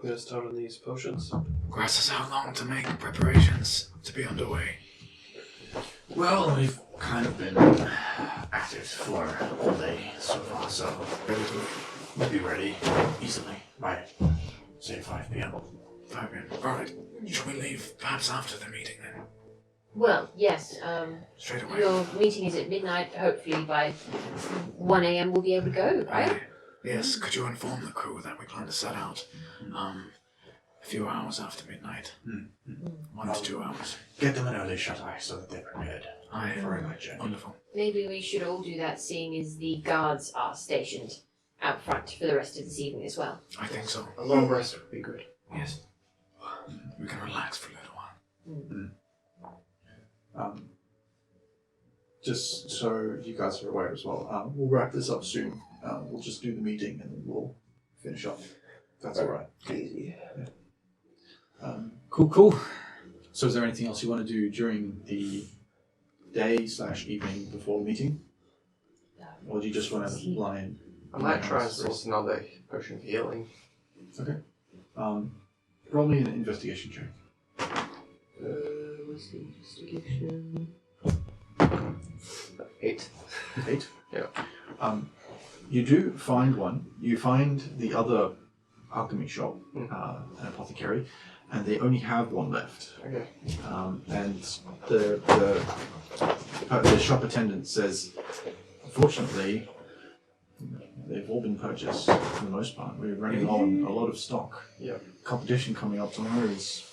gonna start on these potions. Grass us how long to make preparations to be underway. Well, we've kind of been at it for all day so far, so we'll be ready easily by, say, 5 p.m. 5 p.m. Alright. Shall we leave perhaps after the meeting then? Well, yes. Straight away. Your meeting is at midnight. Hopefully by 1 a.m. we'll be able to go, right? Yes, could you inform the crew that we plan to set out a few hours after midnight? 1 to 2 hours. Get them an early shut-eye so that they're prepared for a night journey. Wonderful. Maybe we should all do that, seeing as the guards are stationed out front for the rest of this evening as well. I think so. A long rest would be good. Yes. We can relax for a little while. Just so you guys are aware as well, we'll wrap this up soon. We'll just do the meeting and then we'll finish up. That's alright. Easy. Cool. So is there anything else you want to do during the day/evening before the meeting? Or do you just want to lie in? I might try and source another potion of healing. Okay. Roll me an investigation check. What's the investigation? 8. 8? Yeah. You do find one. You find the other alchemy shop, an apothecary, and they only have one left. Okay. And the shop attendant says Unfortunately, they've all been purchased for the most part. We're running on a lot of stock. Yeah. Competition coming up tomorrow is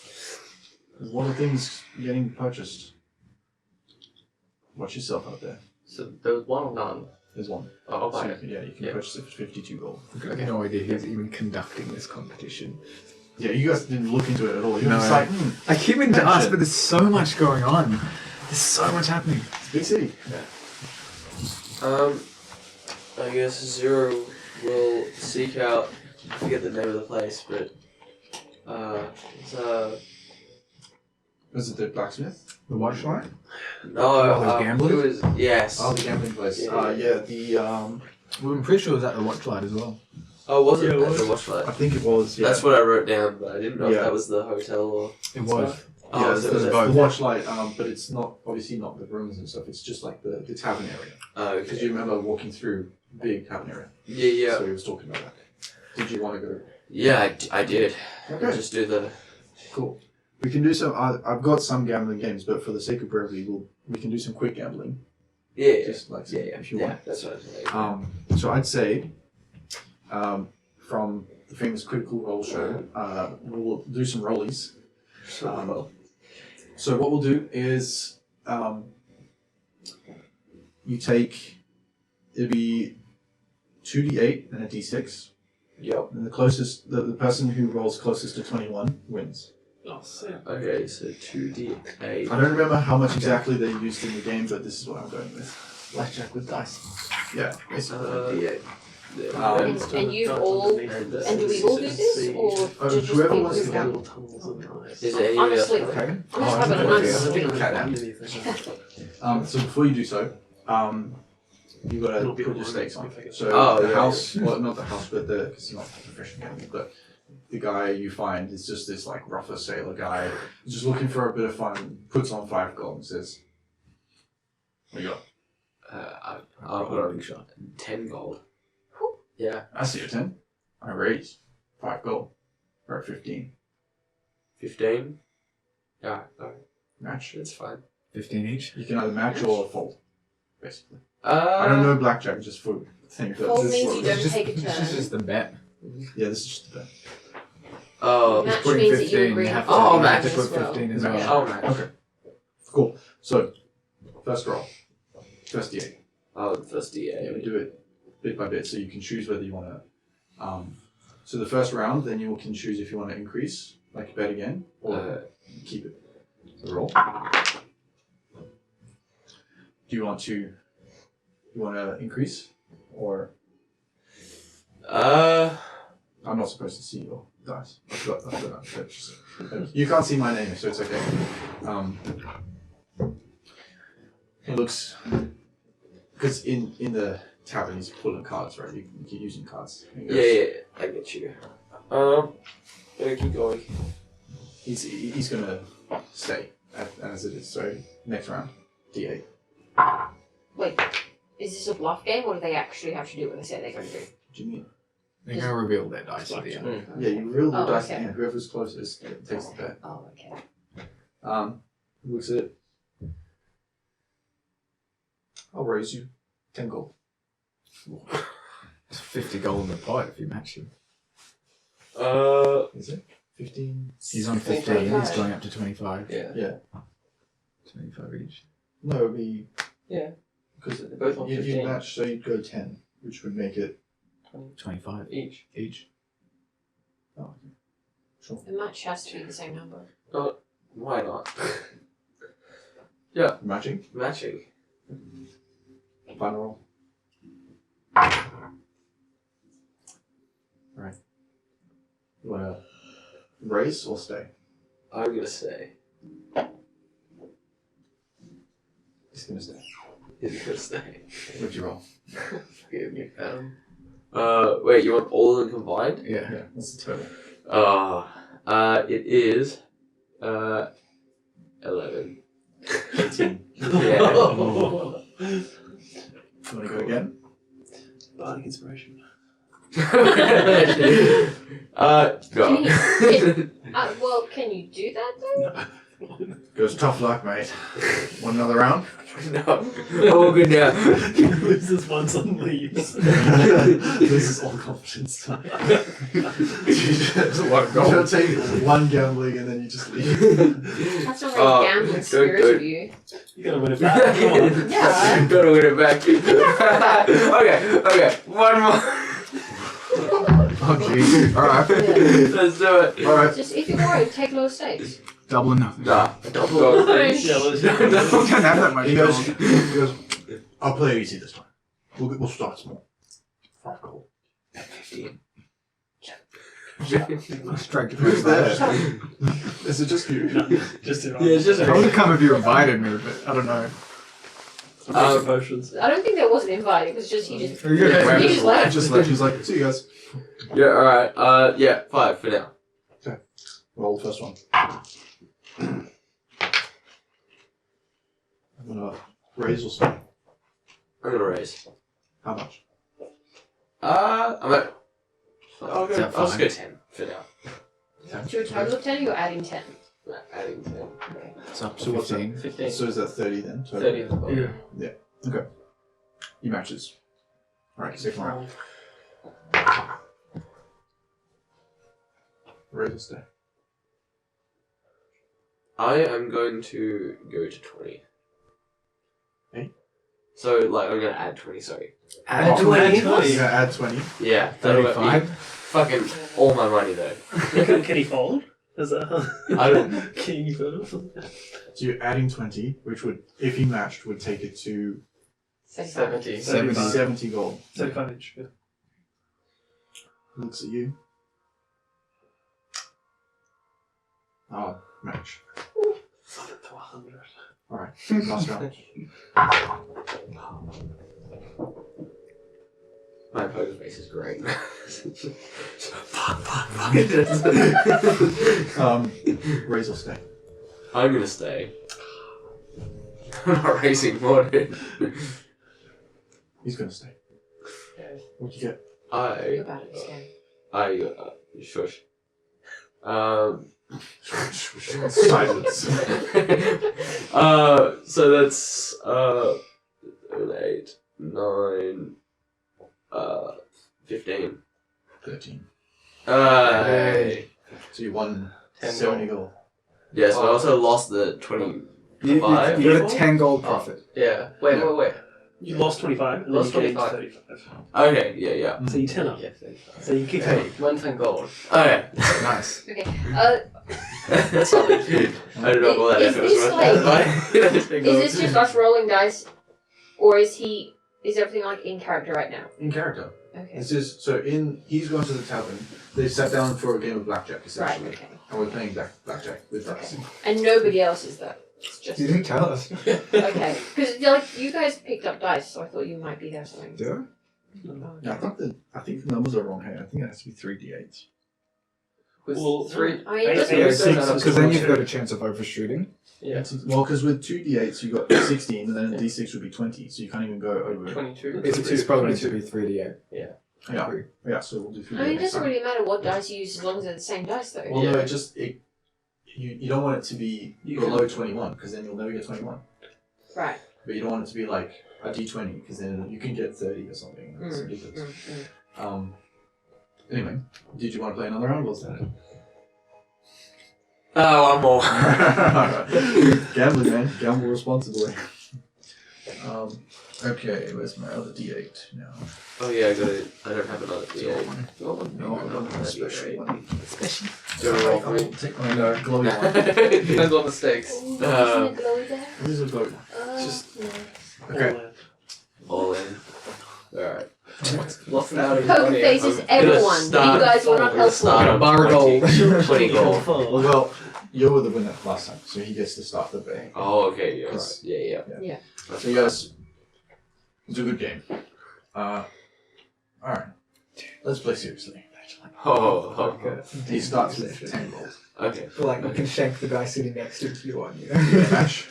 there's a lot of things getting purchased. Watch yourself out there. So there was one or none? There's one. Oh, I'll buy So it. you can purchase it for 52 gold. I have no idea who's even conducting this competition. Yeah, you guys didn't look into it at all. You're No. just like, I keep in to ask, Action. but there's so much going on. There's so much happening. it's a big city. I guess Zero will seek out. I forget the name of the place, but it's Was it the blacksmith? The watchlight? no, the gambling? it was yes. Oh, the gambling place. Yeah. Well, I'm pretty sure it was at the watchlight as well. Oh, was it Yeah, it at was. the I watchlight? think it was. Yeah. That's what I wrote down, but I didn't know if Yeah. that was the hotel or. It was. Oh, Yeah, so it's it the was watchlight, but it's not obviously not the rooms and stuff. It's just like the tavern area. Oh, Because you remember walking through big tavern area. Yeah. So he was talking about that. Did you want to go? Yeah, I did. Okay. Just do the. Cool. We can do some. I've got some gambling games, but for the sake of brevity, we can do some quick gambling. Yeah. Just like Yeah. if you want. That's what I was saying. So I'd say, from the famous Critical Role show, we'll do some rollies. So what we'll do is, you take, it'll be 2d8 and a d6, Yep. and the person who rolls closest to 21 wins. Oh, sick. Okay, so 2d8. I don't remember how much exactly they used in the game, but this is what I'm going with. Blackjack with dice. Yeah, basically. D8. And you all, and do we all do this, or just whoever people wants who to want? gamble. Tunnels and nice. Is there any Honestly, Okay. I'm just having a nice okay. sleep. So before you do so, you got to It'll be put your on stakes on. if I get- So Oh, the yeah, house, well, not the house, but because it's not a professional gambler, but the guy you find is just this like rougher sailor guy, just looking for a bit of fun. Puts on 5 gold and says, "What you got?" I'll put on 10 gold. Yeah. I see a 10. I raise 5 gold. We're at 15. 15? Yeah, alright. Match. That's fine. 15 each. You can either match or fold, basically. I don't know blackjack, just for the thing. but Fold this means is you what- don't take a This is turn. just the bet. Yeah, this is just the bet. Oh, Match Put in means that 15, you agree you have to, Oh, you have to as put well. 15 as Match. well. oh man. Okay. Cool. So, first roll. First d8. Oh, the first Yeah, we D8. do it bit by bit, so you can choose whether you want to. So the first round, then you can choose if you want to increase, like bet again, or keep it. So roll. Do you want to? You want to increase, or I'm not supposed to see your dice. I forgot that. You can't see my name, so it's okay. It looks because in the tavern he's pulling cards, right? You keep using cards. And he goes, Yeah, I get you. Gonna keep going. He's gonna stay as it is. So next round, D8. Wait, is this a bluff game, or do they actually have to do what they say they're going to do? What do you mean? They're going to reveal their dice at the end. Yeah, you reel the Oh, dice okay. in. Whoever's closest takes the bet. Oh, okay. Looks at it. I'll raise you 10 gold. It's 50 gold in the pot if you match him. Is it 15? He's on 15, 25. he's going up to 25. Yeah. Yeah. 25 each. No, it would be Yeah. because They're both on you 15. match, so you'd go 10, which would make it. 25 Each. each. Oh, okay. Sure. The match has to be the same number. Why not? Matching. Matching. Final roll. Right. You wanna raise or stay? I'm gonna say. He's gonna stay. He's gonna stay. What'd you roll? Forgive me. Wait, you want all of them combined? Yeah. Yeah, what's the total? It is 11. 18. Yeah. You wanna go again? Bardic inspiration. Go. Well, can you do that though? Goes, tough luck, mate. Want another round? No. Oh, good now. Loses once and leaves. Loses all confidence. You just take one gambling and then you just leave. That's not really gambling spirit of you. You gotta win it back. Come on. Yeah. Gotta win it back. Okay. One more. Oh, jeez. Alright. Yeah. Let's do it. Alright. Just if you're worried, take low stakes. Double or nothing. Nah. Double. Yeah, let's do We don't have that much He gold. goes, I'll play easy this time. We'll start small. 5 gold. 15. Strike to Who's there? Shut up. Is it just you? Just to Yeah, it's just I would have come if you invited me, but I don't know. potions. I don't think there was an invite. It was just he just. You're Yeah, gonna he just left. Just left. He's like, see you guys. Yeah, alright. Yeah, 5 for now. Roll the first one. I'm gonna raise or stay. I'm gonna raise. How much? I'm at. I'll Is that just fine? go 10 for now. It's your total of 10 or you're adding 10? Adding 10. It's up So to what's that? 15. 15. So is that 30 then? Total? 30 as well. Yeah. Okay. He matches. Alright, second round. Raise or stay. I am going to go to 20. Hey? So, like, I'm gonna add 20, sorry. Add 20. You're gonna add 20. Yeah, that'll be 35. fucking all my money though. Can he fold? Is that I don't. Can you fold? So you're adding 20, which would, if he matched, would take it to 70. 70 gold. 75 inch. Yeah. Looks at you. Oh, match. Flip it to 100. Alright, last round. My poker face is great. fuck. Raise or stay. I'm gonna stay. I'm not raising more, dude. He's gonna stay. What'd you get? You're about to be scared. Shush. Silence. So that's 8, 9, 15. 13. Hey. So you won 10 70 gold. Yeah, so I also lost the 20. You Five? got a 10 gold profit. Yeah. Wait. You lost 25 and then Lost you gained 25. 35. Okay, yeah. So you 10 up. Yeah, So you kick Hey. it. 110 gold. Okay. Nice. Okay. That's something. I don't know what that Is effort this was. Is this just us rolling dice, or is everything like in character right now? In character. Okay. This is, so he's gone to the tavern. They sat down for a game of blackjack, Right. essentially. Okay. And we're playing blackjack with dice. Okay. And nobody else is there. It's just You didn't tell us. okay. Because like you guys picked up dice, so I thought you might be there or something. Do Oh, Yeah, I think the numbers are wrong here. I think it has to be 3d8s. With Well, 3. I mean, it Eight, doesn't eight, make six sense. is Because then you've got a chance of overshooting. Yeah. Well, because with 2d8s you got 16, and then a d6 would be 20, so you can't even go over. 22. It's probably meant to be 3d8. Yeah, so we'll do 3d8. I mean, it doesn't really matter what dice you use as long as they're the same dice, though. Well, Yeah. no, you don't want it to be below 21, because then you'll never get 21. Right. But you don't want it to be like a d20, because then you can get 30 or something. That's ridiculous. Anyway, did you want to play another round, or was that it? Oh, one more. Gambling, man. Gamble responsibly. Okay, where's my other d8 now? Oh yeah, I got it. I don't have another D8. No, I don't have a special one. Do you want to roll for I'll me? take my glowy one. Depends on the stakes. Isn't it glowy there? What is a glowy? Just- no. Okay. All in. Alright. Lost out of Poker money. faces I'm everyone. gonna start- You guys were not I'm gonna start helpful. on Bar 20. 20 gold. Well, you were the winner last time, so he gets to start the betting. Oh, okay, yeah, right. Yes. Yeah. Yeah. So you guys, it's a good game. Alright. Let's play seriously. Oh, okay. He starts with 10 gold. Okay. Like, you can shank the guy sitting next to you if you want, you You get a know? match.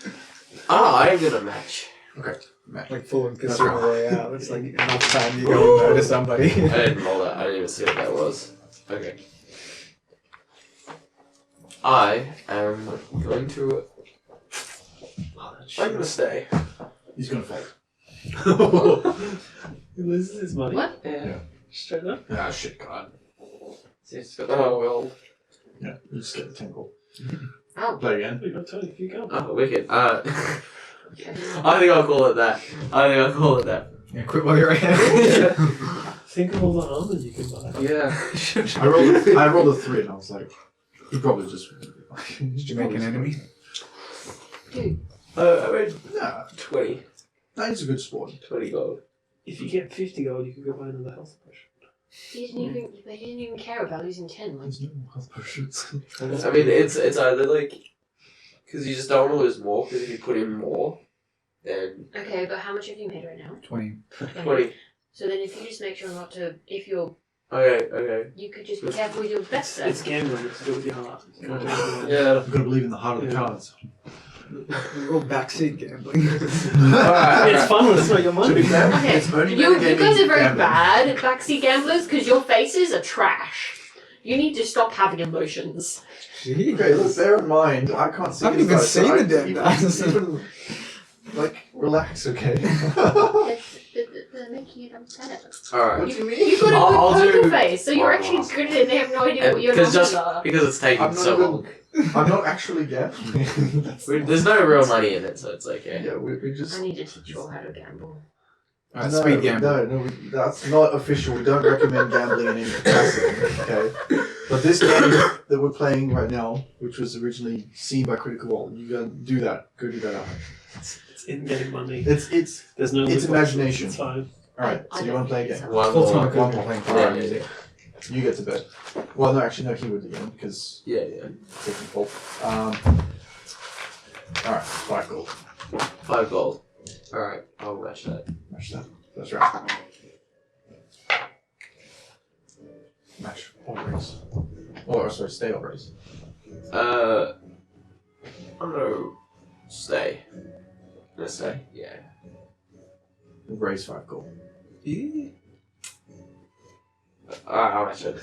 I'm gonna match. Okay, match. Like, full on That's Casino right. Royale. It's like enough time you go and murder somebody. I didn't roll that. I didn't even see what that was. Okay. I am going to much. I'm gonna stay. He's gonna fold. He loses his money. What? Yeah. Straight up. Ah, shit, God. So he's got the whole world. Yeah, you just get the 10 gold. Oh. Play again. We got 20 if you go. Oh, wicked. I think I'll call it that. Yeah, quit while you're ahead. Think of all the armor you can buy. Yeah. I rolled a 3 and I was like, he probably just. Did you make an enemy? Dude. I made Nah, 20. he's a good sport. 20 gold. If you get 50 gold, you can go buy another health potion. They didn't even care about losing 10. Like, There's no health potions. I mean, it's either like, because you just don't want to lose more. Because if you put in more, then okay, but how much have you made right now? 20. 20. So then if you just make sure not to, if you're, Okay. you could just be careful with your bets then. It's gambling. It's to do with your heart. You can't do it with your Yeah. You've got to believe in the heart of the Yeah. cards. We're all backseat gambling. It's fun when it's not your To be money. fair, Okay, it's only you metagaming guys are very gambling. bad at backseat gamblers because your faces are trash. You need to stop having emotions. Okay, look, bear in mind, I can't see I haven't these even guys, so seen I- the damn even- dice. even, like, relax, okay? They're making it upset. Alright. What do you mean? You've got a I'll good poker do- face, so you're I'll- actually good at it and they have no idea what your Because numbers just are. because it's taking I'm not so even- long. I'm not actually gambling. There's no real money in it, so it's okay. Yeah, we just. I need to teach you all how to gamble. Alright, speed gamble. No, that's not official. We don't recommend gambling in any capacity, okay? But this game that we're playing right now, which was originally seen by Critical Role, you go do that. Go do that out. It's in getting money. It's There's no it's loot imagination. It's fine. Alright, so you want to play a game? One Full more. time could have been playing Yeah, for music. You get to bed. Well, no, actually, no, he would again, because Yeah. technical. Alright, 5 gold. 5 gold. Alright, I'll match that. Match that. That's right. Match or raise. Or, sorry, stay or raise. I'm gonna stay. Gonna stay? Yeah. Raise 5 gold. I'll match it.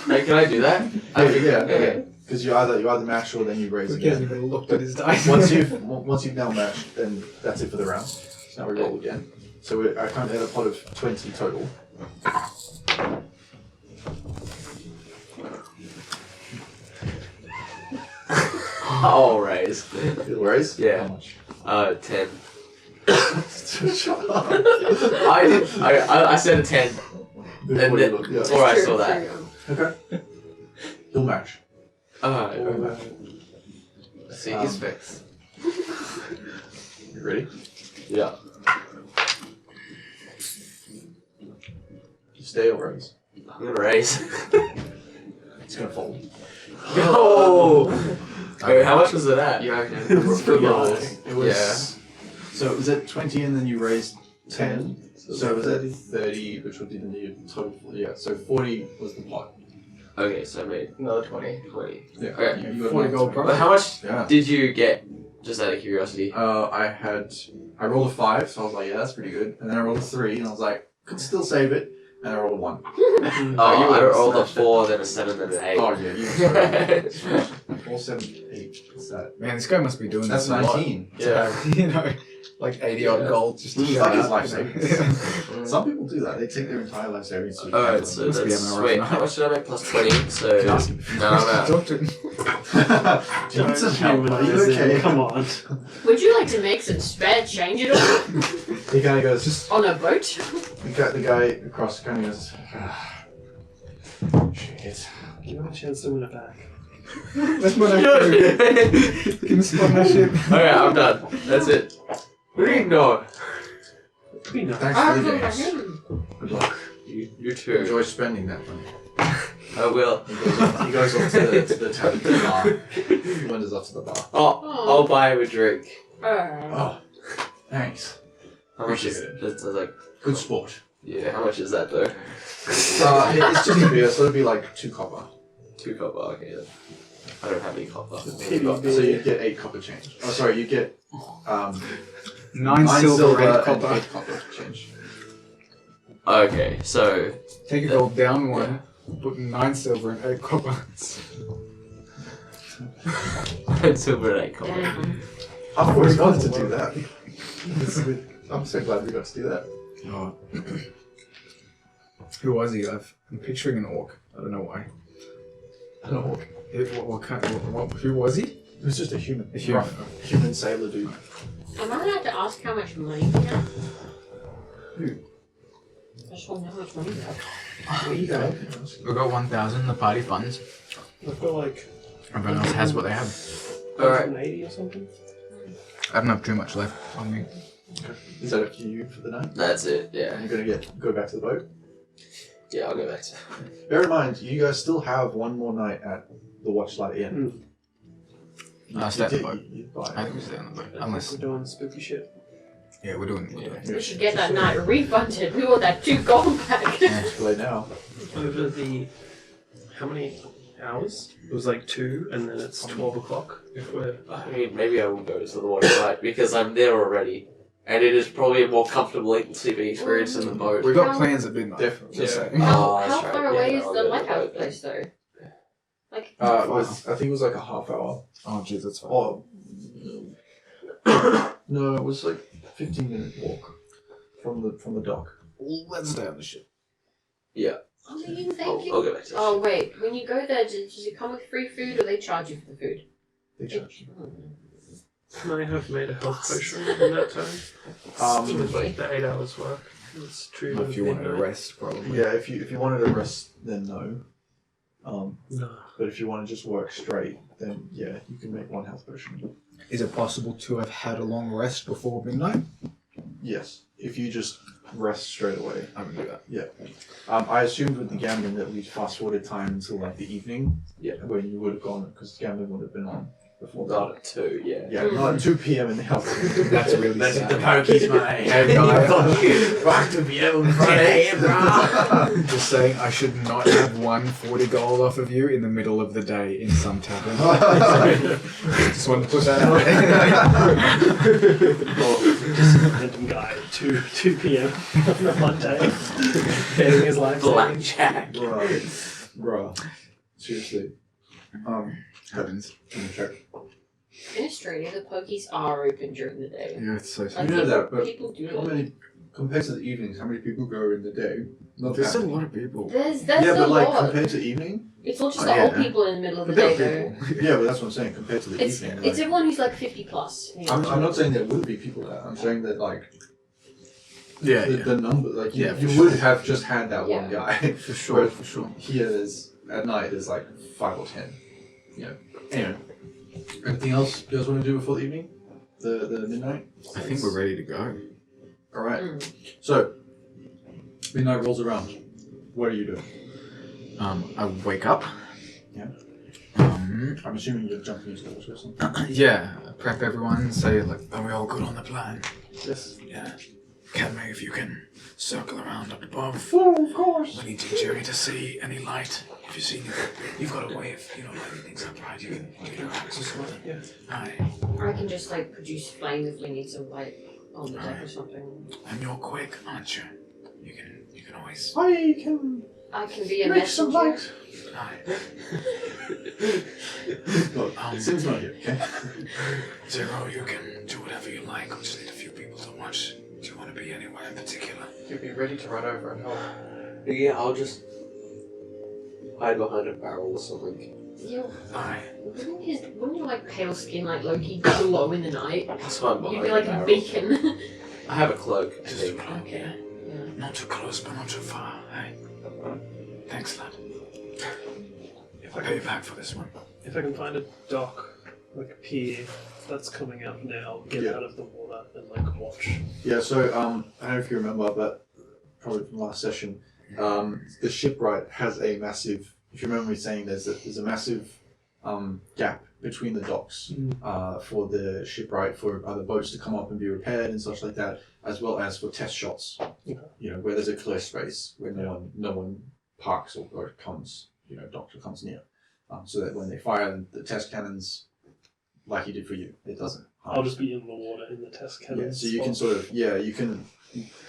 Hey, can I do that? Yeah. Because you either match or then you raise He hasn't again. even looked at his dice. Once you've now matched, then that's it for the round. So now we roll again. So I currently had a pot of 20 total. I'll raise. You'll raise? Yeah. How much? 10. Shut up. I said a 10. Before And you then- look, yeah. Or I saw that. Okay. You'll match. Alright. match. Let's see his face. You ready? Yeah. You stay or raise? I'm gonna raise. It's gonna fold. Oh! Wait, how much was it at? It's pretty high. It was. So it was at 20 and then you raised 10. So it was at 30, which would be the new total. Yeah, so 40 was the pot. Okay, so I made Another 20. 20. Yeah. Okay. You got 40 another gold 20. But how much Yeah. did you get, just out of curiosity? I rolled a 5, so I was like, yeah, that's pretty good. And then I rolled a 3, and I was like, could still save it. And I rolled a 1. Oh, I rolled a 4, then a 7, then an 8. Oh, yeah, you 4, 7, 8. What's that? Man, this guy must be doing That's this a lot. 19. Yeah. You know, like 80 odd gold just to It's show like his up, life you know. savings. Some people do that. They take their entire life savings to Alright, so Must be that's having a rough sweet. night. How much did I make plus 20? So, Can I ask him? no, I'm out. Talk to him. Do you need some help? Are you okay? Come on. Would you like to make some spare change at all? He kind of goes, just On a boat? the guy across kind of goes, shit. Give him a chance to win it back. Let's put that through. Give him spot that shit. Okay, I'm done. That's it. What do you know? It'd be nice. Thanks Ah, for the games. Good luck. You too. Enjoy spending that money. I will. He goes off to the tab, to the bar. He wanders off to the bar. I'll buy him a drink. Oh, thanks. How much is Appreciate it? It's like, Good sport. yeah, how much is that though? It's just a beer, so it'll be like 2 copper. 2 copper, okay. Then. I don't have any copper. Pity So beer. you get 8 copper change. Oh, sorry, you get 9 9 silver, 8 and copper. 8 copper change. Okay, so Take a gold down 1, put 9 silver and 8 copper. silver and 8 copper. Damn. I've always wanted to do that. I'm so glad we got to do that. Oh. Who was he? I'm picturing an orc. I don't know why. An orc. Who was he? It was just a human. A human. Rough human sailor dude. Am I allowed to ask how much money we have? Who? I just want to know how much money we have. What you got? We got 1,000 in the party funds. I've got like Everyone else has what they have. 180 or something. I don't have too much left on me. Okay. Is that up to you for the night? That's it, yeah. You're gonna go back to the boat? Yeah, I'll go back to Bear in mind, you guys still have one more night at the Watchlight Inn. I'll stay at the did- boat. you buy I it. think we stay on the boat. We're Unless, doing spooky shit. yeah, we're doing it. We should get that night refunded. We want that 2 gold back. Yeah. Play now. Over the how many hours? It was like 2, and then it's 12 o'clock. If we're I mean, maybe I will go to the water night because I'm there already. And it is probably a more comfortable sleeping experience in the boat. We've got plans at midnight. Definitely. Just Yeah. saying. How that's right. far Yeah, away is I'll the go to the lighthouse boat place, though? Like, I think it was like a half hour. Oh, jeez, that's fine. Oh, no, it was like 15-minute walk from the dock. Let's stay on the ship. Yeah. oh, you didn't I'll thank you. go back to the Oh, wait. When you go there, does it come with free food or they charge you for the food? They charged you. I have made a health potion in that time. It was like the 8 hours work. It's true. If you wanted to rest, probably. Yeah, if you wanted to rest, then no. No. But if you want to just work straight, then yeah, you can make one health potion. Is it possible to have had a long rest before midnight? Yes, if you just rest straight away. I would do that. Yeah. I assumed with the gambling that we'd fast forwarded time until like the evening. Yeah. When you would have gone, because gambling would have been on before that. Not at 2, yeah. Yeah, not at 2 p.m. in the afternoon. That's really sad. pokies, mate. Hey, guys. Back to p.m. on Friday, bro. Just saying, I should not have won 40 gold off of you in the middle of the day in some tavern. Just wanted to put that out there. Just a random guy at 2 p.m. on a Monday. Getting his life Blackjack. Bruh. Seriously. Happens. Let me check. In Australia, the pokies are open during the day. Yeah, it's so You sad. know that, but People do how it. many, compared to the evenings, how many people go in the day? Not There's that a many. lot of people. That's Yeah, a but like lot. compared to evening? It's not just Oh, the yeah. old people in the middle of the There are day, though. people. Yeah, but that's what I'm saying, compared to the It's evening. it's like, everyone who's like 50 plus. I'm not saying there wouldn't be people there. I'm saying that like Yeah, the number, like you, Yeah, for you sure. would have just had that one Yeah. guy. For sure, Whereas for sure. Here there's at night there's like 5 or 10. Yeah. Anyway, anything else you guys want to do before the evening? The midnight? I think we're ready to go. All right. Mm. So midnight rolls around. What are you doing? I wake up. Yeah. Um, I'm assuming you're jumping into water or something. yeah, prep everyone, say like, are we all good on the plan? Yes. Yeah. Cadme, if you can circle around up above. Oh, of course. We need Jerry to see any light. If you see anything, you've got a way of, lighting things up, right? You can access it. Yeah. Aye. I can just like produce flame if we need some light on the deck or something. And you're quick, aren't you? You can always. I can I can be a make some messenger. light. Aye. Look, Sim's not here, okay? Zero, you can do whatever you like. We just need a few people to watch. Do you want to be anywhere in particular? You'd be ready to run over and help. Yeah, I'll just hide behind a barrel or something. Yeah. Aye. Wouldn't your like pale skin like Loki glow in the night? That's why I'm You'd behind be like a a barrel. beacon. I have a cloak, I Just think. a cloak, yeah. Yeah. Not too close, but not too far. Hey. Thanks, lad. If I'll I pay you can, back for this one. if I can find a dock, like a pier that's coming out now, get Yeah. out of the water and like watch. Yeah, so I don't know if you remember, but probably from last session, the shipwright has a massive. If you remember me saying there's a massive gap between the docks for the shipwright for other boats to come up and be repaired and such like that, as well as for test shots. Okay. Where there's a clear space where no one parks or comes, docks or comes near, so that when they fire the test cannons, like he did for you, it doesn't. I'll just be in the water in the test cannon. Yeah, so you can spot. sort of you can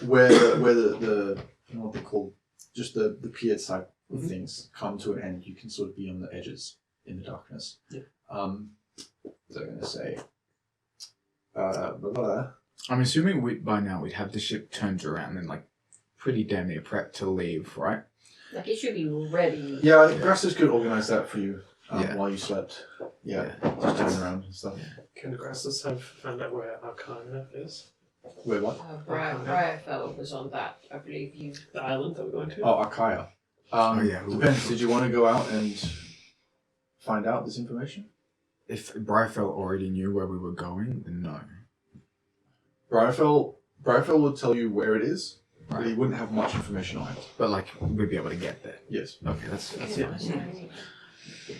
where the I don't know what they're called, just the pier type of things come to an end. You can sort of be on the edges in the darkness. Yeah. So I'm gonna say I'm assuming by now we'd have the ship turned around and like pretty damn near prepped to leave, right? Like it should be ready. Yeah, Grasses could organise that for you Yeah. while you slept. Yeah, just turn around and stuff. Can Grassus have found out where Arcana is? Wait, what? Briarfell was on that. I believe you. The island that we're going to? Oh, Archaea. Depends. Did you want to go out and find out this information? If Briarfell already knew where we were going, then no. Briarfell would tell you where it is, but he wouldn't have much information on it. But like we'd be able to get there. Yes. Okay, that's Yeah. fine.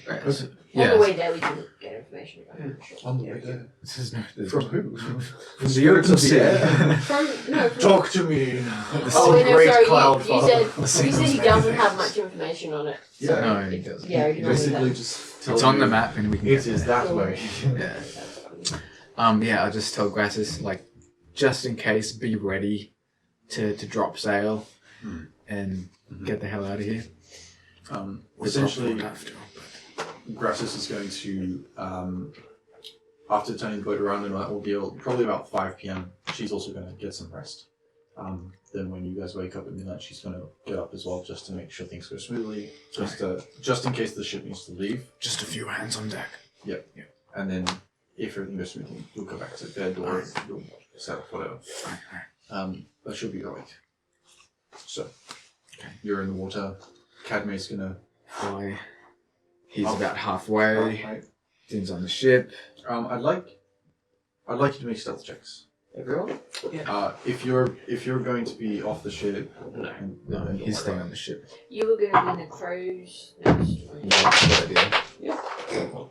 Right, Okay. so, On the way there, we can get information about it. Sure. On the way there. From who? From the open sea. From Talk to me. Oh, wait, no, Great sorry. cloud You father. said he doesn't have much information on it. Yeah. So No, he doesn't. Yeah, ignore Basically, that. just tell It's on you the map and we can It get is there. that way. Yeah. Yeah, I'll just tell Grassus, like, just in case, be ready to drop sail and get the hell out of here. Essentially, We'll have to, Grassus is going to, after turning the boat around in that ordeal, probably about 5 p.m., she's also going to get some rest. Then when you guys wake up at midnight, she's going to get up as well, just to make sure things go smoothly, just in case the ship needs to leave. Just a few hands on deck. Yep. Yeah. And then if everything goes smoothly, you'll go back to bed or you'll set up whatever. But she'll be alright. So, you're in the water. Cadme's going to fly. He's about halfway. Right. Din's on the ship. I'd like you to make stealth checks. Everyone? If you're going to be off the ship, No, he's staying on the ship. You were going to be in the crow's nest. Yeah, good idea.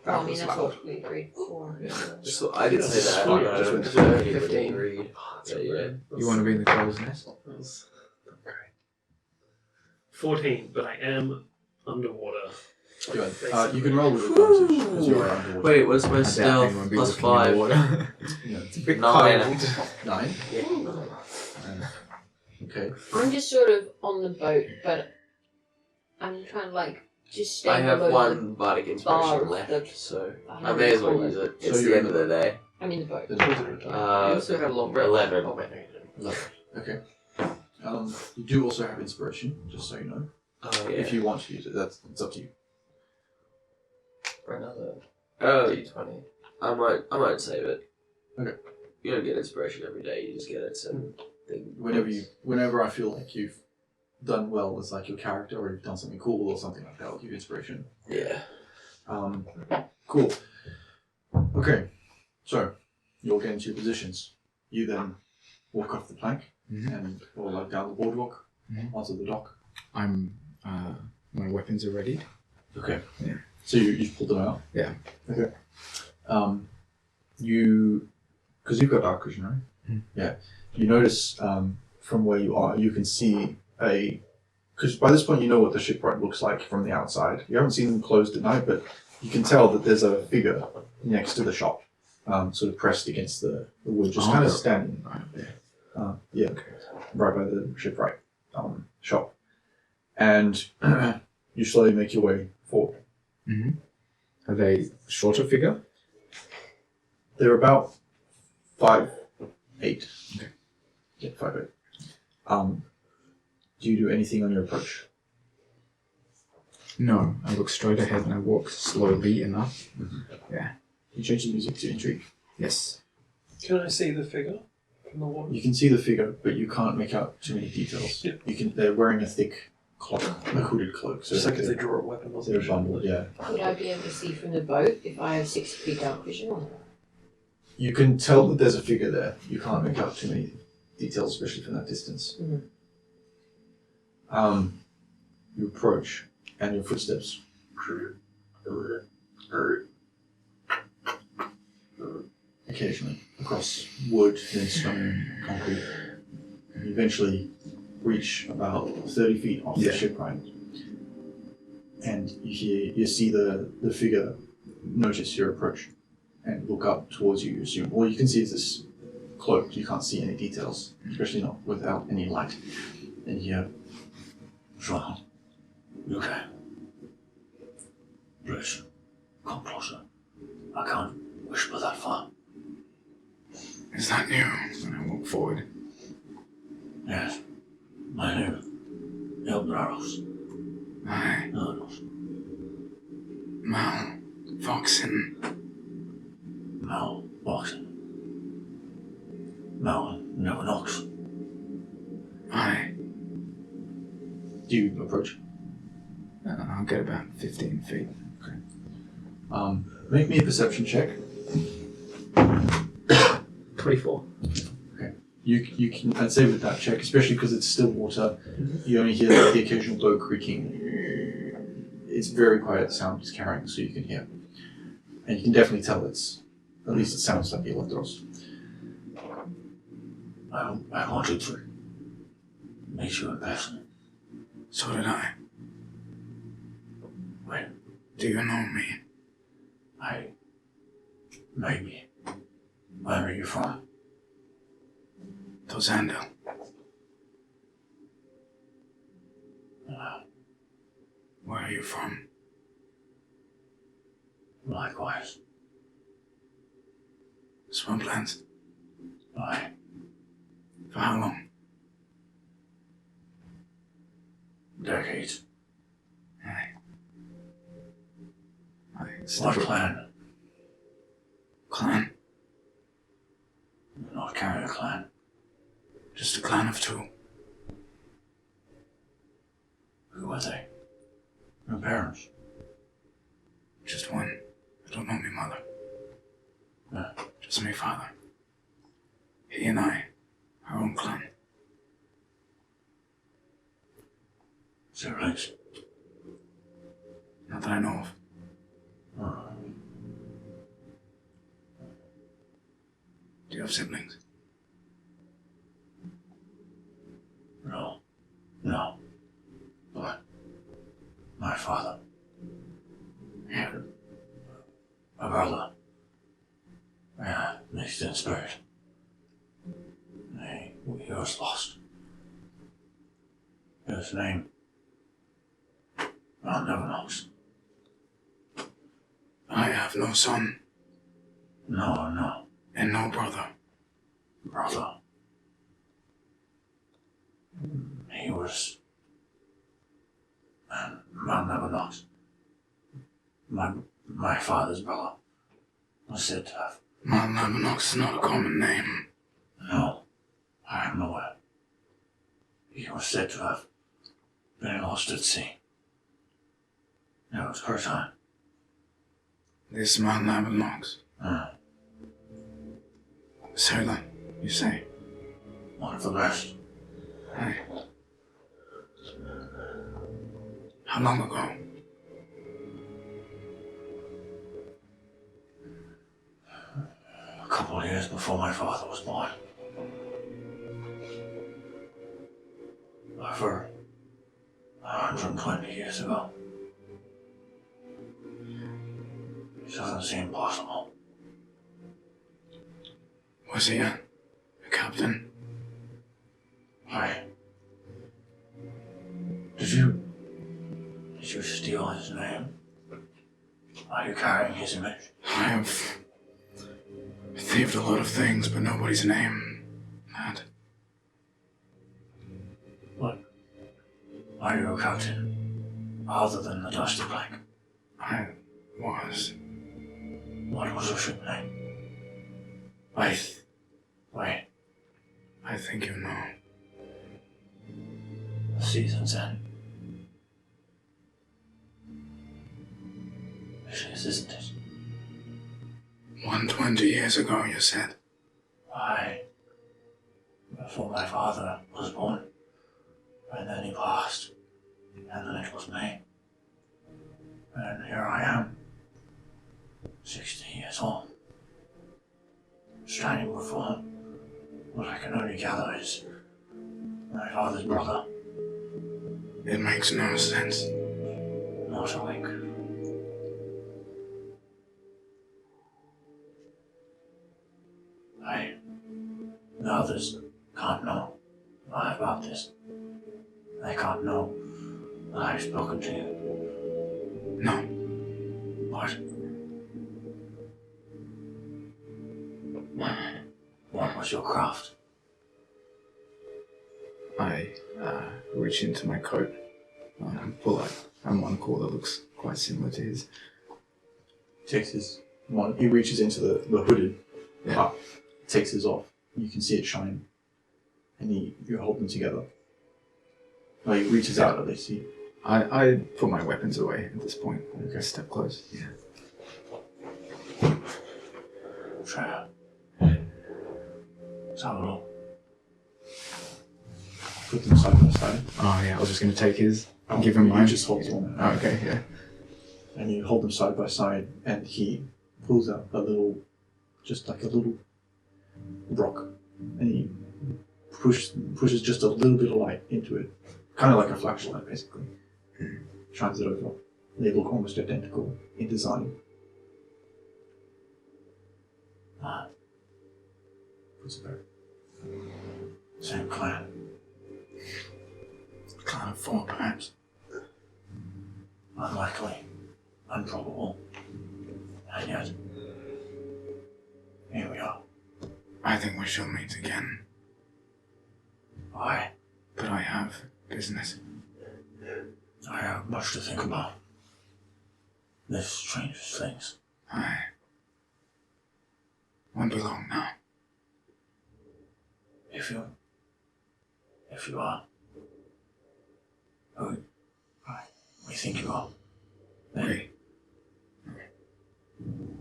I mean, that's what we agreed for. So I did say that. Fine, I just don't went know to if you 15. read. Yeah. You want to be in the crow's nest? 14, but I am underwater. Good. You can roll with advantage because you are underwater. Wait, what's my I doubt stealth? anyone would be Plus looking in the 5. water. Yeah. It's a bit 9. cold. 9. Yeah. Okay. I'm just sort of on the boat, but I'm trying to like just stay I have below one bardic bar inspiration of left, the- so I I don't may as well know. use it. So It's you're the end of the day. I'm in the boat. I also had a long break. 11. Oh, wait, no, you didn't. Okay. You do also have inspiration, just so you know. Oh yeah. If you want to use it, it's up to you. For another Oh, D20. I might save it. Okay. You don't get inspiration every day. You just get it. So Whenever I feel like you've done well as like your character, or you've done something cool or something like that, I'll give you inspiration. Yeah. Cool. Okay. So you'll get into your positions. You then walk off the plank and or like down the boardwalk onto the dock. My weapons are ready. Okay. Yeah. So you've pulled them out. Yeah. Okay. Because you've got dark vision, right? Yeah. You notice from where you are, you can see because by this point you know what the shipwright looks like from the outside. You haven't seen them closed at night, but you can tell that there's a figure next to the shop, sort of pressed against the wood, just kind of standing Right there. right by the shipwright shop. And you slowly make your way forward. Are they shorter figure? They're about 5'8". Okay. Yeah, 5'8". Do you do anything on your approach? No, I look straight ahead and I walk slowly enough. Yeah. You change the music to intrigue. Yes. Can I see the figure from the water? You can see the figure, but you can't make out too many details. Yeah. They're wearing a thick cloak, a hooded cloak. So Just like if they they're, draw a weapon or they're something. bundled, yeah. Would I be able to see from the boat if I have 60 feet dark vision? Or You can tell that there's a figure there. You can't make out too many details, especially from that distance. You approach, and your footsteps occasionally across wood, then stone, concrete. And you eventually reach about 30 feet off the shipwright. And you see the figure notice your approach and look up towards you, assume. All you can see is this cloak. You can't see any details, especially not without any light. And you hear, Sean, you okay? Please, come closer. I can't whisper that far. forward. Yes. My name is Elbnaros. Aye. Mal. Foxen. Mal Boxing. Mal never knocks. Aye. Do you approach? I'll get about 15 feet. Make me a perception check. 24. You can, I'd say with that check, especially because it's still water, you only hear like, the occasional bow creaking. It's very quiet sound it's carrying, so you can hear. And you can definitely tell at least it sounds like Electros. I wanted to meet you in person. So did I. Wait, Do you know me? maybe. Where are you from? Tozandel. Where are you from? Likewise. Swamplands. Aye. For how long? Decades. Aye. What clan? Clan? Not carry a clan. Just a clan of two. Who are they? Your parents? Just one. I don't know me mother. Yeah. Just me father. He and I. Our own clan. Siblings? Not that I know of. Do you have siblings? No. But my father had a brother. Yeah, mixed in spirit. He was lost. His name, I'll never know. I have no son No. and no brother. Brother. He was. I'll never know. My father's brother was said to have. Malnabanox is not a common name. No, I am aware. He was said to have been lost at sea. It was her time. This Malnabanox. Sailor, you say? One of the best. Aye. How long ago? A couple of years before my father was born. Over 120 years ago. It doesn't seem possible. Was he a captain? Did you steal his name? Are you carrying his image? I have thieved a lot of things, but nobody's name. That. What? Are you a captain? Other than the Dusty Plank? I was. What was your ship name? Wait. I think you know. The season's end. Vicious, isn't it? 120 years ago, you said. Aye. Before my father was born. And then he passed. And then it was me. And here I am. 60 years old. Standing before him. What I can only gather is my father's brother. It makes no sense. Not a link. The others can't know about this. They can't know that I've spoken to you. No. What? What was your craft? reach into my coat, pull out a monocle that looks quite similar to his. Takes his one. He reaches into the hooded part, takes his off. You can see it shine, and you hold them together. Well, he reaches out at least. I put my weapons away at this point. Okay, step close. Yeah. Sure. So, Put them side by side. Oh yeah, I was just gonna take his and give him You mine. just hold one. Oh, okay, yeah. And you hold them side by side, and he pulls out a little, just like a little rock, and he pushes just a little bit of light into it, kind of like a flashlight, basically. Shines it over. They look almost identical in design. Puts it back. same clan. Clan of 4, perhaps. Unlikely. Improbable. And yet, here we are. I think we shall meet again, Why? but I have business. I have much to think about. This changes things. I won't be long now. If you are who we think you are, then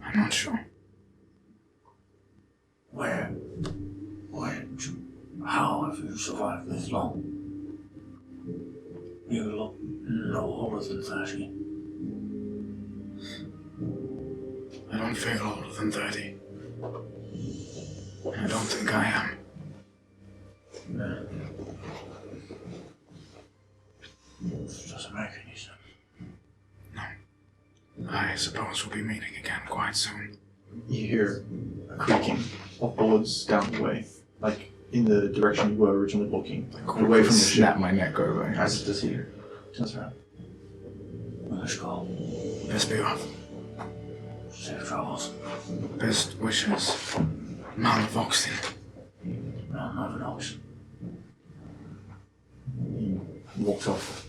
I'm not sure. how have you survived this long? You look no older than 30. I don't feel older than 30. I don't think I am. This doesn't make any sense. I suppose we'll be meeting again quite soon. You hear a creaking of boards down the way, like in the direction you were originally looking, like away from the ship. Snap my neck over. As it does here. Turns around. Let's go. Best be off. Safe travels. Best wishes. Malavoxin. No, never knows. He walks off.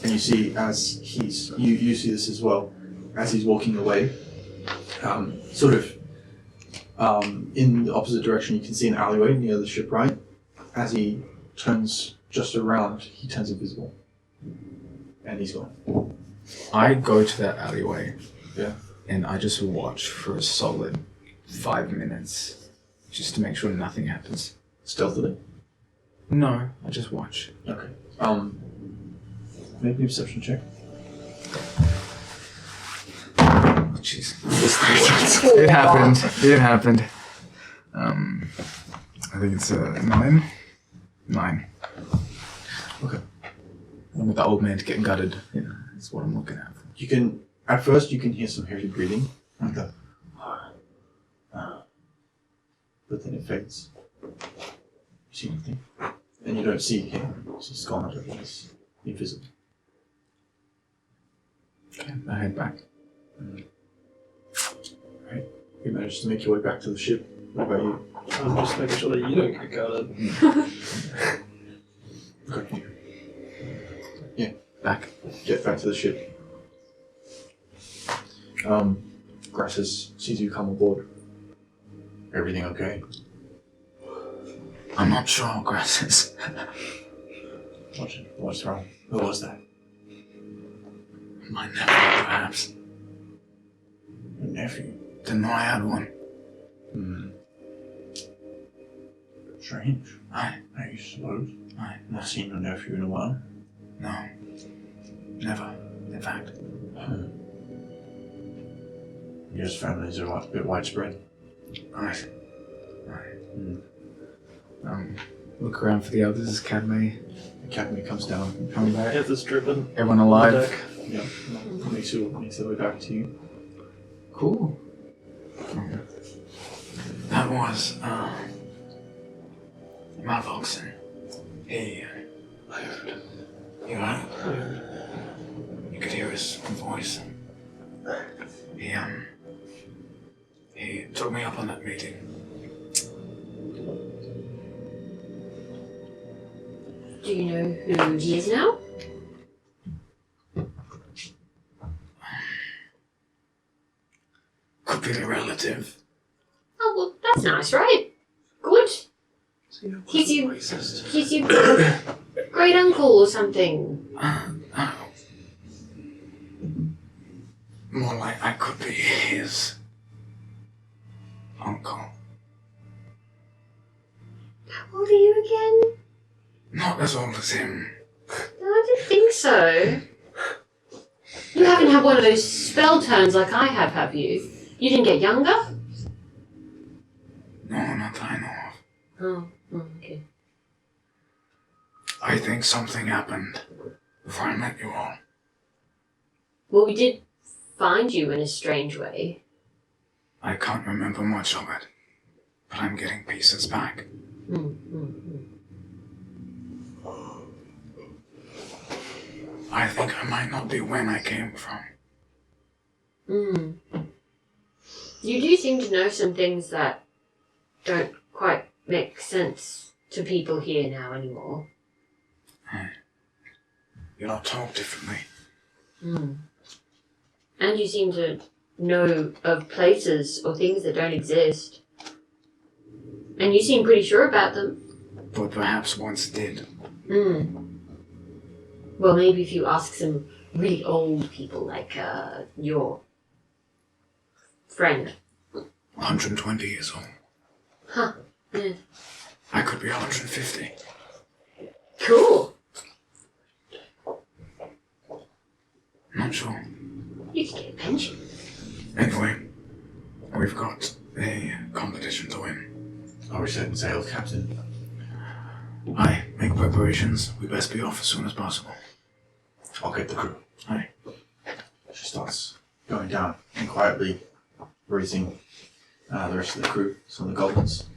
And you see as you see this as well, as he's walking away, in the opposite direction you can see an alleyway near the shipwright. As he turns just around, he turns invisible. And he's gone. I go to that alleyway. Yeah. And I just watch for a solid 5 minutes, just to make sure nothing happens. Stealthily? No, I just watch. Okay. Maybe a perception check. Jeez. It happened. It happened. I think it's 9. 9. Okay. And with the old man getting gutted, that's what I'm looking at. You can, at first you can hear some heavy breathing, like that. But then it fades. You see nothing. And you don't see him. He's gone out of it. He's invisible. Okay, I head back. Right. You managed to make your way back to the ship. What about you? I'm just making sure that you don't get gutted. Okay. Yeah. Back. Get back to the ship. Grasses sees you come aboard. Everything okay? I'm not sure, Grasses. What's wrong? Who was that? My nephew, perhaps. Your nephew. Didn't know I had one. Strange. I I suppose. I Not seen your nephew in a while. No. Never, in fact. Yes, families are a bit widespread. Right. Look around for the others. Academy. Academy comes down. Coming back. Heather's dripping. Everyone on the alive. deck. Yeah. Makes their way back to you. Cool. That was, Malvoxin. He, you heard? You could hear his voice. He took me up on that meeting. Do who he is now? Could be a relative. Oh, well, that's nice, right? Good. He's your great uncle or something. More like I could be his uncle. How old are you again? Not as old as him. No, I didn't think so. You haven't had one of those spell turns like I have you? You didn't get younger? No, not that I know of. Oh, okay. I think something happened before I met you all. Well, we did find you in a strange way. I can't remember much of it, but I'm getting pieces back. I think I might not be when I came from. You do seem to know some things that don't quite make sense to people here now anymore. You don't talk differently. And you seem to know of places or things that don't exist. And you seem pretty sure about them. But perhaps once did. Well, maybe if you ask some really old people like your friend. 120 years old. Huh. Yeah. I could be 150. Cool. Not sure. You could get a pension. Anyway, we've got a competition to win. Are we setting sail, Captain? Aye, make preparations. We best be off as soon as possible. I'll get the crew. Aye. She starts going down and quietly briefing the rest of the crew, some of the goblins.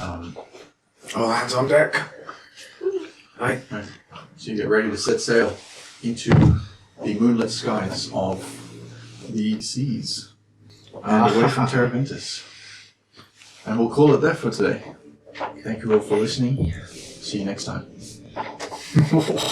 All hands on deck. Aye. Right. So you get ready to set sail into the moonlit skies of the seas and away from Terraventus. And we'll call it there for today. Thank you all for listening. See you next time.